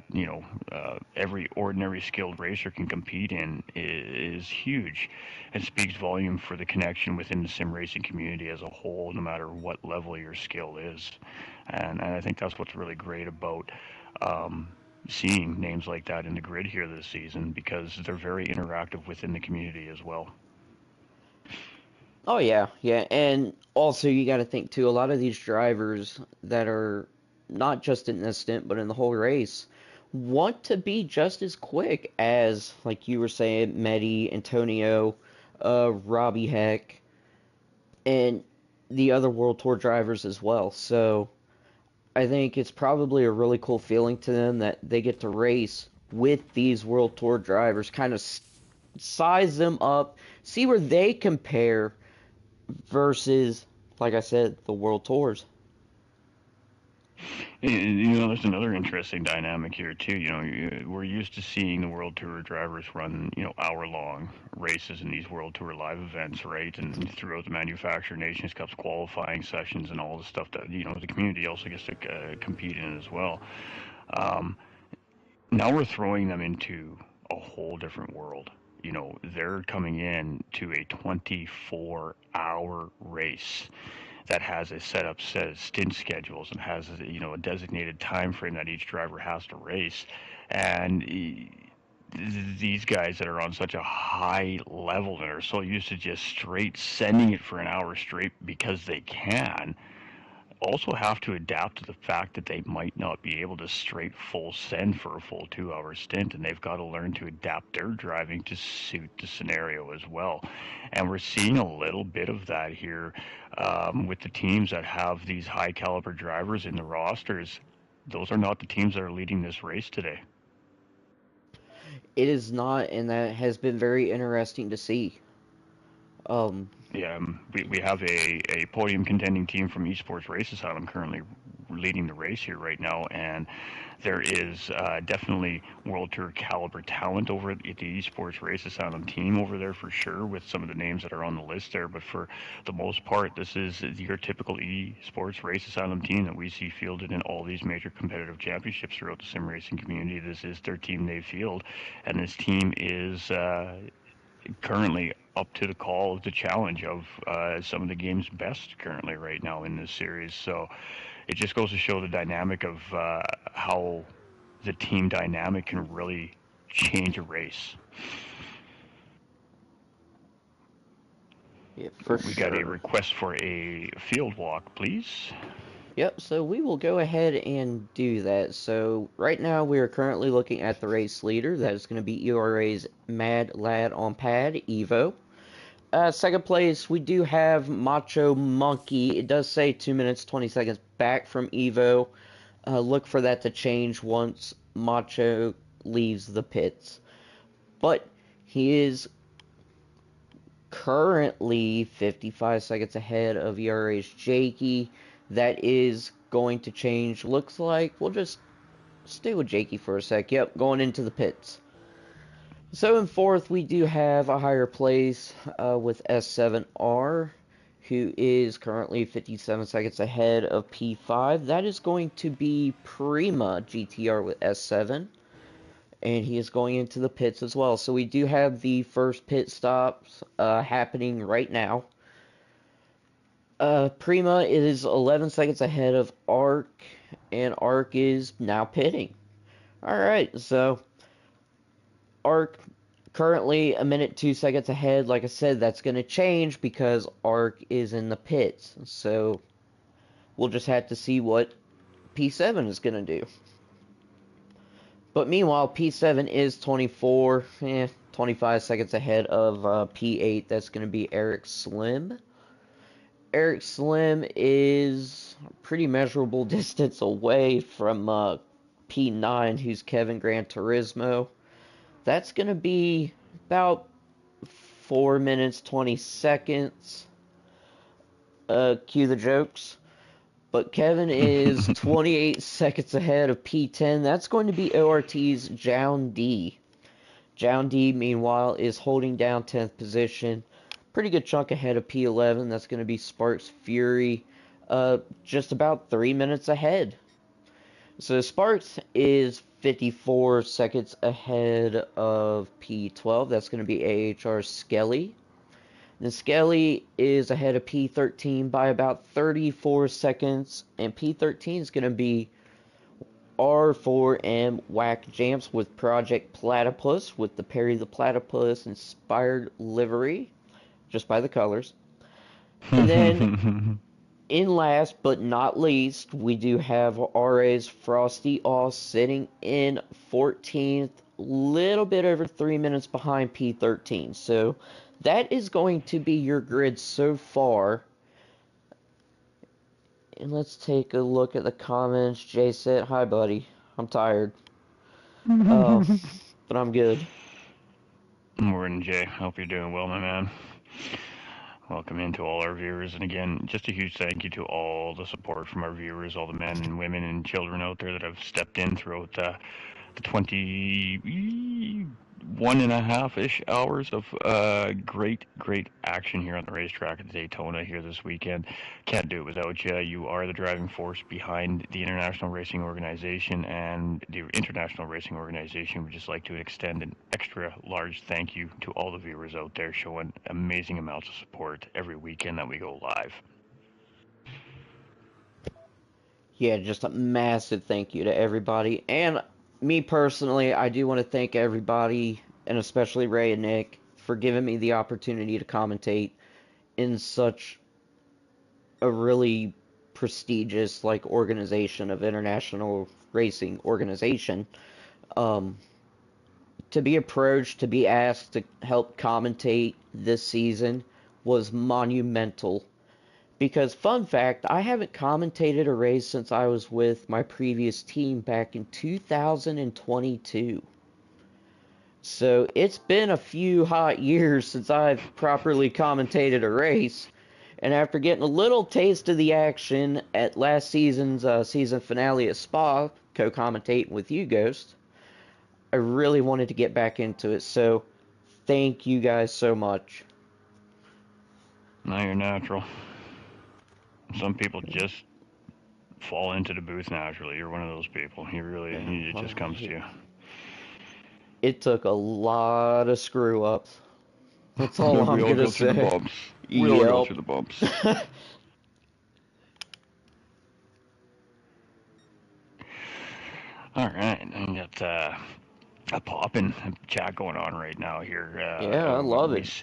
every ordinary skilled racer can compete in is huge, and speaks volume for the connection within the sim racing community as a whole, no matter what level your skill is, and I think that's what's really great about seeing names like that in the grid here this season, because they're very interactive within the community as well. Oh yeah, yeah, and also you got to think too. A lot of these drivers that are not just in this stint but in the whole race want to be just as quick as, like you were saying, Medi, Antonio, Robbie Heck, and the other World Tour drivers as well. So I think it's probably a really cool feeling to them that they get to race with these World Tour drivers, kind of size them up, see where they compare versus, like I said, the World Tours. There's another interesting dynamic here too. We're used to seeing the World Tour drivers run, hour-long races in these World Tour live events, right? And throughout the Manufacturer Nations Cups qualifying sessions and all the stuff that the community also gets to compete in as well. Um, Now we're throwing them into a whole different world. They're coming in to a 24-hour race that has a set of stint schedules and has a designated time frame that each driver has to race, and these guys that are on such a high level and are so used to just straight sending it for an hour straight because they can, also have to adapt to the fact that they might not be able to straight full send for a full 2 hour stint, and they've got to learn to adapt their driving to suit the scenario as well. And we're seeing a little bit of that here with the teams that have these high caliber drivers in the rosters. Those are not the teams that are leading this race today. It is not, and that has been very interesting to see. Um, Yeah, we have a podium contending team from Esports Race Asylum currently leading the race here right now, and there is definitely World Tour caliber talent over at the Esports Race Asylum team over there for sure, with some of the names that are on the list there. But for the most part, this is your typical Esports Race Asylum team that we see fielded in all these major competitive championships throughout the sim racing community. This is their team they field, and this team is currently up to the call of the challenge of some of the game's best currently right now in this series. So it just goes to show the dynamic of how the team dynamic can really change a race. yeah, for We got a sure. request for a field walk, please. Yep, so we will go ahead and do that. So right now we are currently looking at the race leader. That is going to be ERA's Mad Lad on pad, Evo. Second place, we do have Macho Monkey. It does say 2 minutes, 20 seconds back from Evo. Look for that to change once Macho leaves the pits. But he is currently 55 seconds ahead of ERA's Jakey. That is going to change. Looks like we'll just stay with Jakey for a sec. Yep, going into the pits. So in fourth, we do have a higher place with S7R, who is currently 57 seconds ahead of P5. That is going to be Prima GTR with S7, and he is going into the pits as well. So we do have the first pit stops happening right now. Prima is 11 seconds ahead of Arc, and Arc is now pitting. Alright, so Arc currently a minute 2 seconds ahead. Like I said, that's going to change because Arc is in the pits. So we'll just have to see what P7 is going to do. But meanwhile, P7 is 25 seconds ahead of P8. That's going to be Eric Slim. Eric Slim is a pretty measurable distance away from P9, who's Kevin Gran Turismo. That's going to be about 4 minutes, 20 seconds. Cue the jokes. But Kevin is 28 seconds ahead of P10. That's going to be ORT's Jown D. Jown D, meanwhile, is holding down 10th position. Pretty good chunk ahead of P11. That's going to be Sparks Fury. Just about 3 minutes ahead. So Sparks is 54 seconds ahead of P12. That's going to be AHR Skelly. Then Skelly is ahead of P13 by about 34 seconds. And P13 is going to be R4M Whack Jamps with Project Platypus with the Perry the Platypus inspired livery, just by the colors. And then in last but not least, we do have RA's Frosty Oz sitting in 14th, little bit over 3 minutes behind P13. So that is going to be your grid so far. And let's take a look at the comments. Jay said, "Hi, buddy. I'm tired. But I'm good." Morning, Jay. Hope you're doing well, my man. Welcome into all our viewers. And again, just a huge thank you to all the support from our viewers, all the men and women and children out there that have stepped in throughout the 21.5-ish hours of great action here on the racetrack at Daytona here this weekend. Can't do it without you. You are the driving force behind the International Racing Organization, and the International Racing Organization would just like to extend an extra large thank you to all the viewers out there showing amazing amounts of support every weekend that we go live. Yeah, just a massive thank you to everybody. And me personally, I do want to thank everybody, and especially Ray and Nick, for giving me the opportunity to commentate in such a really prestigious like organization of international racing organization, um, to be approached, to be asked to help commentate this season was monumental. Because, fun fact, I haven't commentated a race since I was with my previous team back in 2022. So it's been a few hot years since I've properly commentated a race. And after getting a little taste of the action at last season's season finale at Spa, co-commentating with you, Ghost, I really wanted to get back into it. So thank you guys so much. Now you're natural. Some people just fall into the booth naturally. You're one of those people. It just comes to you. It took a lot of screw ups. That's all I'm We all gonna go through the say. bumps. We all go through the bumps. All right, I got a poppin' chat going on right now here. Yeah, I love it.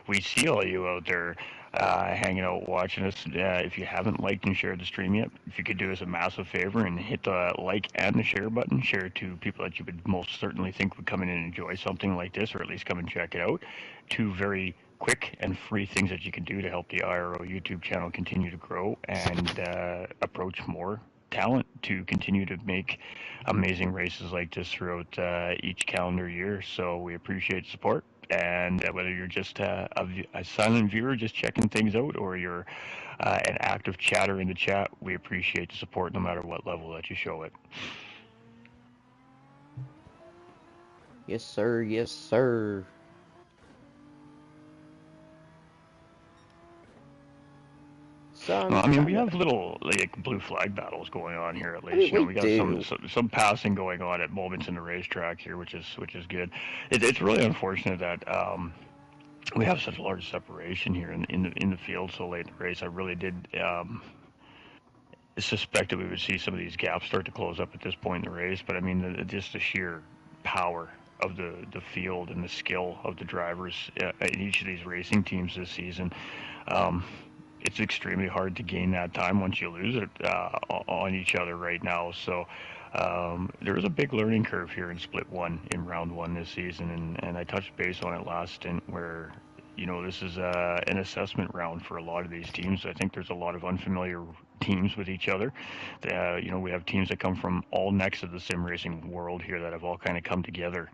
We see all you out there hanging out watching us. If you haven't liked and shared the stream yet, if you could do us a massive favor and hit the like and the share button, share it to people that you would most certainly think would come in and enjoy something like this, or at least come and check it out. Two very quick and free things that you can do to help the IRO YouTube channel continue to grow and approach more talent to continue to make amazing races like this throughout each calendar year. So we appreciate the support. And whether you're just a silent viewer just checking things out, or you're an active chatter in the chat, we appreciate the support no matter what level that you show it. Yes, sir. Yes, sir. So Well, I mean, we have little like blue flag battles going on here at least. we We got do. some passing going on at moments in the racetrack here, which is good. It's really unfortunate that we have such a large separation here in the field so late in the race. I really did suspect that we would see some of these gaps start to close up at this point in the race, but I mean, just the sheer power of the field and the skill of the drivers in each of these racing teams this season. It's extremely hard to gain that time once you lose it on each other right now. So there is a big learning curve here in Split 1 in Round 1 this season, and I touched base on it last stint where, this is an assessment round for a lot of these teams. I think there's a lot of unfamiliar teams with each other. We have teams that come from all necks of the sim racing world here that have all kind of come together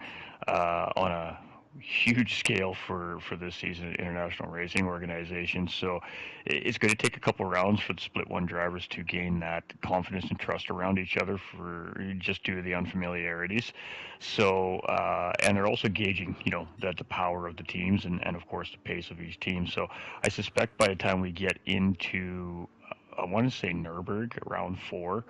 on a huge scale for this season international racing organization. So it's going to take a couple rounds for the Split 1 drivers to gain that confidence and trust around each other for just due to the unfamiliarities. So and they're also gauging that the power of the teams and of course the pace of each team. So I suspect by the time we get into I want to say Nürburgring round 4,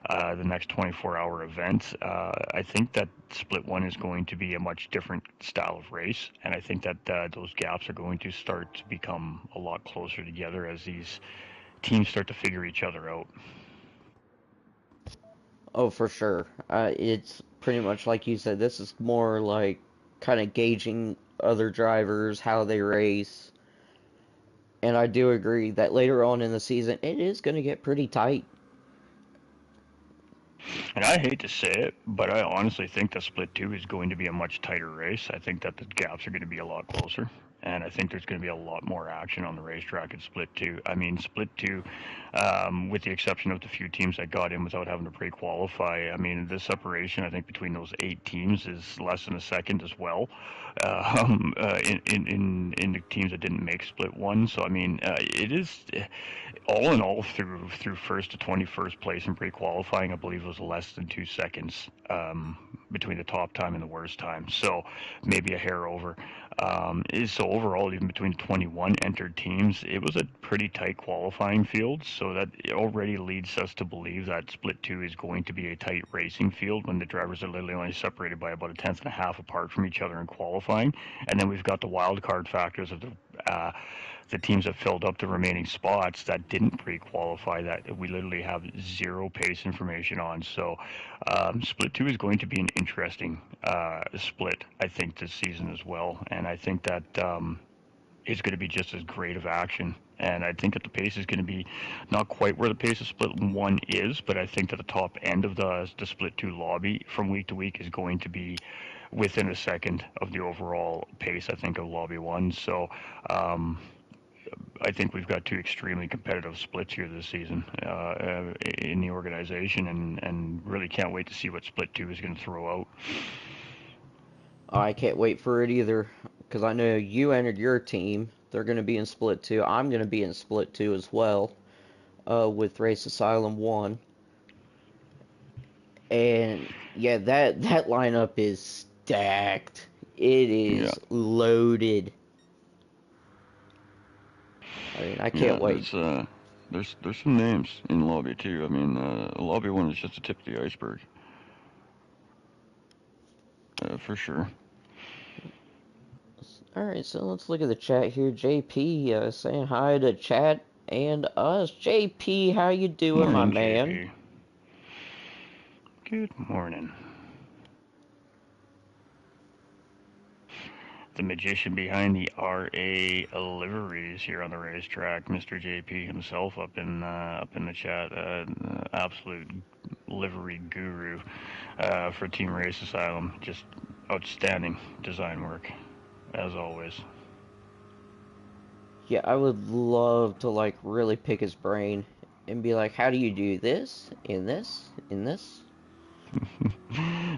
the next 24-hour event. I think that Split 1 is going to be a much different style of race, and I think that those gaps are going to start to become a lot closer together as these teams start to figure each other out. Oh, for sure. It's pretty much like you said. This is more like kind of gauging other drivers, how they race. And I do agree that later on in the season, it is going to get pretty tight. And I hate to say it, but I honestly think that Split 2 is going to be a much tighter race. I think that the gaps are going to be a lot closer. And I think there's going to be a lot more action on the racetrack in Split 2. I mean, Split 2, with the exception of the few teams that got in without having to pre-qualify, I mean, the separation, I think, between those 8 teams is less than a second as well in the teams that didn't make Split 1. So, I mean, it is, all in all, through first to 21st place in pre-qualifying, I believe it was less than 2 seconds between the top time and the worst time. So, maybe a hair over. So overall, even between 21 entered teams, it was a pretty tight qualifying field. So that already leads us to believe that Split 2 is going to be a tight racing field when the drivers are literally only separated by about a tenth and a half apart from each other in qualifying. And then we've got the wild card factors of the teams that filled up the remaining spots that didn't pre-qualify that we literally have zero pace information on. So Split 2 is going to be an interesting split, I think, this season as well. And I think that is going to be just as great of action. And I think that the pace is going to be not quite where the pace of Split 1 is, but I think that the top end of the Split 2 lobby from week to week is going to be within a second of the overall pace, I think, of Lobby 1. So I think we've got two extremely competitive splits here this season in the organization, and really can't wait to see what Split 2 is going to throw out. I can't wait for it either, because I know you entered your team. They're going to be in Split 2. I'm going to be in Split 2 as well, with Race Asylum 1. And yeah, that lineup is stacked. It is loaded. I mean, I can't wait. There's some names in Lobby 2. I mean, Lobby 1 is just the tip of the iceberg. For sure. Alright, so let's look at the chat here. JP saying hi to chat and us. JP, how you doing, Morning, my man? JP. Good morning. The magician behind the RA liveries here on the racetrack, Mr. JP himself, up in the chat. Absolute livery guru for Team Race Asylum. Just outstanding design work, as always. Yeah, I would love to like really pick his brain and be like, how do you do this, in this, in this?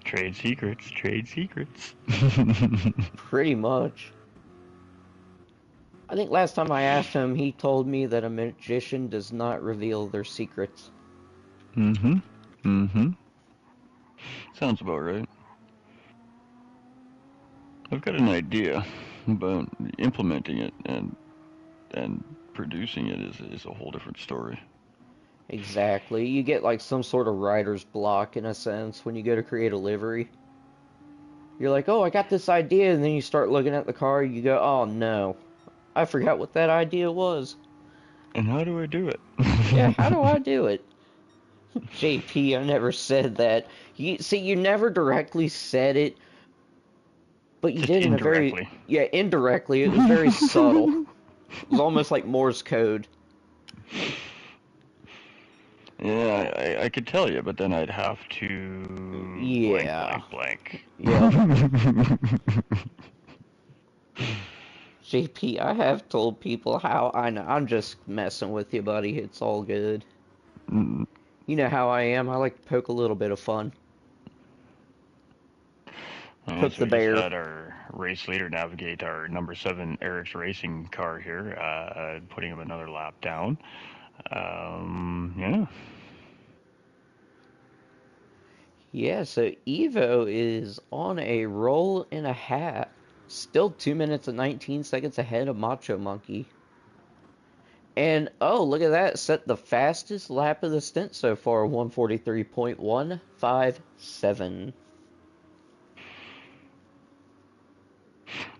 Trade secrets, trade secrets. Pretty much. I think last time I asked him, he told me that a magician does not reveal their secrets. Sounds about right. I've got an idea, but implementing it and producing it is a whole different story. Exactly. You get like some sort of writer's block in a sense when you go to create a livery. You're like, oh, I got this idea, and then you start looking at the car, you go, oh no, I forgot what that idea was. And how do I do it? Yeah, how do I do it? JP, I never said that. You never directly said it, but you Just did in indirectly. a very, yeah, indirectly. It was very subtle. It was almost like Morse code. Yeah, I could tell you, but then I'd have to Yeah. blank. Yeah. JP, I have told people how I know. I'm just messing with you, buddy. It's all good. Mm. You know how I am. I like to poke a little bit of fun. Poke So the we bear. just had our race leader navigate our number 7 Eric's Racing car here, putting him another lap down. Yeah. Yeah, so Evo is on a roll and a half. Still 2 minutes and 19 seconds ahead of Macho Monkey. And, oh, look at that. Set the fastest lap of the stint so far, 143.157.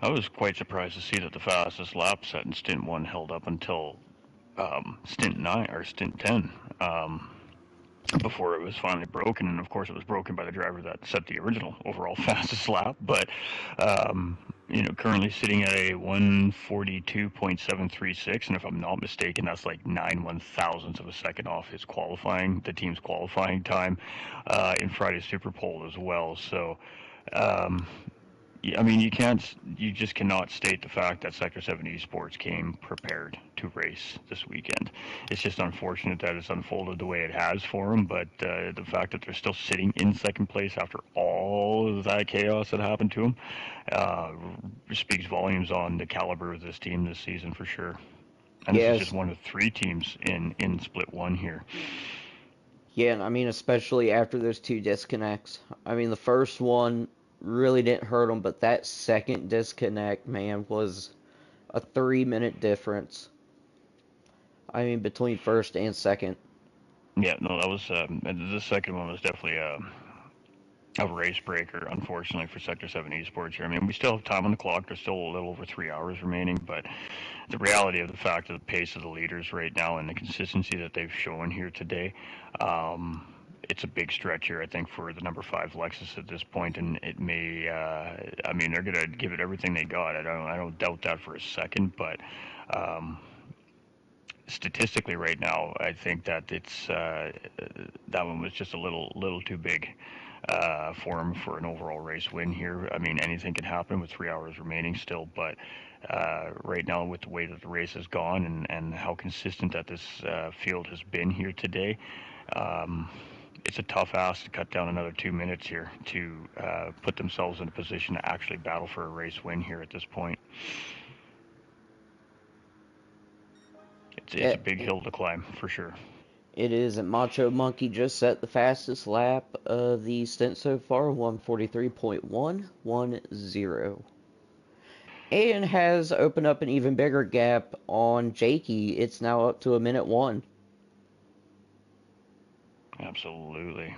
I was quite surprised to see that the fastest lap set in Stint 1 held up until Stint 9 or Stint 10 before it was finally broken. And of course, it was broken by the driver that set the original overall fastest lap. But currently sitting at a 142.736, and if I'm not mistaken, that's like 9/1000ths of a second off his the team's qualifying time in Friday's Super Pole as well. So. I mean, you just cannot state the fact that Sector 7 Esports came prepared to race this weekend. It's just unfortunate that it's unfolded the way it has for them, but the fact that they're still sitting in second place after all of that chaos that happened to them speaks volumes on the caliber of this team this season for sure. And Yes. This is just one of 3 teams in Split 1 here. Yeah, and I mean, especially after those 2 disconnects. I mean, the first one really didn't hurt them, but that second disconnect, man, was a 3-minute difference. I mean, between first and second. Yeah, no, that was the second one was definitely a race breaker, unfortunately, for Sector 7 Esports here. I mean, we still have time on the clock. There's still a little over 3 hours remaining, but the reality of the fact of the pace of the leaders right now and the consistency that they've shown here today, it's a big stretch here, I think, for the number 5 Lexus at this point, and it may. I mean, they're gonna give it everything they got. I don't doubt that for a second, but statistically, right now, I think that it's that one was just a little too big for him for an overall race win here. I mean, anything can happen with 3 hours remaining still, but right now, with the way that the race has gone and how consistent that this field has been here today. It's a tough ask to cut down another 2 minutes here to put themselves in a position to actually battle for a race win here at this point. It's a big hill to climb for sure. It is, and Macho Monkey just set the fastest lap of the stint so far, 143.110. And has opened up an even bigger gap on Jakey. It's now up to a minute 1. Absolutely.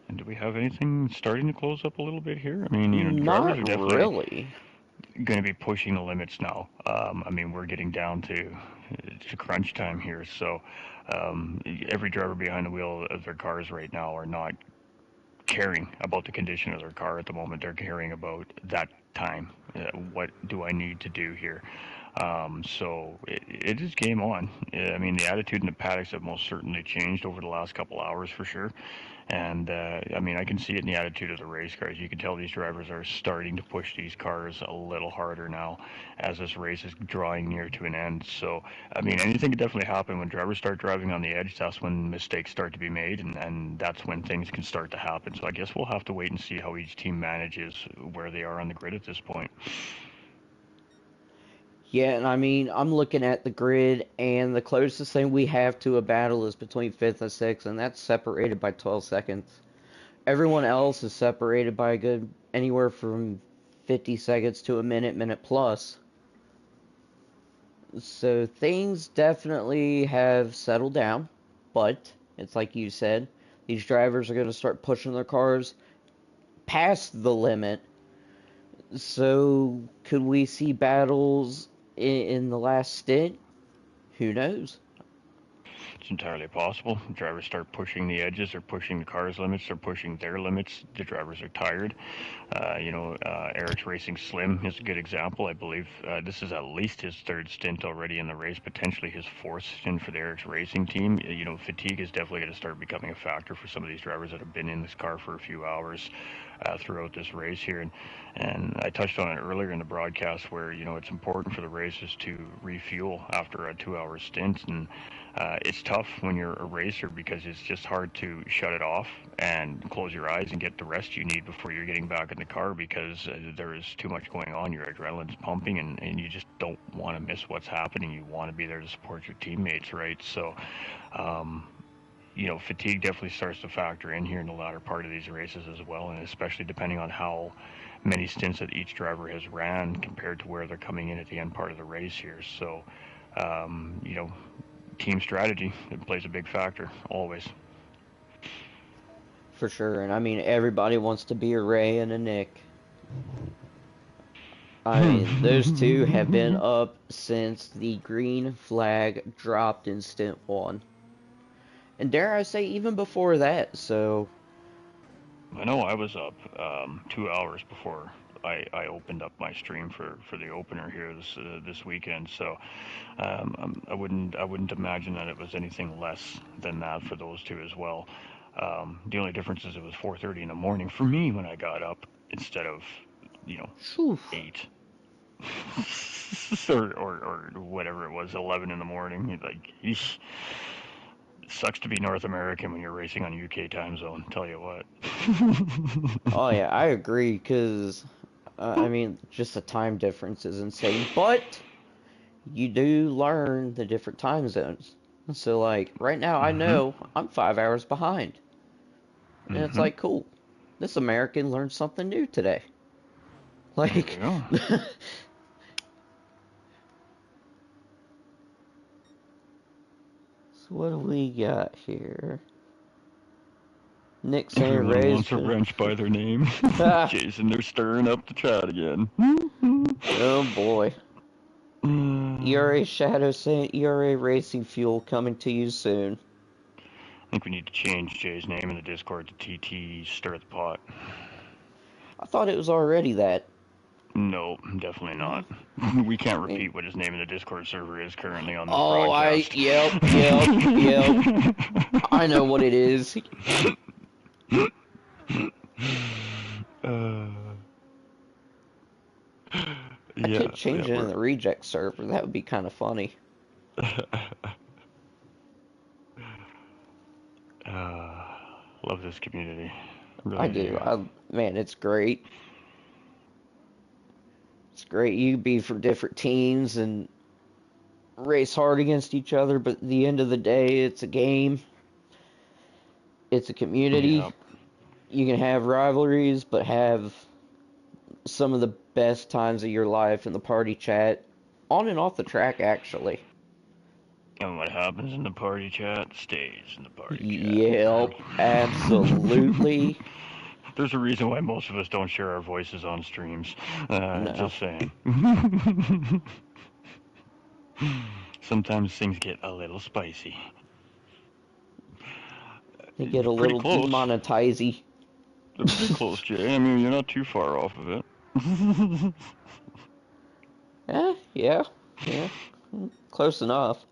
And do we have anything starting to close up a little bit here? I mean, Not drivers are definitely really. going to be pushing the limits now. I mean, we're getting down to crunch time here, so every driver behind the wheel of their cars right now are not caring about the condition of their car at the moment. They're caring about that time. What do I need to do here? So it is game on. I mean, the attitude in the paddocks have most certainly changed over the last couple hours for sure. And I mean, I can see it in the attitude of the race cars. You can tell these drivers are starting to push these cars a little harder now as this race is drawing near to an end. So, I mean, anything can definitely happen when drivers start driving on the edge. That's when mistakes start to be made, and that's when things can start to happen. So I guess we'll have to wait and see how each team manages where they are on the grid at this point. Yeah, and I mean, I'm looking at the grid, and the closest thing we have to a battle is between 5th and 6th, and that's separated by 12 seconds. Everyone else is separated by a good anywhere from 50 seconds to a minute plus. So things definitely have settled down, but it's like you said, these drivers are going to start pushing their cars past the limit. So could we see battles in the last stint? Who knows? It's entirely possible. Drivers start pushing the edges, they're pushing the car's limits, they're pushing their limits. The drivers are tired. Eric's Racing Slim is a good example. I believe this is at least his 3rd stint already in the race, potentially his 4th stint for the Eric's Racing team. Fatigue is definitely going to start becoming a factor for some of these drivers that have been in this car for a few hours throughout this race here. And I touched on it earlier in the broadcast where, it's important for the racers to refuel after a 2-hour stint. And it's tough when you're a racer because it's just hard to shut it off and close your eyes and get the rest you need before you're getting back in the car because there is too much going on. Your adrenaline's pumping and you just don't want to miss what's happening. You want to be there to support your teammates, right? So, fatigue definitely starts to factor in here in the latter part of these races as well, and especially depending on how many stints that each driver has ran compared to where they're coming in at the end part of the race here. So, team strategy, it plays a big factor, always. For sure, and I mean, everybody wants to be a Ray and a Nick. I mean, those two have been up since the green flag dropped in stint 1. And dare I say, even before that, so... I know I was up 2 hours before I opened up my stream for the opener here this weekend, so I wouldn't imagine that it was anything less than that for those two as well. The only difference is it was 4:30 in the morning for me when I got up instead of 8 or whatever it was, 11 in the morning. Like, eesh. Sucks to be North American when you're racing on UK time zone, tell you what. Oh yeah, I agree, because I mean, just the time difference is insane, but you do learn the different time zones. So like, right now I know I'm 5 hours behind. And it's like, cool, this American learned something new today. Like, so what do we got here? Nick saying Everyone Ray's wants a wrench by their name. Jason, they're stirring up the chat again. Oh boy. ERA Shadow saying ERA Racing Fuel coming to you soon. think we need to change Jay's name in the Discord to TT Stir the Pot. I thought it was already that. No, definitely not. We can't repeat what his name in the Discord server is currently on this Oh, broadcast. yep. I know what it is. I could change it in the reject server. That would be kind of funny. Love this community. I do. Man, it's great. It's great. You can be from different teams and race hard against each other, but at the end of the day, it's a game. It's a community. Yep. You can have rivalries, but have some of the best times of your life in the party chat, on and off the track, actually. And what happens in the party chat stays in the party chat. Yep, absolutely. There's a reason why most of us don't share our voices on streams. No. Just saying. Sometimes things get a little spicy. They get a Pretty little close. demonetizey. They're pretty close, Jay. I mean, you're not too far off of it. Yeah. Close enough.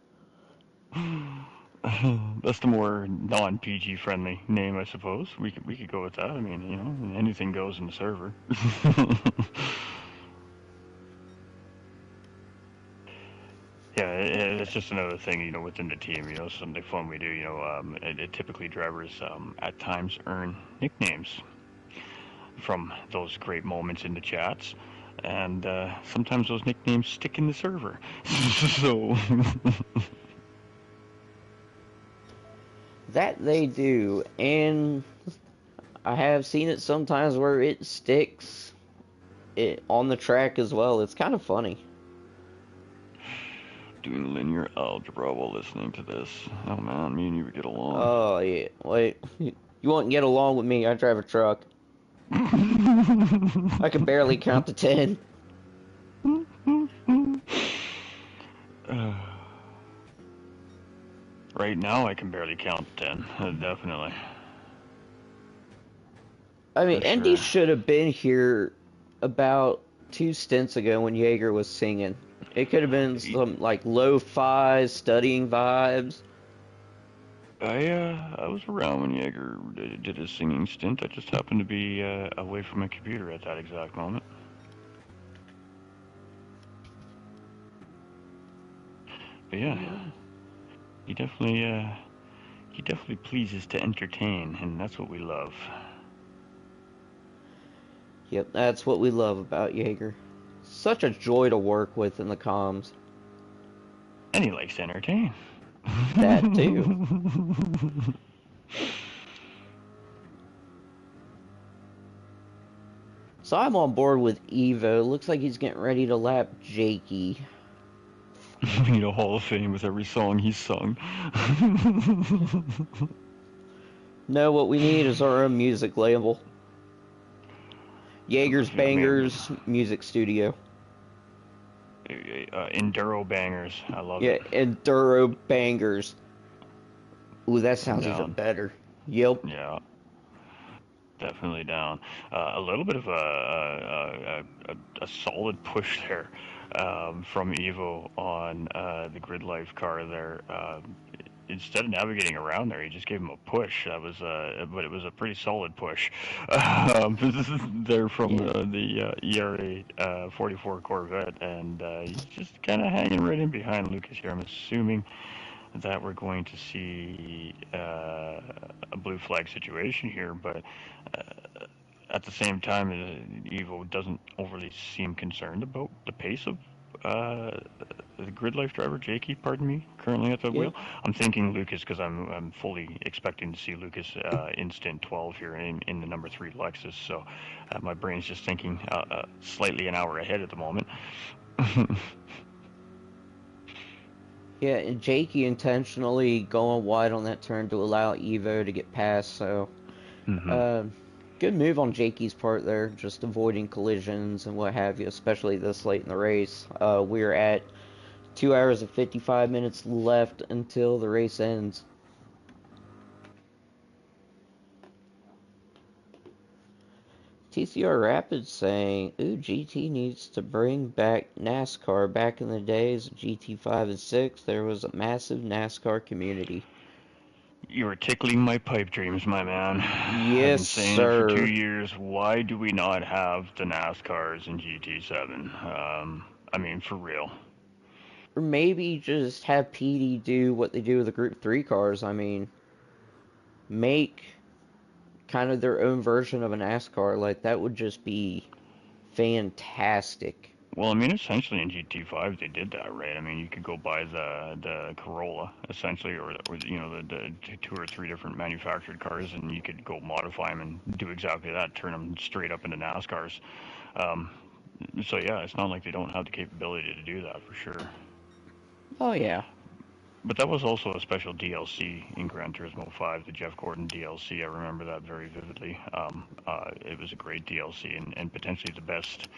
That's the more non-PG friendly name, I suppose. We could go with that. I mean, you know, anything goes in the server. Yeah, it's just another thing, you know, within the team. You know, something fun we do. You know, typically drivers at times earn nicknames from those great moments in the chats, and sometimes those nicknames stick in the server. So. That they do, and I have seen it sometimes where it sticks on the track as well. It's kind of funny. Doing linear algebra while listening to this. Oh man, me and you would get along. Oh yeah, wait. You won't get along with me. I drive a truck. I can barely count to 10. Right now, I can barely count 10. Definitely. I mean, For Andy sure. should have been here about 2 stints ago when Jaeger was singing. It could have been some like lo-fi studying vibes. I was around when Jaeger did his singing stint. I just happened to be away from my computer at that exact moment. But yeah, he definitely pleases to entertain, and that's what we love. Yep, that's what we love about Jaeger. Such a joy to work with in the comms. And he likes to entertain. That too. So I'm on board with Evo. Looks like he's getting ready to lap Jakey. We need a Hall of Fame with every song he's sung. No, what we need is our own music label. Jaeger's Bangers Music Studio. Enduro bangers. I love Yeah, it. Enduro Bangers. Ooh, that sounds Down. even better. Yep. Yeah. Definitely down. A little bit of a solid push there from Evo on the Grid Life car there. Instead of navigating around there, he just gave him a push. That was, but it was a pretty solid push. There from the ERA 44 Corvette, and he's just kind of hanging right in behind Lucas here. I'm assuming that we're going to see a blue flag situation here, but at the same time, Evo doesn't overly seem concerned about the pace of the Grid Life driver, Jakey, pardon me, currently at the wheel. I'm thinking Lucas because I'm fully expecting to see Lucas in stint 12 here in the number 3 Lexus, so my brain's just thinking slightly an hour ahead at the moment. Yeah, and Jakey intentionally going wide on that turn to allow Evo to get past, so good move on Jakey's part there, just avoiding collisions and what have you, especially this late in the race. We're at 2 hours and 55 minutes left until the race ends. TCR Rapids saying, ooh, GT needs to bring back NASCAR. Back in the days of GT5 and 6, there was a massive NASCAR community. You are tickling my pipe dreams, my man. I've Yes, been saying it for 2 sir. years. Why do we not have the NASCARs in GT7? I mean, for real. Or maybe just have PD do what they do with the Group 3 cars. I mean, make kind of their own version of a NASCAR. Like, that would just be fantastic. Well, I mean, essentially in GT5 they did that, right? I mean, you could go buy the Corolla, essentially, or you know the 2 or 3 different manufactured cars, and you could go modify them and do exactly that, turn them straight up into NASCARs. Um, so yeah, it's not like they don't have the capability to do that for sure. Oh, yeah. But that was also a special DLC in Gran Turismo 5, the Jeff Gordon DLC. I remember that very vividly. It was a great DLC and potentially the best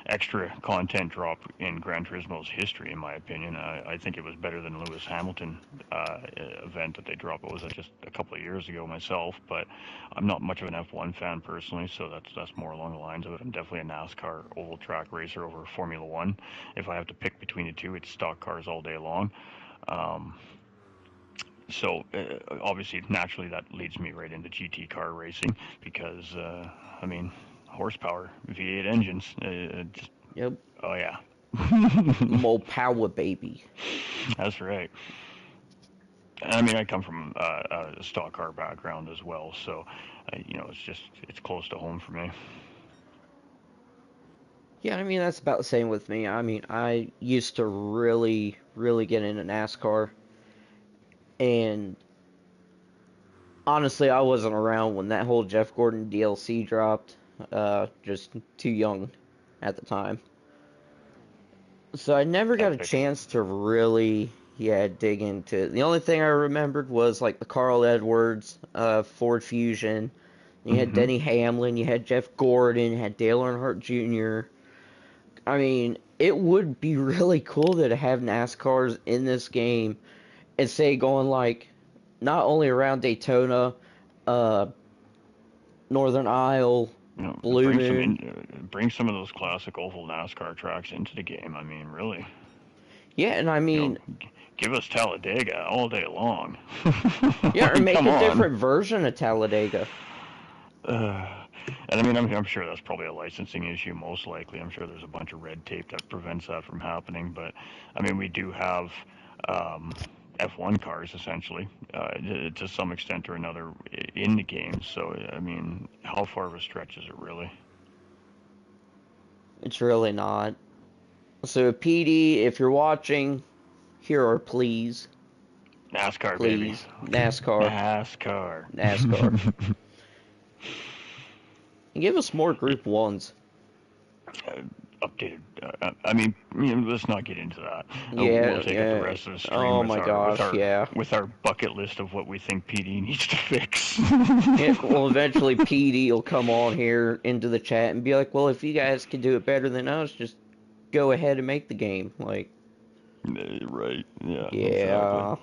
extra content drop in Gran Turismo's history, in my opinion. I think it was better than Lewis Hamilton event that they dropped. It was just a couple of years ago myself, but I'm not much of an F1 fan personally, so that's more along the lines of it. I'm definitely a NASCAR oval track racer over Formula One. If I have to pick between the two, it's stock cars all day long. Um, so obviously, naturally, that leads me right into GT car racing because, I mean, horsepower, V8 engines. Just, Yep. oh yeah, More power, baby. that's right. I mean, I come from a stock car background as well, so you know, it's close to home for me. Yeah, I mean, that's about the same with me. I mean, I used to really, really get into NASCAR, and honestly, I wasn't around when that whole Jeff Gordon DLC dropped. Just too young at the time. So I never got a Epic. chance to really, yeah, dig into it. The only thing I remembered was like the Carl Edwards, Ford Fusion. You had Hmm. Denny Hamlin, you had Jeff Gordon, you had Dale Earnhardt Jr. I mean, it would be really cool to have NASCARs in this game and say going like not only around Daytona, uh, Northern Isle, You know, Blue Moon. bring some of those classic oval NASCAR tracks into the game. I mean, really, Yeah, and I you know, mean, give us Talladega all day long. yeah, or Like, make come a on. different version of Talladega. Uh, and I mean, I'm sure that's probably a licensing issue, most likely. I'm sure there's a bunch of red tape that prevents that from happening. But I mean, we do have um, F1 cars essentially, to some extent or another, in the game. So I mean, how far of a stretch is it really? It's really not. So, PD, if you're watching, here are please, NASCAR, baby. please, NASCAR, NASCAR. NASCAR. And give us more Group 1s. Updated. I mean, you know, let's not get into that. We'll Yeah, take up the yeah. rest of the stream Oh with my our with gosh, our yeah. with our bucket list of what we think PD needs to fix. Yeah, well, eventually PD will come on here into the chat and be like, well, if you guys can do it better than us, just go ahead and make the game. Like, Right. Yeah. Exactly. yeah,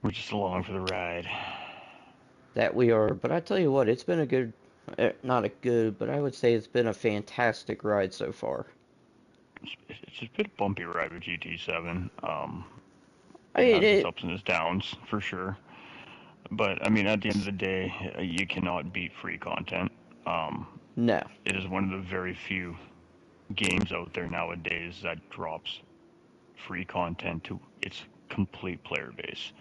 We're just along for the ride. that we are. But I tell you what, it's been a good, not a good, but I would say it's been a fantastic ride so far. It's a bit bumpy ride with GT7. I It mean, has its it, ups and its downs for sure. But I mean, at the end of the day, you cannot beat free content. Um, no. it is one of the very few games out there nowadays that drops free content to its complete player base.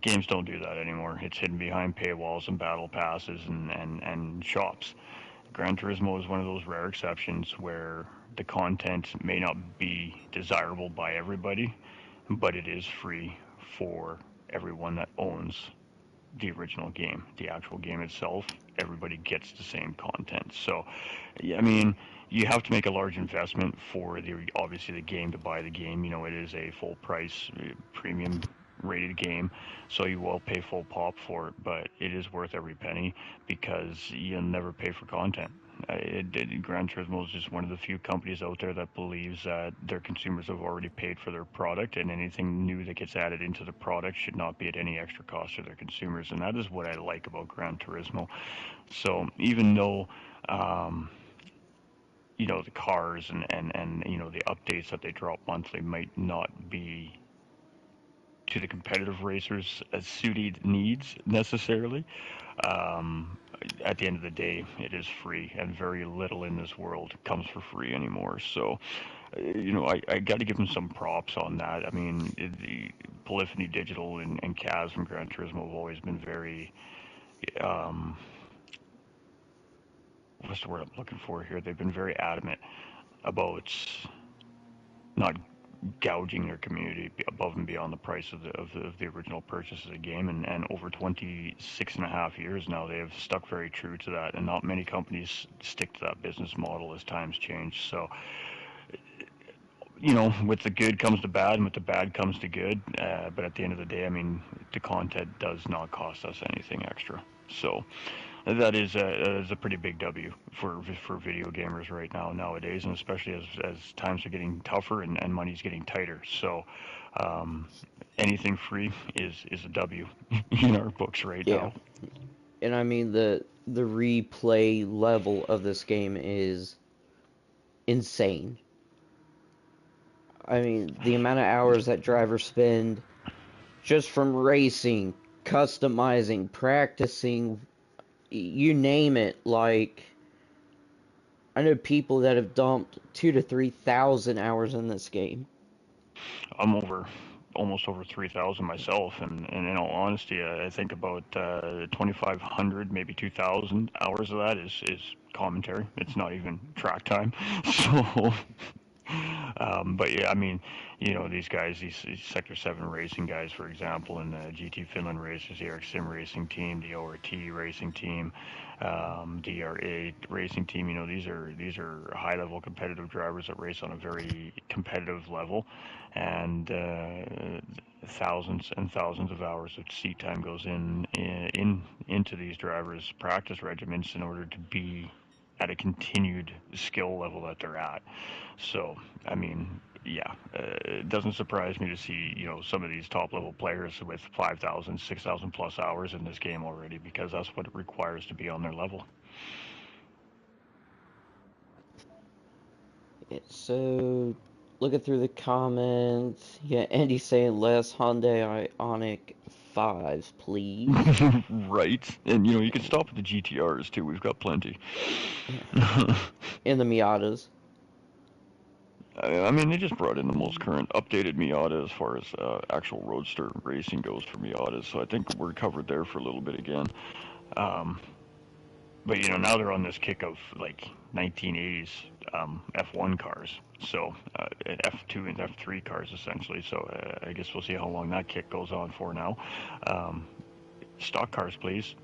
Games don't do that anymore. It's hidden behind paywalls and battle passes and shops. Gran Turismo is one of those rare exceptions where the content may not be desirable by everybody, but it is free for everyone that owns the original game, the actual game itself. Everybody gets the same content. So, yeah, I mean, you have to make a large investment for the obviously the game to buy the game. You know, it is a full price premium rated game, so you will pay full pop for it, but it is worth every penny because you'll never pay for content. Gran Turismo is just one of the few companies out there that believes that their consumers have already paid for their product, and anything new that gets added into the product should not be at any extra cost to their consumers. And that is what I like about Gran Turismo. So even though the cars and the updates that they drop monthly might not be to the competitive racers' suited needs necessarily. At the end of the day, it is free, and very little in this world comes for free anymore. So, I got to give them some props on that. I mean, the Polyphony Digital and Kaz from Gran Turismo have always been very, um, what's the word I'm looking for here? They've been very adamant about not gouging their community above and beyond the price of the original purchase of the game, and over 26 and a half years now they have stuck very true to that, and not many companies stick to that business model as times change. So with the good comes the bad, and with the bad comes the good, but at the end of the day, I mean, the content does not cost us anything extra. So that is a pretty big W for video gamers right nowadays, and especially as times are getting tougher and money's getting tighter. So anything free is a W in our books right Yeah. now. And I mean, the replay level of this game is insane. I mean, the amount of hours that drivers spend just from racing, customizing, practicing, you name it. Like, I know people that have dumped 2,000 to 3,000 hours in this game. I'm almost over 3,000 myself, and in all honesty, I think about 2,500, maybe 2,000 hours of that is commentary. It's not even track time. So but yeah, I mean, these guys, these Sector 7 racing guys, for example, and the GT Finland racers, the Eric Sim racing team, the ORT racing team, DRA racing team, these are high-level competitive drivers that race on a very competitive level, and thousands and thousands of hours of seat time goes into these drivers' practice regimens in order to be at a continued skill level that they're at. So, I mean, yeah, it doesn't surprise me to see, some of these top level players with 5,000, 6,000 plus hours in this game already, because that's what it requires to be on their level. Yeah, so, looking through the comments, yeah, Andy saying less Hyundai Ioniq 5s, please. Right, and you can stop at the GTRs too. We've got plenty. And the Miatas. I mean, they just brought in the most current updated Miata as far as actual roadster racing goes for Miatas, so I think we're covered there for a little bit again. But now they're on this kick of like 1980s F1 cars, so F2 and F3 cars essentially. So I guess we'll see how long that kick goes on for now. Stock cars, please,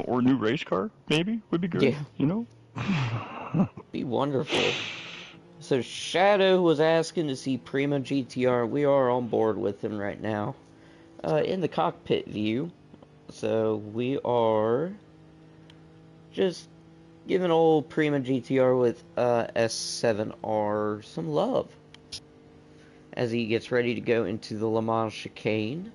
or new race car maybe would be good. Yeah. Be wonderful. So Shadow was asking to see Prima GTR. We are on board with him right now. In the cockpit view. So we are just giving old Prima GTR with S7R some love as he gets ready to go into the Le Mans chicane.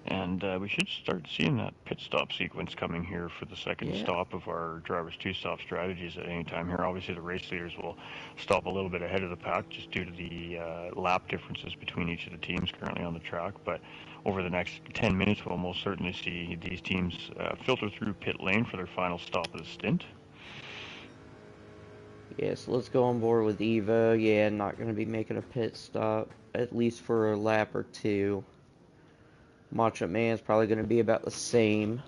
And we should start seeing that pit stop sequence coming here for the second stop of our driver's two-stop strategies at any time here. Obviously, the race leaders will stop a little bit ahead of the pack just due to the lap differences between each of the teams currently on the track. But over the next 10 minutes, we'll most certainly see these teams filter through pit lane for their final stop of the stint. Yeah, so let's go on board with Evo. Yeah, not going to be making a pit stop, at least for a lap or two. Macho Man's probably going to be about the same.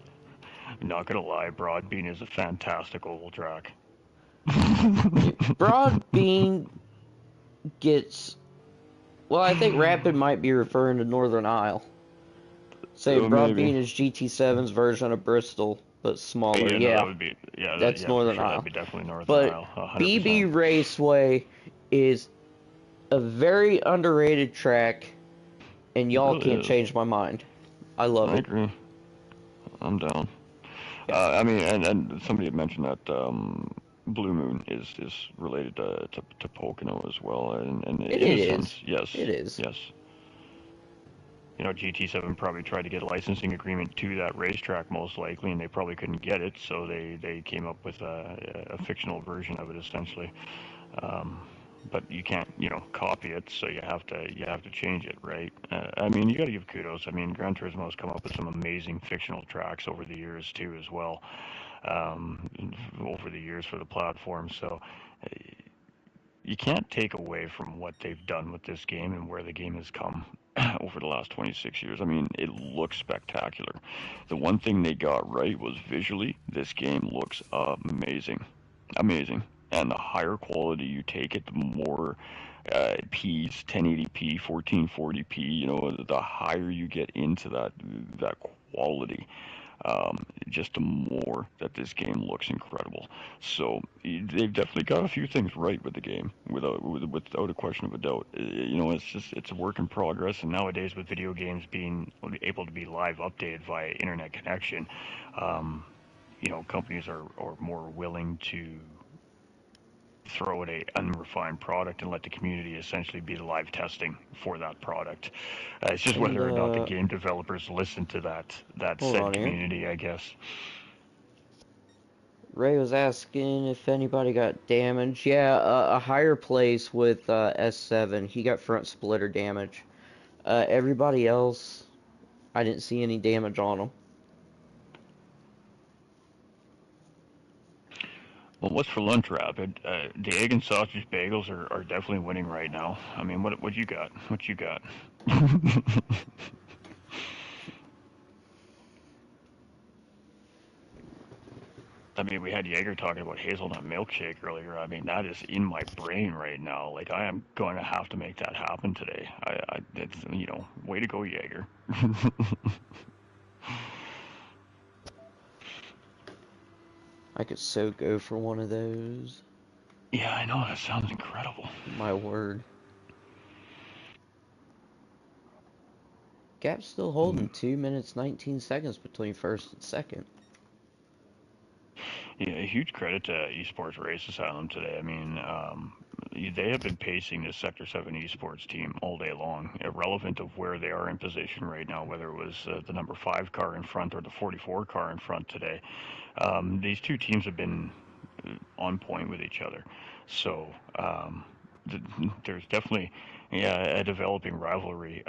Not gonna lie, Broadbean is a fantastic oval track. Broadbean gets... Well, I think Rapid might be referring to Northern Isle. Say Broadbean is GT7's version of Bristol, but smaller. No, that would be, that's Northern sure, Isle. That'd be definitely Northern but Isle. 100%. BB Raceway is a very underrated track, and y'all really can't change my mind. I love it. I agree. I'm down. I mean, and somebody had mentioned that Blue Moon is related to Pocono as well, and It in a sense, is. yes, It is. yes. You know, GT7 probably tried to get a licensing agreement to that racetrack most likely, and they probably couldn't get it, so they came up with a fictional version of it essentially. Um, but you can't, you know, copy it, so you have to change it, right? I mean, you got to give kudos. I mean, Gran Turismo has come up with some amazing fictional tracks over the years too, as well. Um, over the years for the platform, so you can't take away from what they've done with this game and where the game has come over the last 26 years. I mean, it looks spectacular. The one thing they got right was visually, this game looks amazing. Amazing. And the higher quality you take it, the more P's, 1080p, 1440p, you know, the higher you get into that quality, just the more that this game looks incredible. So they've definitely got a few things right with the game, without a question of a doubt. You know, it's a work in progress, and nowadays with video games being able to be live updated via internet connection, um, you know, companies are more willing to throw at a unrefined product and let the community essentially be the live testing for that product. It's just And whether or not the game developers listen to that hold said on here. community, I guess. Ray was asking if anybody got damage. Yeah, a higher place with S7. He got front splitter damage. Everybody else, I didn't see any damage on them. Well, what's for lunch, Rapid? The egg and sausage bagels are definitely winning right now. I mean, what you got? What you got? I mean, we had Jaeger talking about hazelnut milkshake earlier. I mean, that is in my brain right now. Like, I am going to have to make that happen today. It's, you know, way to go, Jaeger. I could so go for one of those. Yeah, I know. That sounds incredible. My word. Gap's still holding 2 minutes 19 seconds between first and second. Yeah, huge credit to Esports Race Asylum today. I mean, they have been pacing this Sector 7 Esports team all day long, irrelevant of where they are in position right now, whether it was the number 5 car in front or the 44 car in front today. These two teams have been on point with each other. So there's definitely, yeah, a developing rivalry,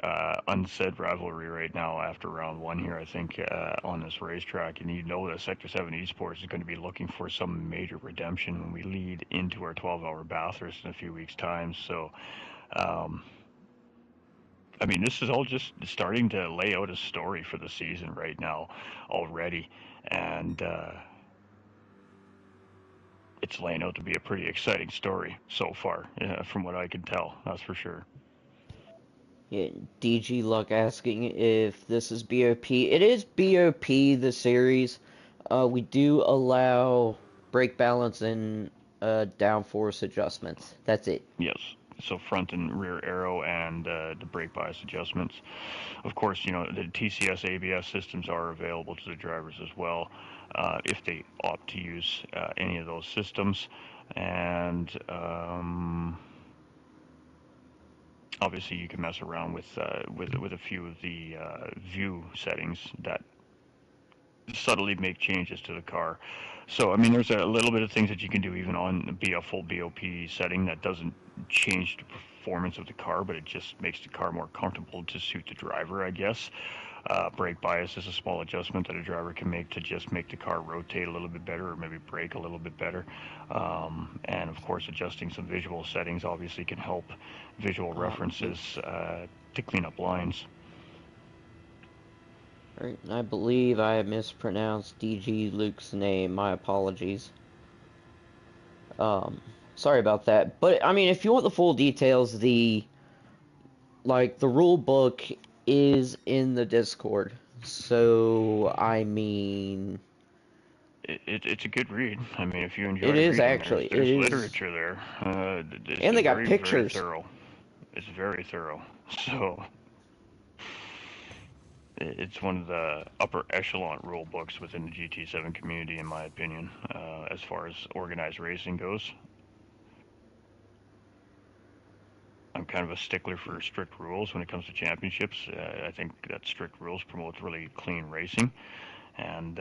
unsaid rivalry right now after round one here, I think, on this racetrack. And you know that Sector 7 Esports is going to be looking for some major redemption when we lead into our 12-hour Bathurst in a few weeks' time. So, um, I mean, this is all just starting to lay out a story for the season right now already. And, it's laying out to be a pretty exciting story so far, from what I can tell. That's for sure. Yeah, DG Luck asking if this is BOP. It is BOP, the series. We do allow brake balance and downforce adjustments. That's it. Yes. So front and rear arrow and the brake bias adjustments. Of course, you know, the TCS ABS systems are available to the drivers as well, if they opt to use any of those systems. And obviously, you can mess around with a few of the view settings that subtly make changes to the car. So, I mean, there's a little bit of things that you can do even on a full BOP setting that doesn't change the performance of the car, but it just makes the car more comfortable to suit the driver, I guess. Brake bias is a small adjustment that a driver can make to just make the car rotate a little bit better or maybe brake a little bit better. And of course, adjusting some visual settings obviously can help visual references to clean up lines. Alright, I believe I mispronounced DG Luke's name. My apologies. Sorry about that. But I mean, if you want the full details, the rule book is in the Discord. So I mean, It's a good read. I mean, if you enjoy it is reading, actually. It there's is, literature there. It's and they got very, very pictures. thorough. It's very thorough. So it's one of the upper echelon rule books within the GT7 community, in my opinion, as far as organized racing goes. I'm kind of a stickler for strict rules when it comes to championships. I think that strict rules promote really clean racing, and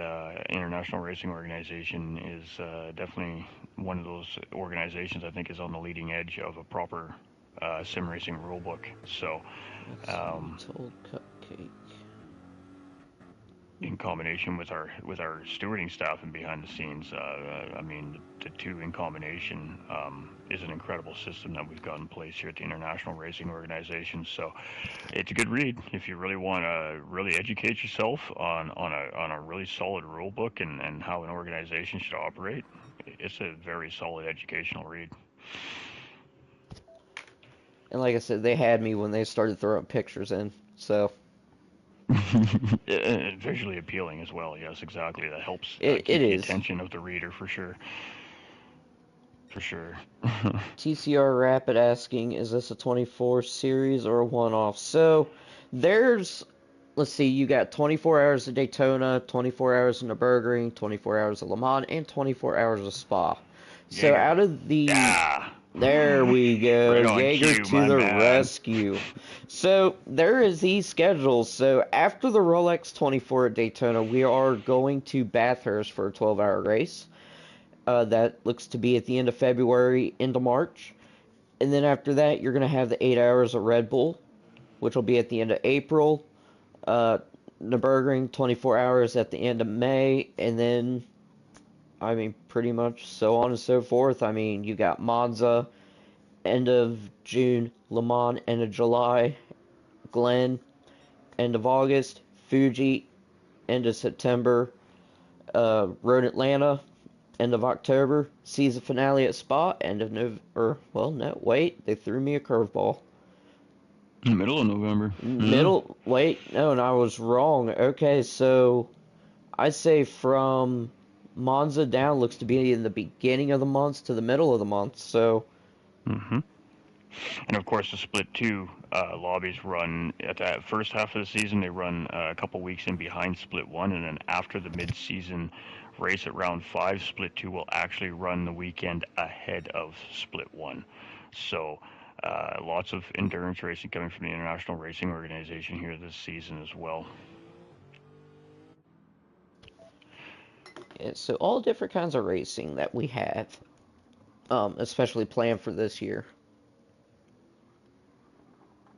International Racing Organization is definitely one of those organizations I think is on the leading edge of a proper sim racing rule book. So, Told Cupcake. in combination with our stewarding staff and behind the scenes, I mean, the two in combination is an incredible system that we've got in place here at the International Racing Organization. So it's a good read if you really want to really educate yourself on a really solid rule book and how an organization should operate. It's a very solid educational read. And like I said, they had me when they started throwing pictures in, so. Visually appealing as well. Yes, exactly. That helps It keep the is. attention of the reader for sure. For sure. TCR Rapid asking, is this a 24 series or a one-off? So, there's, let's see, you got 24 hours of Daytona, 24 hours of Nürburgring, 24 hours of Le Mans, and 24 hours of Spa. So, Jaeger. out of the... Yeah. There we go. Right on Jaeger cue, to my the man. rescue. So there is these schedules. So after the Rolex 24 at Daytona, we are going to Bathurst for a 12-hour race. That looks to be at the end of February into March. And then after that, you're going to have the 8 hours of Red Bull, which will be at the end of April. Nürburgring 24 hours at the end of May. And then, I mean, pretty much so on and so forth. I mean, you got Monza, end of June, Le Mans, end of July, Glen, end of August, Fuji, end of September, Road Atlanta, end of October, season finale at Spa, end of November. Well, no, wait, they threw me a curveball. Middle of November. Middle, wait, no, and I was wrong. Okay, so I say from Monza down looks to be in the beginning of the month to the middle of the month, so. Mm-hmm. And of course, the Split 2 lobbies run at that first half of the season. They run a couple weeks in behind Split 1, and then after the mid-season race at round 5, Split 2 will actually run the weekend ahead of Split 1. So lots of endurance racing coming from the International Racing Organization here this season as well. Yeah, so all different kinds of racing that we have, especially planned for this year.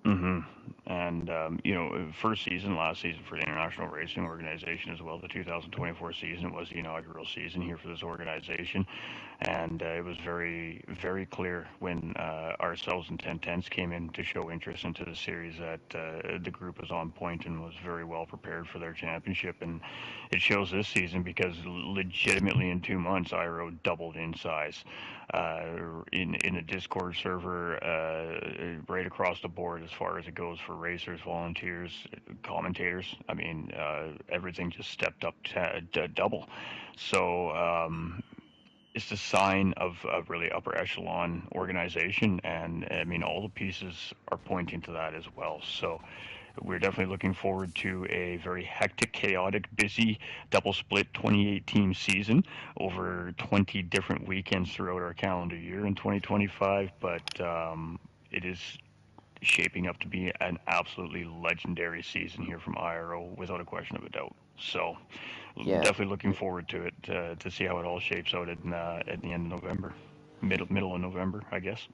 Mm-hmm. And, first season, last season for the International Racing Organization as well, the 2024 season was the inaugural season here for this organization. And it was very, very clear when ourselves and 1010s came in to show interest into the series that the group was on point and was very well prepared for their championship. And it shows this season because legitimately in 2 months, IRO doubled in size. In a Discord server, right across the board as far as it goes for racers, volunteers, commentators. I mean, everything just stepped up to double. So it's a sign of a really upper echelon organization, and I mean all the pieces are pointing to that as well. So we're definitely looking forward to a very hectic, chaotic, busy double split 2018 season over 20 different weekends throughout our calendar year in 2025. But it is shaping up to be an absolutely legendary season here from IRO, without a question of a doubt. So Yeah. definitely looking forward to it to see how it all shapes out at the end of November. Middle of November, I guess.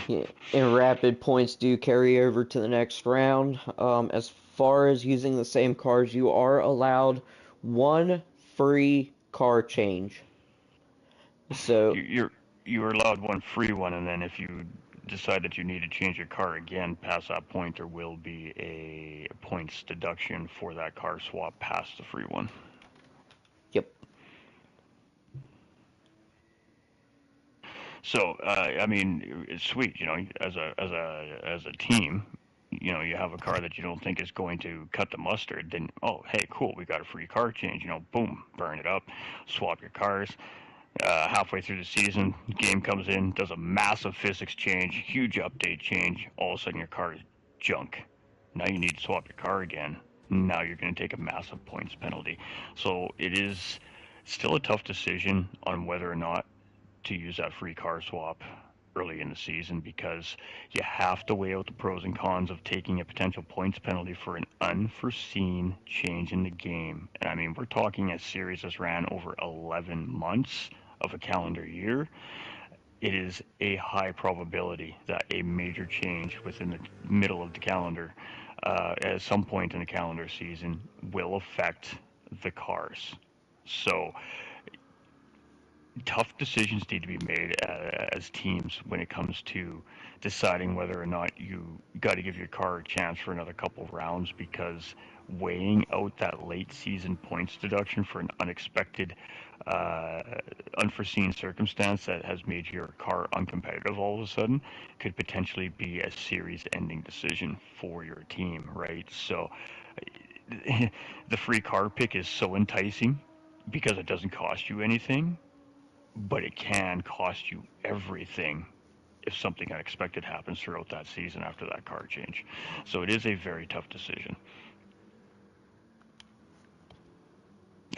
Yeah, and rapid points do carry over to the next round. As far as using the same cars, you are allowed one free car change. So You're allowed one free one, and then if you decide that you need to change your car again past that point, there will be a points deduction for that car swap past the free one. yep. So I mean, it's sweet, as a team. You have a car that you don't think is going to cut the mustard, then, oh, hey, cool, we got a free car change, boom, burn it up, swap your cars. Halfway through the season, game comes in, does a massive physics change, huge update change, all of a sudden your car is junk. Now you need to swap your car again. now you're going to take a massive points penalty. So it is still a tough decision on whether or not to use that free car swap early in the season, because you have to weigh out the pros and cons of taking a potential points penalty for an unforeseen change in the game. And I mean, we're talking a series that's ran over 11 months of a calendar year. It is a high probability that a major change within the middle of the calendar, at some point in the calendar season, will affect the cars. So tough decisions need to be made as teams when it comes to deciding whether or not you got to give your car a chance for another couple of rounds, because weighing out that late season points deduction for an unexpected, uh, unforeseen circumstance that has made your car uncompetitive all of a sudden could potentially be a series ending decision for your team, right? So the free car pick is so enticing because it doesn't cost you anything, but it can cost you everything if something unexpected happens throughout that season after that car change. So it is a very tough decision.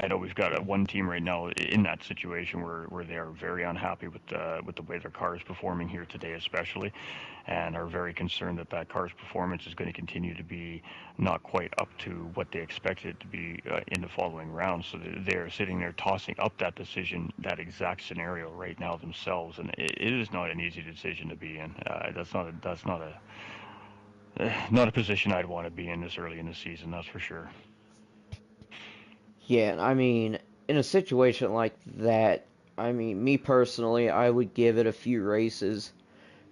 I know we've got one team right now in that situation where they are very unhappy with the way their car is performing here today, especially, and are very concerned that that car's performance is going to continue to be not quite up to what they expected it to be in the following rounds. So they're sitting there tossing up that decision, that exact scenario right now themselves, and it is not an easy decision to be in. Not a position I'd want to be in this early in the season. That's for sure. Yeah, I mean, in a situation like that, I mean, me personally, I would give it a few races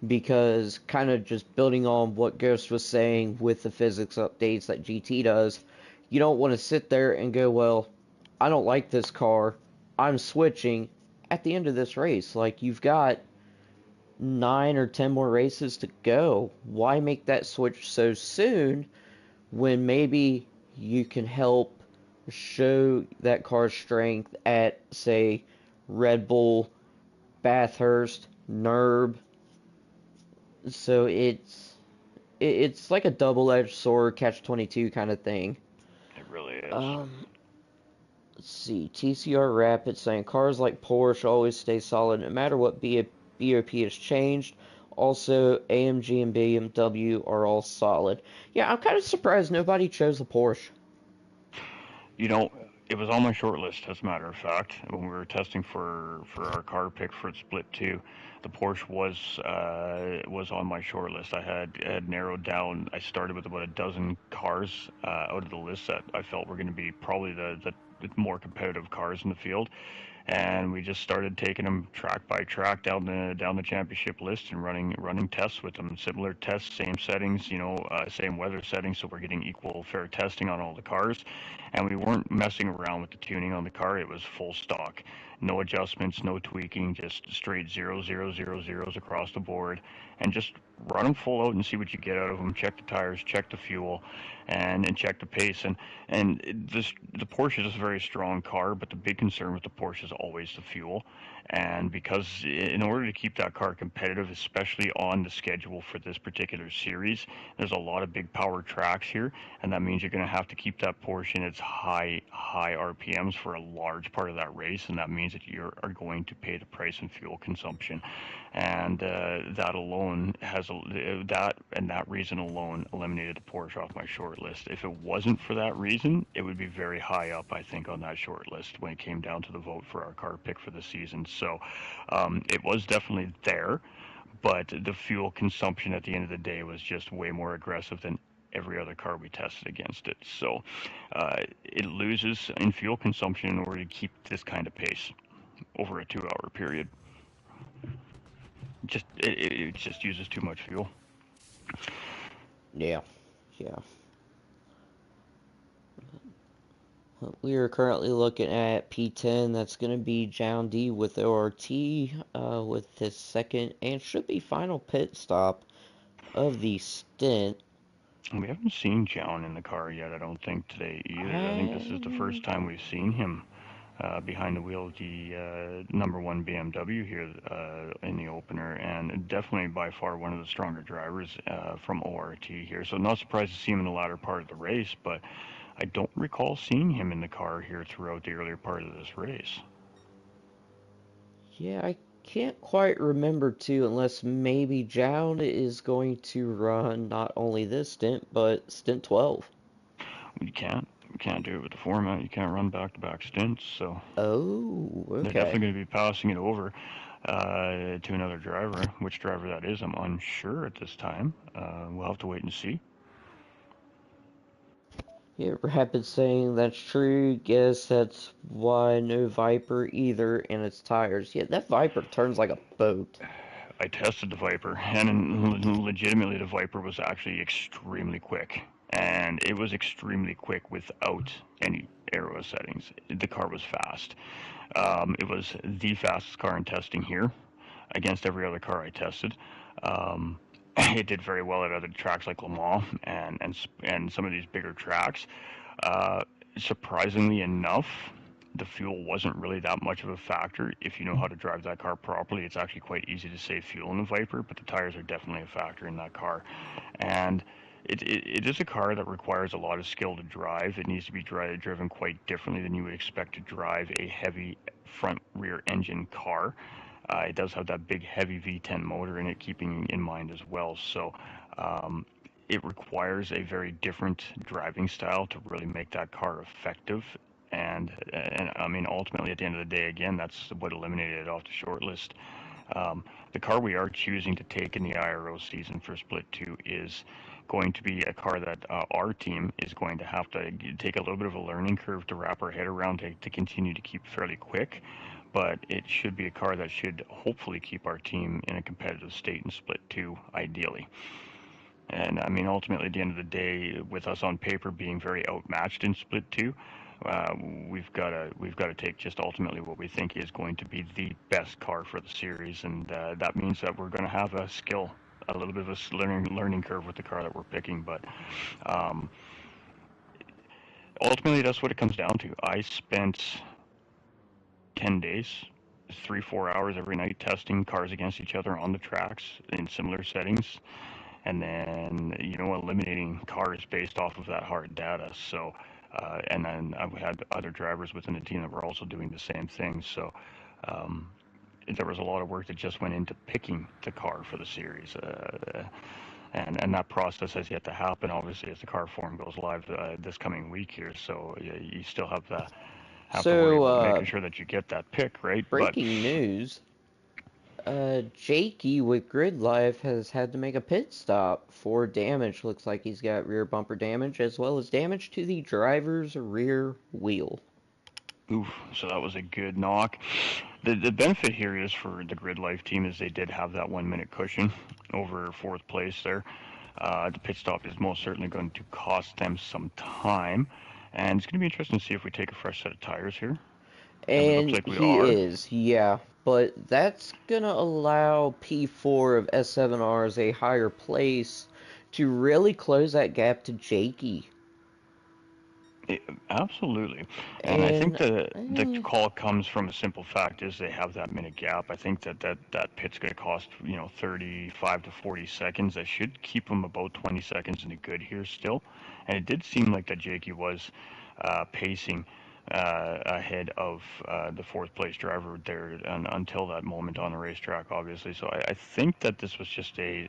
because kind of just building on what Ghost was saying with the physics updates that GT does, you don't want to sit there and go, well, I don't like this car, I'm switching at the end of this race. Like, you've got 9 or 10 more races to go. Why make that switch so soon when maybe you can help show that car's strength at, say, Red Bull, Bathurst, Nurb? So it's like a double-edged sword, catch-22 kind of thing. It really is. Um, let's see. TCR Rapid saying cars like Porsche always stay solid no matter what BOP has changed. Also, AMG and BMW are all solid. Yeah, I'm kind of surprised nobody chose the Porsche. You know, it was on my short list, as a matter of fact, when we were testing for our car pick for Split 2. The Porsche was on my short list. I had narrowed down. I started with about a dozen cars out of the list that I felt were going to be probably the more competitive cars in the field, and we just started taking them track by track down the championship list and running tests with them. Similar tests, same settings, same weather settings, so we're getting equal fair testing on all the cars. And we weren't messing around with the tuning on the car. It was full stock, no adjustments, no tweaking, just straight 0, 0, 0, 0s across the board, and just run them full out and see what you get out of them. Check the tires, check the fuel, and check the pace. And the Porsche is a very strong car, but the big concern with the Porsche is always the fuel. And because in order to keep that car competitive, especially on the schedule for this particular series, there's a lot of big power tracks here, and that means you're going to have to keep that Porsche in its high RPMs for a large part of that race, and that means that you are going to pay the price in fuel consumption. And that alone that reason alone eliminated the Porsche off my short list. If it wasn't for that reason, it would be very high up, I think, on that short list when it came down to the vote for our car pick for the season. So it was definitely there, but the fuel consumption at the end of the day was just way more aggressive than every other car we tested against it. So it loses in fuel consumption in order to keep this kind of pace over a 2-hour period. It just uses too much fuel. Yeah, yeah. We are currently looking at P10. That's going to be John D with ORT with his second and should be final pit stop of the stint. We haven't seen John in the car yet, I don't think, today either. I think this is the first time we've seen him behind the wheel of the number one BMW here in the opener, and definitely by far one of the stronger drivers from ORT here. So not surprised to see him in the latter part of the race, but I don't recall seeing him in the car here throughout the earlier part of this race. Yeah, I can't quite remember too, unless maybe Jown is going to run not only this stint, but stint 12. We can't do it with the format. You can't run back-to-back stints, so Oh, they're okay. definitely going to be passing it over to another driver. Which driver that is, I'm unsure at this time. We'll have to wait and see. Yeah, Rapid saying that's true. Guess that's why no Viper either in its tires. Yeah, that Viper turns like a boat. I tested the Viper, and legitimately the Viper was actually extremely quick. And it was extremely quick without any aero settings. The car was fast. It was the fastest car in testing here against every other car I tested. It did very well at other tracks like Le Mans and some of these bigger tracks. Uh, Surprisingly enough, the fuel wasn't really that much of a factor. If you know how to drive that car properly, it's actually quite easy to save fuel in the Viper, but the tires are definitely a factor in that car. And it is a car that requires a lot of skill to drive. It needs to be driven quite differently than you would expect to drive a heavy front rear engine car. It does have that big heavy V10 motor in it, keeping in mind as well. So um, it requires a very different driving style to really make that car effective. And I mean, ultimately, at the end of the day, again, that's what eliminated it off the short list. The car we are choosing to take in the IRO season for Split 2 is going to be a car that our team is going to have to take a little bit of a learning curve to wrap our head around to continue to keep fairly quick. But it should be a car that should hopefully keep our team in a competitive state in Split 2, ideally. And I mean, ultimately, at the end of the day, with us on paper being very outmatched in Split 2, uh, we've got to take just ultimately what we think is going to be the best car for the series, and that means that we're going to have a little bit of a learning curve with the car that we're picking. But um, ultimately, that's what it comes down to. I spent 10 days, 3-4 hours every night testing cars against each other on the tracks in similar settings, and then eliminating cars based off of that hard data. So and then I've had other drivers within the team that were also doing the same thing. So um, there was a lot of work that just went into picking the car for the series. And that process has yet to happen, obviously, as the car form goes live this coming week here. So you still have to worry So, about making sure that you get that pick right. But breaking news. Jakey with Grid Life has had to make a pit stop for damage. Looks like he's got rear bumper damage as well as damage to the driver's rear wheel. oof, so that was a good knock. The benefit here is for the Grid Life team is they did have that 1 minute cushion over fourth place there. The pit stop is most certainly going to cost them some time, and it's going to be interesting to see if we take a fresh set of tires here. And it looks And like we he are. is, yeah. But that's gonna allow P4 of S7Rs a higher place to really close that gap to Jakey. Absolutely, and I think And the call comes from a simple fact is they have that minute gap. I think that pit's going to cost 35 to 40 seconds. That should keep them about 20 seconds in the good here still, and it did seem like that Jakey was pacing ahead of the fourth place driver there until that moment on the racetrack, obviously. So I think that this was just a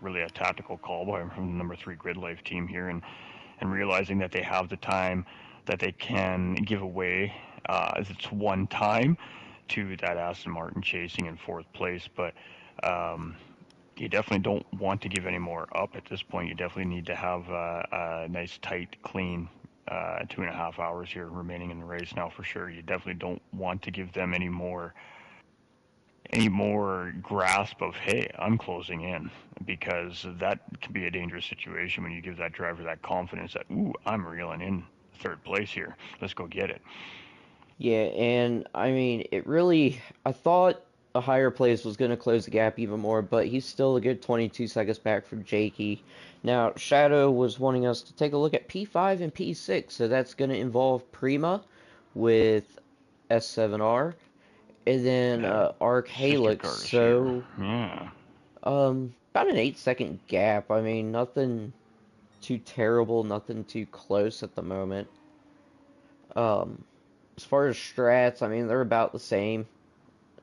really a tactical call by from the number 3 Grid Life team here, and realizing that they have the time that they can give away it's one time to that Aston Martin chasing in fourth place, but you definitely don't want to give any more up at this point. You definitely need to have a nice, tight, clean 2.5 hours here remaining in the race now for sure. You definitely don't want to give them any more grasp of, hey, I'm closing in, because that can be a dangerous situation when you give that driver that confidence that, ooh, I'm reeling in third place here, let's go get it. yeah, and I mean, I thought a higher place was gonna close the gap even more, but he's still a good 22 seconds back from Jakey. Now, Shadow was wanting us to take a look at P5 and P6, so that's gonna involve Prima with S7R. And then Yeah, Arc sister Halix. cars here. So Yeah. about an 8 second gap. I mean, nothing too terrible, nothing too close at the moment. As far as strats, I mean, they're about the same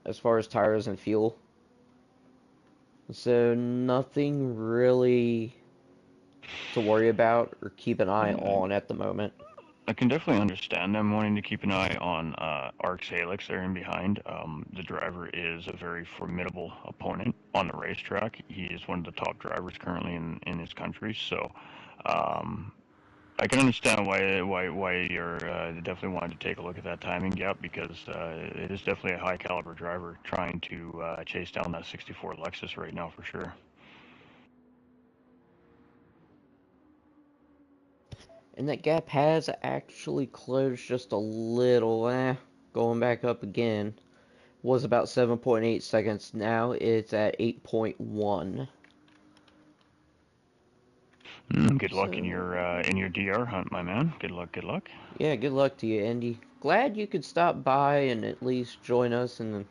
as far as tires and fuel. So nothing really to worry about or keep an eye on at the moment. I can definitely understand them wanting to keep an eye on Arx Helix there in behind. The driver is a very formidable opponent on the racetrack. He is one of the top drivers currently in his country, so um, I can understand why you're definitely wanting to take a look at that timing gap because it is definitely a high caliber driver trying to chase down that 64 Lexus right now for sure. And that gap has actually closed just a little. Going back up again. Was about 7.8 seconds. Now it's at 8.1. Good luck in your DR hunt, my man. Good luck. Good luck. Yeah, good luck to you, Andy. Glad you could stop by and at least join us in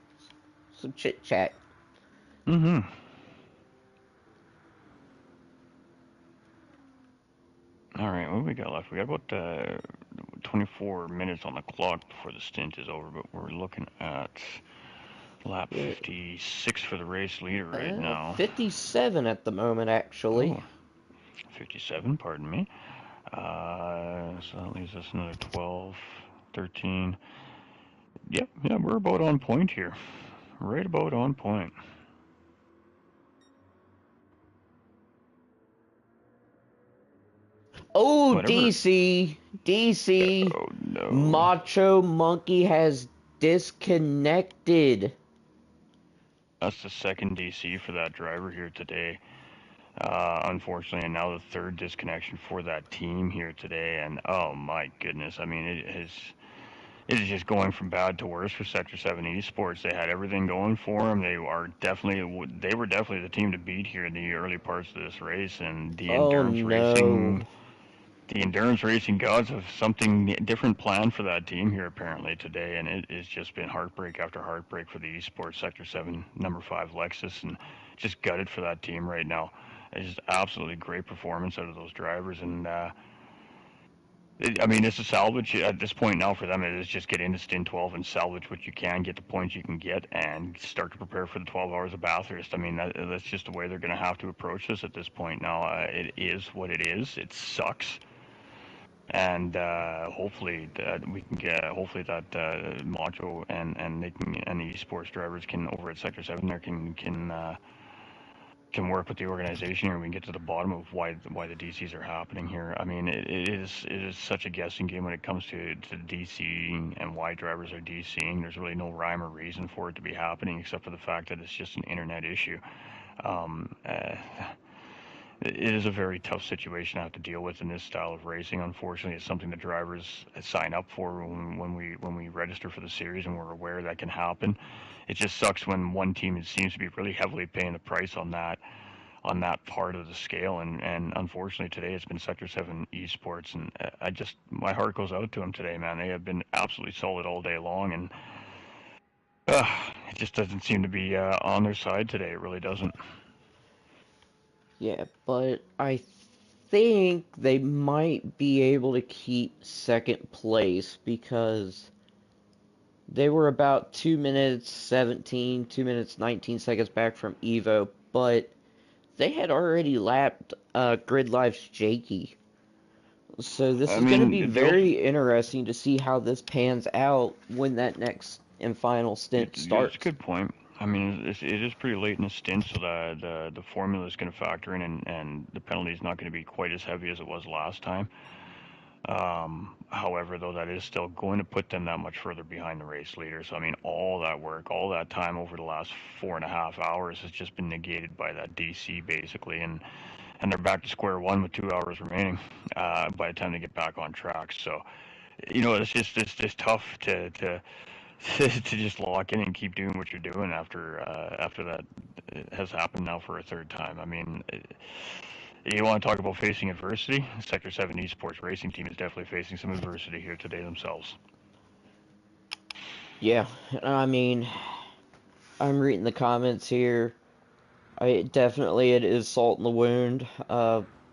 some chit chat. Mm-hmm. All right, what do we got left? We got about 24 minutes on the clock before the stint is over, but we're looking at lap 56 for the race leader right now. 57 at the moment, actually. Oh, 57, pardon me. So that leaves us another 12, 13. Yep, yeah, we're about on point here. Right about on point. Oh, Whatever. DC. Oh, no. Macho Monkey has disconnected. That's the second DC for that driver here today. Unfortunately, and now the third disconnection for that team here today. And oh my goodness, I mean, it is just going from bad to worse for Sector 7 Esports. They had everything going for them. They were definitely the team to beat here in the early parts of this race, and Oh no. The endurance racing gods have something different planned for that team here apparently today, and it has just been heartbreak after heartbreak for the Esports Sector 7 number 5 Lexus, and just gutted for that team right now. It's just absolutely great performance out of those drivers, and I mean, it's a salvage at this point now for them. It is just get into Stint 12 and salvage what you can, get the points you can get, and start to prepare for the 12 hours of Bathurst. I mean, that's just the way they're going to have to approach this at this point now. It is what it is. It sucks, and hopefully that we can get. Hopefully that Macho and they can, and the esports drivers can over at Sector 7 there can work with the organization here and we can get to the bottom of why the DCs are happening here. I mean, it is such a guessing game when it comes to DCing and why drivers are DCing. There's really no rhyme or reason for it to be happening except for the fact that it's just an internet issue. It is a very tough situation to have to deal with in this style of racing. Unfortunately, it's something the drivers sign up for when we register for the series, and we're aware that can happen. It just sucks when one team seems to be really heavily paying the price on that part of the scale, and unfortunately today it's been Sector 7 Esports, and my heart goes out to them today, man. They have been absolutely solid all day long, and it just doesn't seem to be on their side today. It really doesn't. Yeah, but I think they might be able to keep second place because they were about 2 minutes 17, 2 minutes 19 seconds back from Evo, but they had already lapped Grid Life's Jakey. So this is going to be very interesting to see how this pans out when that next and final stint starts. It's a good point. I mean, it is pretty late in the stint, so the formula is going to factor in, and the penalty is not going to be quite as heavy as it was last time. However, though, that is still going to put them that much further behind the race leader. So, I mean, all that work, all that time over the last 4.5 hours has just been negated by that DC, basically, and they're back to square one with 2 hours remaining by the time they get back on track. So, you know, it's just tough to to just lock in and keep doing what you're doing after that has happened now for a third time. I mean, you want to talk about facing adversity? Sector 7 Esports Racing Team is definitely facing some adversity here today themselves. Yeah, I mean, I'm reading the comments here. It is salt in the wound.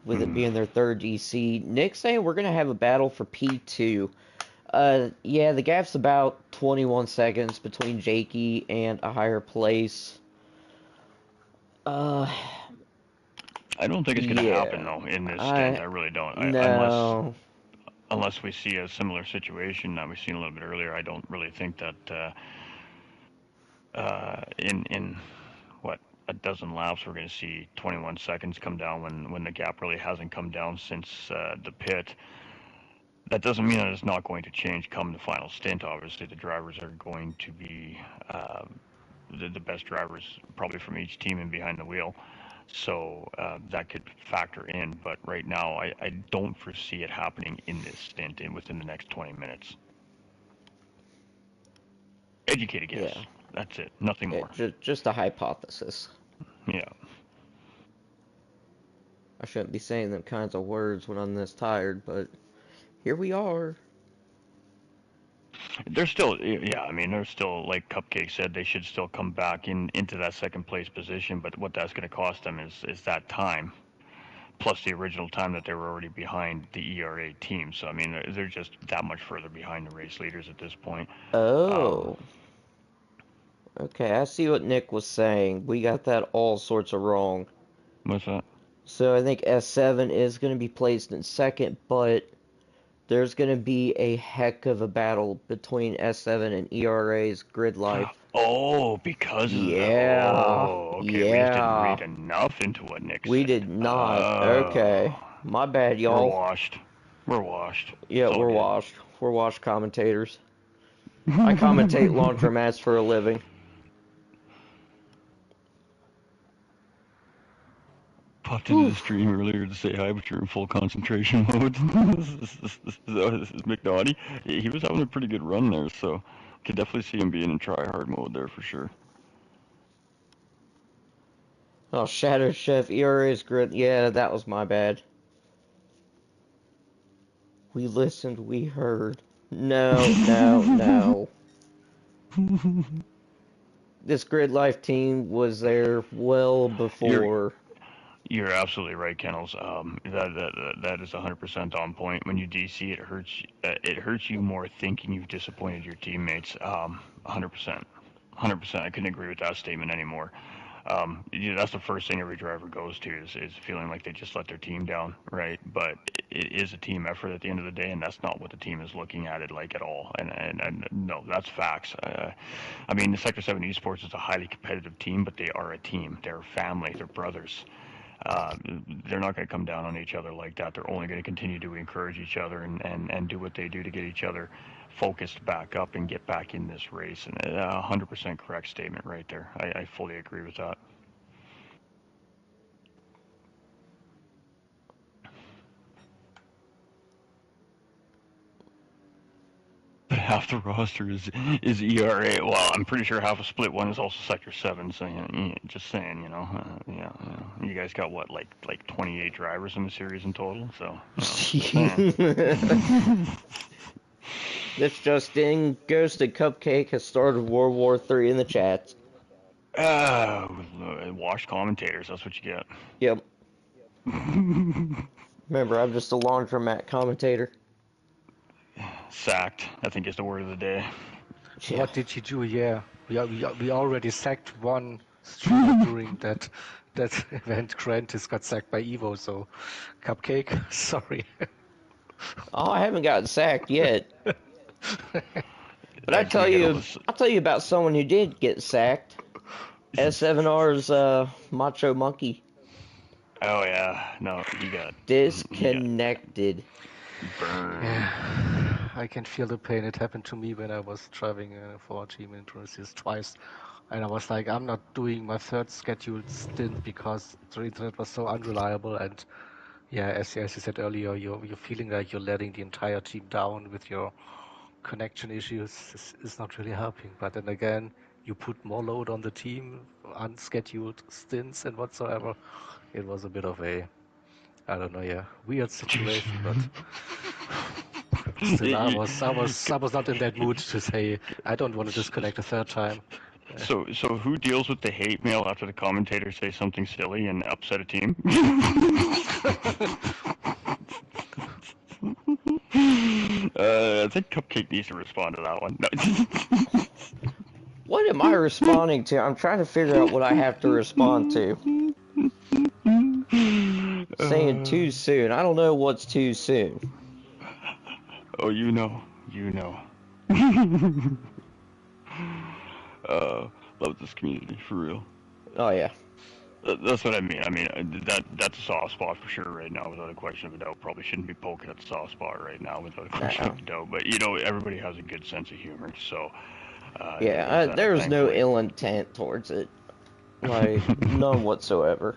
with it being their third DC. Nick's saying we're going to have a battle for P2. Yeah, the gap's about 21 seconds between Jakey and a higher place. I don't think it's going to happen though in this stint. I really don't. No. Unless we see a similar situation that we've seen a little bit earlier, I don't really think that in what, a dozen laps we're going to see 21 seconds come down when the gap really hasn't come down since the pit. That doesn't mean that it's not going to change come the final stint. Obviously, the drivers are going to be the best drivers probably from each team and behind the wheel. So that could factor in. But right now, I don't foresee it happening in this stint within the next 20 minutes. Educated guess. Yeah. That's it. Nothing more. Just a hypothesis. Yeah. I shouldn't be saying them kinds of words when I'm this tired, but here we are. They're still, yeah, I mean, they're still, like Cupcake said, they should still come back into that second place position, but what that's going to cost them is that time, plus the original time that they were already behind the ERA team. So, I mean, they're just that much further behind the race leaders at this point. Oh. Okay, I see what Nick was saying. We got that all sorts of wrong. What's that? So I think S7 is going to be placed in second, but there's going to be a heck of a battle between S7 and ERA's grid life. Oh, because of yeah. Oh, okay. Yeah. We just didn't read enough into what Nick said. We did not. Okay. My bad, y'all. We're washed. Yeah, we're washed. We're washed commentators. I commentate laundromats for a living. Popped into the stream earlier to say hi, but you're in full concentration mode. This is McNaughty. He was having a pretty good run there, so could definitely see him being in try-hard mode there for sure. Oh, Shadow Chef, ERA's grid. Yeah, that was my bad. We listened, we heard. No. This grid life team was there well before. You're absolutely right, Kennels. That is 100% on point. When you DC, it hurts. It hurts you more thinking you've disappointed your teammates. 100%. 100%. I couldn't agree with that statement anymore. That's the first thing every driver goes to is feeling like they just let their team down, right? But it is a team effort at the end of the day, and that's not what the team is looking at it like at all. And no, that's facts. I mean, the Sector 7 Esports is a highly competitive team, but they are a team. They're family. They're brothers. They're not going to come down on each other like that. They're only going to continue to encourage each other and do what they do to get each other focused back up and get back in this race. And 100% correct statement right there. I fully agree with that. But half the roster is ERA. Well, I'm pretty sure half of Split 1 is also Sector 7. So, just saying, you guys got what, like 28 drivers in the series in total. So, This Justin Ghosted Cupcake has started World War III in the chat. Washed commentators. That's what you get. Yep. Remember, I'm just a laundromat commentator. Sacked, I think, is the word of the day. Yeah. What did you do? Yeah, we already sacked one streamer during that event. Grant has got sacked by Evo, so Cupcake, sorry. Oh, I haven't gotten sacked yet. But I'll tell you about someone who did get sacked. S7R's Macho Monkey. Oh yeah, no, he got disconnected. Burn. Yeah, I can feel the pain. It happened to me when I was driving for a team in Indonesia twice, and I was like, I'm not doing my third scheduled stint because the internet was so unreliable. And yeah, as you said earlier, you're feeling like you're letting the entire team down with your connection issues. Is not really helping. But then again, you put more load on the team, unscheduled stints and whatsoever. It was a bit of a, I don't know, weird situation, but still, I was not in that mood to say I don't want to disconnect a third time. So who deals with the hate mail after the commentators say something silly and upset a team? I think Cupcake needs to respond to that one. No. What am I responding to? I'm trying to figure out what I have to respond to. Saying too soon. I don't know what's too soon. Oh, you know. Love this community for real. Oh yeah. That's what I mean. I mean that's a soft spot for sure right now, without a question of a doubt. Probably shouldn't be poking at the soft spot right now, without a question of a doubt. But everybody has a good sense of humor, so. There's no thankfully. ill intent towards it. Like, none whatsoever.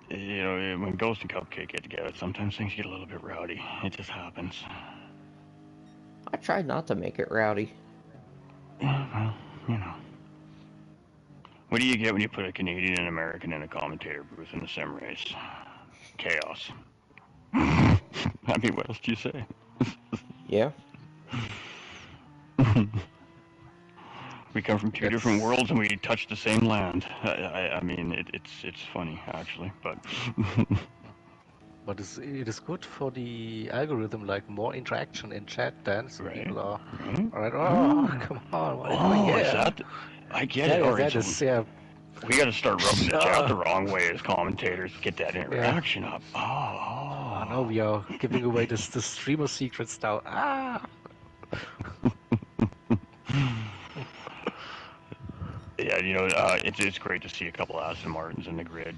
When Ghost and Cupcake get together, sometimes things get a little bit rowdy. It just happens. I tried not to make it rowdy. Yeah, well. What do you get when you put a Canadian and American in a commentator booth in a sim race? Chaos. I mean, what else do you say? Yeah. We come from two different worlds and we touch the same land. I mean, it's funny actually, but. But it is good for the algorithm, like more interaction in chat then, so Right. people are Right. alright. Oh, come on! Is that? I get it. Yeah, All right, that is yeah. We got to start rubbing the chat the wrong way as commentators to get that interaction up. Oh no, we are giving away the streamer secrets now. Yeah, it's great to see a couple Aston Martins in the grid.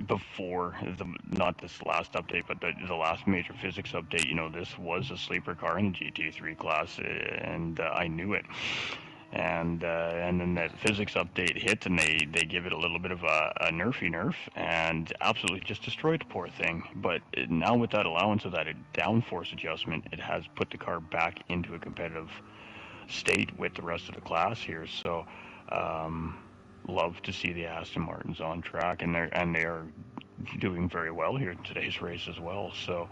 Before not this last update, but the last major physics update, this was a sleeper car in the GT3 class, and I knew it. And then that physics update hit, and they give it a little bit of a nerf, and absolutely just destroyed the poor thing. But now with that allowance of that downforce adjustment, it has put the car back into a competitive state with the rest of the class here. So love to see the Aston Martins on track, and they are doing very well here in today's race as well. So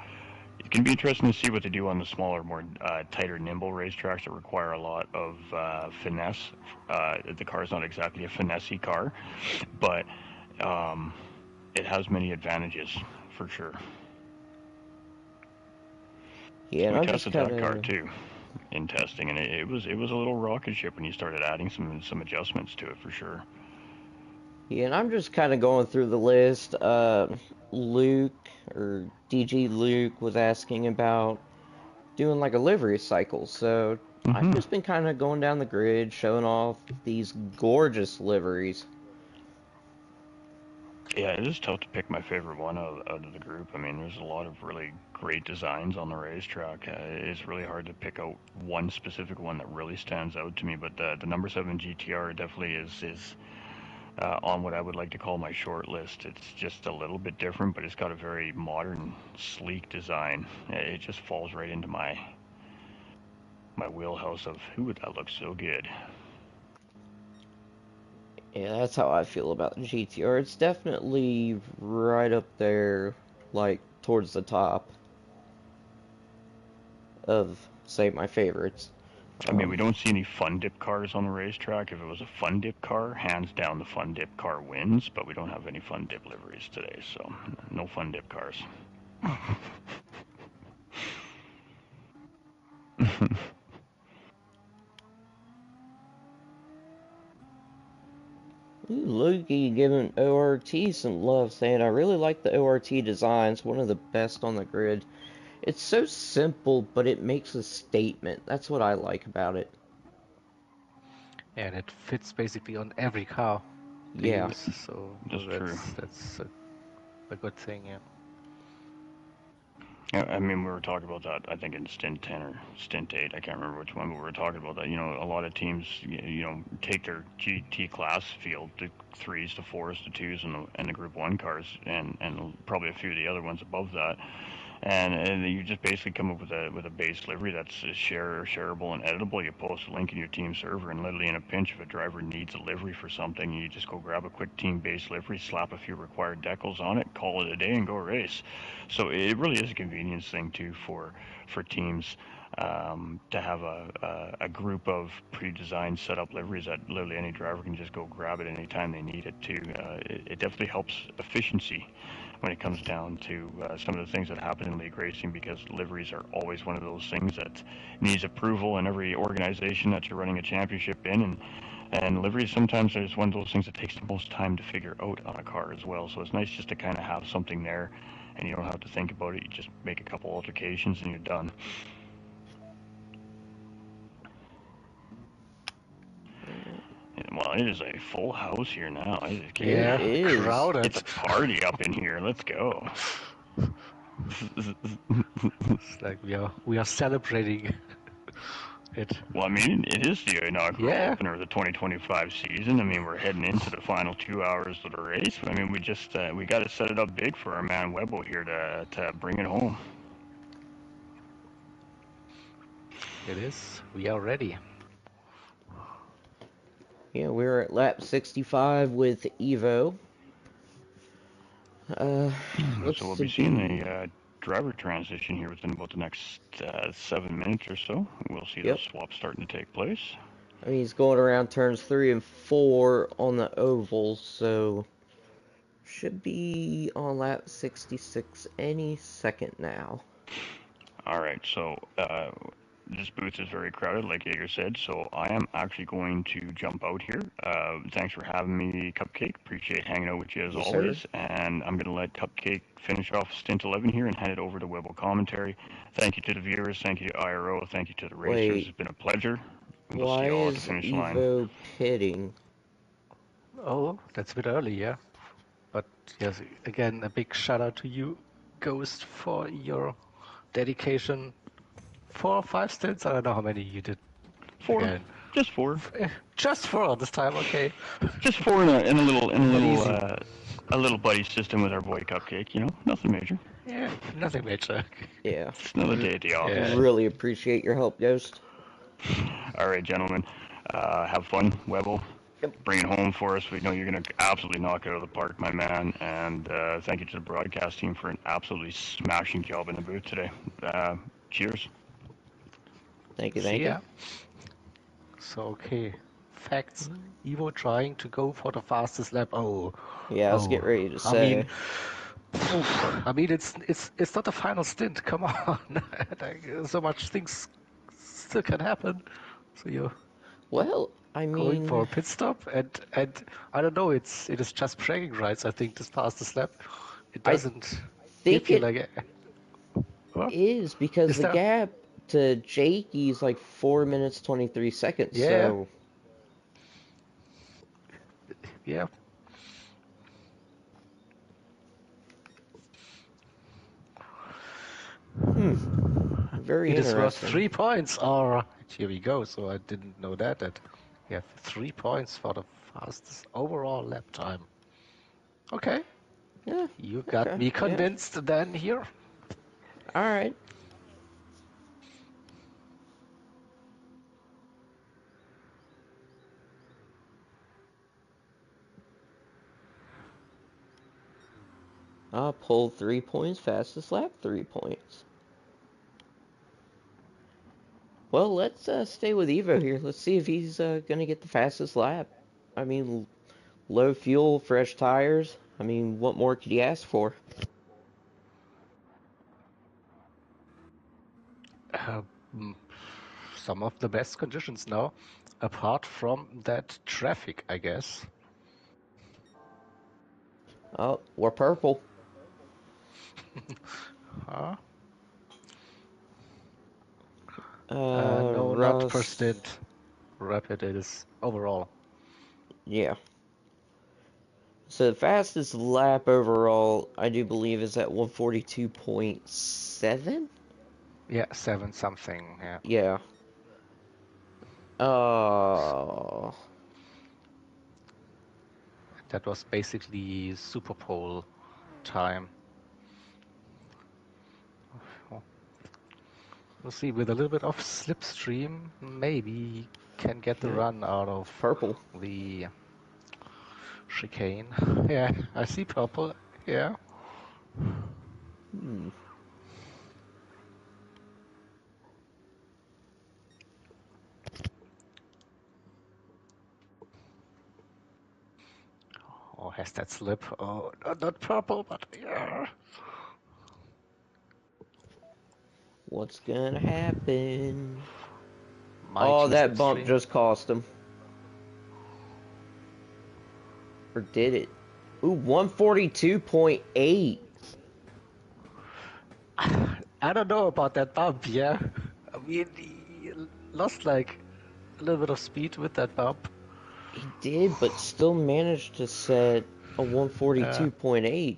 it's going to be interesting to see what they do on the smaller, more tighter, nimble racetracks that require a lot of finesse. The car is not exactly a finessey car, but it has many advantages for sure. Yeah, we tested that car too in testing, and it was a little rocket ship when you started adding some adjustments to it for sure. Yeah, and I'm just kind of going through the list. Luke, or DG Luke, was asking about doing like a livery cycle. So I've just been kind of going down the grid, showing off these gorgeous liveries. Yeah, it is tough to pick my favorite one out of the group. I mean, there's a lot of really great designs on the racetrack. It's really hard to pick out one specific one that really stands out to me, but the number 7 GTR definitely is on what I would like to call my short list. It's just a little bit different, but it's got a very modern, sleek design. It just falls right into my wheelhouse of, ooh, that looks so good. Yeah, that's how I feel about the GTR. It's definitely right up there, like, towards the top of, say, my favorites. I mean, we don't see any fun dip cars on the racetrack. If it was a fun dip car, hands down the fun dip car wins, but we don't have any fun dip liveries today, so no fun dip cars. Ooh, Loki giving ORT some love, saying, I really like the ORT designs, one of the best on the grid. It's so simple, but it makes a statement. That's what I like about it. And it fits basically on every car they use, so that's true. That's a good thing, yeah. I mean, we were talking about that, I think, in Stint 10 or Stint 8. I can't remember which one, but we were talking about that. A lot of teams, take their GT class field, the 3s, the 4s, the 2s, and the Group 1 cars, and probably a few of the other ones above that. And you just basically come up with a base livery that's shareable and editable. You post a link in your team server, and literally in a pinch, if a driver needs a livery for something, you just go grab a quick team base livery, slap a few required decals on it, call it a day, and go race. So it really is a convenience thing too for teams. to have a group of pre-designed setup liveries that literally any driver can just go grab it anytime they need it too. It definitely helps efficiency when it comes down to some of the things that happen in league racing, because liveries are always one of those things that needs approval in every organization that you're running a championship in, and liveries sometimes is one of those things that takes the most time to figure out on a car as well. So it's nice just to kind of have something there, and you don't have to think about it. You just make a couple altercations and you're done. Well, it is a full house here now. Yeah, It is. crowded. It's a party up in here. Let's go. It's like we are celebrating it. Well, I mean, it is the inaugural Yeah. opener of the 2025 season. I mean, we're heading into the final 2 hours of the race. I mean, we got to set it up big for our man Webbo here to bring it home. It is. We are ready. Yeah, we're at lap 65 with Evo. So we'll be seeing a driver transition here within about the next 7 minutes or so. We'll see those swaps starting to take place. I mean, he's going around turns 3 and 4 on the oval, so should be on lap 66 any second now. All right, so this booth is very crowded, like Jaeger said, so I am actually going to jump out here. Thanks for having me, Cupcake. Appreciate hanging out with you as always. Sir. And I'm going to let Cupcake finish off stint 11 here and hand it over to Webbo Commentary. Thank you to the viewers. Thank you to IRO. Thank you to the racers. Wait. It's been a pleasure. We'll Why see you all at is the finish line. Evo pitting? Oh, that's a bit early, yeah. But yes, again, a big shout out to you, Ghost, for your dedication. 4 or 5 stints? I don't know how many you did. 4. Again. Just 4. Just 4 this time, okay. Just 4 in a little easy. a little buddy system with our boy Cupcake. You know, nothing major. Yeah, nothing major. Yeah. It's another day at the office. Yeah. Really appreciate your help, Ghost. All right, gentlemen. Have fun, Webbo. Yep. Bring it home for us. We know you're going to absolutely knock it out of the park, my man. And thank you to the broadcast team for an absolutely smashing job in the booth today. Cheers. Thank you, See thank ya. you. So, okay. Facts. Evo trying to go for the fastest lap. Oh. Yeah, let's get ready to say. I mean, it's not the final stint. Come on. Like, so much things still can happen. So you're Well, I going mean, for a pit stop, and I don't know. It is just bragging rights. I think this fastest lap. It doesn't think give you it like what? is because Is the there- gap to Jakey is like 4 minutes 23 seconds. Yeah. So Yeah. very It is worth interesting. 3 points. Or here we go. So I didn't know that you have 3 points for the fastest overall lap time. Okay, Yeah. you got Okay, me yeah. convinced then here. All right. Pull 3 points, fastest lap 3 points. Well, let's stay with Evo here. Let's see if he's gonna get the fastest lap. I mean, low fuel, fresh tires. I mean, what more could you ask for? Some of the best conditions now, apart from that traffic, I guess. Oh, we're purple. Huh? No, not per Russ. stint. Rapid it is overall. Yeah. So the fastest lap overall, I do believe, is at 142.7. Yeah, 7 something. Yeah. Yeah. That was basically Super Pole time. We'll see, with a little bit of slipstream, maybe he can get the run out of Purple. the chicane. Yeah, I see purple. Yeah. Oh, has that slip? Oh, not purple, but yeah. What's gonna happen? Oh, Mikey that bump slipstream. just cost him. Or did it? Ooh, 142.8. I don't know about that bump, yeah. I mean, he lost like a little bit of speed with that bump. He did, but still managed to set a 142.8.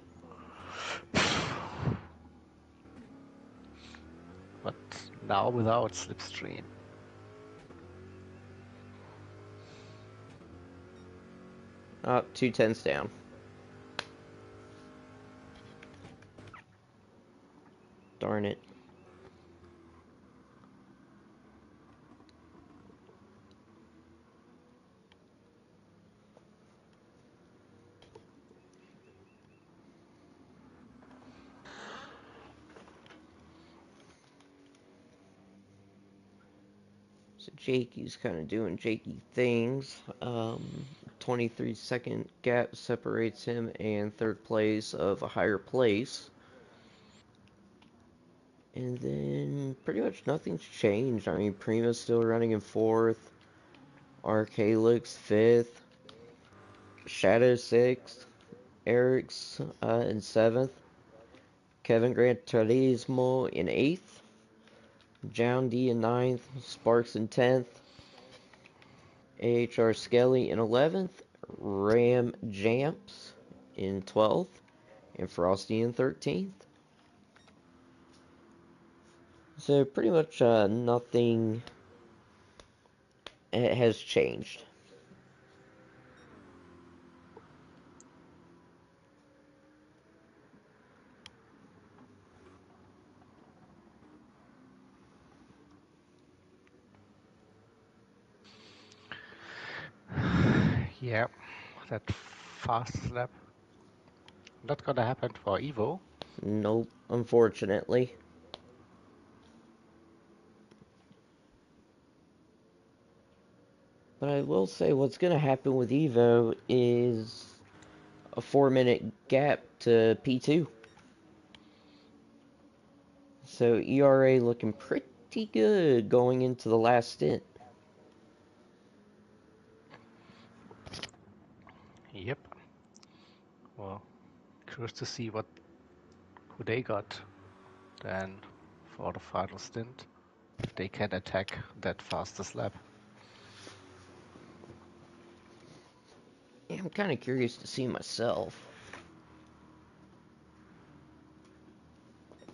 But now without slipstream. Oh, 2/10 down. Darn it. So Jakey's kind of doing Jakey things. 23-second gap separates him and third place of a higher place. And then pretty much nothing's changed. I mean, Prima's still running in fourth. RK looks fifth. Shadow sixth. Eric's in seventh. Kevin Gran Turismo in eighth. John D in ninth. Sparks in 10th. AHR Skelly in 11th. Ram Jamps in 12th. And Frosty in 13th. So pretty much nothing has changed. Yeah, that fast lap. Not gonna happen for Evo. Nope, unfortunately. But I will say what's going to happen with Evo is a 4-minute gap to P2. So ERA looking pretty good going into the last stint. Yep. Well, curious to see who they got then for the final stint. If they can attack that fastest lap. Yeah, I'm kind of curious to see myself.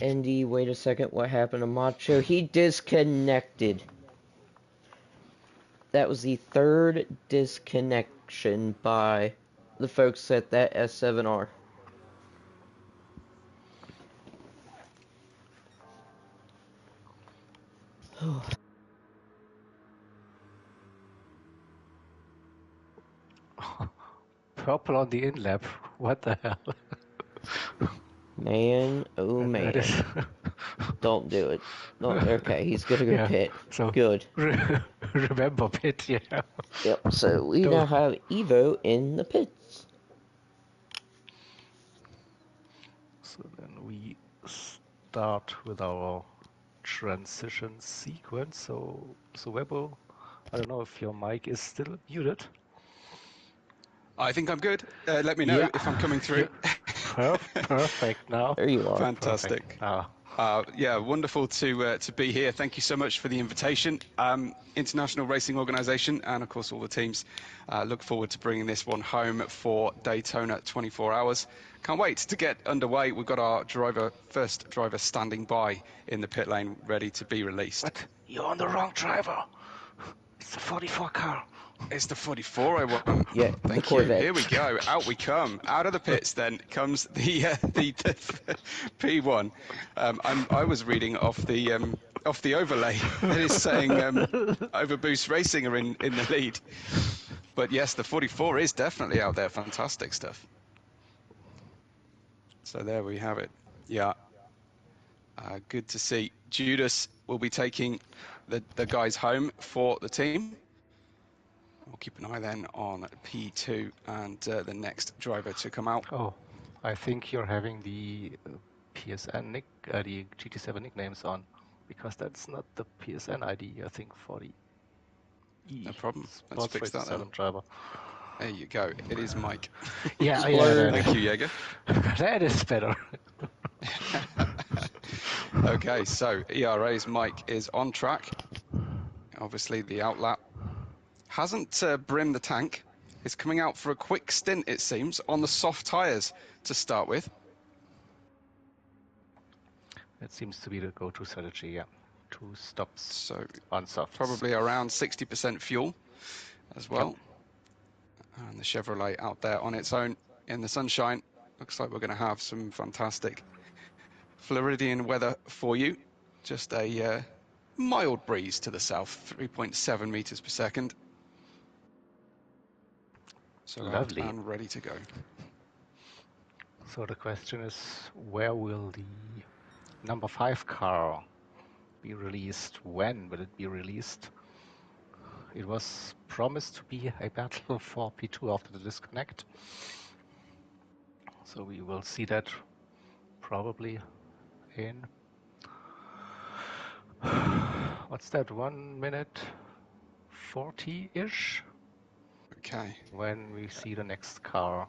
Andy, wait a second, what happened to Macho? He disconnected. That was the third disconnection by the folks at that S7R. Purple on the in lap. What the hell? Man, oh That man. is. Don't do it. No, okay, he's gonna go Yeah. pit. So Good. remember pit, yeah. Yep, so we now Don't. have Evo in the pits. So then we start with our transition sequence. So Webbo, I don't know if your mic is still muted. I think I'm good. Let me know Yeah. if I'm coming through. Perfect now. There you are. Fantastic. Perfect now. Yeah, wonderful to be here. Thank you so much for the invitation. International Racing Organisation and, of course, all the teams. Look forward to bringing this one home for Daytona 24 Hours. Can't wait to get underway. We've got our first driver standing by in the pit lane, ready to be released. But you're on the wrong driver. It's the 44 car. It's the 44 I want. Yeah, the Thank you. Corvette. Here we go. Out we come. Out of the pits then comes the P1. I was reading off the overlay that is saying Overboost Racing are in the lead. But yes, the 44 is definitely out there. Fantastic stuff. So there we have it. Yeah. Good to see. Judas will be taking the guys home for the team. We'll keep an eye then on P2 and the next driver to come out. Oh, I think you're having the PSN the GT7 nicknames on, because that's not the PSN ID, I think, for the No problem. Let's Sports fix Race that then. 7 driver. There you go. It is Mike. Yeah, Blurred. Thank you, Jaeger. that is better. Okay, so ERA's Mike is on track. Obviously, the outlap hasn't brimmed the tank. It's coming out for a quick stint, it seems, on the soft tyres to start with. It seems to be the go-to strategy, yeah. 2 stops So on softs. probably around 60% fuel as well. And the Chevrolet out there on its own in the sunshine. Looks like we're going to have some fantastic Floridian weather for you. Just a mild breeze to the south, 3.7 meters per second. So Lovely. out and ready to go. So the question is, where will the number 5 car be released? When will it be released? It was promised to be a battle for P2 after the disconnect. So we will see that probably in what's that, 1 minute 40-ish, Okay. when we see the next car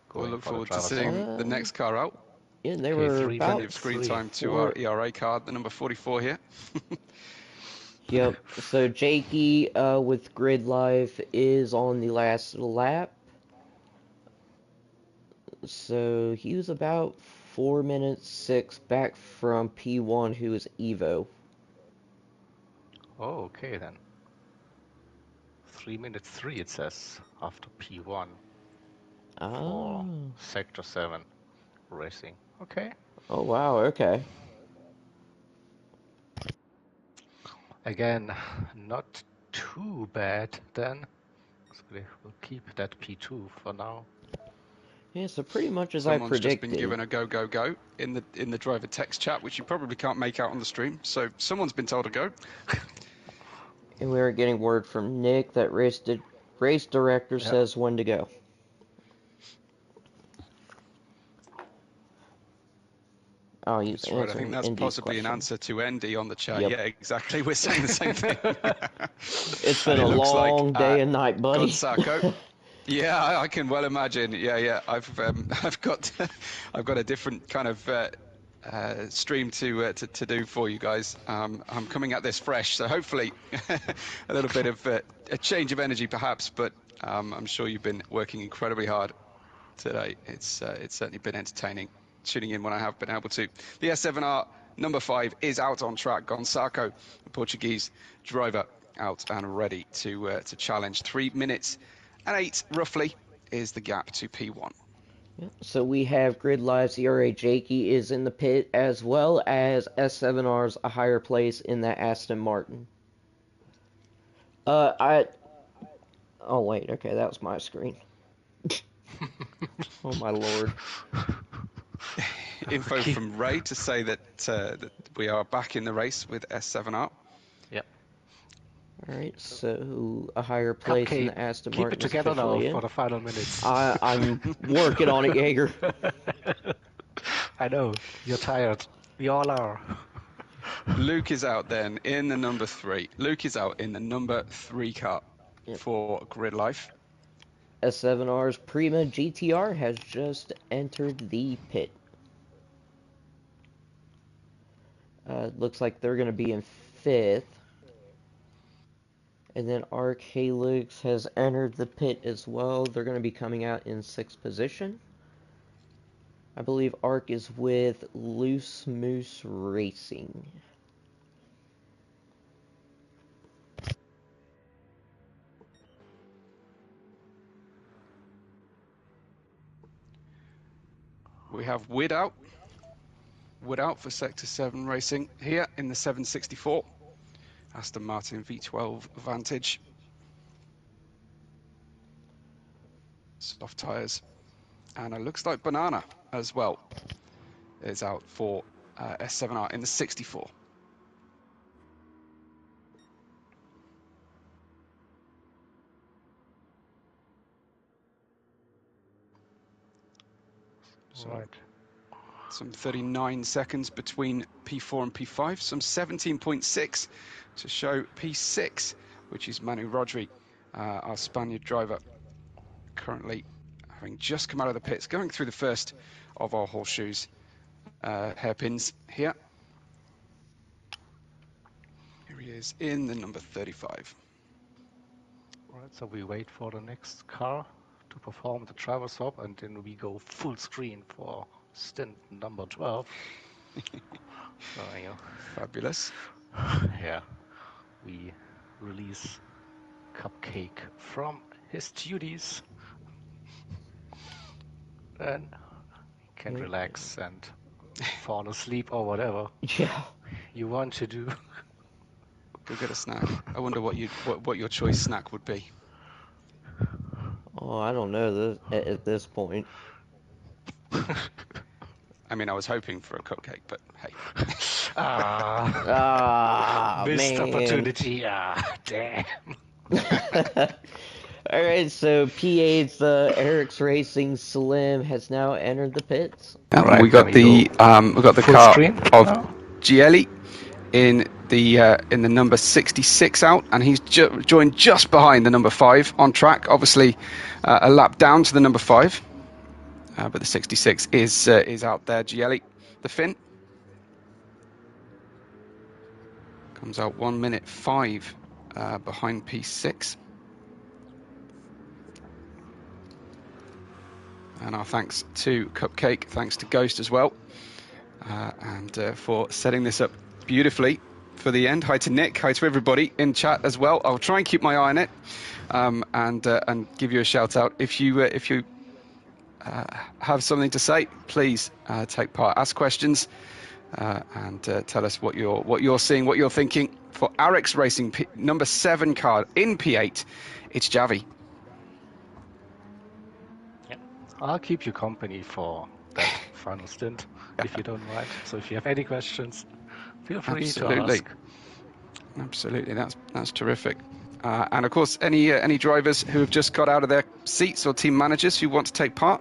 going. We'll look for forward the to driver's seeing side. the next car out. Yeah, they Okay, were 3 about Plenty of screen time to our ERA card, the number 44 here. Yep. So Jakey with Grid Life is on the last lap. So he was about 4 minutes 6 back from P1, who is Evo. Oh, okay then. 3 minutes 3 it says after P1 for Sector 7 racing. Okay. Oh wow, okay. Again, not too bad then. So we'll keep that P2 for now. Yeah, so pretty much as Someone's I just predicted. been given a go in the driver text chat, which you probably can't make out on the stream. So someone's been told to go. And we are getting word from Nick that race director says when to go. Oh, he's That's right. I think that's Indy's possibly question. an answer to Andy on the chat. Yep. Yeah, exactly. We're saying the same thing. It's been a long day and night, buddy. Gonzalo. Yeah, I can well imagine. Yeah. I've got a different kind of stream to do for you guys. I'm coming at this fresh, so hopefully a little bit of a change of energy, perhaps. But I'm sure you've been working incredibly hard today. It's certainly been entertaining tuning in when I have been able to. The S7R number 5 is out on track. Gonçalo, the Portuguese driver, out and ready to challenge. 3 minutes and 8 roughly is the gap to P1. So we have Grid Live's ERA Jakey is in the pit, as well as S7R's a higher place in that Aston Martin. Oh wait, okay, that was my screen. Oh my lord. Info from Ray to say that we are back in the race with S7R. Yep. Alright, so a higher place in the Aston Martin. Keep it together now in. for the final minutes. I'm working on it, Jaeger. I know, you're tired. We all are. Luke is out then in the number 3. Luke is out in the number 3 car for Grid Life. S7R's Prima GTR has just entered the pit. Looks like they're going to be in 5th. And then Arc Helix has entered the pit as well. They're going to be coming out in 6th position. I believe Arc is with Loose Moose Racing. We have Wood out. Wood out for Sector 7 Racing here in the 764. Aston Martin V12 Vantage. Soft tyres. And it looks like Banana as well is out for S7R in the 64. So Right. some 39 seconds between P4 and P5, some 17.6 to show P6, which is Manu Rodri, our Spaniard driver, currently having just come out of the pits, going through the first of our horseshoes hairpins here. Here he is in the number 35. Right, so we wait for the next car to perform the driver swap, and then we go full screen for stint number 12. So, Fabulous. yeah, we release Cupcake from his duties, and can relax and fall asleep or whatever Yeah. you want to do. Go get a snack. I wonder what your choice snack would be. Oh, I don't know at this point. I mean, I was hoping for a cupcake, but hey. Missed Man. opportunity. Damn. All right, so P8's Eric's Racing Slim has now entered the pits. We got the Full car screen of now. Gielli in the number 66 out, and he's joined just behind the number 5 on track. Obviously, a lap down to the number 5, but the 66 is out there. Gielli, the Finn, comes out 1 minute 5 behind P6. And our thanks to Cupcake, thanks to Ghost as well, and for setting this up beautifully for the end. Hi to Nick, hi to everybody in chat as well. I'll try and keep my eye on it, and give you a shout out if you have something to say. Please take part, ask questions, and tell us what you're seeing, what you're thinking for Eric's Racing number 7 car in P8. It's Javi. I'll keep you company for that final stint, if you don't mind. So if you have any questions, feel free to ask. Absolutely, that's terrific. And of course, any drivers who have just got out of their seats or team managers who want to take part,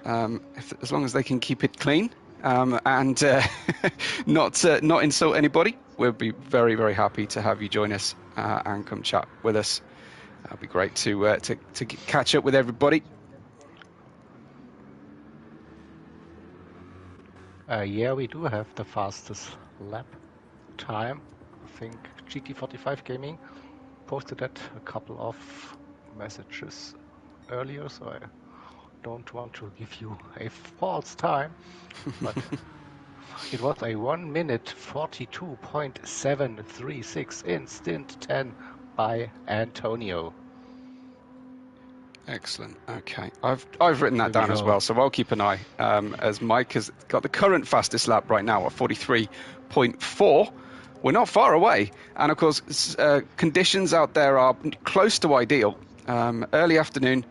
as long as they can keep it clean and not insult anybody, we'll be very, very happy to have you join us and come chat with us. It'd be great to catch up with everybody. Yeah, we do have the fastest lap time. I think GT45 Gaming posted that a couple of messages earlier, so I don't want to give you a false time, but it was a 1 minute 42.736 in stint 10 by Antonio. Excellent. Okay, I've written that down as well, so I'll keep an eye. As Mike has got the current fastest lap right now at 43.4. We're not far away, and of course, conditions out there are close to ideal. Early afternoon,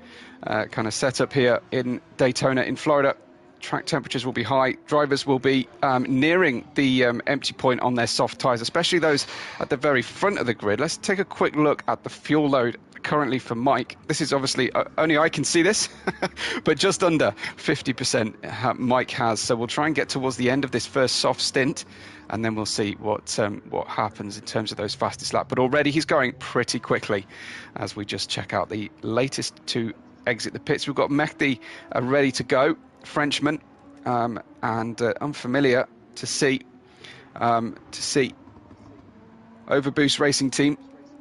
kind of set up here in Daytona in Florida. Track temperatures will be high. Drivers will be nearing the empty point on their soft tyres, especially those at the very front of the grid. Let's take a quick look at the fuel load currently for Mike. This is obviously only I can see this, but just under 50% Mike has. So we'll try and get towards the end of this first soft stint, and then we'll see what happens in terms of those fastest lap. But already he's going pretty quickly as we just check out the latest to exit the pits. We've got Mehdi ready to go, Frenchman, and unfamiliar to see Overboost Racing Team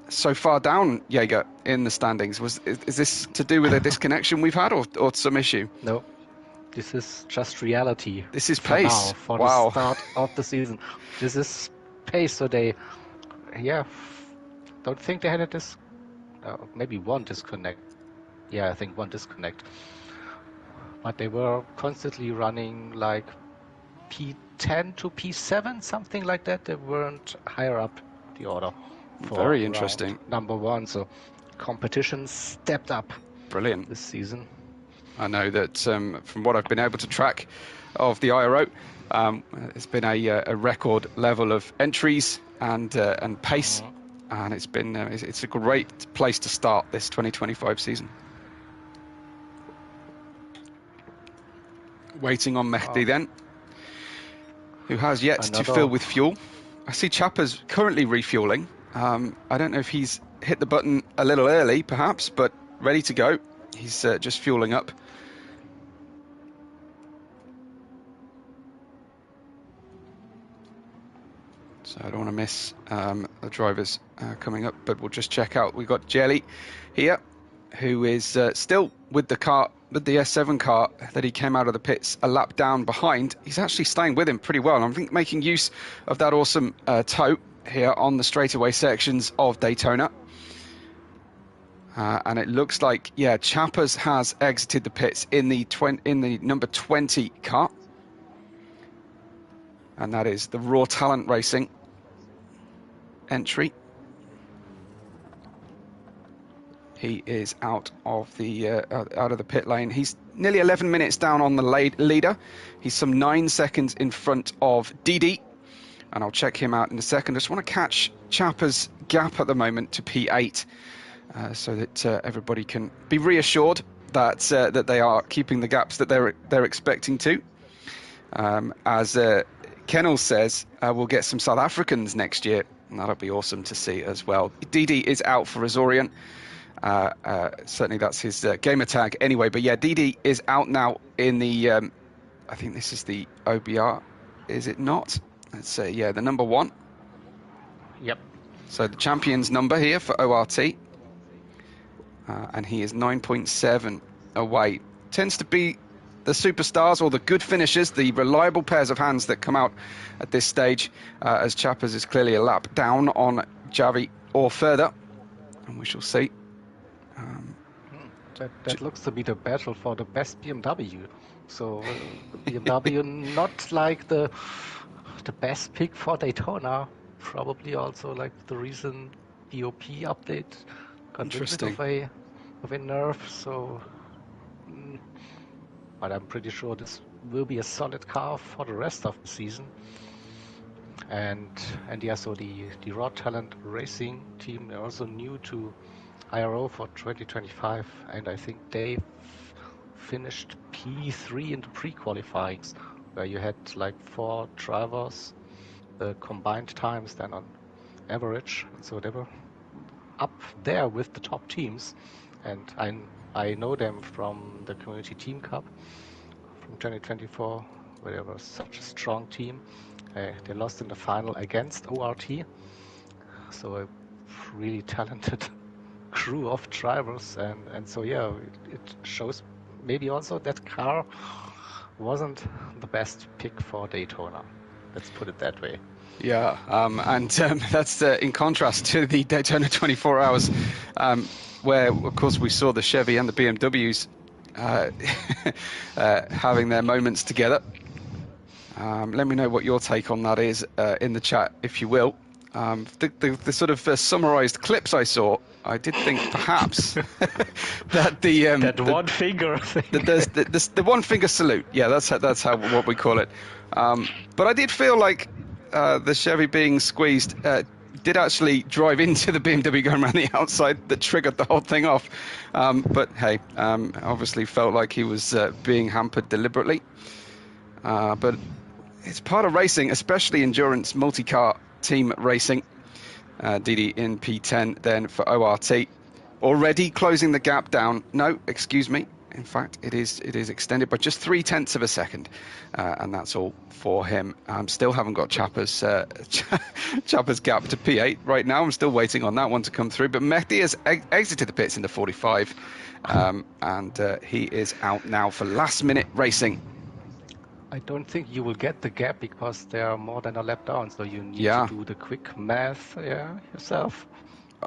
so far down, Jaeger, in the standings. Is this to do with a disconnection we've had, or some issue? No, this is just reality. This is pace. For Wow. the start of the season. This is pace. So they, don't think they had maybe one disconnect. Yeah, I think one disconnect. But they were constantly running like P10 to P7, something like that. They weren't higher up the order. Very interesting. Number 1, so competition stepped up. Brilliant. This season. I know that from what I've been able to track of the IRO, it's been a record level of entries and pace, and it's a great place to start this 2025 season. Waiting on Mehdi then, who has yet to Another- fill with fuel. I see Chapper's currently refueling. I don't know if he's hit the button a little early, perhaps, but ready to go. He's just fueling up. So I don't want to miss the drivers coming up, but we'll just check out. We've got Jelly here, who is still with the car, with the S7 car that he came out of the pits a lap down behind. He's actually staying with him pretty well. I think making use of that awesome tow here on the straightaway sections of Daytona. And it looks like, yeah, Chappers has exited the pits in the number 20 car. And that is the Raw Talent Racing entry. He is out of the pit lane. He's nearly 11 minutes down on the leader. He's some 9 seconds in front of Didi, and I'll check him out in a second. I just want to catch Chapper's gap at the moment to P8, so that everybody can be reassured that that they are keeping the gaps that they're expecting to. As Kennel says, we'll get some South Africans next year, and that'll be awesome to see as well. Didi is out for Azorian. Certainly that's his gamer tag anyway, but yeah, Didi is out now in the I think this is the OBR, is it not? Let's say, yeah, the number 1. Yep. So the champion's number here for ORT, and he is 9.7 away. Tends to be the superstars or the good finishers, the reliable pairs of hands that come out at this stage, as Chappers is clearly a lap down on Javi or further, and we shall see. That looks to be the battle for the best BMW. So BMW not like the best pick for Daytona. Probably also like the recent BOP update got a bit of a nerf. So, but I'm pretty sure this will be a solid car for the rest of the season. And yeah, so the Raw Talent Racing team are also new to IRO for 2025, and I think they finished P3 in the pre-qualifyings, where you had like 4 drivers, combined times then on average, and so they were up there with the top teams. And I know them from the Community Team Cup from 2024, where they were such a strong team. They lost in the final against ORT, so a really talented crew of drivers, and so yeah, it shows maybe also that car wasn't the best pick for Daytona. Let's put it that way. Yeah, and that's in contrast to the Daytona 24 Hours, where of course we saw the Chevy and the BMWs having their moments together. Let me know what your take on that is in the chat, if you will. The sort of summarized clips I saw, I did think perhaps that that one finger thing. The one finger salute. Yeah, that's how what we call it. But I did feel like the Chevy being squeezed did actually drive into the BMW going around the outside that triggered the whole thing off. But hey, obviously felt like he was being hampered deliberately. But it's part of racing, especially endurance multi-car team racing. Didi in P10 then for ORT. Already closing the gap down. No, excuse me. In fact, it is extended by just 0.3 of a second, and that's all for him. Still haven't got Chapper's gap to P8 right now. I'm still waiting on that one to come through. But Mehdi has exited the pits in the 45, and he is out now for last-minute racing. I don't think you will get the gap because they are more than a lap down, so you need to do the quick math yourself.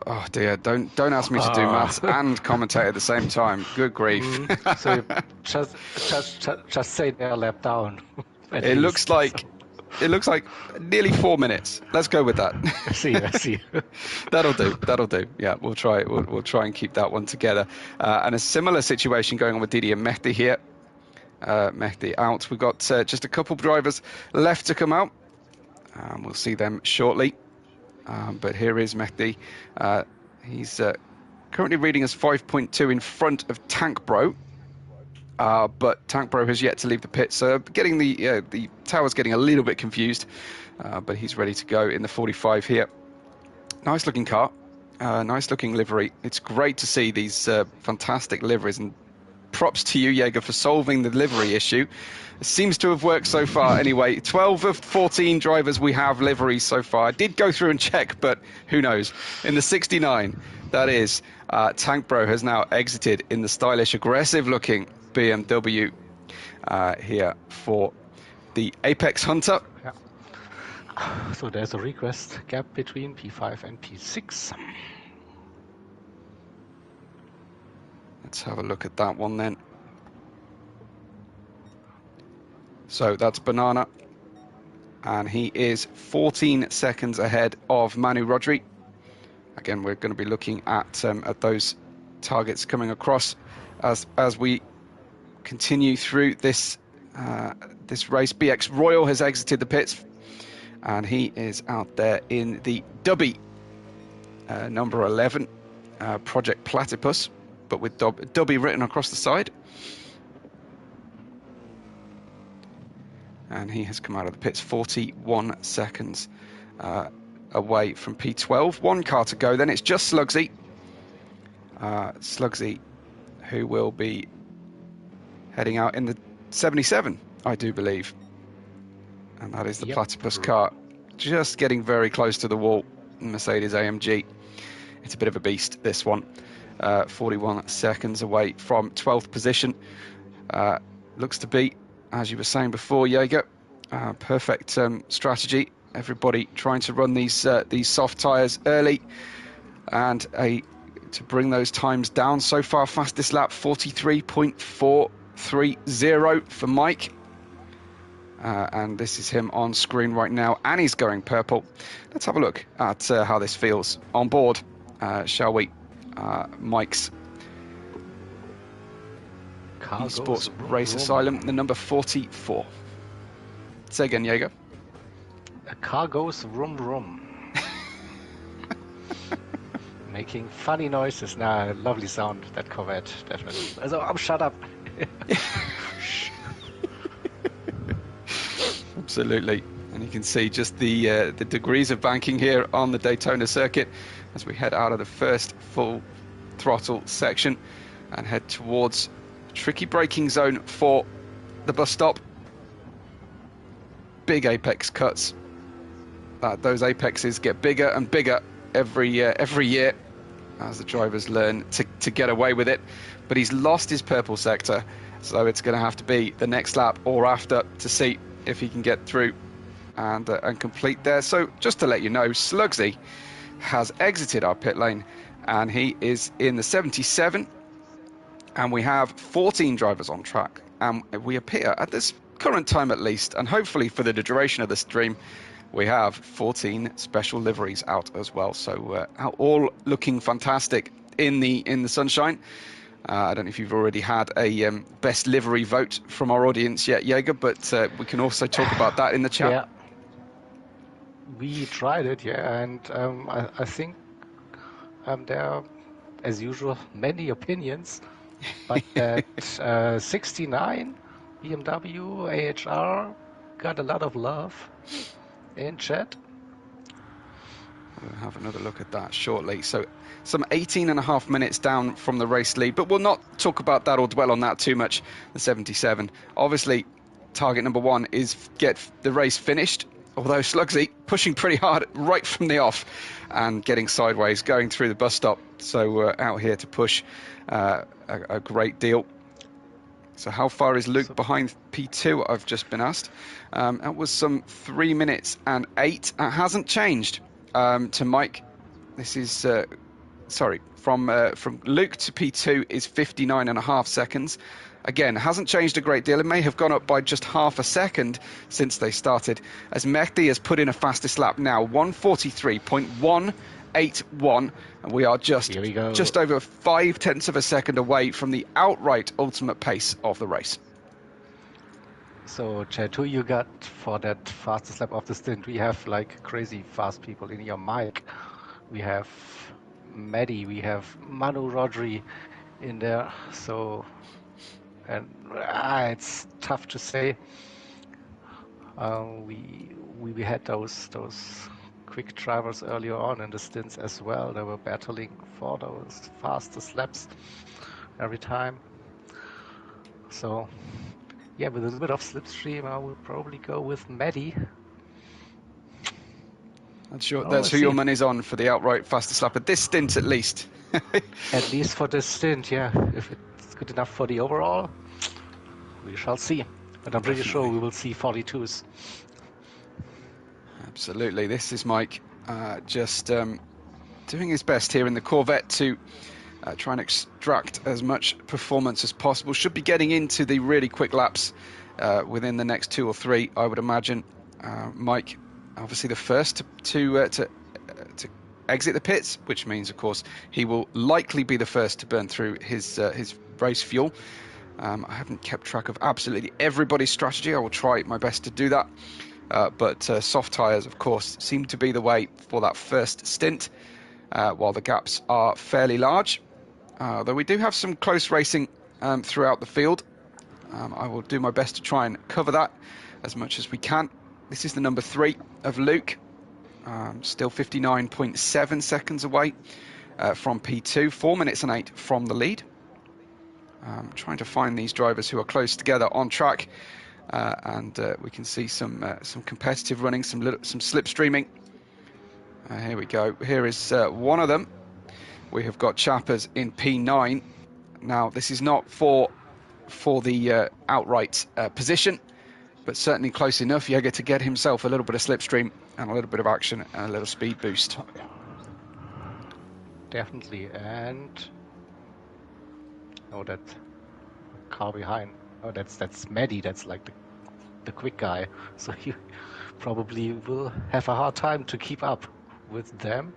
Oh dear! Don't ask me to do maths and commentate at the same time. Good grief! So just say they're lap down. It looks like nearly 4 minutes. Let's go with that. I see. That'll do. Yeah, we'll try and keep that one together. And a similar situation going on with Didi and Mehdi here. Mehdi out. We've got just a couple of drivers left to come out. We'll see them shortly. But here is Mehdi. He's currently reading as 5.2 in front of Tank Bro. but Tank Bro has yet to leave the pit, so getting the tower's getting a little bit confused, but he's ready to go in the 45 here. Nice looking car, nice looking livery. It's great to see these fantastic liveries, and props to you, Jaeger, for solving the livery issue. It seems to have worked so far anyway. 12 of 14 drivers we have liveries so far. I did go through and check, but who knows. In the 69, that is, Tank Bro has now exited in the stylish, aggressive-looking BMW here for the Apex Hunter. Yeah. So there's a request gap between P5 and P6. Let's have a look at that one then. So that's Banana, and he is 14 seconds ahead of Manu Rodri. Again, we're going to be looking at those targets coming across as we continue through this this race. BX Royal has exited the pits, and he is out there in the Dubby number 11 Project Platypus, but with Dubby written across the side. And he has come out of the pits 41 seconds away from P12. One car to go, then it's just Slugsy. Slugsy, who will be heading out in the 77, I do believe. And that is the Platypus car. Just getting very close to the wall, Mercedes AMG. It's a bit of a beast, this one. 41 seconds away from 12th position. Looks to be, as you were saying before, Jaeger, perfect strategy. Everybody trying to run these soft tyres early and to bring those times down. So far, fastest lap 43.430 for Mike. And this is him on screen right now, and he's going purple. Let's have a look at how this feels on board, shall we? Mike's Esports Race Asylum, the number 44. Say again, Jaeger. A car goes vroom vroom. Making funny noises. Nah, lovely sound, that Corvette, definitely. Also, shut up. Absolutely. And you can see just the degrees of banking here on the Daytona circuit as we head out of the first full throttle section and head towards tricky braking zone for the bus stop. Big apex cuts. Those apexes get bigger and bigger every year as the drivers learn to get away with it. But he's lost his purple sector, so it's going to have to be the next lap or after to see if he can get through and complete there. So just to let you know, Slugsy has exited our pit lane and he is in the 77, and we have 14 drivers on track, and we appear at this current time at least, and hopefully for the duration of the stream, we have 14 special liveries out as well. So all looking fantastic in the sunshine. I don't know if you've already had a best livery vote from our audience yet, Jaeger, but we can also talk about that in the chat. Yeah, we tried it, and I think there are, as usual, many opinions, but that 69 BMW AHR got a lot of love in chat. We'll have another look at that shortly. So some 18 and a half minutes down from the race lead, but we'll not talk about that or dwell on that too much. The 77. Obviously, target number one is get the race finished, although Slugsy pushing pretty hard right from the off and getting sideways, going through the bus stop. So out here to push a great deal. So how far is Luke behind P2? I've just been asked. That was some 3 minutes and 8. It hasn't changed to Mike. This is, from Luke to P2 is 59.5 seconds. Again, hasn't changed a great deal. It may have gone up by just half a second since they started, as Mehdi has put in a fastest lap now, 143.181, and we are just over 0.5 of a second away from the outright ultimate pace of the race. So, Chad, who you got for that fastest lap of the stint? We have like crazy fast people in your mic. We have Maddie, we have Manu Rodri in there. So and it's tough to say. We had those quick drivers earlier on in the stints as well. They were battling for those fastest laps every time. So yeah, with a little bit of slipstream, I would probably go with Maddie. That's who your money's on for the outright fastest lap at this stint, at least. At least for this stint, yeah. If it's good enough for the overall, we shall see. But I'm pretty sure we will see 42s. Absolutely. This is Mike just doing his best here in the Corvette to try and extract as much performance as possible. Should be getting into the really quick laps within the next 2 or 3, I would imagine. Mike, obviously the first to exit the pits, which means, of course, he will likely be the first to burn through his race fuel. I haven't kept track of absolutely everybody's strategy. I will try my best to do that. But soft tyres, of course, seem to be the way for that first stint, while the gaps are fairly large. Though we do have some close racing throughout the field. I will do my best to try and cover that as much as we can. This is the number 3 of Luke, still 59.7 seconds away from P2, 4 minutes and 8 from the lead. Trying to find these drivers who are close together on track, and we can see some competitive running, some slipstreaming. Here we go. Here is one of them. We have got Chappers in P9. Now, this is not for the outright position, but certainly close enough, Jäger, to get himself a little bit of slipstream and a little bit of action and a little speed boost. Definitely. And oh, that car behind. Oh, that's Maddie. That's like the quick guy. So he probably will have a hard time to keep up with them.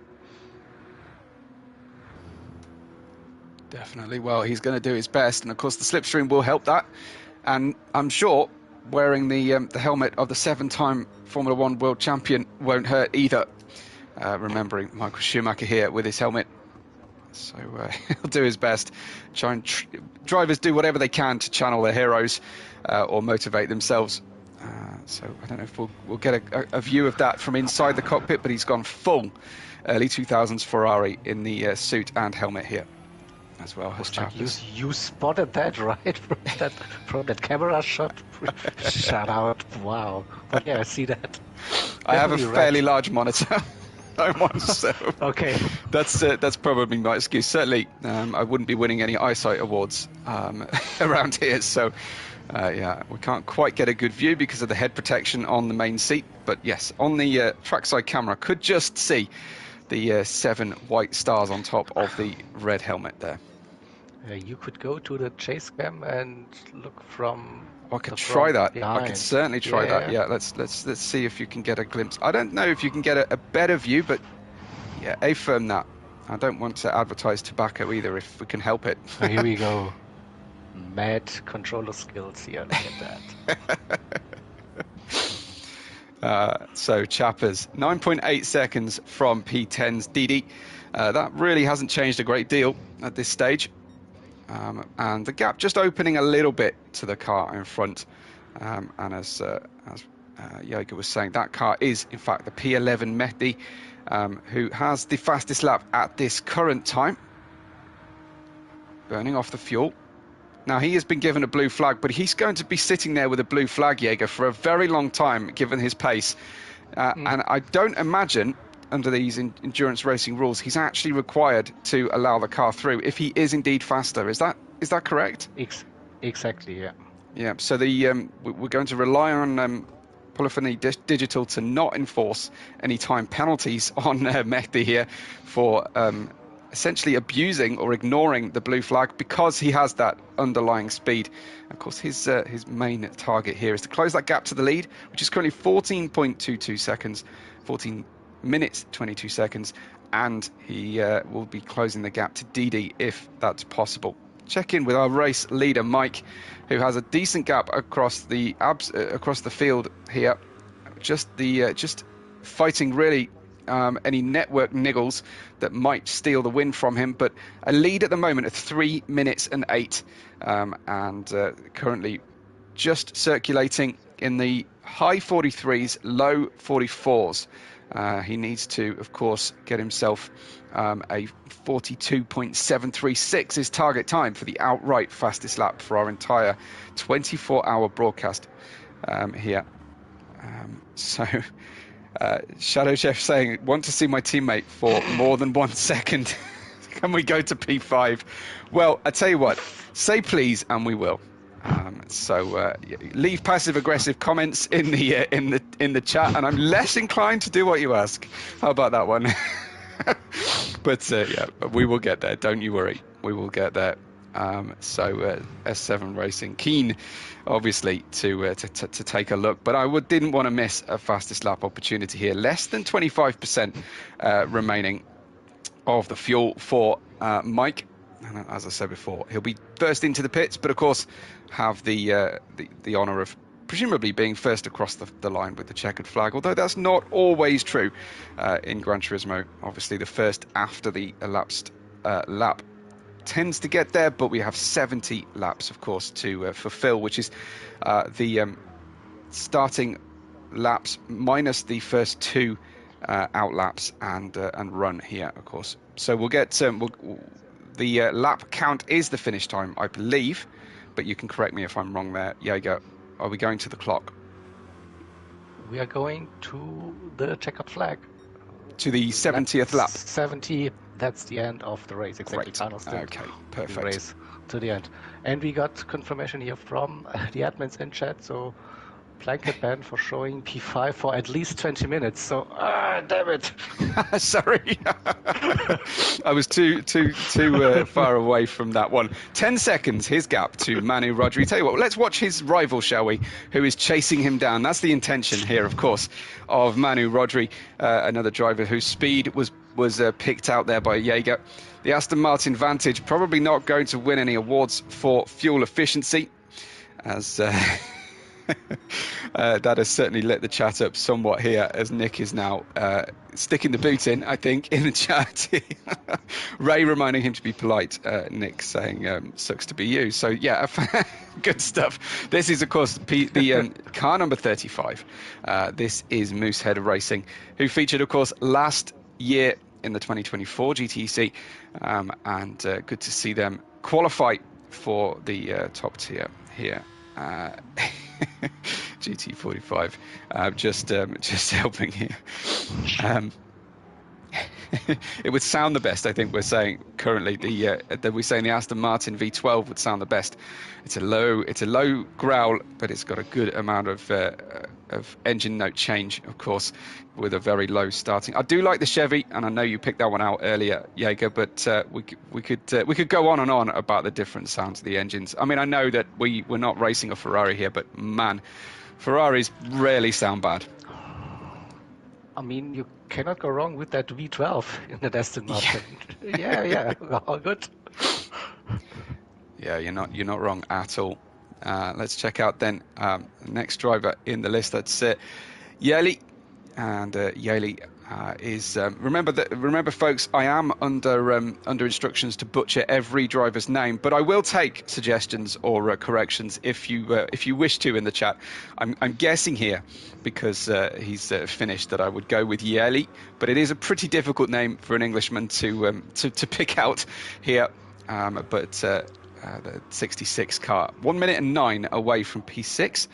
Definitely. Well, he's going to do his best, and of course the slipstream will help that. And I'm sure wearing the helmet of the 7-time Formula 1 world champion won't hurt either. Remembering Michael Schumacher here with his helmet. So he'll do his best. Drivers do whatever they can to channel their heroes or motivate themselves. So I don't know if we'll get a view of that from inside the cockpit, but he's gone full early 2000s Ferrari in the suit and helmet here, as well as Chappers. You spotted that, right? From that camera shot? Shout out. Wow. But yeah, I see that. I have a fairly large monitor. So okay, that's probably my excuse. Certainly, I wouldn't be winning any eyesight awards around here. So, yeah, we can't quite get a good view because of the head protection on the main seat. But yes, on the trackside camera, could just see the 7 white stars on top of the red helmet there. You could go to the chase cam and look from. I could try that. Behind. I could certainly try that. Yeah, let's see if you can get a glimpse. I don't know if you can get a better view, but yeah, affirm that. I don't want to advertise tobacco either if we can help it. So here we go. Mad controller skills here. Look at that. So Chappers, 9.8 seconds from P10's Didi. That really hasn't changed a great deal at this stage. And the gap just opening a little bit to the car in front. And as Jäger was saying, that car is, in fact, the P11 Mehdi, who has the fastest lap at this current time. Burning off the fuel. Now, he has been given a blue flag, but he's going to be sitting there with a blue flag, Jäger, for a very long time, given his pace. And I don't imagine, under these endurance racing rules, he's actually required to allow the car through if he is indeed faster. Is that correct? Exactly, yeah. Yeah, so we're going to rely on Polyphony Digital to not enforce any time penalties on Mehdi here for essentially abusing or ignoring the blue flag because he has that underlying speed. Of course, his main target here is to close that gap to the lead, which is currently 14.22 seconds, 14 minutes 22 seconds, and he will be closing the gap to Didi if that's possible. Check in with our race leader Mike, who has a decent gap across the field here. Just fighting really any network niggles that might steal the win from him. But a lead at the moment of 3 minutes and 8, and currently just circulating in the high 43s, low 44s. He needs to, of course, get himself a 42.736, his target time for the outright fastest lap for our entire 24-hour broadcast here. So Shadow Chef saying, want to see my teammate for more than 1 second. Can we go to P5? Well, I tell you what, say please and we will. So leave passive-aggressive comments in the chat, and I'm less inclined to do what you ask. How about that one? But yeah, we will get there. Don't you worry. We will get there. So S7 Racing keen, obviously, to take a look. But I didn't want to miss a fastest lap opportunity here. Less than 25% remaining of the fuel for Mike. And as I said before, he'll be first into the pits, but of course have the honour of presumably being first across the line with the checkered flag, although that's not always true in Gran Turismo. Obviously, the first after the elapsed lap tends to get there, but we have 70 laps, of course, to fulfill, which is the starting laps minus the first 2 out laps and run here, of course. So we'll get the lap count is the finish time, I believe, but you can correct me if I'm wrong there. Jaeger, are we going to the clock? We are going to the checkered flag. To the 70th lap? 70, that's the end of the race, exactly. Great. Final stint. Okay, perfect. Race to the end. And we got confirmation here from the admins in chat, so blanket ban for showing P5 for at least 20 minutes. So, damn it. Sorry. I was too far away from that one. 10 seconds, his gap to Manu Rodri. Tell you what, let's watch his rival, shall we, who is chasing him down. That's the intention here, of course, of Manu Rodri, another driver whose speed was picked out there by Jaeger. The Aston Martin Vantage probably not going to win any awards for fuel efficiency, as that has certainly lit the chat up somewhat here, as Nick is now sticking the boot in, I think, in the chat. Ray reminding him to be polite, Nick saying sucks to be you. So yeah, good stuff. This is, of course, the car number 35. This is Moosehead Racing, who featured, of course, last year in the 2024 GTEC, and good to see them qualify for the top tier here. GT45, just helping here. It would sound the best, I think we're saying currently. We're saying the Aston Martin V12 would sound the best. It's a low growl, but it's got a good amount of engine note change, of course, with a very low starting. I do like the Chevy, and I know you picked that one out earlier, Jaeger, but we could go on and on about the different sounds of the engines. I mean, I know that we're not racing a Ferrari here, but man, Ferraris rarely sound bad. I mean, you cannot go wrong with that V12 in the Aston Martin. Yeah, all good. Yeah, you're not wrong at all. Let's check out then next driver in the list. That's Yeli, and Yeli is remember, folks, I am under instructions to butcher every driver's name, but I will take suggestions or corrections if you wish to in the chat. I'm guessing here, because he's Finnish, that I would go with Yeli, but it is a pretty difficult name for an Englishman to pick out here. But the 66 car, 1 minute and 9 away from P6.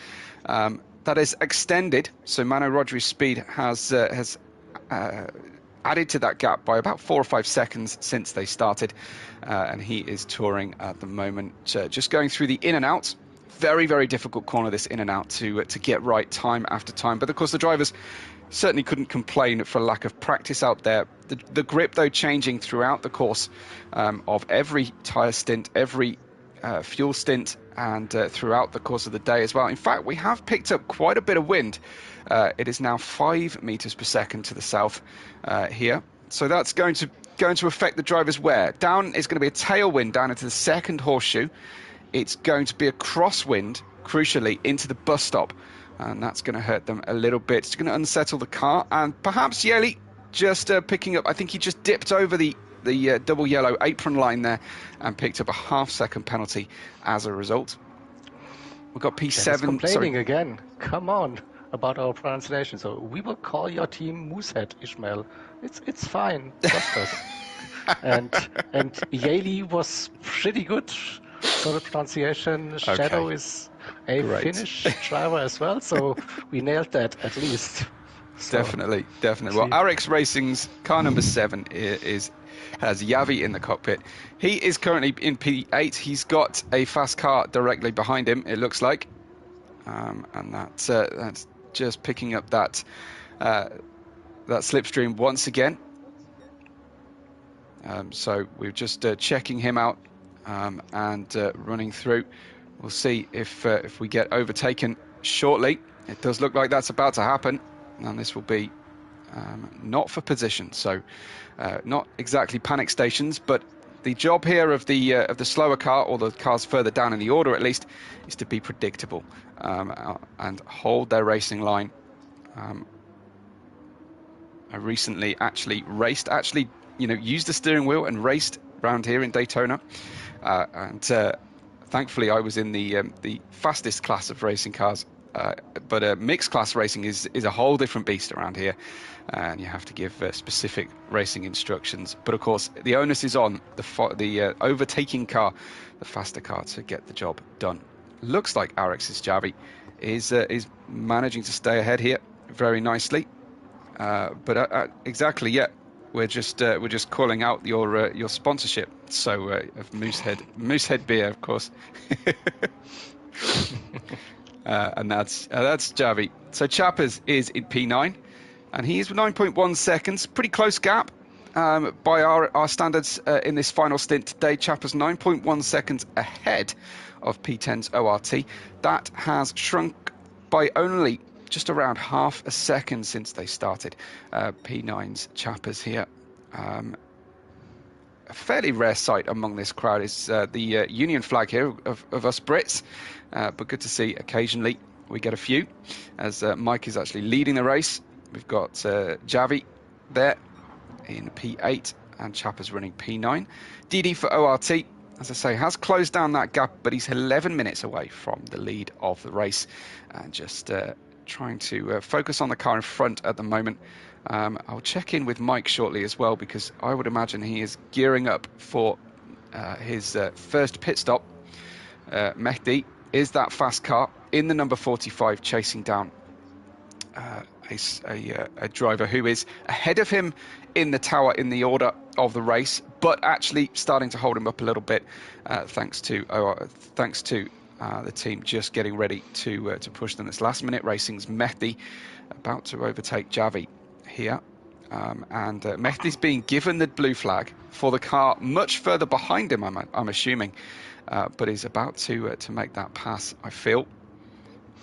That is extended, so Manu Rodri's speed has added to that gap by about 4 or 5 seconds since they started, and he is touring at the moment, just going through the in and out. Very, very difficult corner, this in and out, to get right time after time. But of course, the drivers certainly couldn't complain for lack of practice out there. The grip, though, changing throughout the course of every tyre stint, every fuel stint, and throughout the course of the day as well. In fact, we have picked up quite a bit of wind. It is now 5 meters per second to the south here. So that's going to affect the driver's wear. Down is going to be a tailwind down into the second horseshoe. It's going to be a crosswind, crucially, into the bus stop. And that's going to hurt them a little bit. It's going to unsettle the car. And perhaps Yeli just picking up. I think he just dipped over the double yellow apron line there and picked up a half-second penalty as a result. We've got Jen is P7. complaining Sorry. again. Come on about our pronunciation. So we will call your team Moosehead, Ishmael. It's fine. Trust us. And Yali was pretty good for the pronunciation. Shadow is a Great. Finnish driver as well, so we nailed that at least. So, Definitely. Well, RX Racing's car number 7 has Yavi in the cockpit. He is currently in P8. He's got a fast car directly behind him, it looks like, and that's just picking up that slipstream once again. So we're just checking him out and running through. We'll see if we get overtaken shortly. It does look like that's about to happen, and this will be not for position, so not exactly panic stations, but the job here of the slower car, or the cars further down in the order at least, is to be predictable and hold their racing line. I recently used the steering wheel and raced around here in Daytona, and thankfully I was in the fastest class of racing cars. But mixed class racing is a whole different beast around here, and you have to give specific racing instructions. But of course, the onus is on the overtaking car, the faster car, to get the job done. Looks like RX's Javi is managing to stay ahead here very nicely. But exactly, yeah. We're just calling out your sponsorship. So of Moosehead beer, of course. And that's Javi. So Chappers is in P9, and he is 9.1 seconds. Pretty close gap by our standards in this final stint today. Chappers 9.1 seconds ahead of P10's ORT. That has shrunk by only just around half a second since they started. P9's Chappers here. A fairly rare sight among this crowd is the Union flag here of us Brits, but good to see occasionally we get a few, as Mike is actually leading the race. We've got Javi there in P8 and Chappers running P9. DD for ORT, as I say, has closed down that gap, but he's 11 minutes away from the lead of the race, and just trying to focus on the car in front at the moment. I'll check in with Mike shortly as well, because I would imagine he is gearing up for his first pit stop. Mehdi is that fast car in the number 45, chasing down a driver who is ahead of him in the tower in the order of the race, but actually starting to hold him up a little bit, thanks to the team just getting ready to push them. It's last minute racing's Mehdi about to overtake Javi here, and Mehdi's being given the blue flag for the car much further behind him, I'm assuming, but is about to make that pass, I feel.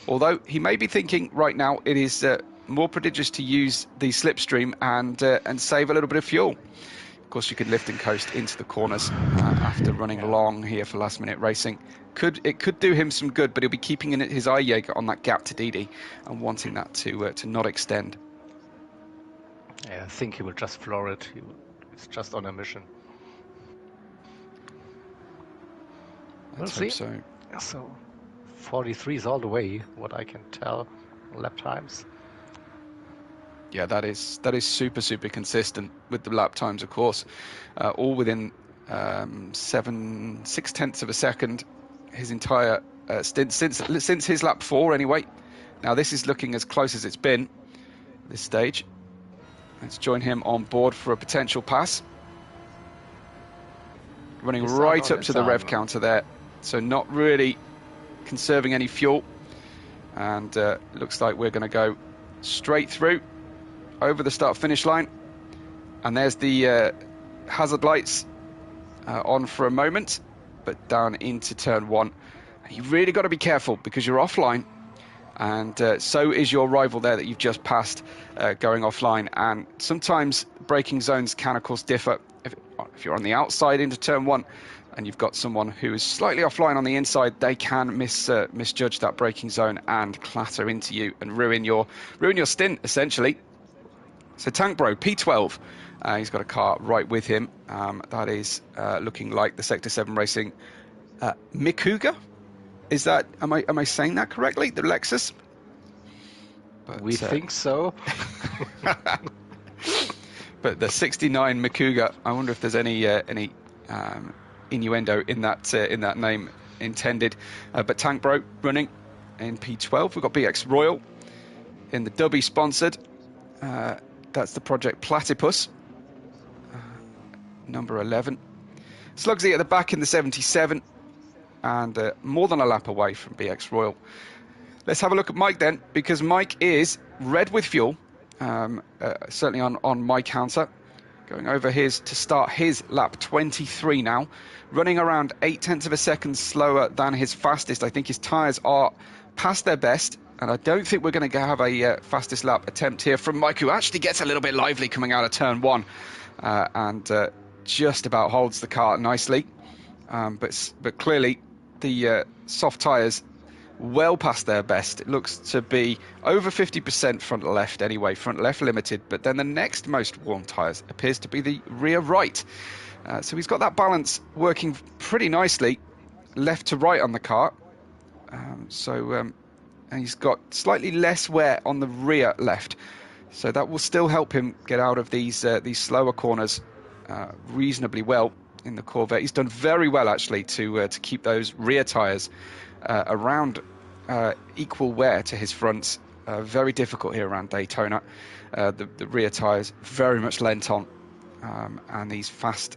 Although he may be thinking right now it is more prodigious to use the slipstream and save a little bit of fuel. Of course, you could lift and coast into the corners after running long here for last minute racing. It could do him some good, but he'll be keeping his eye Jaeger on that gap to Didi and wanting that to not extend. Yeah, I think he will just floor it. He's just on a mission. Let's We'll hope see. so. So 43 is all the way, what I can tell, lap times. Yeah, that is super consistent with the lap times, of course, all within 6/10 of a second. His entire stint since his lap 4, anyway. Now this is looking as close as it's been at this stage. Let's join him on board for a potential pass. Running right up to the rev counter there, so not really conserving any fuel, and looks like we're going to go straight through over the start finish line, and there's the hazard lights on for a moment, but down into turn 1. You really got to be careful because you're offline, and so is your rival there that you've just passed going offline, and sometimes braking zones can of course differ. If you're on the outside into turn 1 and you've got someone who is slightly offline on the inside, they can misjudge that braking zone and clatter into you and ruin your stint essentially. So Tank Bro, P12. He's got a car right with him. That is looking like the Sector 7 Racing Mikuga. Is that, am I saying that correctly? The Lexus? But, We think so. but the 69 Mikuga, I wonder if there's any innuendo in that name intended. But Tank Bro running in P12. We've got BX Royal in the Dubby sponsored. That's the Project Platypus, number 11. Slugsy at the back in the 77, and more than a lap away from BX Royal. Let's have a look at Mike then, because Mike is red with fuel, certainly on my counter. Going over his to start his lap 23 now, running around 0.8 of a second slower than his fastest. I think his tyres are past their best, and I don't think we're going to have a fastest lap attempt here from Mike, who actually gets a little bit lively coming out of turn 1, and just about holds the car nicely. But clearly the soft tyres well past their best. It looks to be over 50% front left anyway, front left limited, but then the next most worn tyres appears to be the rear right. So he's got that balance working pretty nicely, left to right on the car. And he's got slightly less wear on the rear left, so that will still help him get out of these slower corners reasonably well in the Corvette. He's done very well actually to keep those rear tyres around equal wear to his fronts. Very difficult here around Daytona. The rear tyres very much lent on, and these fast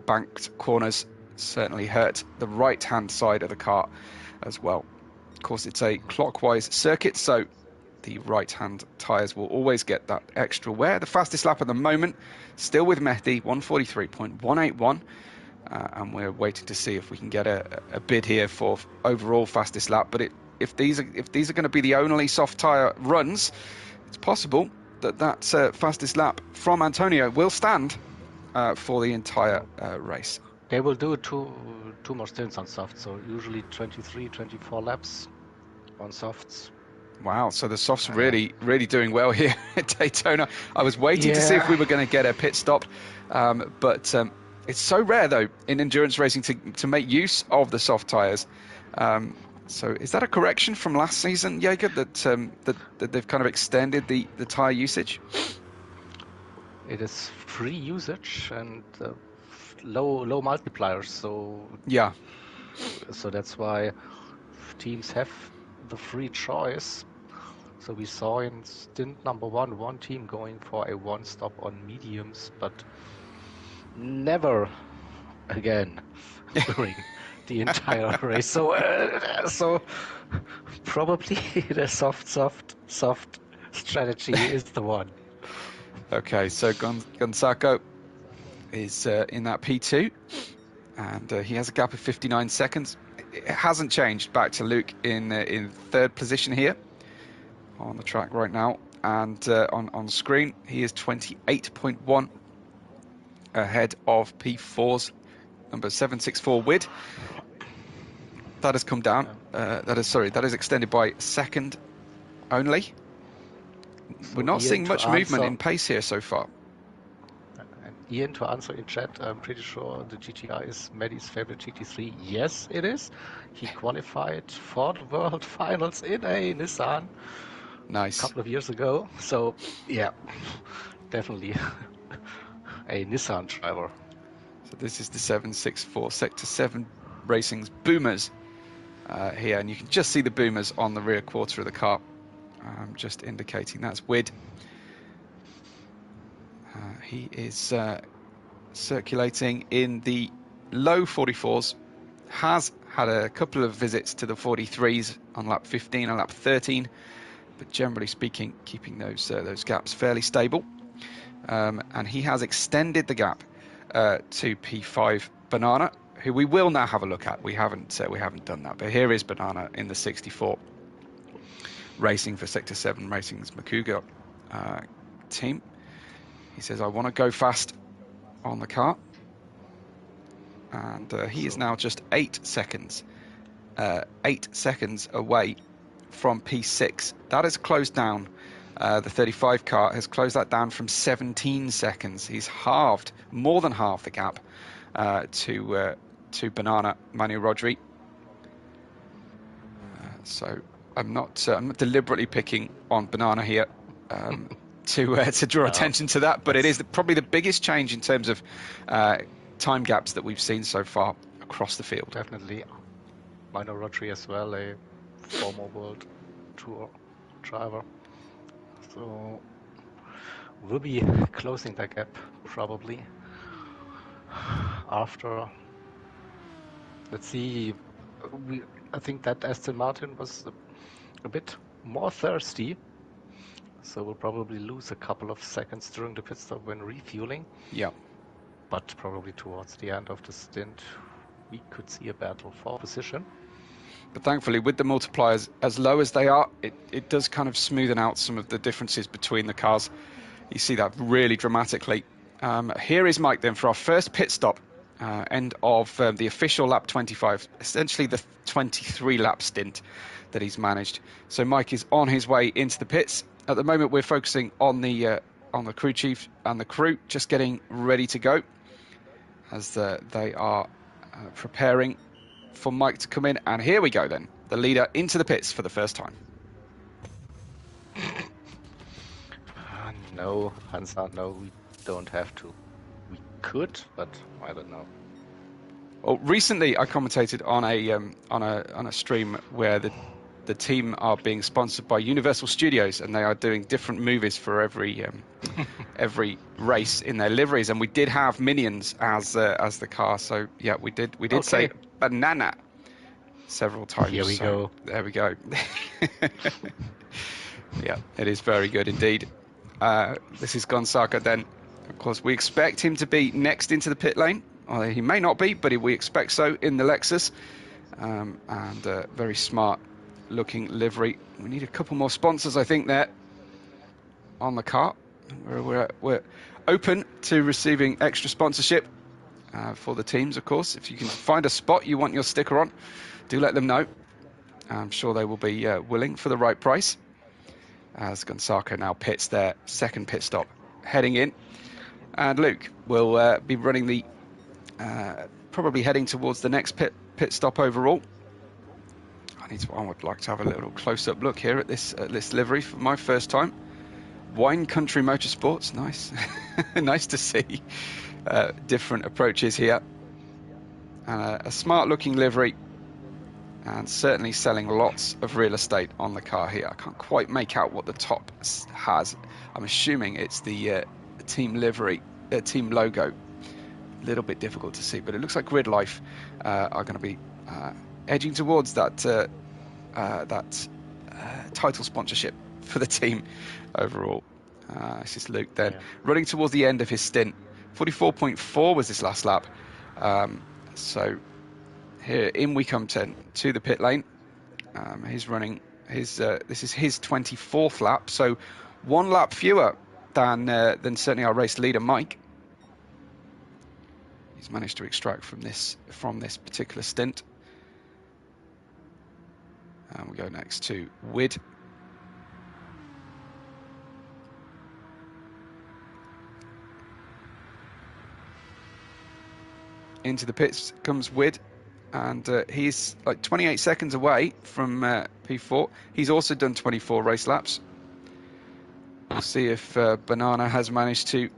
banked corners certainly hurt the right hand side of the car as well. Of course, it's a clockwise circuit, so the right hand tyres will always get that extra wear. The fastest lap at the moment still with Mehdi, 143.181. And we're waiting to see if we can get a bid here for overall fastest lap. But if these are going to be the only soft tyre runs, it's possible that fastest lap from Antonio will stand for the entire race. They will do two more stints on soft, so usually 23, 24 laps on softs. Wow, so the softs really doing well here at Daytona. I was waiting to see if we were going to get a pit stop, but it's so rare, though, in endurance racing to make use of the soft tyres. So is that a correction from last season, Jaeger, that they've kind of extended the tyre usage? It is free usage and low multipliers, so yeah. So that's why teams have the free choice. So we saw in stint number one team going for a one stop on mediums, but never again during the entire race. So probably the soft strategy is the one. Okay, so Gonzaco is in that P2, and he has a gap of 59 seconds. It hasn't changed back to Luke in third position here on the track right now, and on screen he is 28.1 ahead of P4's number 764 Wid. That has come down. That is extended by a second only. So we're not seeing much movement in pace here so far. Ian, to answer in chat, I'm pretty sure the GTR is Maddie's favorite GT3. Yes, it is. He qualified for the World Finals in a Nissan. Nice. A couple of years ago. So, yeah, definitely a Nissan driver. So this is the 764 Sector 7 Racing's Boomers here, and you can just see the Boomers on the rear quarter of the car. Just indicating that's Wid. He is circulating in the low 44s, has had a couple of visits to the 43s on lap 15 and lap 13, but generally speaking, keeping those gaps fairly stable. And he has extended the gap to P5 Banana, who we will now have a look at. We haven't done that, but here is Banana in the 64, racing for Sector 7 Racing's Makuga team. He says, I want to go fast on the car. And he is now just 8 seconds away from P6. That has closed down The 35 car has closed that down from 17 seconds. He's more than halved the gap to Banana Manu Rodri. So I'm not deliberately picking on Banana here to draw attention to that, but it is probably the biggest change in terms of time gaps that we've seen so far across the field. Definitely. Manu Rodri as well, a former World Tour driver. So we'll be closing that gap probably after. Let's see. I think that Aston Martin was a bit more thirsty, so we'll probably lose a couple of seconds during the pit stop when refueling. Yeah. But probably towards the end of the stint, we could see a battle for position. But thankfully, with the multipliers as low as they are, it does kind of smoothen out some of the differences between the cars. You see that really dramatically. Here is Mike then for our first pit stop, end of the official lap 25, essentially the 23 lap stint that he's managed. So Mike is on his way into the pits. At the moment, we're focusing on the crew chief and the crew, just getting ready to go as they are preparing for Mike to come in. And here we go then, the leader into the pits for the first time. No, Hansa, no, we don't have to. We could, but I don't know. Well, recently I commentated on a stream where the team are being sponsored by Universal Studios, and they are doing different movies for every race in their liveries. And we did have Minions as the car, so yeah, we did okay. Say banana several times. Here we go. There we go. Yeah, it is very good indeed. This is Gonzaga then. Of course, we expect him to be next into the pit lane. He may not be, but we expect so in the Lexus. And very smart looking livery. We need a couple more sponsors, I think, there on the car. We're open to receiving extra sponsorship for the teams, of course. If you can find a spot you want your sticker on, do let them know. I'm sure they will be willing for the right price. As Gonzaga now pits their second pit stop, heading in. And Luke will be running the probably heading towards the next pit stop overall. I would like to have a little close-up look here at this livery for my first time. Wine Country Motorsports, nice. Nice to see different approaches here. A smart-looking livery, and certainly selling lots of real estate on the car here. I can't quite make out what the top has. I'm assuming it's the team livery, team logo. A little bit difficult to see, but it looks like Grid Life are going to be edging towards that title sponsorship for the team overall. This is Luke then, running towards the end of his stint. 44.4 was his last lap. So here in we come to the pit lane. He's running this is his 24th lap, so one lap fewer than certainly our race leader Mike. He's managed to extract from this particular stint. And we go next to Wid. Into the pits comes Wid, and he's like 28 seconds away from P4. He's also done 24 race laps. We'll see if Banana has managed to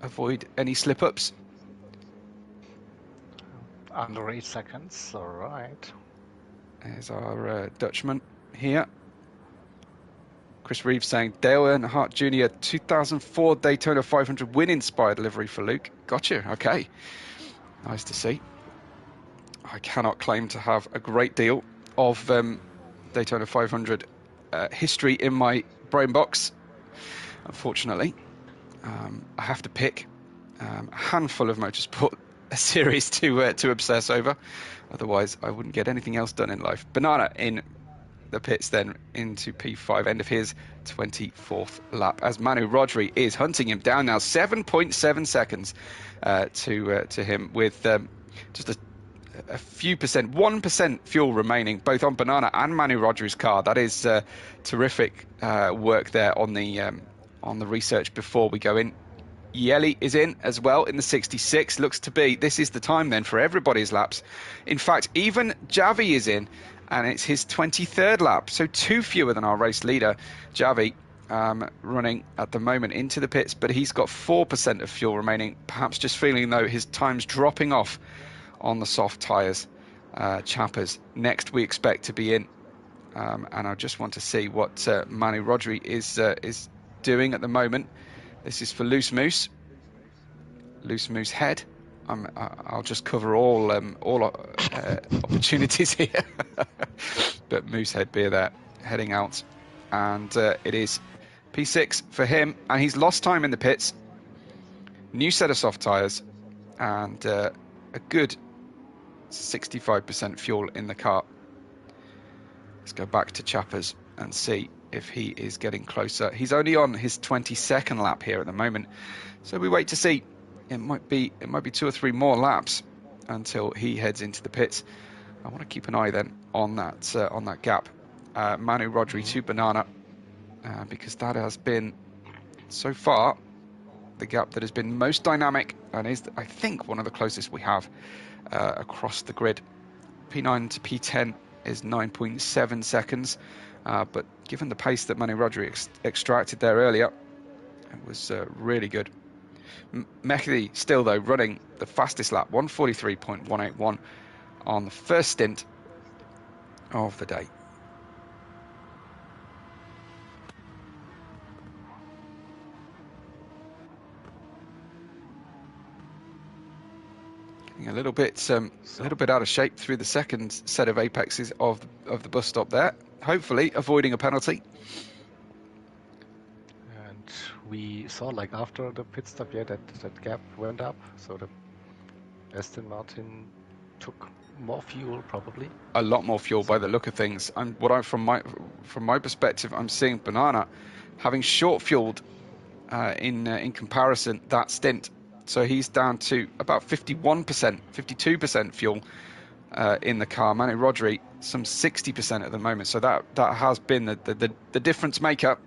avoid any slip-ups. Under 8 seconds, all right. There's our Dutchman here. Chris Reeves saying Dale Earnhardt Jr. 2004 Daytona 500 win-inspired livery for Luke. Gotcha, okay. Nice to see. I cannot claim to have a great deal of Daytona 500 history in my brain box, unfortunately. I have to pick a handful of motorsport series to obsess over. Otherwise, I wouldn't get anything else done in life. Banana in the pits then into P5, end of his 24th lap, as Manu Rodri is hunting him down now. 7.7 seconds to him, with just a few percent, 1% fuel remaining, both on Banana and Manu Rodri's car. That is terrific work there on the research before we go in. Yeli is in as well in the 66. Looks to be, this is the time then for everybody's laps. In fact, even Javi is in, and it's his 23rd lap, so 2 fewer than our race leader, Javi, running at the moment into the pits, but he's got 4% of fuel remaining, perhaps just feeling though his time's dropping off on the soft tyres. Chappers next we expect to be in, and I just want to see what Manu Rodri is doing at the moment. This is for Loose Moose. Loose Moose head. I'll just cover all opportunities here. But Moose head beer there, heading out. And it is P6 for him. And he's lost time in the pits. New set of soft tyres. And a good 65% fuel in the car. Let's go back to Chappers and see if he is getting closer. He's only on his 22nd lap here at the moment, so we wait to see. It might be 2 or 3 more laps until he heads into the pits. I want to keep an eye then on that gap, Manu Rodri to Banana, because that has been so far the gap that has been most dynamic and is, I think, one of the closest we have across the grid. P9 to P10 is 9.7 seconds. But given the pace that Manu Rodri extracted there earlier, it was really good. Mehdi still, though, running the fastest lap, 1:43.181 on the first stint of the day. Getting a little bit out of shape through the second set of apexes of the bus stop there. Hopefully avoiding a penalty. And we saw, like, after the pit stop, yeah, that gap went up. So the Aston Martin took more fuel, probably. A lot more fuel by the look of things. From my perspective, I'm seeing Banana having short fueled in comparison that stint. So he's down to about 51%, 52% fuel in the car. Manu Rodri, some 60% at the moment. So that has been the difference maker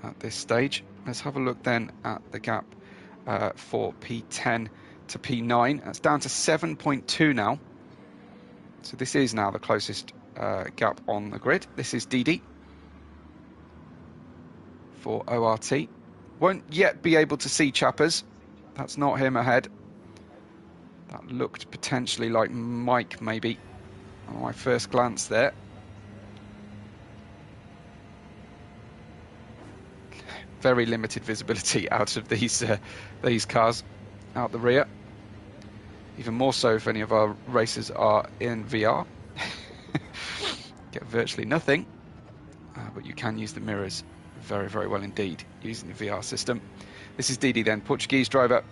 at this stage. Let's have a look then at the gap for P10 to P9. That's down to 7.2 now. So this is now the closest gap on the grid. This is DD for ORT. Won't yet be able to see Chappers. That's not him ahead. That looked potentially like Mike, maybe, on my first glance there. Very limited visibility out of these cars out the rear. Even more so if any of our racers are in VR. Get virtually nothing, but you can use the mirrors very, very well indeed using the VR system. This is Didi then, Portuguese driver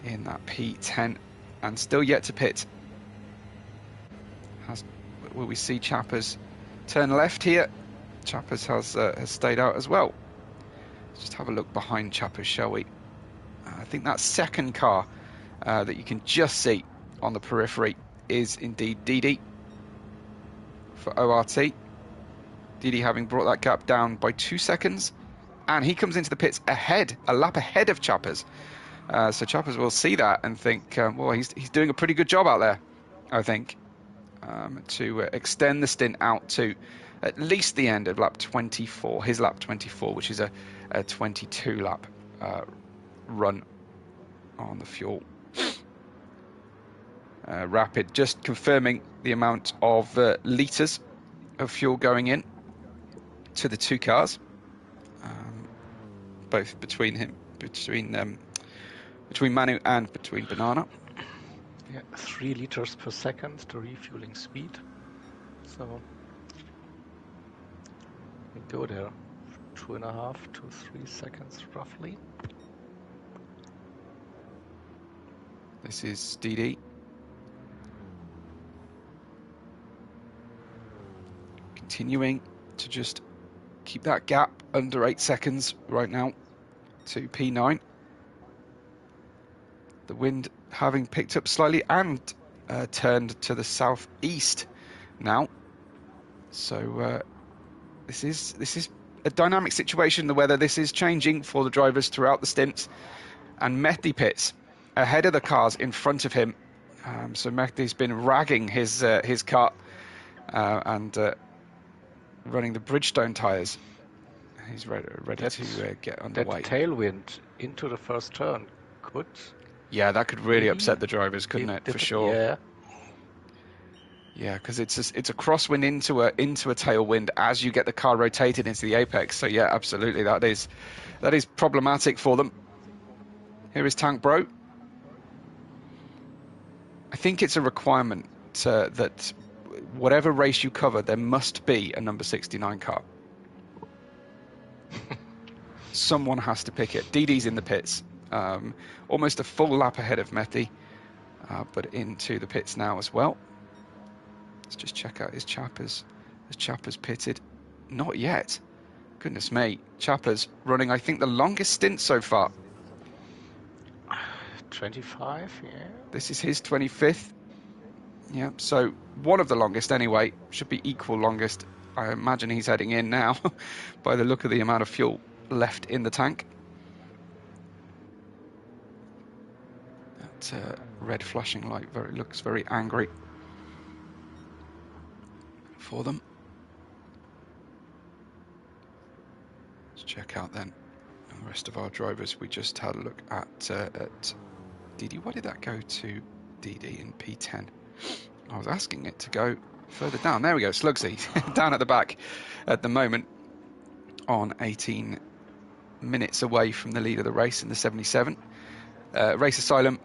in that P10 and still yet to pit. Will we see Chappers turn left here? Chappers has stayed out as well. Let's just have a look behind Chappers, shall we? I think that second car that you can just see on the periphery is indeed Didi for ORT. Didi having brought that gap down by 2 seconds, and he comes into the pits ahead, a lap ahead of Chappers. So Chappers will see that and think, well, he's doing a pretty good job out there, I think, to extend the stint out to at least the end of lap 24, his lap 24, which is a 22 lap run on the fuel. Rapid just confirming the amount of litres of fuel going in to the two cars, both between Manu and between Banana. Yeah, 3 liters per second, the refueling speed. So we go there, 2.5 to 3 seconds roughly. This is DD. Continuing to just keep that gap under 8 seconds right now to P9. the wind having picked up slightly and turned to the southeast now. So this is a dynamic situation. The weather, this is changing for the drivers throughout the stints. And Mehdi pits ahead of the cars in front of him. So Mehdi's been ragging his car and running the Bridgestone tyres. He's ready to get underway. That tailwind into the first turn could... Yeah, that could really upset the drivers, couldn't it? For sure. Yeah. Yeah, because it's a crosswind into a tailwind as you get the car rotated into the apex. So yeah, absolutely, that is problematic for them. Here is Tank Bro. I think it's a requirement that whatever race you cover, there must be a number 69 car. Someone has to pick it. DD's in the pits, almost a full lap ahead of Mehdi, but into the pits now as well. Let's just check out his Chappers. Has Chappers pitted? Not yet. Goodness me. Chappers running, I think, the longest stint so far. 25, yeah. This is his 25th. Yeah, so one of the longest anyway. Should be equal longest. I imagine he's heading in now by the look of the amount of fuel left in the tank. That red flashing light looks very angry for them. Let's check out then the rest of our drivers. We just had a look at DD. Why did that go to DD in P10? I was asking it to go further down. There we go, Slugsy down at the back at the moment on 18 minutes away from the lead of the race in the 77. Race Asylum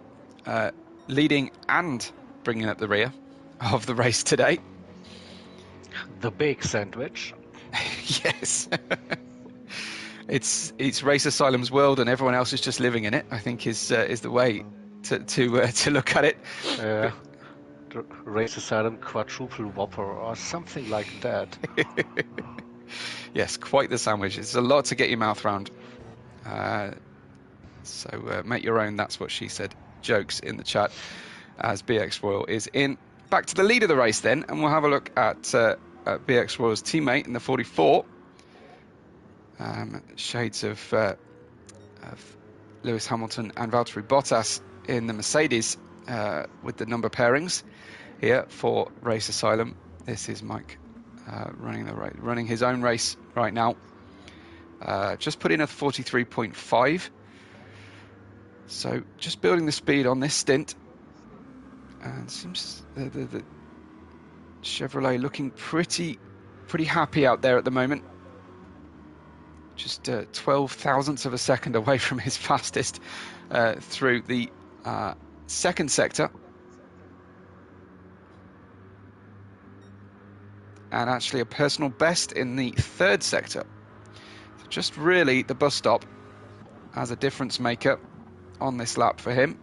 leading and bringing up the rear of the race today. The big sandwich. Yes. It's Race Asylum's world and everyone else is just living in it, I think is the way to look at it. Race Asylum quadruple whopper or something like that. Yes, quite the sandwich. It's a lot to get your mouth round. So make your own, that's what she said. Jokes in the chat as BX Royal is in. Back to the lead of the race then, and we'll have a look at BX Royal's teammate in the 44. Shades of Lewis Hamilton and Valtteri Bottas in the Mercedes with the number pairings here for Race Asylum. This is Mike running his own race right now. Just put in a 43.5. So just building the speed on this stint. And seems the Chevrolet looking pretty happy out there at the moment. Just 12 thousandths of a second away from his fastest through the second sector. And actually a personal best in the third sector. So just really the bus stop as a difference maker on this lap for him.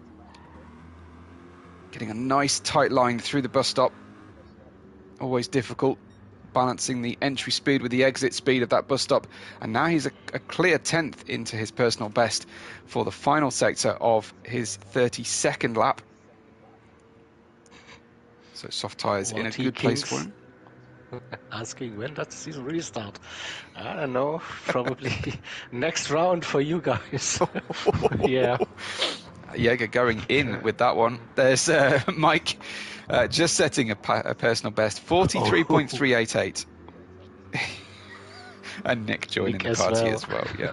Getting a nice tight line through the bus stop. Always difficult, balancing the entry speed with the exit speed of that bus stop. And now he's a clear 10th into his personal best for the final sector of his 32nd lap. So soft tyres in a good place for him. Asking when does the season really start? I don't know. Probably next round for you guys. Yeah. Jaeger going in with that one. There's Mike just setting a personal best, 43.388. And Nick joining the party as well. Yeah.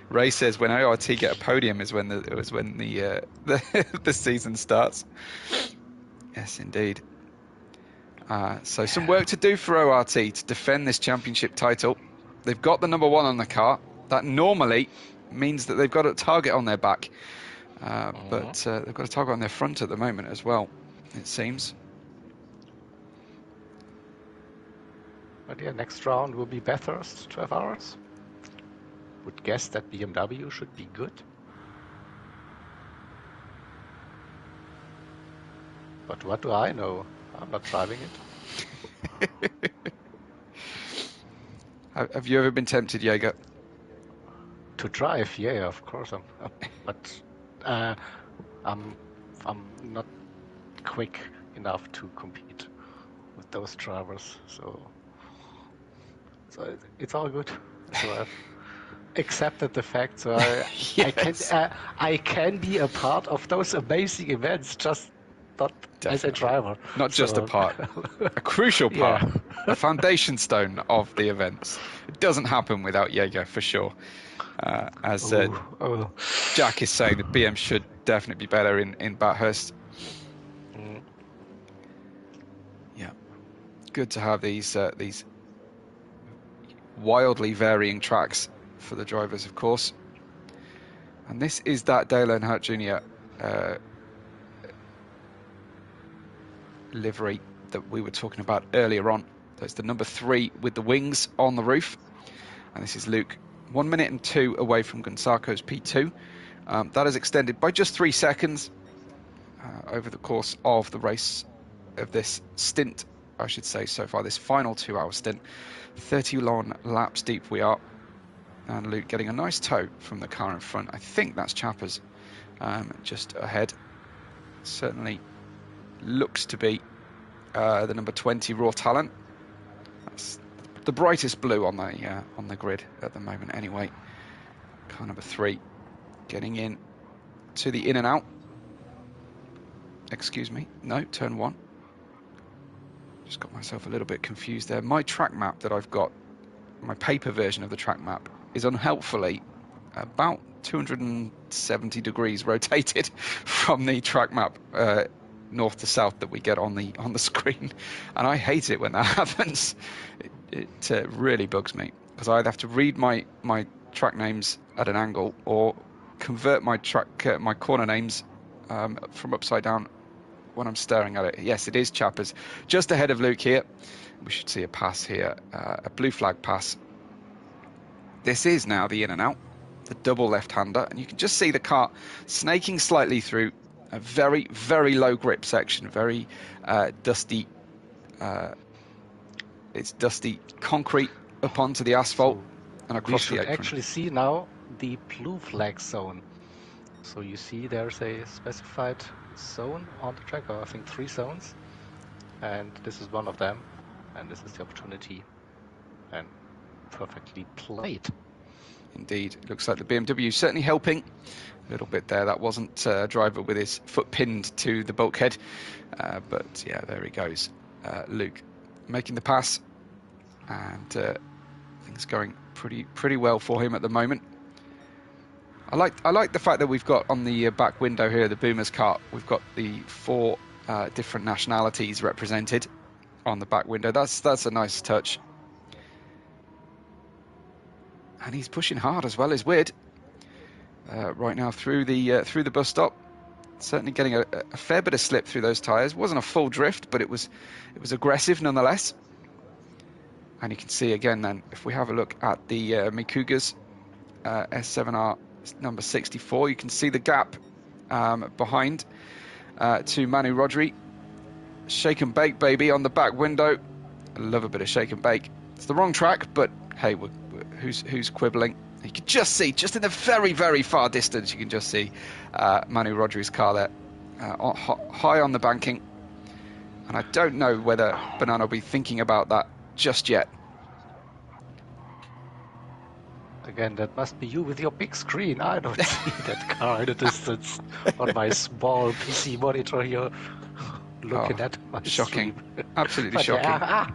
Ray says when ORT get a podium is when the season starts. Yes, indeed. So some work to do for ORT to defend this championship title. They've got the number 1 on the car. That normally means that they've got a target on their back. But they've got a target on their front at the moment as well, it seems. But yeah, next round will be Bathurst, 12 hours. Would guess that BMW should be good. But what do I know? I'm not driving it. Have you ever been tempted, Jaeger? To drive, yeah, of course. But I'm not quick enough to compete with those drivers. So it's all good. So I've accepted the fact. So Yes. I can be a part of those amazing events, just not as a Definitely. driver. Not just a So, part, a crucial part, yeah. a foundation stone of the events. It doesn't happen without Jaeger for sure. As Oh. Jack is saying, the BM should definitely be better in Bathurst. Mm. Yeah, good to have these wildly varying tracks for the drivers, of course. And this is that Dale Earnhardt Jr. Livery that we were talking about earlier on. That's the number 3 with the wings on the roof. And this is Luke, 1 minute and 2 away from Gonzaco's P2. That is extended by just 3 seconds over the course of the race, of this stint, I should say, so far, this final 2-hour stint. 31 laps deep we are. And Luke getting a nice tow from the car in front. I think that's Chappers just ahead. Certainly looks to be the number 20 Raw Talent. That's the brightest blue on the grid at the moment anyway. Car number 3 getting in to the in and out. Excuse me, no, turn 1. Just got myself a little bit confused there. My track map that I've got, my paper version of the track map, is unhelpfully about 270 degrees rotated from the track map north to south that we get on the screen, and I hate it when that happens. It really bugs me, because I either have to read my track names at an angle or convert my corner names from upside down when I'm staring at it. Yes, it is Chappers just ahead of Luke here. We should see a pass here, a blue flag pass. This is now the in and out, the double left-hander, and you can just see the car snaking slightly through a very, very low grip section, very dusty. It's dusty concrete up onto the asphalt and across the We should apron. actually see now the blue flag zone. So you see there's a specified zone on the track, or I think 3 zones, and this is one of them, and this is the opportunity, and perfectly played. Indeed, it looks like the BMW is certainly helping a little bit there. That wasn't a driver with his foot pinned to the bulkhead, but yeah, there he goes. Luke making the pass, and things going pretty well for him at the moment. I like the fact that we've got on the back window here, the Boomers car, we've got the 4 different nationalities represented on the back window. That's a nice touch. And he's pushing hard as well as Weird right now through the bus stop. Certainly getting a fair bit of slip through those tyres. Wasn't a full drift, but it was aggressive nonetheless. And you can see again then, if we have a look at the Mikugas S7R number 64, you can see the gap behind to Manu Rodri. Shake and bake, baby, on the back window. I love a bit of shake and bake. It's the wrong track, but hey, who's quibbling? You can just see, just in the very, very far distance, you can just see Manu Rodri's car there, high on the banking. And I don't know whether Banana will be thinking about that just yet. Again, that must be you with your big screen. I don't see that car in the distance on my small PC monitor here. Looking at my shocking, stream. Absolutely But shocking. yeah,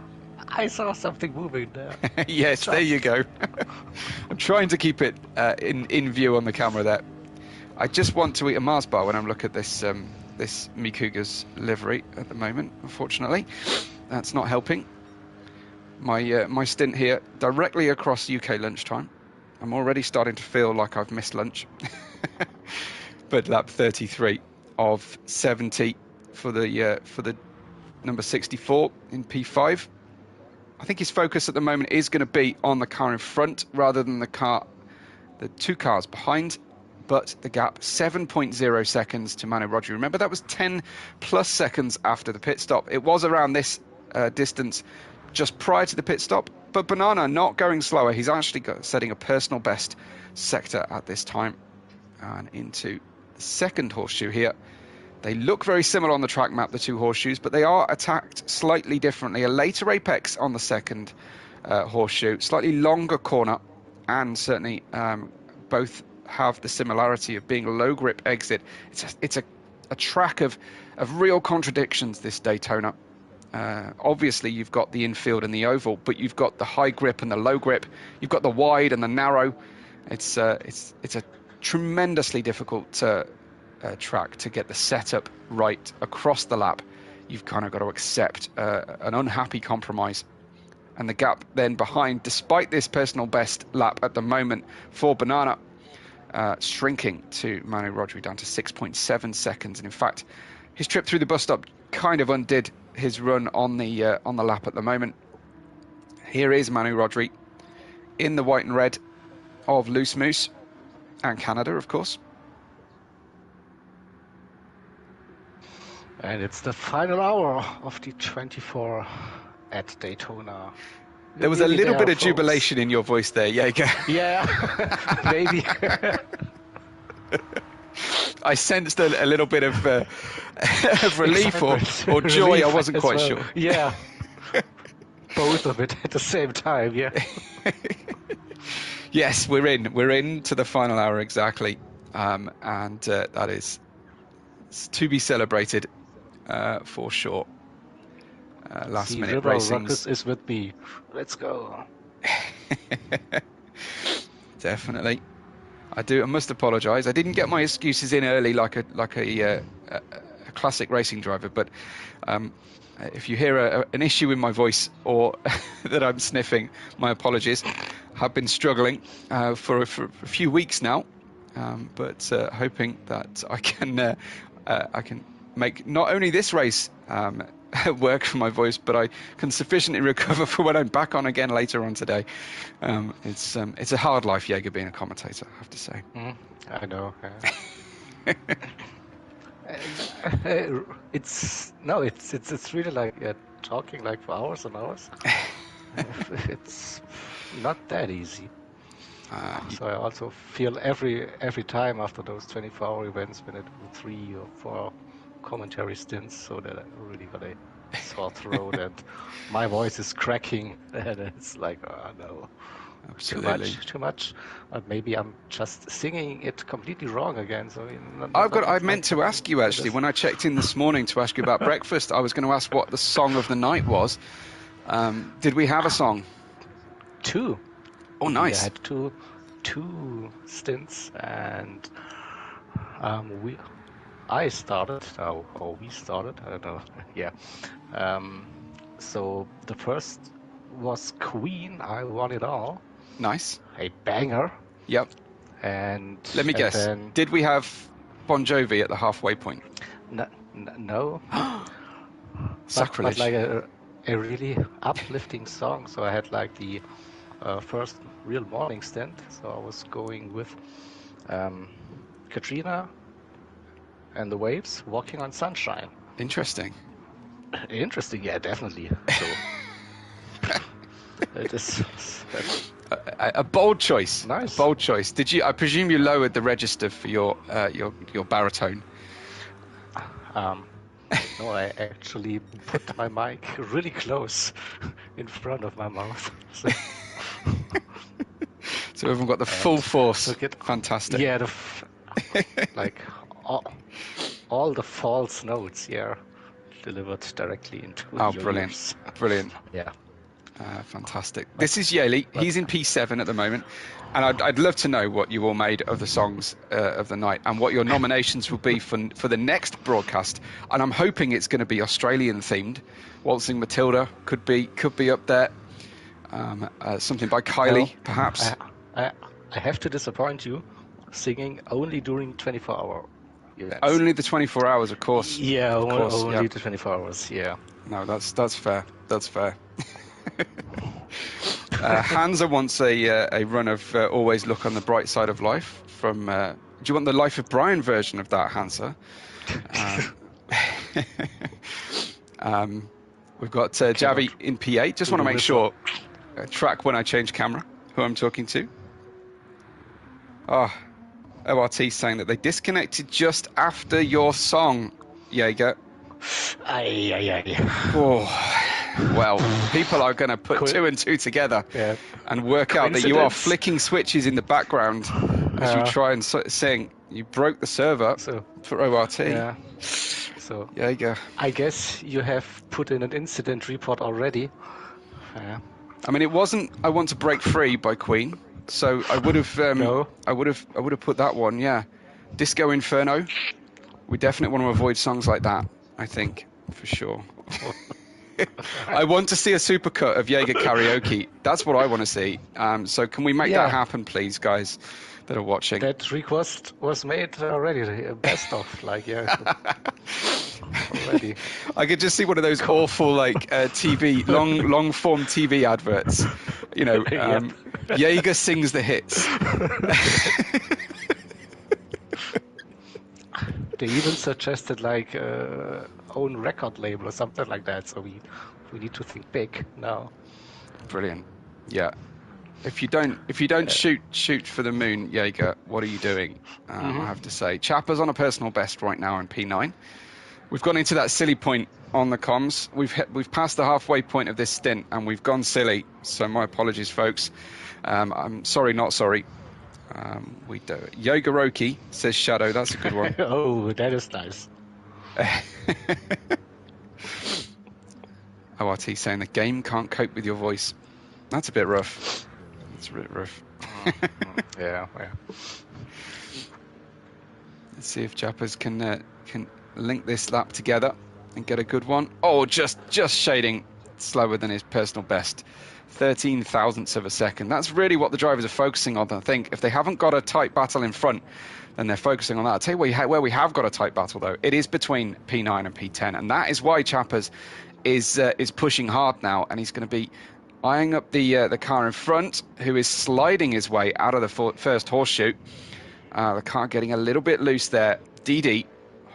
I saw something moving there. Yes, there you go. I'm trying to keep it in view on the camera there. I just want to eat a Mars bar when I'm looking at this Mikuga's livery at the moment. Unfortunately, that's not helping. My stint here directly across UK lunchtime. I'm already starting to feel like I've missed lunch. But lap 33 of 70 for the number 64 in P5. I think his focus at the moment is going to be on the car in front rather than the 2 cars behind. But the gap, 7.0 seconds to Manu Rodri. Remember, that was 10 plus seconds after the pit stop. It was around this distance just prior to the pit stop. But Banana not going slower. He's actually setting a personal best sector at this time. And into second horseshoe here. They look very similar on the track map, the two horseshoes, but they are attacked slightly differently. A later apex on the second horseshoe, slightly longer corner, and certainly both have the similarity of being a low grip exit. It's a track of real contradictions, this Daytona. Obviously, you've got the infield and the oval, but you've got the high grip and the low grip. You've got the wide and the narrow. It's a tremendously difficult track to get the setup right across the lap. You've kind of got to accept an unhappy compromise. And the gap then behind, despite this personal best lap at the moment for Banana, shrinking to Manu Rodri down to 6.7 seconds. And in fact, his trip through the bus stop kind of undid his run on the lap at the moment. Here is Manu Rodri in the white and red of Loose Moose and Canada, of course. And it's the final hour of the 24 at Daytona. There was a little bit of jubilation in your voice there, Jaeger. Yeah, maybe. I sensed a little bit of relief or joy. Relief I wasn't quite well. sure. Yeah, both of it at the same time. Yeah. Yes, we're in to the final hour exactly, and that is to be celebrated for sure. Last minute racing is with me. Let's go. Definitely. I must apologise. I didn't get my excuses in early like a classic racing driver, but if you hear an issue in my voice or that I'm sniffing, my apologies. Have been struggling for a few weeks now, but hoping that I can make not only this race work for my voice, but I can sufficiently recover for when I'm back on again later on today. It's a hard life, Jaeger, being a commentator, I have to say. I know. It's really like talking like for hours and hours. It's not that easy. So I also feel every time after those 24-hour events when I do 3 or 4 commentary stints, so that I really got a sore throat and my voice is cracking, and it's like, oh no, Absolutely. too much. Maybe I'm just singing it completely wrong again. So I meant to ask you actually when I checked in this morning to ask you about breakfast. I was going to ask what the song of the night was. Did we have a song? 2. Oh, nice. We had two stints, and we started, or we started, I don't know. Yeah. So the first was Queen, I Want It All. Nice. A banger. Yep. And let me guess. Then, did we have Bon Jovi at the halfway point? No. Sacrilege. But like a really uplifting song. So I had like the first real morning stint. So I was going with Katrina and the Waves, Walking on Sunshine. Interesting. Interesting, yeah, definitely. So it is a bold choice. Nice. A bold choice. Did you? I presume you lowered the register for your baritone. No, I actually put my mic really close in front of my mouth. So everyone got the full force. Fantastic. Yeah, like all the false notes, delivered directly into your brilliant. ears. Brilliant. Yeah. Fantastic. This is Yaley. He's in P7 at the moment. And I'd love to know what you all made of the songs of the night and what your nominations will be for the next broadcast. And I'm hoping it's going to be Australian themed. Waltzing Matilda could be up there. Something by Kylie, perhaps. I have to disappoint you. Singing only during 24-hour events. Only the 24 hours, of course. Yeah, only the the 24 hours. Yeah. No, that's fair. That's fair. Hansa wants a run of Always Look on the Bright Side of Life from. Do you want the Life of Brian version of that, Hansa? We've got Javi in P8. Just want to make sure. Track when I change camera. Who I'm talking to. Oh, ORT saying that they disconnected just after your song, Jaeger. Oh, well, people are going to put two and two together and work out that you are flicking switches in the background as you try and sing. You broke the server for ORT. Yeah. So Jaeger. I guess you have put in an incident report already. Yeah. I mean, it wasn't "I Want to Break Free" by Queen, so I would have, I would have put that one. Yeah, Disco Inferno. We definitely want to avoid songs like that. I think for sure. I want to see a supercut of Jaeger karaoke. That's what I want to see. So can we make that happen, please, guys that are watching? That request was made already. Best of, like, already. I could just see one of those awful, like, TV, long form TV adverts. You know, Jaeger sings the hits. They even suggested like own record label or something like that. So we need to think big now. Brilliant. Yeah. If you don't shoot for the moon, Jaeger, what are you doing? I have to say, Chapper's on a personal best right now in P9. We've gone into that silly point on the comms. We've passed the halfway point of this stint and we've gone silly. So my apologies, folks. I'm sorry, not sorry. We do it. Yogoroki says Shadow. That's a good one. Oh, that is nice. ORT saying the game can't cope with your voice. That's a bit rough. That's a bit rough. Yeah. Let's see if Chappers can link this lap together and get a good one. Oh, just shading slower than his personal best. 13 thousandths of a second. That's really what the drivers are focusing on, I think. If they haven't got a tight battle in front, then they're focusing on that. I'll tell you where we have got a tight battle, though. It is between P9 and P10, and that is why Chappers is pushing hard now, and he's going to be eyeing up the car in front, who is sliding his way out of the first horseshoe. The car getting a little bit loose there. DD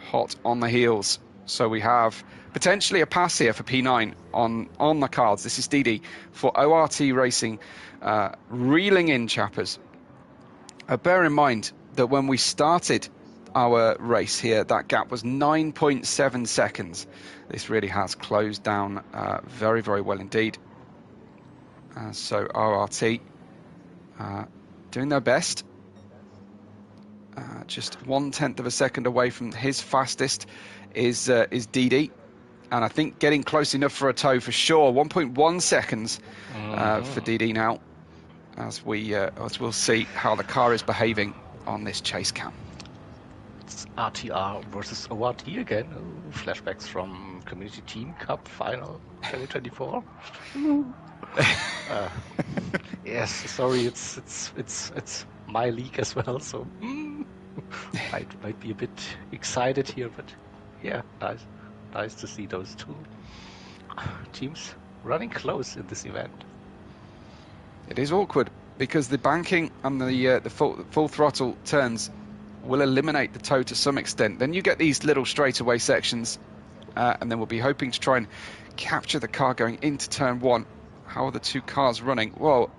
hot on the heels. So we have potentially a pass here for P9 on the cards. This is DD for ORT Racing, reeling in Chappers. Bear in mind that when we started our race here, that gap was 9.7 seconds. This really has closed down very, very well indeed. So ORT doing their best. Just 1/10 of a second away from his fastest is DD, and I think getting close enough for a tow for sure. 1.1 seconds for DD now, as we'll see how the car is behaving on this chase cam. It's RTR versus ORT again. Oh, flashbacks from Community Team Cup Final 2024. Yes, sorry, it's my league as well, so might be a bit excited here, but yeah, nice to see those two teams running close in this event. It is awkward because the banking and the full throttle turns will eliminate the tow to some extent. Then you get these little straightaway sections, and then we'll be hoping to try and capture the car going into turn one. How are the two cars running? Well,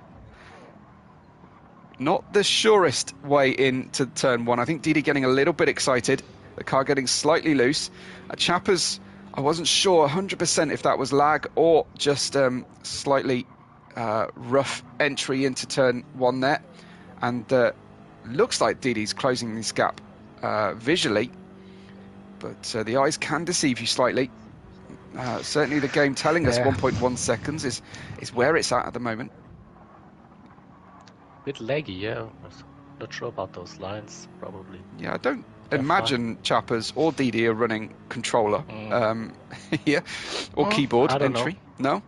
not the surest way into turn one. I think DD getting a little bit excited. The car getting slightly loose. Chappers, I wasn't sure 100% if that was lag or just slightly rough entry into turn one there. And looks like DD's closing this gap visually. But the eyes can deceive you slightly. Certainly the game telling us 1.1 seconds is where it's at the moment. Bit laggy, yeah. Not sure about those lines, probably. Yeah, I don't imagine Chappers or DD are running controller here, or keyboard entry. No?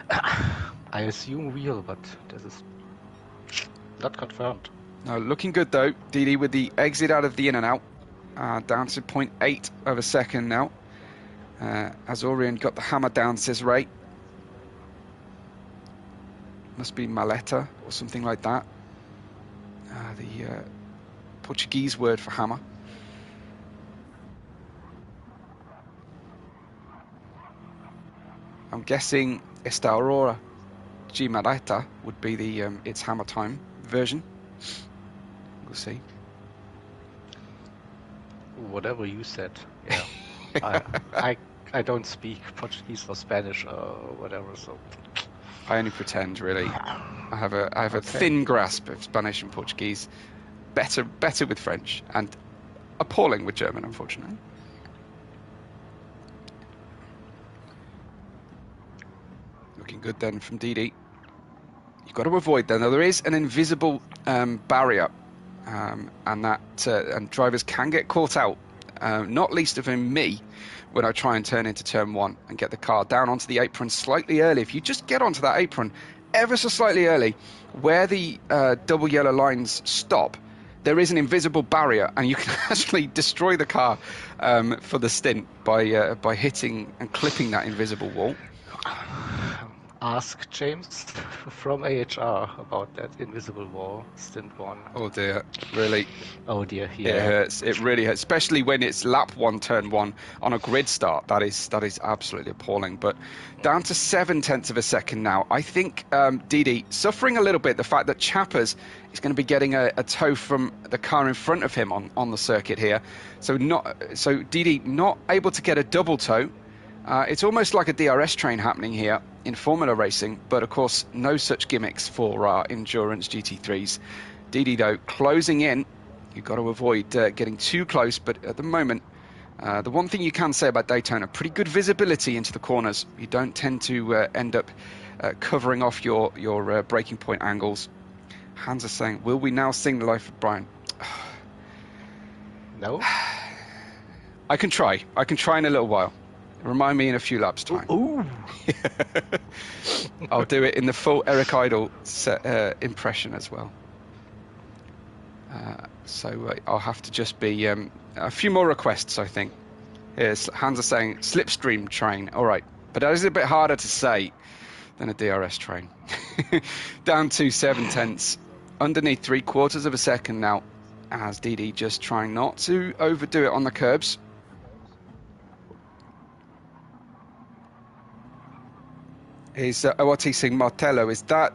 I assume wheel, but this is not confirmed. No, looking good though. DD with the exit out of the in and out, down to 0.8 of a second now. Azorian got the hammer down, says Ray. Must be maleta or something like that. The Portuguese word for hammer. I'm guessing esta aurora de maleta would be the its hammer time version. We'll see. Whatever you said. Yeah. I don't speak Portuguese or Spanish or whatever, so I only pretend, really. I have a Okay. thin grasp of Spanish and Portuguese. Better with French, and appalling with German, unfortunately. Looking good then from Didi. You've got to avoid then, though there is an invisible barrier, and drivers can get caught out, not least of whom me, when I try and turn into turn one and get the car down onto the apron slightly early. If you just get onto that apron ever so slightly early, where the double yellow lines stop, there is an invisible barrier, and you can actually destroy the car for the stint by hitting and clipping that invisible wall. Ask James from AHR about that invisible wall, stint 1. Oh dear, really? Oh dear, yeah. It hurts. It really hurts, especially when it's lap 1, turn 1 on a grid start. That is absolutely appalling. But down to 0.7 of a second now. I think Didi suffering a little bit. The fact that Chappers is going to be getting a tow from the car in front of him on the circuit here. So Didi not able to get a double tow. It's almost like a DRS train happening here in Formula Racing, but of course no such gimmicks for our endurance GT3s. Didi though closing in. You've got to avoid getting too close, but at the moment the one thing you can say about Daytona, pretty good visibility into the corners. You don't tend to end up covering off your braking point angles. Hans are saying, will we now sing the life of Brian? No? I can try in a little while. Remind me in a few laps' time. Ooh. I'll do it in the full Eric Idle impression as well. So I'll have to just be a few more requests, I think. Here's Hans are saying slipstream train. All right, but that is a bit harder to say than a DRS train. Down to 0.7, underneath 0.75 of a second now, as Didi just trying not to overdo it on the curbs. Is ORT saying Martello? Is that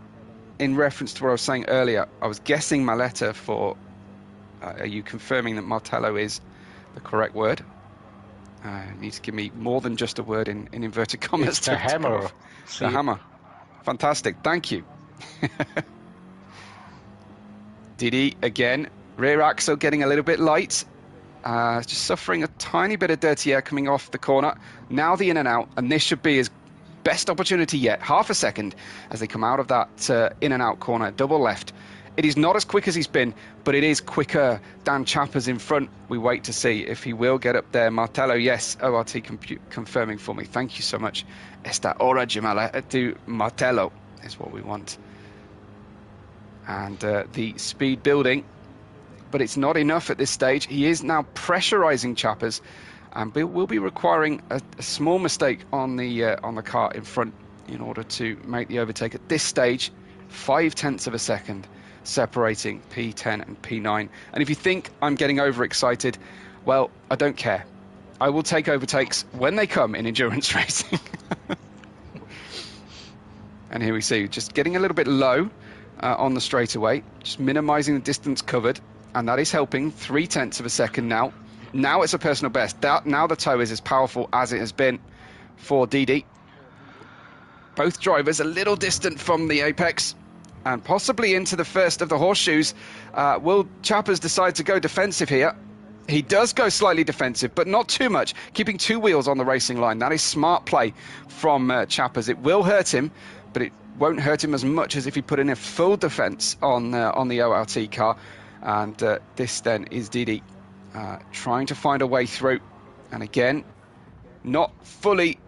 in reference to what I was saying earlier? I was guessing Maletta for... are you confirming that Martello is the correct word? You need to give me more than just a word in inverted commas. It's the hammer. The hammer. Fantastic. Thank you. Didi again. Rear axle getting a little bit light. Just suffering a tiny bit of dirty air coming off the corner. Now the in and out. And this should be his best opportunity yet. Half a second as they come out of that in and out corner. Double left. It is not as quick as he's been, but it is quicker. Dan Chappers in front. We wait to see if he will get up there. Martello, yes. ORT confirming for me. Thank you so much. Esta hora llamada to Martello is what we want. And the speed building, but it's not enough at this stage. He is now pressurizing Chappers, and will be requiring a small mistake on the car in front in order to make the overtake. At this stage, 0.5 of a second separating P10 and P9. And if you think I'm getting overexcited, well, I don't care. I will take overtakes when they come in endurance racing. And here we see just getting a little bit low on the straightaway, just minimizing the distance covered, and that is helping. 0.3 of a second now. Now it's a personal best. Now the tow is as powerful as it has been for Didi. Both drivers a little distant from the apex and possibly into the first of the horseshoes. Will Chappers decide to go defensive here? He does go slightly defensive, but not too much, keeping two wheels on the racing line. That is smart play from Chappers. It will hurt him, but it won't hurt him as much as if he put in a full defense on the ORT car. And this then is Didi trying to find a way through. And again, not fully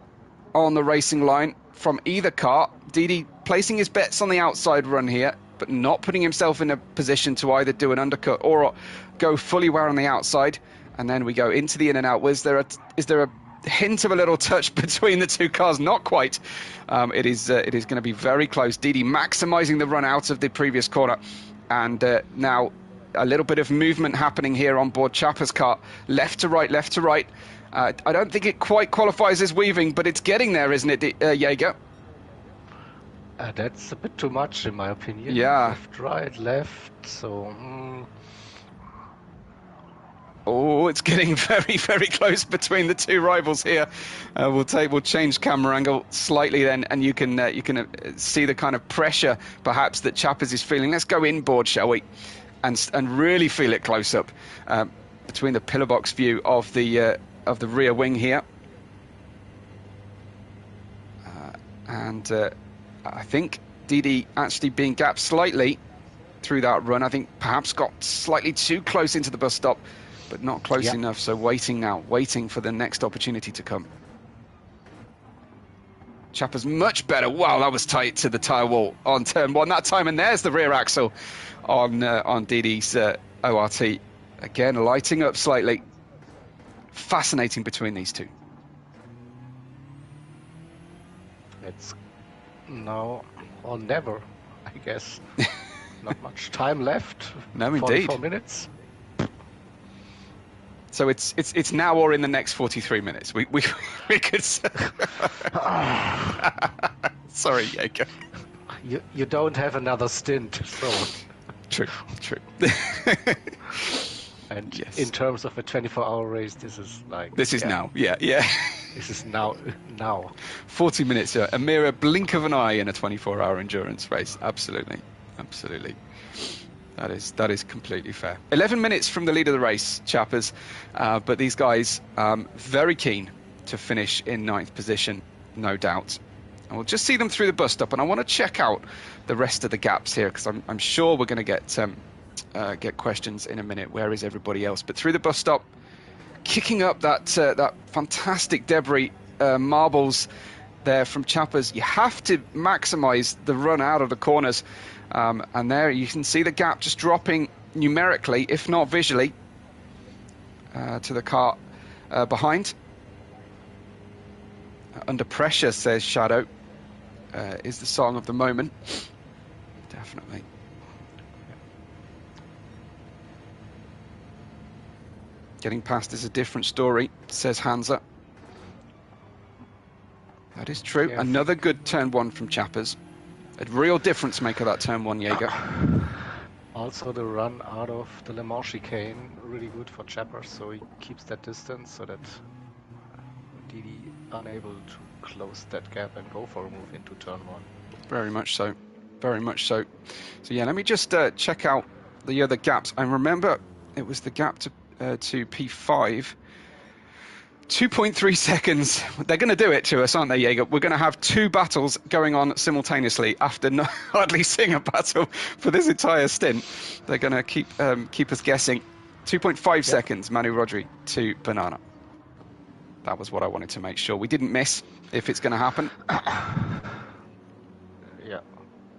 on the racing line from either car. Didi placing his bets on the outside run here, but not putting himself in a position to either do an undercut or go fully well on the outside. And then we go into the in and out. Is there a hint of a little touch between the two cars? Not quite. It is going to be very close. Didi maximizing the run out of the previous corner. And now a little bit of movement happening here on board Chappers' car. Left to right, left to right. I don't think it quite qualifies as weaving, but it's getting there, isn't it, Jaeger? That's a bit too much, in my opinion. Yeah. Left, right, left. So Oh, it's getting very, very close between the two rivals here. We'll change camera angle slightly then, and you can see the kind of pressure perhaps that Chappers is feeling. Let's go inboard, shall we, and really feel it close up between the pillar box view of the rear wing here, and I think Didi actually being gapped slightly through that run. I think perhaps got slightly too close into the bus stop, but not close enough. So waiting for the next opportunity to come. Chappers much better. Wow, that was tight to the tyre wall on turn one that time. And there's the rear axle on Didi's ORT. Again, lighting up slightly. Fascinating between these two. It's now or never, I guess. Not much time left. No, indeed. 44 minutes. So it's now or in the next 43 minutes. We could. Sorry, Jacob. You don't have another stint, so. True. And yes. In terms of a 24-hour race, this is like. This is now. Yeah. This is now. 40 minutes, a mere blink of an eye in a 24-hour endurance race. Absolutely. That is completely fair. 11 minutes from the lead of the race, Chappers, but these guys very keen to finish in 9th position, no doubt. And we'll just see them through the bus stop, and I want to check out the rest of the gaps here because I'm sure we're going to get questions in a minute. Where is everybody else? But through the bus stop, kicking up that fantastic debris marbles there from Chappers. You have to maximise the run out of the corners. And there you can see the gap just dropping numerically, if not visually, to the car behind. Under Pressure, says Shadow, is the song of the moment. Definitely. Getting past is a different story, says Hansa. That is true. Yeah. Another good turn one from Chappers. A real difference maker, that turn one, Jaeger. Also, the run out of the Le Mans chicane, really good for Chappers, so he keeps that distance so that Didi unable to close that gap and go for a move into turn one. Very much so. So yeah, let me just check out the other gaps. I remember it was the gap to P5. 2.3 seconds. They're going to do it to us, aren't they, Jaeger? We're going to have two battles going on simultaneously after hardly seeing a battle for this entire stint. They're going to keep us guessing. 2.5 seconds, Manu Rodri to Banana. That was what I wanted to make sure. We didn't miss if it's going to happen. Yeah.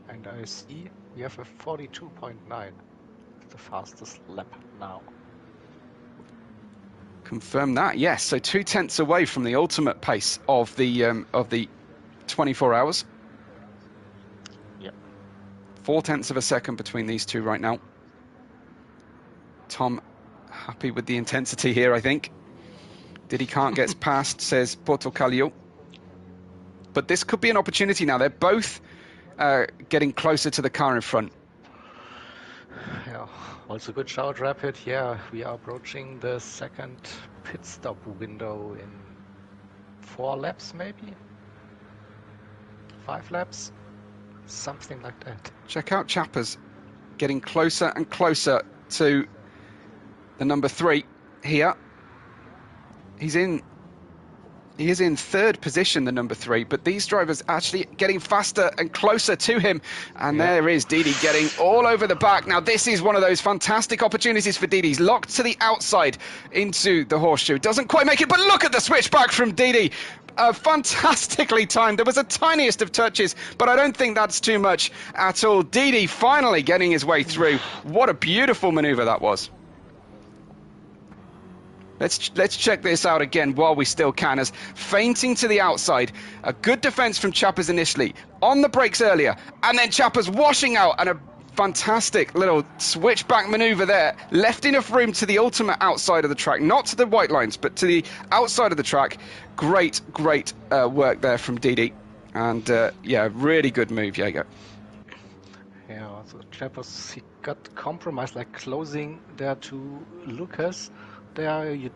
And I see we have a 42.9. The fastest lap now. Confirm that, yes. So 0.2 away from the ultimate pace of the 24 hours. Yep. 0.4 of a second between these two right now. Tom, happy with the intensity here, I think. Didi can't get past, says Portocaglio. But this could be an opportunity now. They're both getting closer to the car in front. Yeah. Also good shout, Rapid. Yeah, we are approaching the second pit stop window in 4 laps, maybe? 5 laps? Something like that. Check out Chappers getting closer and closer to the number 3 here. He is in 3rd position, the number 3, but these drivers actually getting faster and closer to him. And there is Didi getting all over the back. Now, this is one of those fantastic opportunities for Didi. He's locked to the outside into the horseshoe. Doesn't quite make it, but look at the switchback from Didi. Fantastically timed. There was a tiniest of touches, but I don't think that's too much at all. Didi finally getting his way through. What a beautiful maneuver that was. Let's check this out again while we still can, as feinting to the outside. A good defense from Chappers initially, on the brakes earlier, and then Chappers washing out, and a fantastic little switchback maneuver there. Left enough room to the ultimate outside of the track, not to the white lines, but to the outside of the track. Great work there from Didi. And yeah, really good move, Jaeger. Yeah, so Chappers, he got compromised, like closing there to Lucas, there, you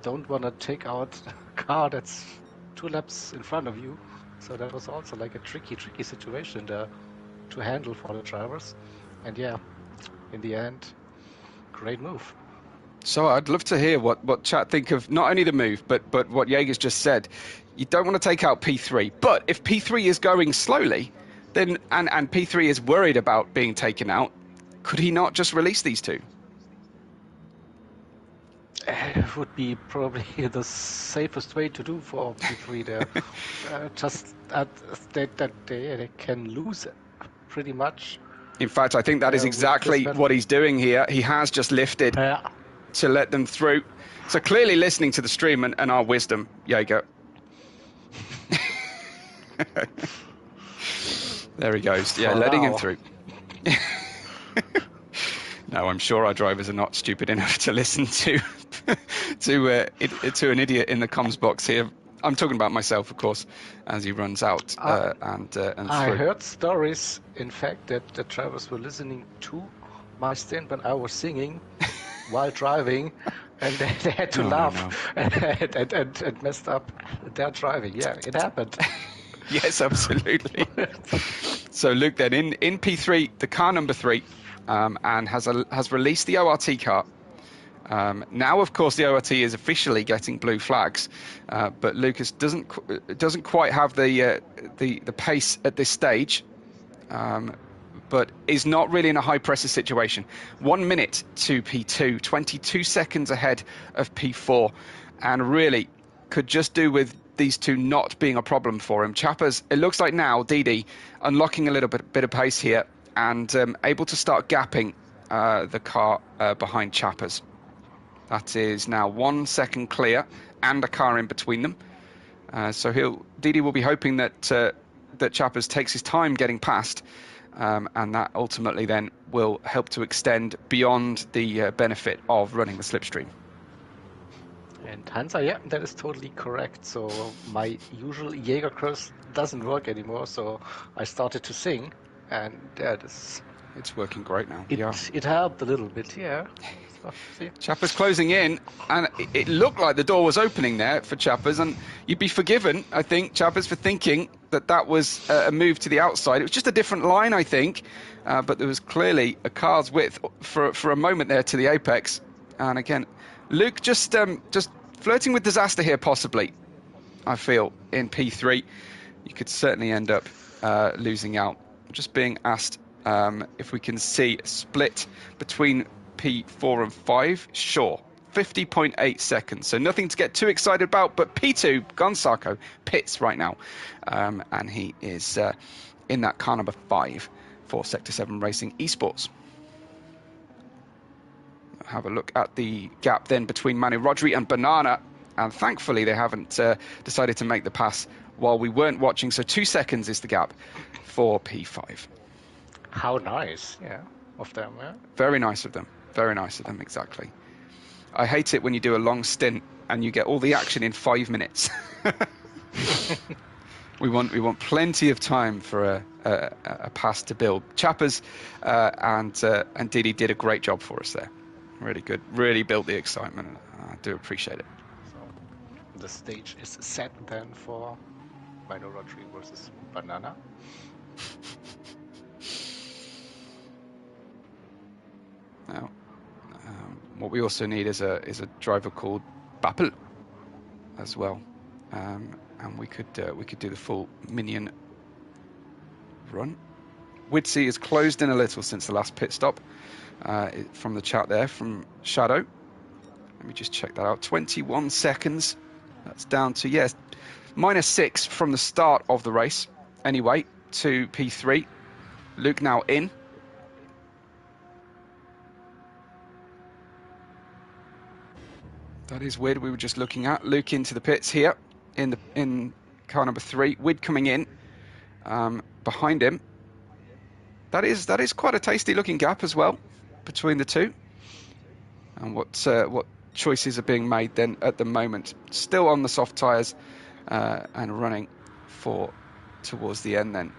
don't want to take out a car that's 2 laps in front of you. So that was also like a tricky situation there to handle for the drivers. And yeah, in the end, great move. So I'd love to hear what chat think of not only the move, but what Jaeger's just said. You don't want to take out P3, but if P3 is going slowly, then and P3 is worried about being taken out, could he not just release these two? It would be probably the safest way to do for P3 there. Just that they can lose pretty much. In fact, I think that is exactly what he's doing here. He has just lifted to let them through. So clearly listening to the stream and our wisdom, Jaeger. There he goes. Yeah, letting him through. No, I'm sure our drivers are not stupid enough to listen to an idiot in the comms box here. I'm talking about myself, of course, as he runs out and through. I heard stories, in fact, that the drivers were listening to my stint when I was singing while driving, and they had to laugh and messed up their driving. Yeah, it happened. Yes, absolutely. So Luke, then in P3, the car number 3, and has released the ORT car. Now, of course, the ORT is officially getting blue flags, but Lucas doesn't quite have the pace at this stage, but is not really in a high pressure situation. 1 minute to P2, 22 seconds ahead of P4, and really could just do with these two not being a problem for him. Chappers, it looks like now Didi unlocking a little bit of pace here and able to start gapping the car behind Chappers. That is now 1 second clear and a car in between them. So Didi will be hoping that Chappers takes his time getting past, and that ultimately then will help to extend beyond the benefit of running the slipstream. And Hansa, yeah, that is totally correct. So my usual Jaeger curse doesn't work anymore, so I started to sing, and yeah, it's working great now. It helped a little bit, yeah. Chappers closing in, and it looked like the door was opening there for Chappers, and you'd be forgiven, I think, Chappers, for thinking that was a move to the outside. It was just a different line, I think, but there was clearly a car's width for a moment there to the apex. And again, Luke just flirting with disaster here, possibly, I feel, in P3. You could certainly end up losing out. Just being asked if we can see a split between P4 and 5, sure. 50.8 seconds, so nothing to get too excited about, but P2, Gonzalo, pits right now, and he is in that car number 5 for Sector 7 Racing Esports. Have a look at the gap then between Manu Rodri and Banana, and thankfully they haven't decided to make the pass while we weren't watching, so 2 seconds is the gap for P5. How nice, yeah, of them, yeah. Very nice of them. Very nice of them, exactly. I hate it when you do a long stint and you get all the action in 5 minutes. We want plenty of time for a pass to build. Chappers and Didi did a great job for us there. Really good. Really built the excitement. I do appreciate it. So the stage is set then for Manu Rodri versus Banana. Now, what we also need is a driver called Bappel as well, and we could do the full minion run. Widsey is closed in a little since the last pit stop from the chat there from Shadow. Let me just check that out. 21 seconds. That's down to -6 from the start of the race. Anyway, to P3. Luke now in. That is Wid we were just looking at. Luke into the pits here in car number 3. Wid coming in behind him. That is quite a tasty looking gap as well between the two. And what choices are being made then at the moment? Still on the soft tyres and running towards the end then.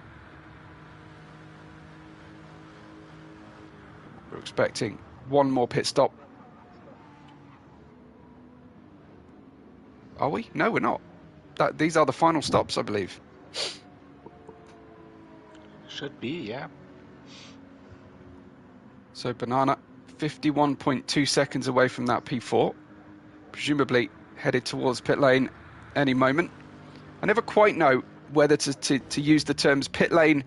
We're expecting one more pit stop Are we? No, we're not. These are the final stops, I believe. Should be, yeah. So Banana, 51.2 seconds away from that P4. Presumably headed towards pit lane any moment. I never quite know whether to use the terms pit lane,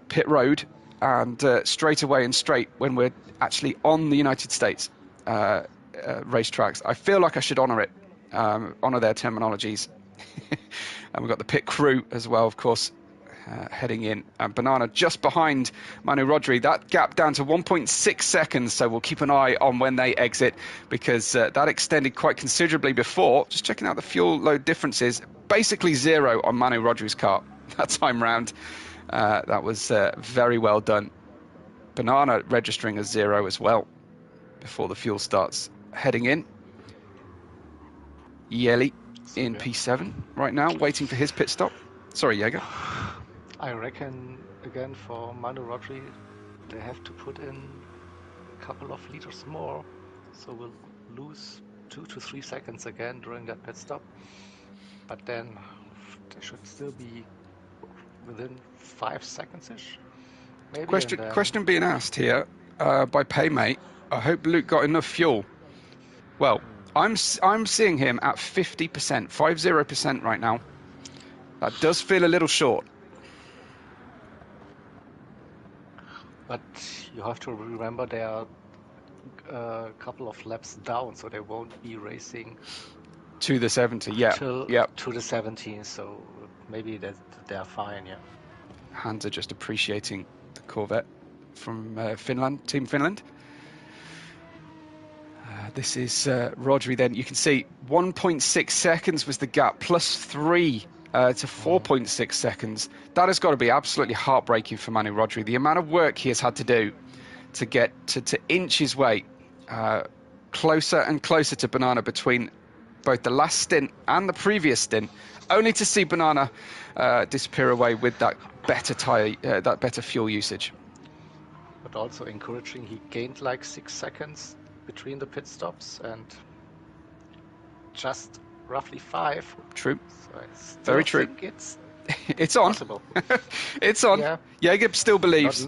pit road, and straight away and straight when we're actually on the United States racetracks. I feel like I should honour it, honour their terminologies. And we've got the pit crew as well, of course, heading in. And Banana just behind Manu Rodri. That gap down to 1.6 seconds, so we'll keep an eye on when they exit, because that extended quite considerably before. Just checking out the fuel load differences. Basically 0 on Manu Rodri's car that time round. That was very well done. Banana registering as 0 as well before the fuel starts heading in. Yeli in P7 right now, waiting for his pit stop. Sorry, Jaeger. I reckon, again, for Manu Rodri, they have to put in a couple of liters more, so we'll lose 2 to 3 seconds again during that pit stop. But then they should still be within 5 seconds-ish, maybe. Question being asked here by Paymate. I hope Luke got enough fuel. Well, I'm seeing him at 50%, 50% right now. That does feel a little short. But you have to remember they are a couple of laps down, so they won't be racing to the 70. Yeah, to the 17. So maybe they're fine. Yeah. Hans are just appreciating the Corvette from Finland, Team Finland. This is Rodri. Then you can see 1.6 seconds was the gap, plus 3 to 4.6 seconds. That has got to be absolutely heartbreaking for Manu Rodri. The amount of work he has had to do to get to inch his way closer and closer to Banana between both the last stint and the previous stint, only to see Banana disappear away with that better that better fuel usage. But also encouraging, he gained like 6 seconds between the pit stops and just roughly 5. True. So I still Very true. think it's on. possible. It's on. Yeah. Jaeger still believes.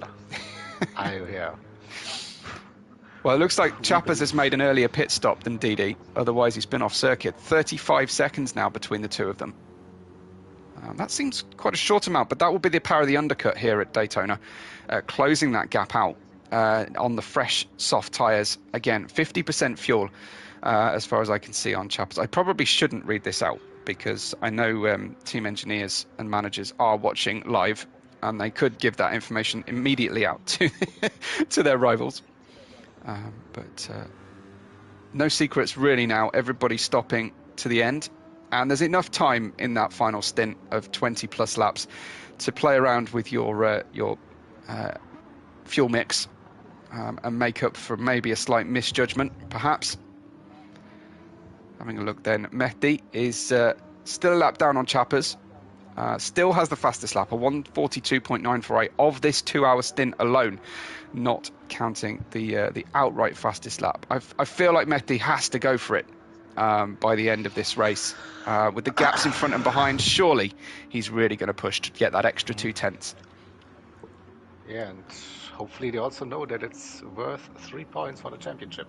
Yeah. Well, it looks like Chappers has made an earlier pit stop than Didi. Otherwise, he's been off circuit. 35 seconds now between the two of them. That seems quite a short amount, but that will be the power of the undercut here at Daytona, closing that gap out on the fresh, soft tyres. Again, 50% fuel, as far as I can see on Chappers. I probably shouldn't read this out, because I know team engineers and managers are watching live, and they could give that information immediately out to their rivals. But no secrets really now. Everybody's stopping to the end, and there's enough time in that final stint of 20 plus laps to play around with your fuel mix and make up for maybe a slight misjudgment, perhaps. Having a look then, Mehdi is still a lap down on Chappers. Still has the fastest lap, a 1:42.948 of this 2-hour stint alone, not counting the outright fastest lap. I feel like Mehdi has to go for it by the end of this race. With the gaps in front and behind, surely he's really going to push to get that extra 0.2. Yeah, and hopefully they also know that it's worth 3 points for the championship.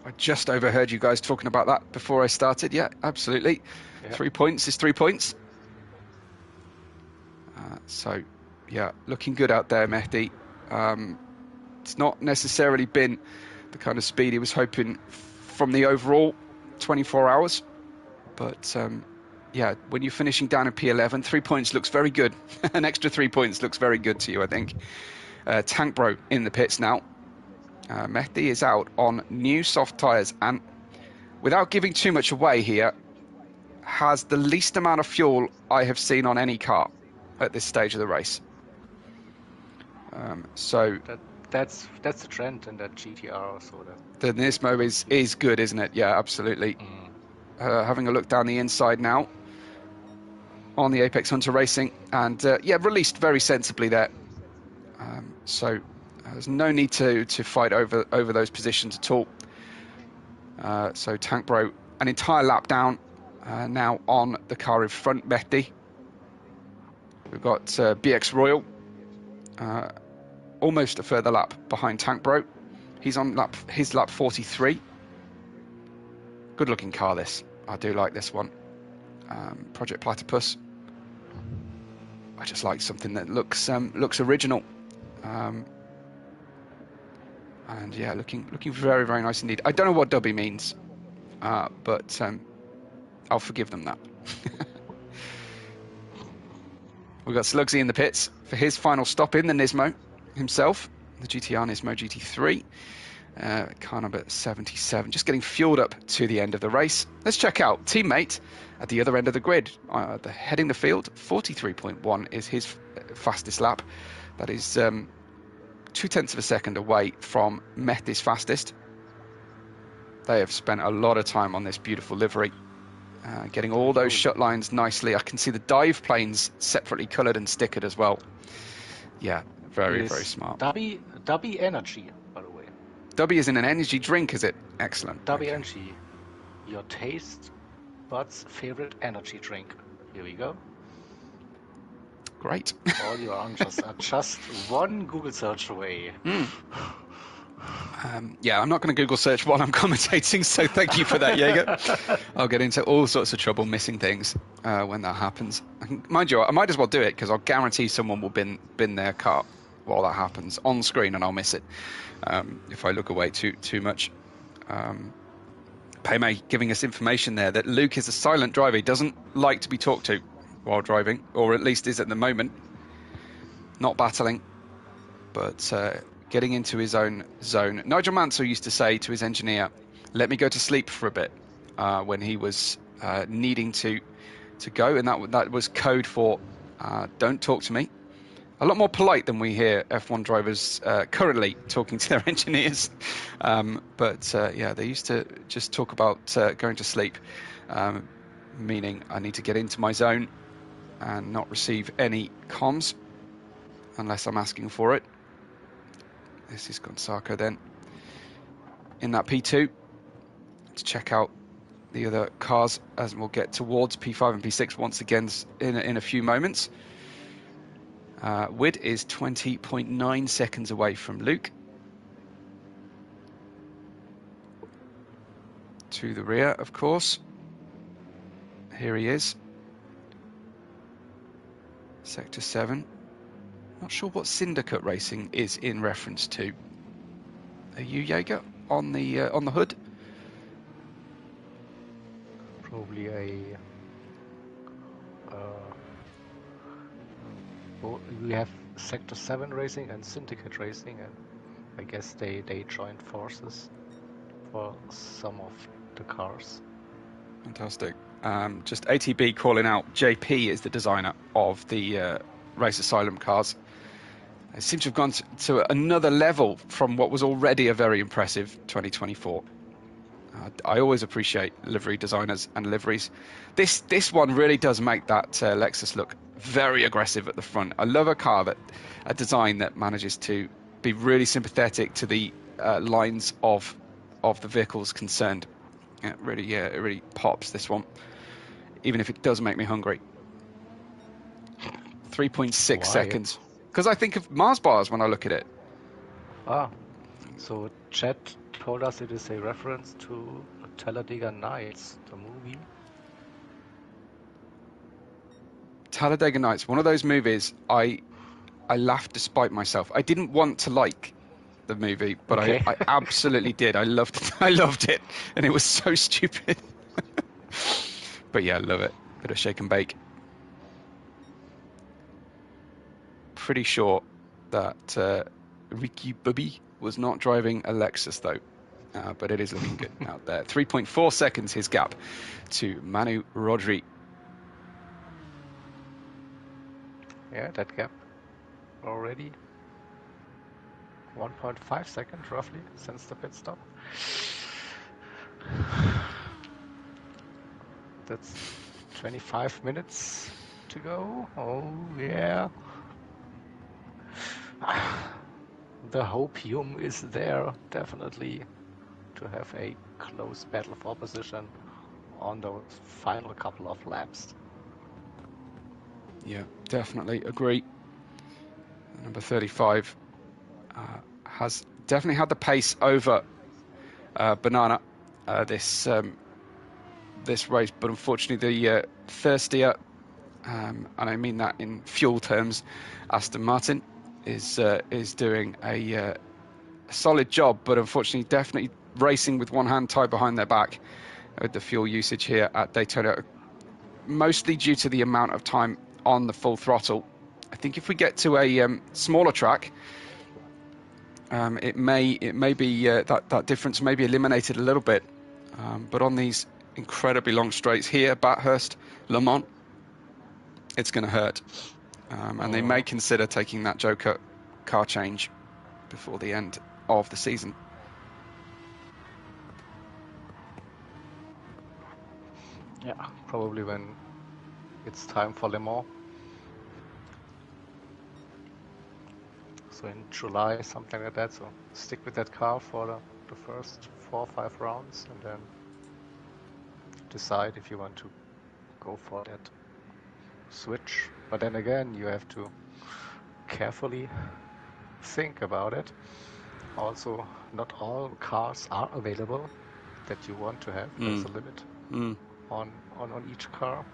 I just overheard you guys talking about that before I started. Yeah, absolutely. Yeah. 3 points is 3 points. So, yeah, looking good out there, Mehdi. It's not necessarily been the kind of speed he was hoping from the overall 24 hours. But, yeah, when you're finishing down in P11, 3 points looks very good. An extra 3 points looks very good to you, I think. Tank Bro in the pits now. Mehdi is out on new soft tyres, and without giving too much away here, has the least amount of fuel I have seen on any car at this stage of the race. So that's the trend in that GTR. So the Nismo is good, isn't it? Yeah, absolutely. Having a look down the inside now on the Apex Hunter Racing, and yeah, released very sensibly there. So there's no need to fight over those positions at all. So Tank Bro an entire lap down now on the car in front, Mehdi. We've got BX Royal almost a further lap behind Tank Bro. He's on his lap 43. Good looking car, this. I do like this one. Project Platypus. I just like something that looks original. And yeah, looking very, very nice indeed. I don't know what Dubby means, but I'll forgive them that. We've got Slugsy in the pits for his final stop in the Nismo himself, the GTR Nismo GT3. Car number 77, just getting fueled up to the end of the race. Let's check out teammate at the other end of the grid, heading the field. 43.1 is his fastest lap. That is 0.2 of a second away from Mehdi's fastest. They have spent a lot of time on this beautiful livery, getting all those shut lines nicely. I can see the dive planes separately coloured and stickered as well. Yeah, very smart. Dubby Energy, by the way. W is in an energy drink, is it? Excellent. Dubby Energy, your taste buds' favorite energy drink. Here we go. Great. All your answers are just one Google search away. Yeah, I'm not going to Google search while I'm commentating, so thank you for that, Jaeger. I'll get into all sorts of trouble missing things when that happens. Mind you, I might as well do it because I'll guarantee someone will bin their car while that happens on screen, and I'll miss it if I look away too much. Paymay giving us information there that Luke is a silent driver. He doesn't like to be talked to while driving, or at least is at the moment. Not battling, but getting into his own zone. Nigel Mansell used to say to his engineer, "Let me go to sleep for a bit," when he was needing to go, and that was code for "don't talk to me." A lot more polite than we hear F1 drivers currently talking to their engineers. But yeah, they used to just talk about going to sleep, meaning I need to get into my zone and not receive any comms unless I'm asking for it. This is Gonzaga then in that P2 to check out the other cars as we'll get towards P5 and P6 once again in a few moments. Wid is 20.9 seconds away from Luke. To the rear, of course. Here he is. Sector 7. Not sure what Syndicate Racing is in reference to. Are you, Jaeger, on the hood? Probably we have Sector 7 Racing and Syndicate Racing, and I guess they joined forces for some of the cars. Fantastic. Just ATB calling out JP is the designer of the Race Asylum cars. It seems to have gone to another level from what was already a very impressive 2024. I always appreciate livery designers and liveries. This one really does make that Lexus look very aggressive at the front. I love a design that manages to be really sympathetic to the lines of the vehicles concerned. It really pops, this one, even if it does make me hungry. 3.6 seconds. Because I think of Mars bars when I look at it. So Chat told us it is a reference to Talladega Nights, the movie. Talladega Nights, one of those movies I laughed despite myself. I didn't want to like the movie, but okay. I absolutely did. I loved it, and it was so stupid. But yeah, I love it. Bit of shake and bake. Pretty sure that Ricky Bobby was not driving a Lexus though, but it is looking good out there. 3.4 seconds his gap to Manu Rodri. Yeah, that gap already 1.5 seconds roughly since the pit stop. That's 25 minutes to go. Oh yeah. The hopium is there definitely to have a close battle for position on those final couple of laps. Yeah, definitely agree. Number 35 has definitely had the pace over Banana this race, but unfortunately the thirstier, and I mean that in fuel terms, Aston Martin is doing a solid job, but unfortunately definitely racing with one hand tied behind their back with the fuel usage here at Daytona, mostly due to the amount of time on the full throttle. I think if we get to a smaller track, it may be that difference may be eliminated a little bit, but on these incredibly long straights here, Bathurst, Le Mans, it's going to hurt, and they may consider taking that Joker car change before the end of the season. Yeah, probably when it's time for Le Mans. So in July, something like that. So stick with that car for the first 4 or 5 rounds, and then decide if you want to go for that switch. But then again, you have to carefully think about it. Also, not all cars are available that you want to have. There's a limit on each car.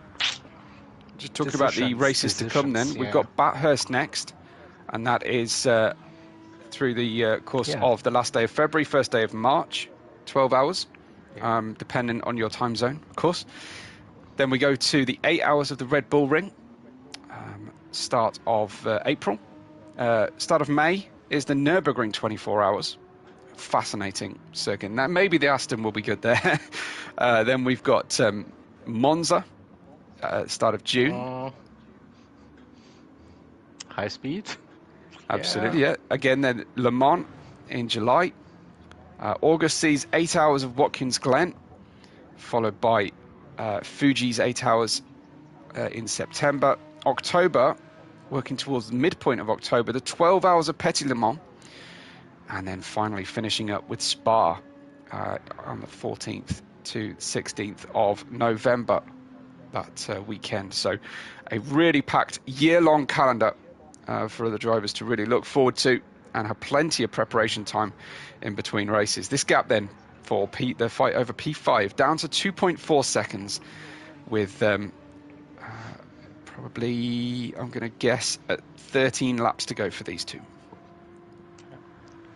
Just talking about the races to come then, we've got Bathurst next, and that is through the course of the last day of February, first day of March, 12 hours, depending on your time zone, of course. Then we go to the 8 hours of the Red Bull Ring, start of April. Start of May is the Nürburgring 24 hours. Fascinating circuit. Now, maybe the Aston will be good there. Then we've got Monza, start of June. High speed. Absolutely, yeah. Again, then Le Mans in July. August sees 8 hours of Watkins Glen, followed by Fuji's 8 hours in September. October, working towards the midpoint of October, the 12 hours of Petit Le Mans. And then finally finishing up with Spa on the 14th to 16th of November, that weekend. So a really packed year-long calendar for the drivers to really look forward to, and have plenty of preparation time in between races. This gap then for the fight over P5 down to 2.4 seconds with probably, I'm going to guess, 13 laps to go for these two.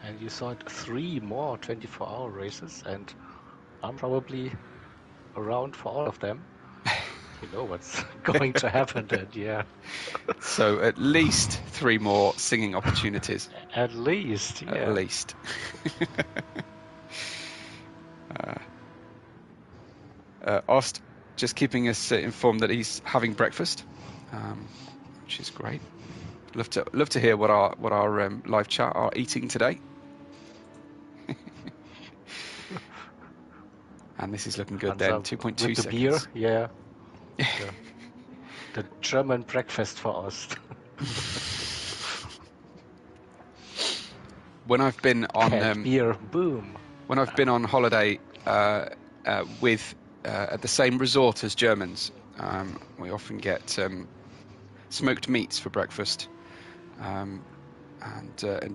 And you saw 3 more 24-hour races, and I'm probably around for all of them. You know what's going to happen then, yeah. So at least 3 more singing opportunities. At least, yeah. At least. Ost just keeping us informed that he's having breakfast, which is great. Love to hear what our live chat are eating today. And this is looking good then. 2.2 seconds. The beer, yeah. The German breakfast for Ost. When I've been on beer, boom. When I've been on holiday with at the same resort as Germans, we often get smoked meats for breakfast, and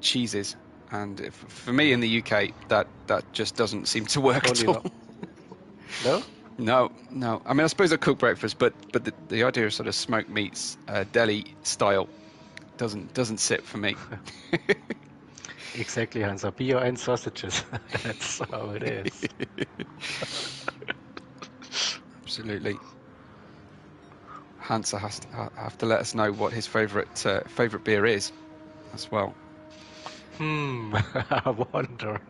cheeses. And for me in the UK, that just doesn't seem to work at all. No. I mean, I suppose I cook breakfast, but the idea of sort of smoked meats, deli style, doesn't sit for me. Exactly, Hansa. Beer and sausages. That's how it is. Absolutely. Hansa has to have to let us know what his favourite beer is, as well. I wonder.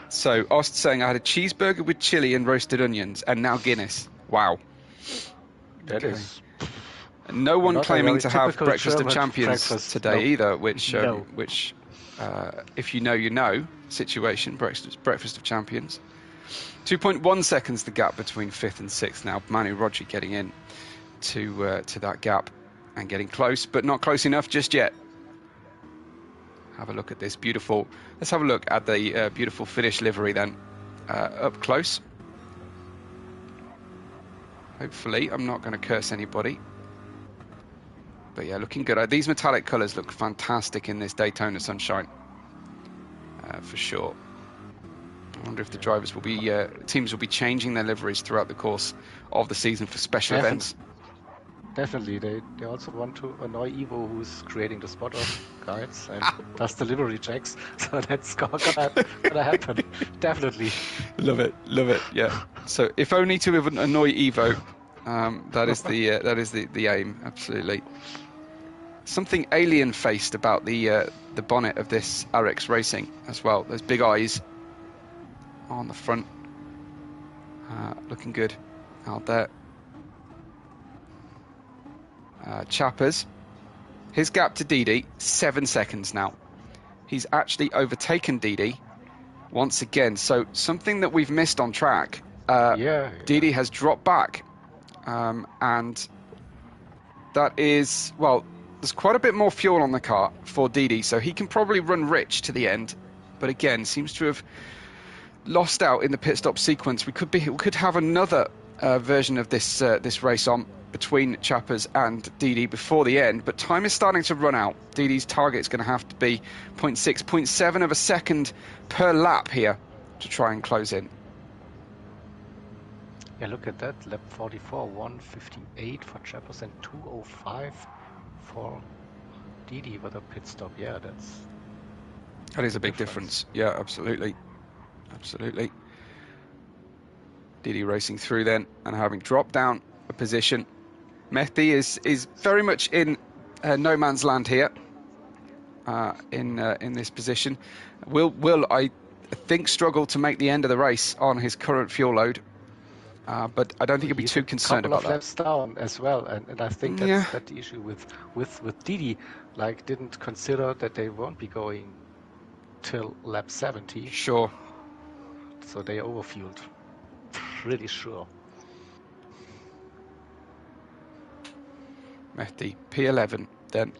So Ost saying I had a cheeseburger with chili and roasted onions, and now Guinness. Wow. That is. No one claiming to have breakfast German of champions today either, which if you know, you know situation. Breakfast of champions. 2.1 seconds the gap between 5th and 6th now. Manu Rodri getting in to that gap and getting close, but not close enough just yet. have a look at this beautiful. Let's have a look at the beautiful finish livery then, up close. Hopefully, I'm not going to curse anybody. But yeah, looking good. These metallic colours look fantastic in this Daytona sunshine, for sure. I wonder if the drivers will be, teams will be changing their liveries throughout the course of the season for special events. Definitely, they also want to annoy Evo, who's creating the spot off guides and does the livery checks. So that's gonna happen. Definitely. Love it, yeah. So if only to annoy Evo, that is the aim, absolutely. Something alien-faced about the bonnet of this RX Racing as well. Those big eyes on the front, looking good out there. Chappers, his gap to Didi, 7 seconds now. He's actually overtaken Didi once again. So something that we've missed on track. Didi has dropped back, and that is, well, there's quite a bit more fuel on the car for Didi, so he can probably run rich to the end. But again, seems to have lost out in the pit stop sequence. We could have another version of this race on between Chappers and Didi before the end, but time is starting to run out. Didi's target is going to have to be 0.6, 0.7 of a second per lap here to try and close in. Yeah, look at that. Lap 44, 1:58 for Chappers and 2:05 for Didi with a pit stop. Yeah, that is a big difference. Yeah, absolutely. Didi racing through then and having dropped down a position. Mehdi is very much in no man's land here. In this position, will I think struggle to make the end of the race on his current fuel load, but I don't think he'll be too concerned about that. Laps down as well, and I think that's the issue with Didi. Like, didn't consider that they won't be going till lap 70. Sure. So they overfueled. Pretty sure. Mehdi, P11, then.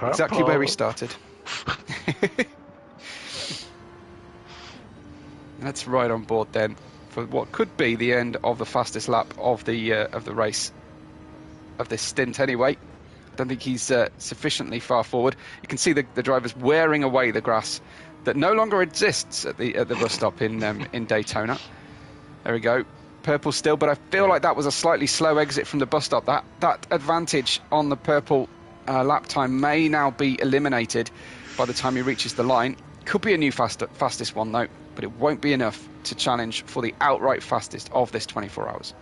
Exactly where we started. Let's ride on board then for what could be the end of the fastest lap of the race, of this stint anyway. I don't think he's sufficiently far forward. You can see the drivers wearing away the grass that no longer exists at the bus stop in Daytona. There we go. Purple still, but I feel like that was a slightly slow exit from the bus stop. That advantage on the purple lap time may now be eliminated by the time he reaches the line. Could be a new fastest one though, but it won't be enough to challenge for the outright fastest of this 24 hours.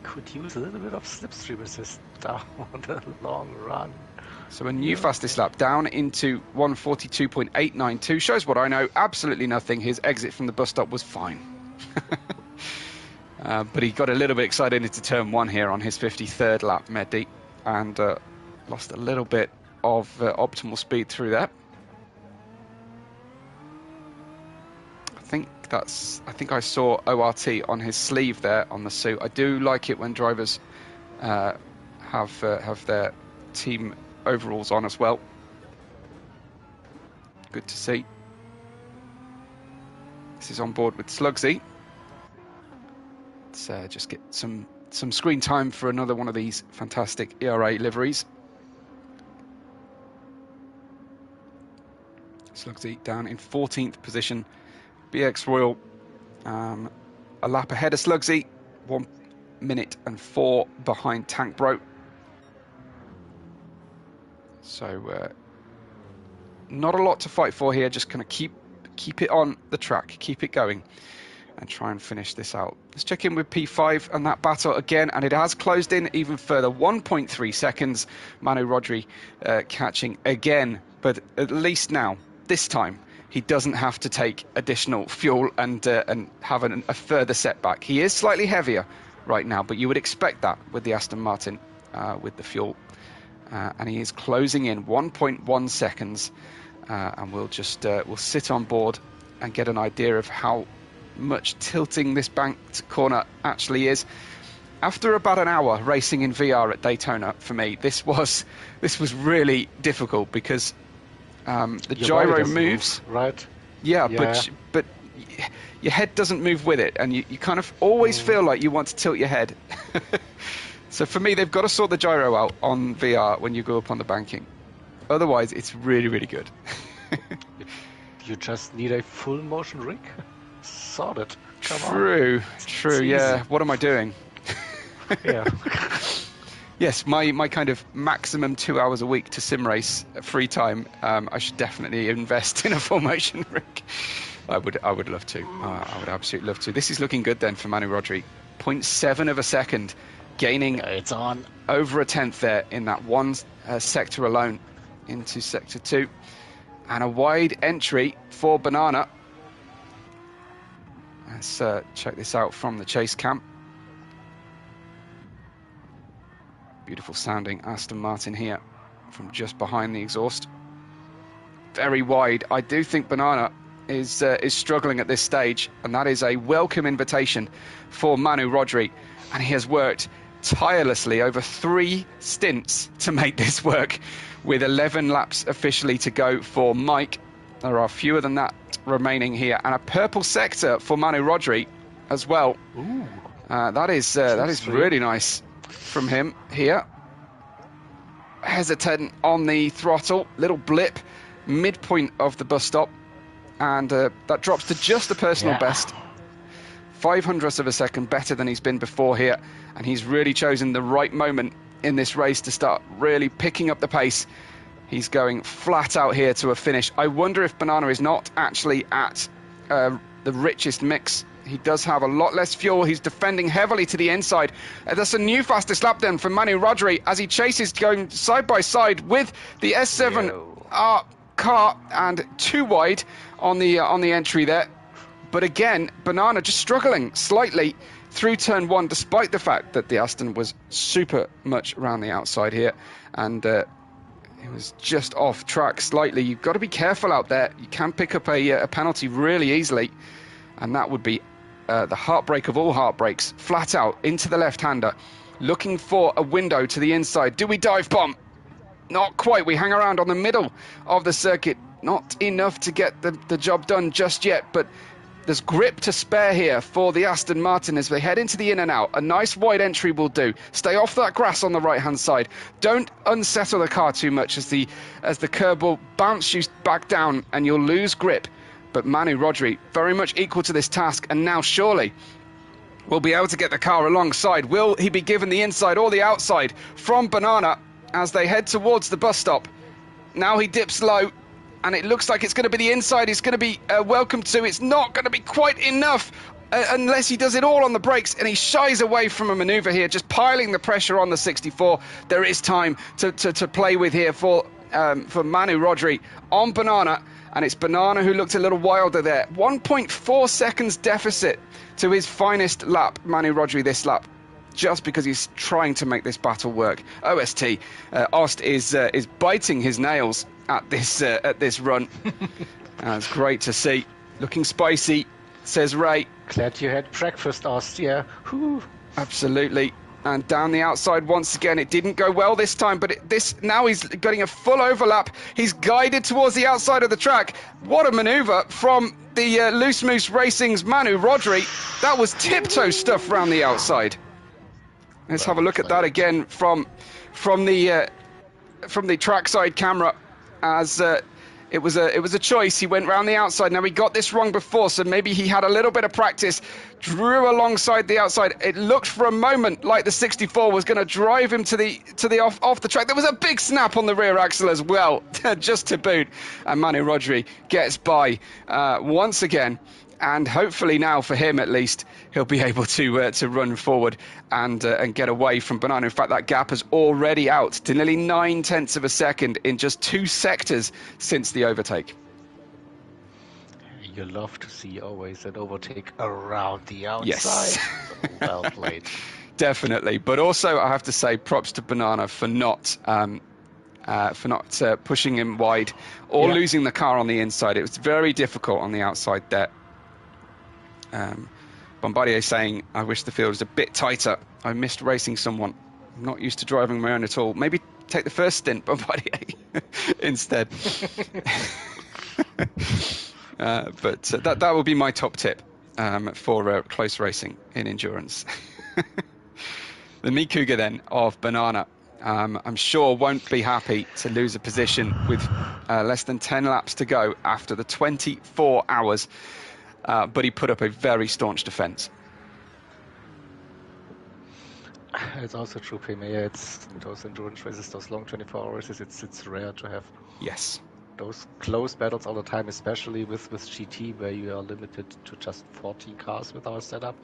Could use a little bit of slipstream assist down the long run. So a new fastest lap down into 1:42.892 shows what I know, absolutely nothing. His exit from the bus stop was fine. But he got a little bit excited into turn 1 here on his 53rd lap, Mehdi, and lost a little bit of optimal speed through that. I think I saw ORT on his sleeve there on the suit. I do like it when drivers have their team overalls on as well. Good to see. This is on board with Slugsy. Let's just get some screen time for another one of these fantastic ERA liveries. Slugsy down in 14th position. BX Royal a lap ahead of Slugsy, 1 minute and 4 behind Tank Bro. So not a lot to fight for here, just kind of keep it on the track, keep it going and try and finish this out. Let's check in with P5 and that battle again, and it has closed in even further, 1.3 seconds. Manu Rodri catching again, but at least now, this time, he doesn't have to take additional fuel and have a further setback. He is slightly heavier right now, but you would expect that with the Aston Martin with the fuel. And he is closing in 1.1 seconds, and we'll sit on board and get an idea of how much tilting this banked corner actually is. After about an hour racing in VR at Daytona, for me, this was really difficult because The Your body gyro doesn't moves. move, right? Yeah, Yeah. but your head doesn't move with it, and you kind of always feel like you want to tilt your head. So for me, they've got to sort the gyro out on VR when you go up on the banking. Otherwise, it's really, really good. You just need a full motion rig. Sort it. Come on. True, It's yeah. easy. What am I doing? Yeah. Yes, my kind of maximum 2 hours a week to sim race free time. I should definitely invest in a full motion rig. I would love to. I would absolutely love to. This is looking good then for Manu Rodri. 0.7 of a second, gaining It's on. over a tenth there in that one sector alone into sector 2. And a wide entry for Banana. Let's check this out from the chase cam. Beautiful sounding Aston Martin here from just behind the exhaust. Very wide. I do think Banana is struggling at this stage, and that is a welcome invitation for Manu Rodri. And he has worked tirelessly over 3 stints to make this work, with 11 laps officially to go for Mike. There are fewer than that remaining here, and a purple sector for Manu Rodri as well. Ooh. That is really nice from him here. Hesitant on the throttle, little blip, midpoint of the bus stop, and that drops to just the personal best. 500ths of a second better than he's been before here, and he's really chosen the right moment in this race to start really picking up the pace. He's going flat out here to a finish. I wonder if Banana is not actually at the richest mix. He does have a lot less fuel. He's defending heavily to the inside. That's a new fastest lap then for Manu Rodri as he chases, going side by side with the S7R car, and too wide on the entry there. But again, Banana just struggling slightly through turn 1, despite the fact that the Aston was super much around the outside here, and it was just off track slightly. You've got to be careful out there. You can pick up a penalty really easily, and that would be the heartbreak of all heartbreaks. Flat out into the left-hander, looking for a window to the inside. Do we dive bomb? Not quite. We hang around on the middle of the circuit. Not enough to get the job done just yet, but there's grip to spare here for the Aston Martin as they head into the in and out. A nice wide entry will do. Stay off that grass on the right-hand side. Don't unsettle the car too much as the curb will bounce you back down and you'll lose grip. But Manu Rodri, very much equal to this task, and now surely will be able to get the car alongside. Will he be given the inside or the outside from Banana as they head towards the bus stop? Now he dips low, and it looks like it's going to be the inside he's going to be welcome to. It's not going to be quite enough unless he does it all on the brakes, and he shies away from a manoeuvre here, just piling the pressure on the 64. There is time to play with here for Manu Rodri on Banana, and it's Banana who looked a little wilder there. 1.4 seconds deficit to his finest lap, Manu Rodri this lap, just because he's trying to make this battle work. Ost is biting his nails at this run. It's great to see. Looking spicy, says Ray. Glad you had breakfast, Ost. Yeah. Whew. Absolutely. And down the outside once again. It didn't go well this time, but now he's getting a full overlap. He's guided towards the outside of the track. What a manoeuvre from the Loose Moose Racing's Manu Rodri. That was tiptoe stuff around the outside. Let's have a look at that again from the trackside camera, as it was a choice. He went round the outside. Now, he got this wrong before, so maybe he had a little bit of practice. Drew alongside the outside. It looked for a moment like the 64 was going to drive him to the off the track. There was a big snap on the rear axle as well, just to boot. And Manu Rodri gets by once again. And hopefully now, for him at least, he'll be able to run forward and get away from Banana. In fact, that gap is already out to nearly 9/10 of a second in just 2 sectors since the overtake. You love to see always an overtake around the outside. Yes. Well played. Definitely. But also, I have to say, props to Banana for not pushing him wide or losing the car on the inside. It was very difficult on the outside there. Bombardier saying, I wish the field was a bit tighter. I missed racing someone. I'm not used to driving my own at all. Maybe take the first stint, Bombardier, instead. But that will be my top tip for close racing in endurance. The Mikuga then of Banana, I'm sure won't be happy to lose a position with less than 10 laps to go after the 24 hours, but he put up a very staunch defence. It's also true, Pim. Yeah, it's those endurance races, those long 24-hour races. It's rare to have Yes. those close battles all the time, especially with GT, where you are limited to just 14 cars with our setup.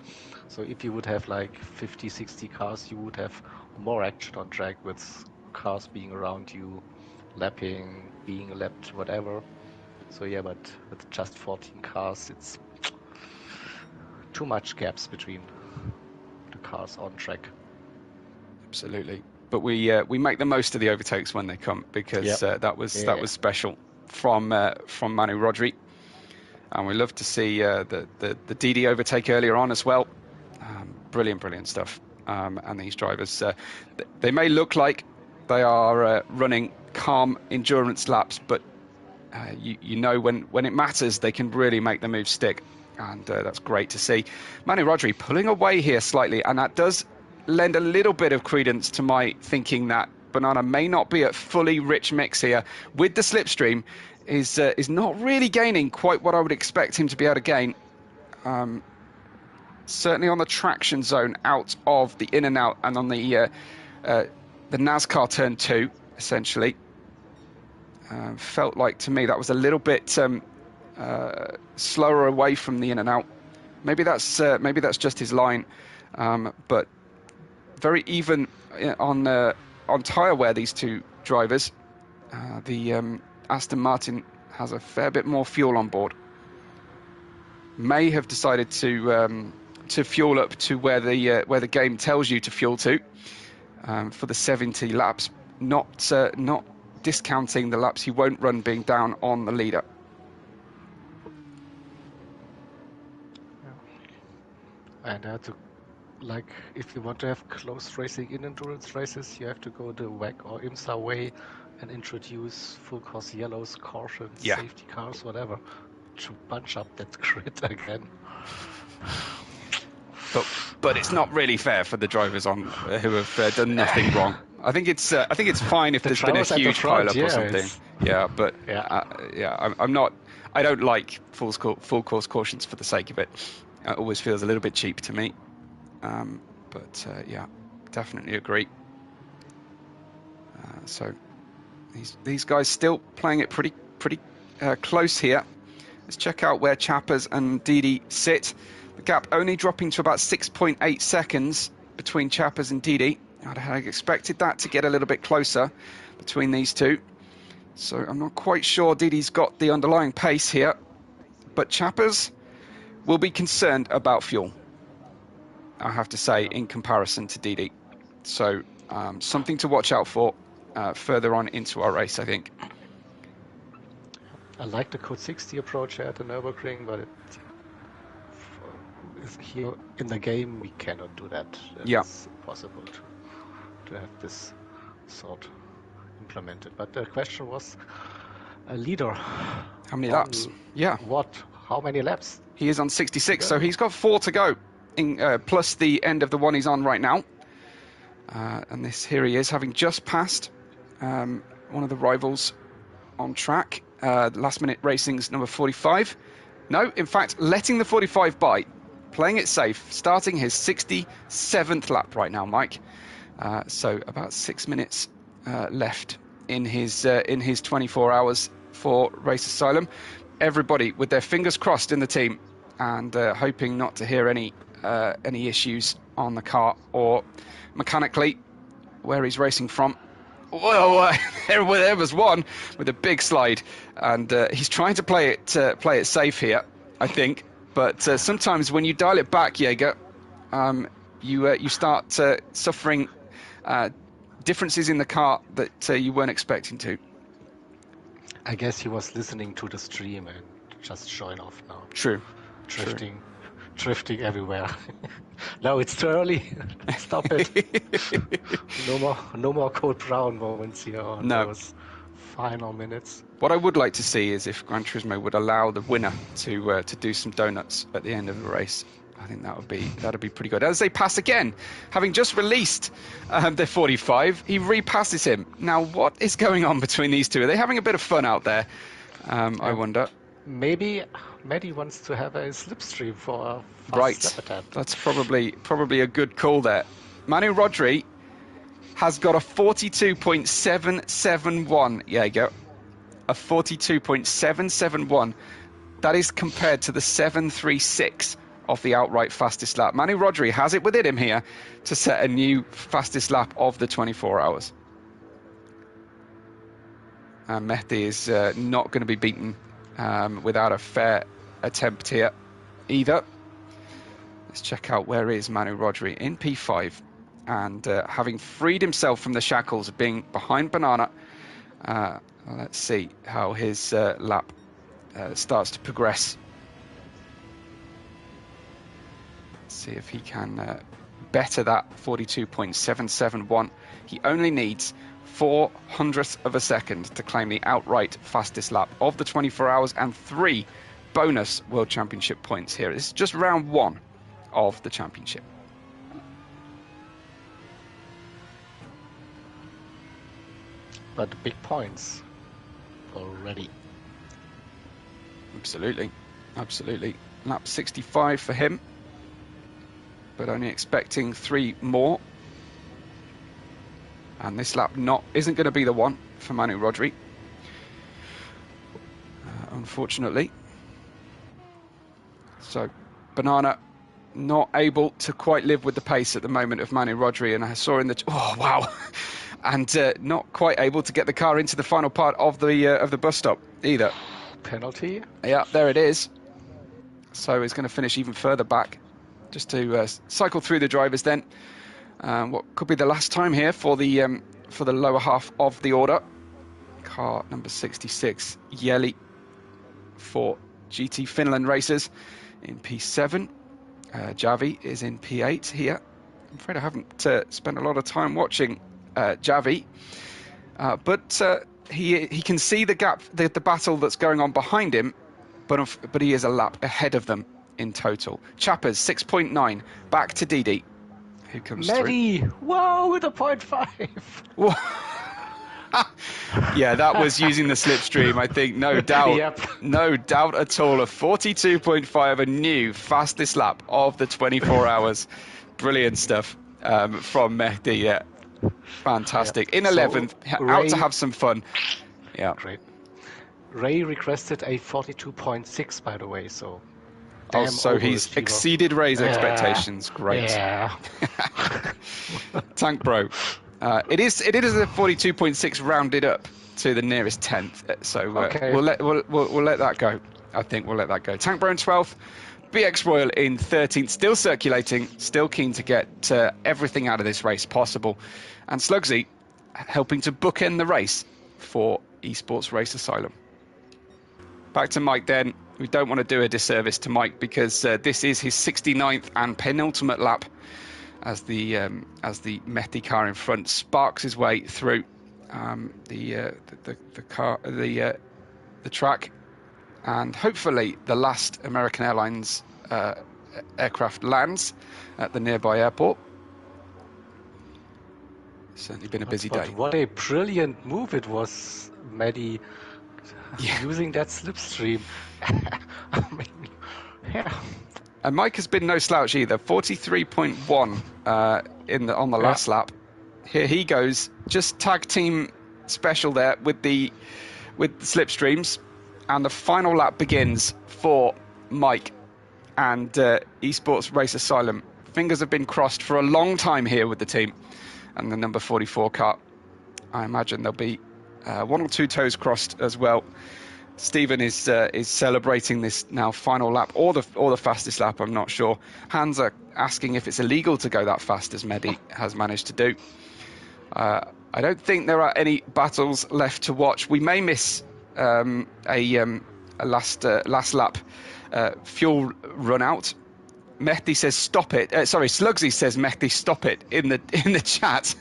So if you would have like 50, 60 cars, you would have more action on track with cars being around you, lapping, being lapped, whatever. So yeah, but with just 14 cars, it's too much gaps between the cars on track. Absolutely. But we make the most of the overtakes when they come, because that was special from Manu Rodri, and we love to see the DD overtake earlier on as well. Brilliant stuff. And these drivers, they may look like they are running calm endurance laps, but you know when it matters, they can really make the moves stick, and that's great to see. Manu Rodri pulling away here slightly, and that does lend a little bit of credence to my thinking that Banana may not be at fully rich mix here. With the slipstream, is not really gaining quite what I would expect him to be able to gain. Certainly on the traction zone, out of the in and out, and on the NASCAR turn 2, essentially. Felt like to me that was a little bit slower away from the in and out. Maybe that's just his line, but very even on tyre wear, these two drivers. The Aston Martin has a fair bit more fuel on board. May have decided to fuel up to where the game tells you to fuel to for the 70 laps, not discounting the laps he won't run being down on the leader. And if you want to have close racing in endurance races, you have to go the WEC or IMSA way and introduce full course yellows, cautions, safety cars, whatever, to punch up that grid again. But it's not really fair for the drivers on who have done nothing wrong. I think it's fine if there's been a huge pile-up or something. I'm not. I don't like full course cautions for the sake of it. It always feels a little bit cheap to me. But definitely agree. So these guys still playing it pretty close here. Let's check out where Chappers and Didi sit. The gap only dropping to about 6.8 seconds between Chappers and Didi. I'd have expected that to get a little bit closer between these two. So I'm not quite sure Didi's got the underlying pace here, but Chappers will be concerned about fuel, I have to say, in comparison to Didi. So something to watch out for further on into our race, I think. I like the Code 60 approach here at the Nürburgring, but here in the game we cannot do that. It's impossible to have this sort implemented. But the question was a leader. How many laps? How many laps? He is on 66, so he's got 4 to go, plus the end of the one he's on right now. And here he is, having just passed one of the rivals on track. Last Minute Racing's number 45. No, in fact, letting the 45 by, playing it safe, starting his 67th lap right now, Mike. So about 6 minutes left in his 24 hours for Race Asylum. Everybody with their fingers crossed in the team, and hoping not to hear any issues on the car or mechanically where he's racing from. Well, there was one with a big slide, and he's trying to play it safe here, I think. But sometimes when you dial it back, Jaeger, you start suffering differences in the car that you weren't expecting to. I guess he was listening to the stream and just showing off now. True. Drifting drifting everywhere. No, it's too early. Stop it. No more Code Brown moments here on those final minutes. What I would like to see is if Gran Turismo would allow the winner to do some donuts at the end of the race. I think that'd be pretty good. As they pass again, having just released their 45, he repasses him. Now, what is going on between these two? Are they having a bit of fun out there? I wonder. Maybe Maddie wants to have a slipstream for a fast Right, lap attempt. that's probably a good call there. Manu Rodri has got a 42.771. Yeah, you go. A 42.771. That is compared to the 736 of the outright fastest lap. Manu Rodri has it within him here to set a new fastest lap of the 24 hours. And Mehdi is not going to be beaten without a fair attempt here either. Let's check out where is Manu Rodri in P5. And having freed himself from the shackles of being behind Banana, let's see how his lap starts to progress. Let's see if he can better that 42.771. He only needs 0.04 of a second to claim the outright fastest lap of the 24 hours and 3 bonus World Championship points here. This is just round 1 of the championship. But big points already. Absolutely. Lap 65 for him, but only expecting 3 more. And this lap isn't going to be the one for Manu Rodri, unfortunately. So Banana not able to quite live with the pace at the moment of Manu Rodri, and I saw in the and not quite able to get the car into the final part of the bus stop either. Penalty? Yeah, there it is. So he's going to finish even further back, just to cycle through the drivers then. What could be the last time here for the lower half of the order. Car number 66, Yeli, for GT Finland racers in P7. Javi is in P8 here. I'm afraid I haven't spent a lot of time watching Javi, but he can see the gap, the battle that's going on behind him, but he is a lap ahead of them in total. Chappers 6.9, back to Didi, who comes Maddie, through. whoa, with a 0.5. Yeah, that was using the slipstream, I think. No doubt. Yep. No doubt at all. A 42.5, a new fastest lap of the 24 hours. Brilliant stuff from Mehdi. Yeah, fantastic. Yeah. In 11th, out to have some fun. Yeah. Great. Ray requested a 42.6, by the way, so... Oh, so he's exceeded Ray's expectations. Great. Yeah. Tank Bro. It is a 42.6 rounded up to the nearest 10th. So Okay. we'll let that go. I think we'll let that go. Tank Bro in 12th. BX Royal in 13th. Still circulating. Still keen to get everything out of this race possible. And Slugsy helping to bookend the race for Esports Race Asylum. Back to Mike then. We don't want to do a disservice to Mike because this is his 69th and penultimate lap as the Mehdi car in front sparks his way through the track, and hopefully the last American Airlines aircraft lands at the nearby airport. Certainly been a busy day. What a brilliant move it was, Maddie, using that slipstream. I mean, yeah. And Mike has been no slouch either. 43.1 on the last lap. Here he goes, just tag team special there with the slipstreams, and the final lap begins for Mike and Esports Race Asylum. Fingers have been crossed for a long time here with the team and the number 44 car. I imagine there'll be 1 or 2 toes crossed as well. Stephen is celebrating this now final lap, or the fastest lap, I'm not sure. Hans are asking if it's illegal to go that fast, as Mehdi has managed to do. I don't think there are any battles left to watch. We may miss a last lap fuel run out Mehdi says stop it. Sorry, Slugsy says Mehdi stop it in the chat.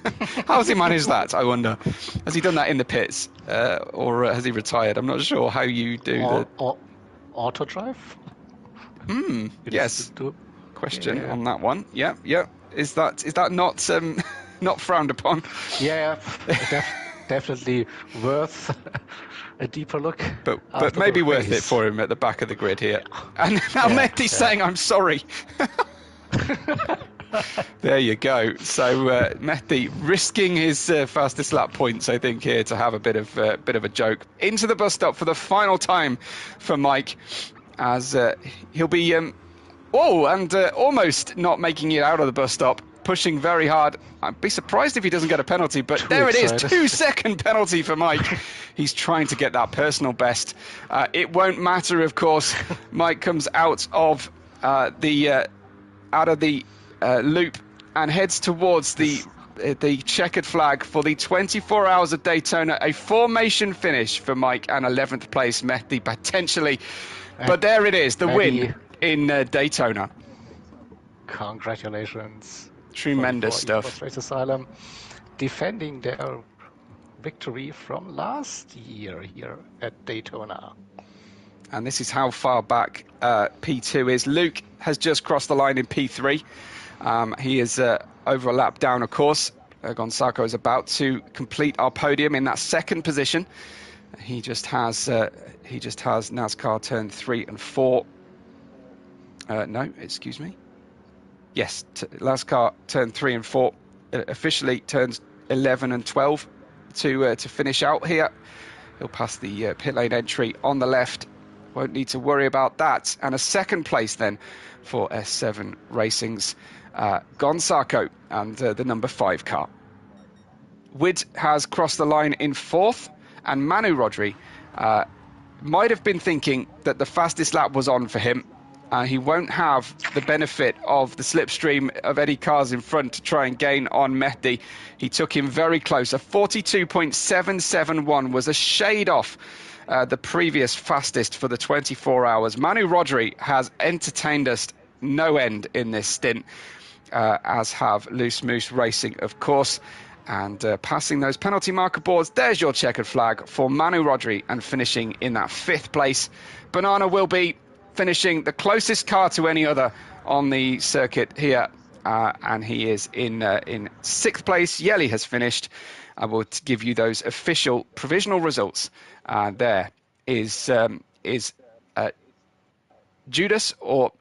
How's he managed that? I wonder. Has he done that in the pits, or has he retired? I'm not sure how you do or auto drive. Yes. Question on that one. Yeah. Is that not not frowned upon? Yeah, definitely worth a deeper look. But maybe worth it for him at the back of the grid here. And now Mehdi's saying, I'm sorry. There you go. So Mehdi risking his fastest lap points, I think, here to have a bit of a joke. Into the bus stop for the final time for Mike, as he'll be almost not making it out of the bus stop, pushing very hard. I'd be surprised if he doesn't get a penalty, but there it is, 2-second penalty for Mike. He's trying to get that personal best. It won't matter, of course. Mike comes out of the loop and heads towards the checkered flag for the 24 Hours of Daytona, a formation finish for Mike, and 11th place Mehdi potentially. But there it is, the win in Daytona. Congratulations. Tremendous stuff. Race Asylum defending their victory from last year here at Daytona. And this is how far back P2 is. Luke has just crossed the line in P3. He is over a lap down, of course. Gonzago is about to complete our podium in that second position. He just has NASCAR turn 3 and 4. No, excuse me. Yes, NASCAR turn 3 and 4. Officially turns 11 and 12 to finish out here. He'll pass the pit lane entry on the left. Won't need to worry about that. And a second place then for S7 Racing's Gonzago and the number 5 car. Wid has crossed the line in 4th, and Manu Rodri might have been thinking that the fastest lap was on for him. He won't have the benefit of the slipstream of any cars in front to try and gain on Mehdi. He took him very close. A 42.771 was a shade off the previous fastest for the 24 hours. Manu Rodri has entertained us no end in this stint, as have Loose Moose Racing, of course. And passing those penalty marker boards, there's your checkered flag for Manu Rodri, and finishing in that 5th place. Banana will be finishing the closest car to any other on the circuit here, and he is in 6th place. Yeli has finished. I will give you those official provisional results. There is Judas or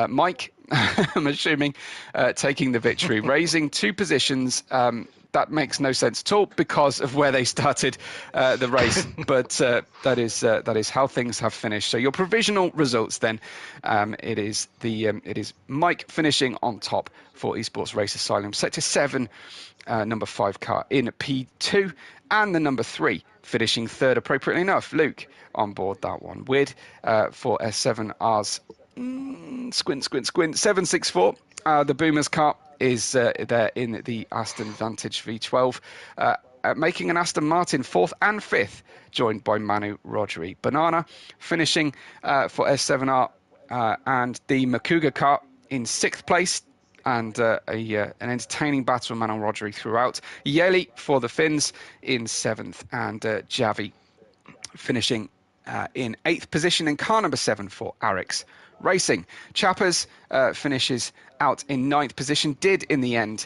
Mike, I'm assuming, taking the victory, raising 2 positions. That makes no sense at all because of where they started the race, but that is how things have finished. So your provisional results then, it is Mike finishing on top for Esports Race Asylum, Sector 7, number 5 car in P2, and the number 3 finishing 3rd, appropriately enough. Luke on board that one. Wid for S7R's squint 764. The Boomers car is there in the Aston Vantage V12, making an Aston Martin 4th and 5th, joined by Manu Rodri. Banana finishing for S7R and the Makuga car in 6th place, and an entertaining battle with Manu Rodri throughout. Yeli for the Finns in 7th, and Javi finishing in 8th position in car number 7 for Arix Racing. Chappers finishes out in 9th position, did in the end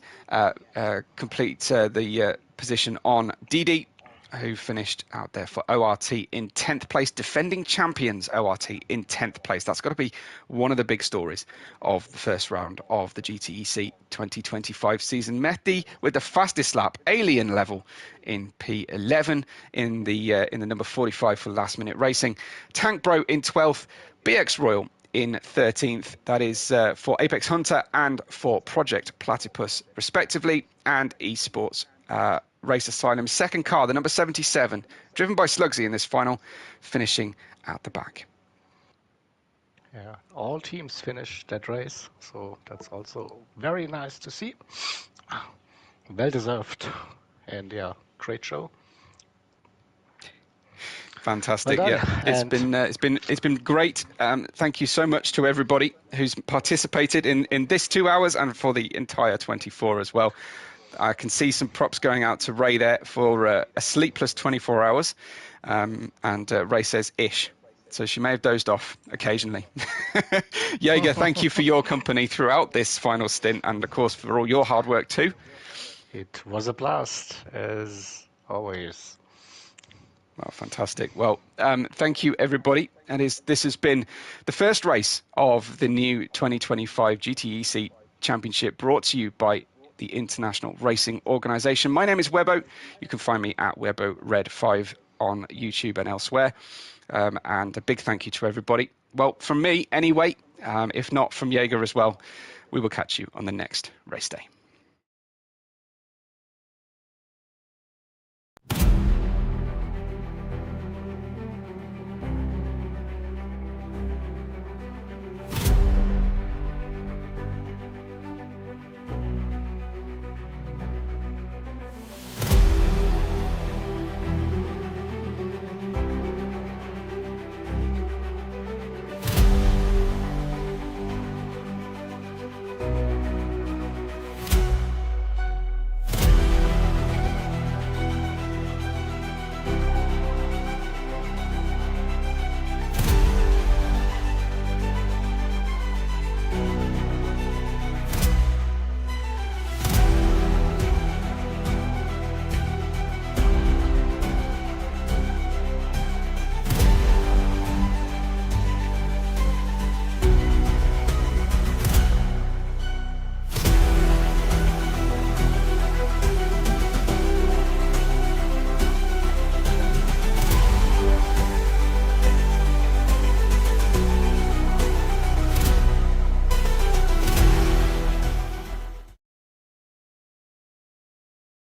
complete the position on Didi, who finished out there for ORT in 10th place, defending champions ORT in 10th place. That's got to be one of the big stories of the first round of the GTEC 2025 season. Mehdi with the fastest lap, alien level, in P11 in the number 45 for Last Minute Racing. Tank Bro in 12th, BX Royal in 13th. That is for Apex Hunter and for Project Platypus, respectively, and Esports Race Asylum. Second car, the number 77, driven by Slugsy in this final, finishing at the back. Yeah, all teams finished that race, so that's also very nice to see. Well deserved, and yeah, great show. Fantastic. Well Yeah, done. it's been great. Thank you so much to everybody who's participated in this 2 hours and for the entire 24 as well. I can see some props going out to Ray there for a sleepless 24 hours, and Ray says ish. So she may have dozed off occasionally. Jaeger, thank you for your company throughout this final stint, and of course for all your hard work too. It was a blast, as always. Well, fantastic. Well, thank you, everybody. This has been the first race of the new 2025 GTEC Championship, brought to you by the International Racing Organisation. My name is Webbo. You can find me at Webbo Red 5 on YouTube and elsewhere. And a big thank you to everybody. Well, from me anyway, if not from Jaeger as well, we will catch you on the next race day.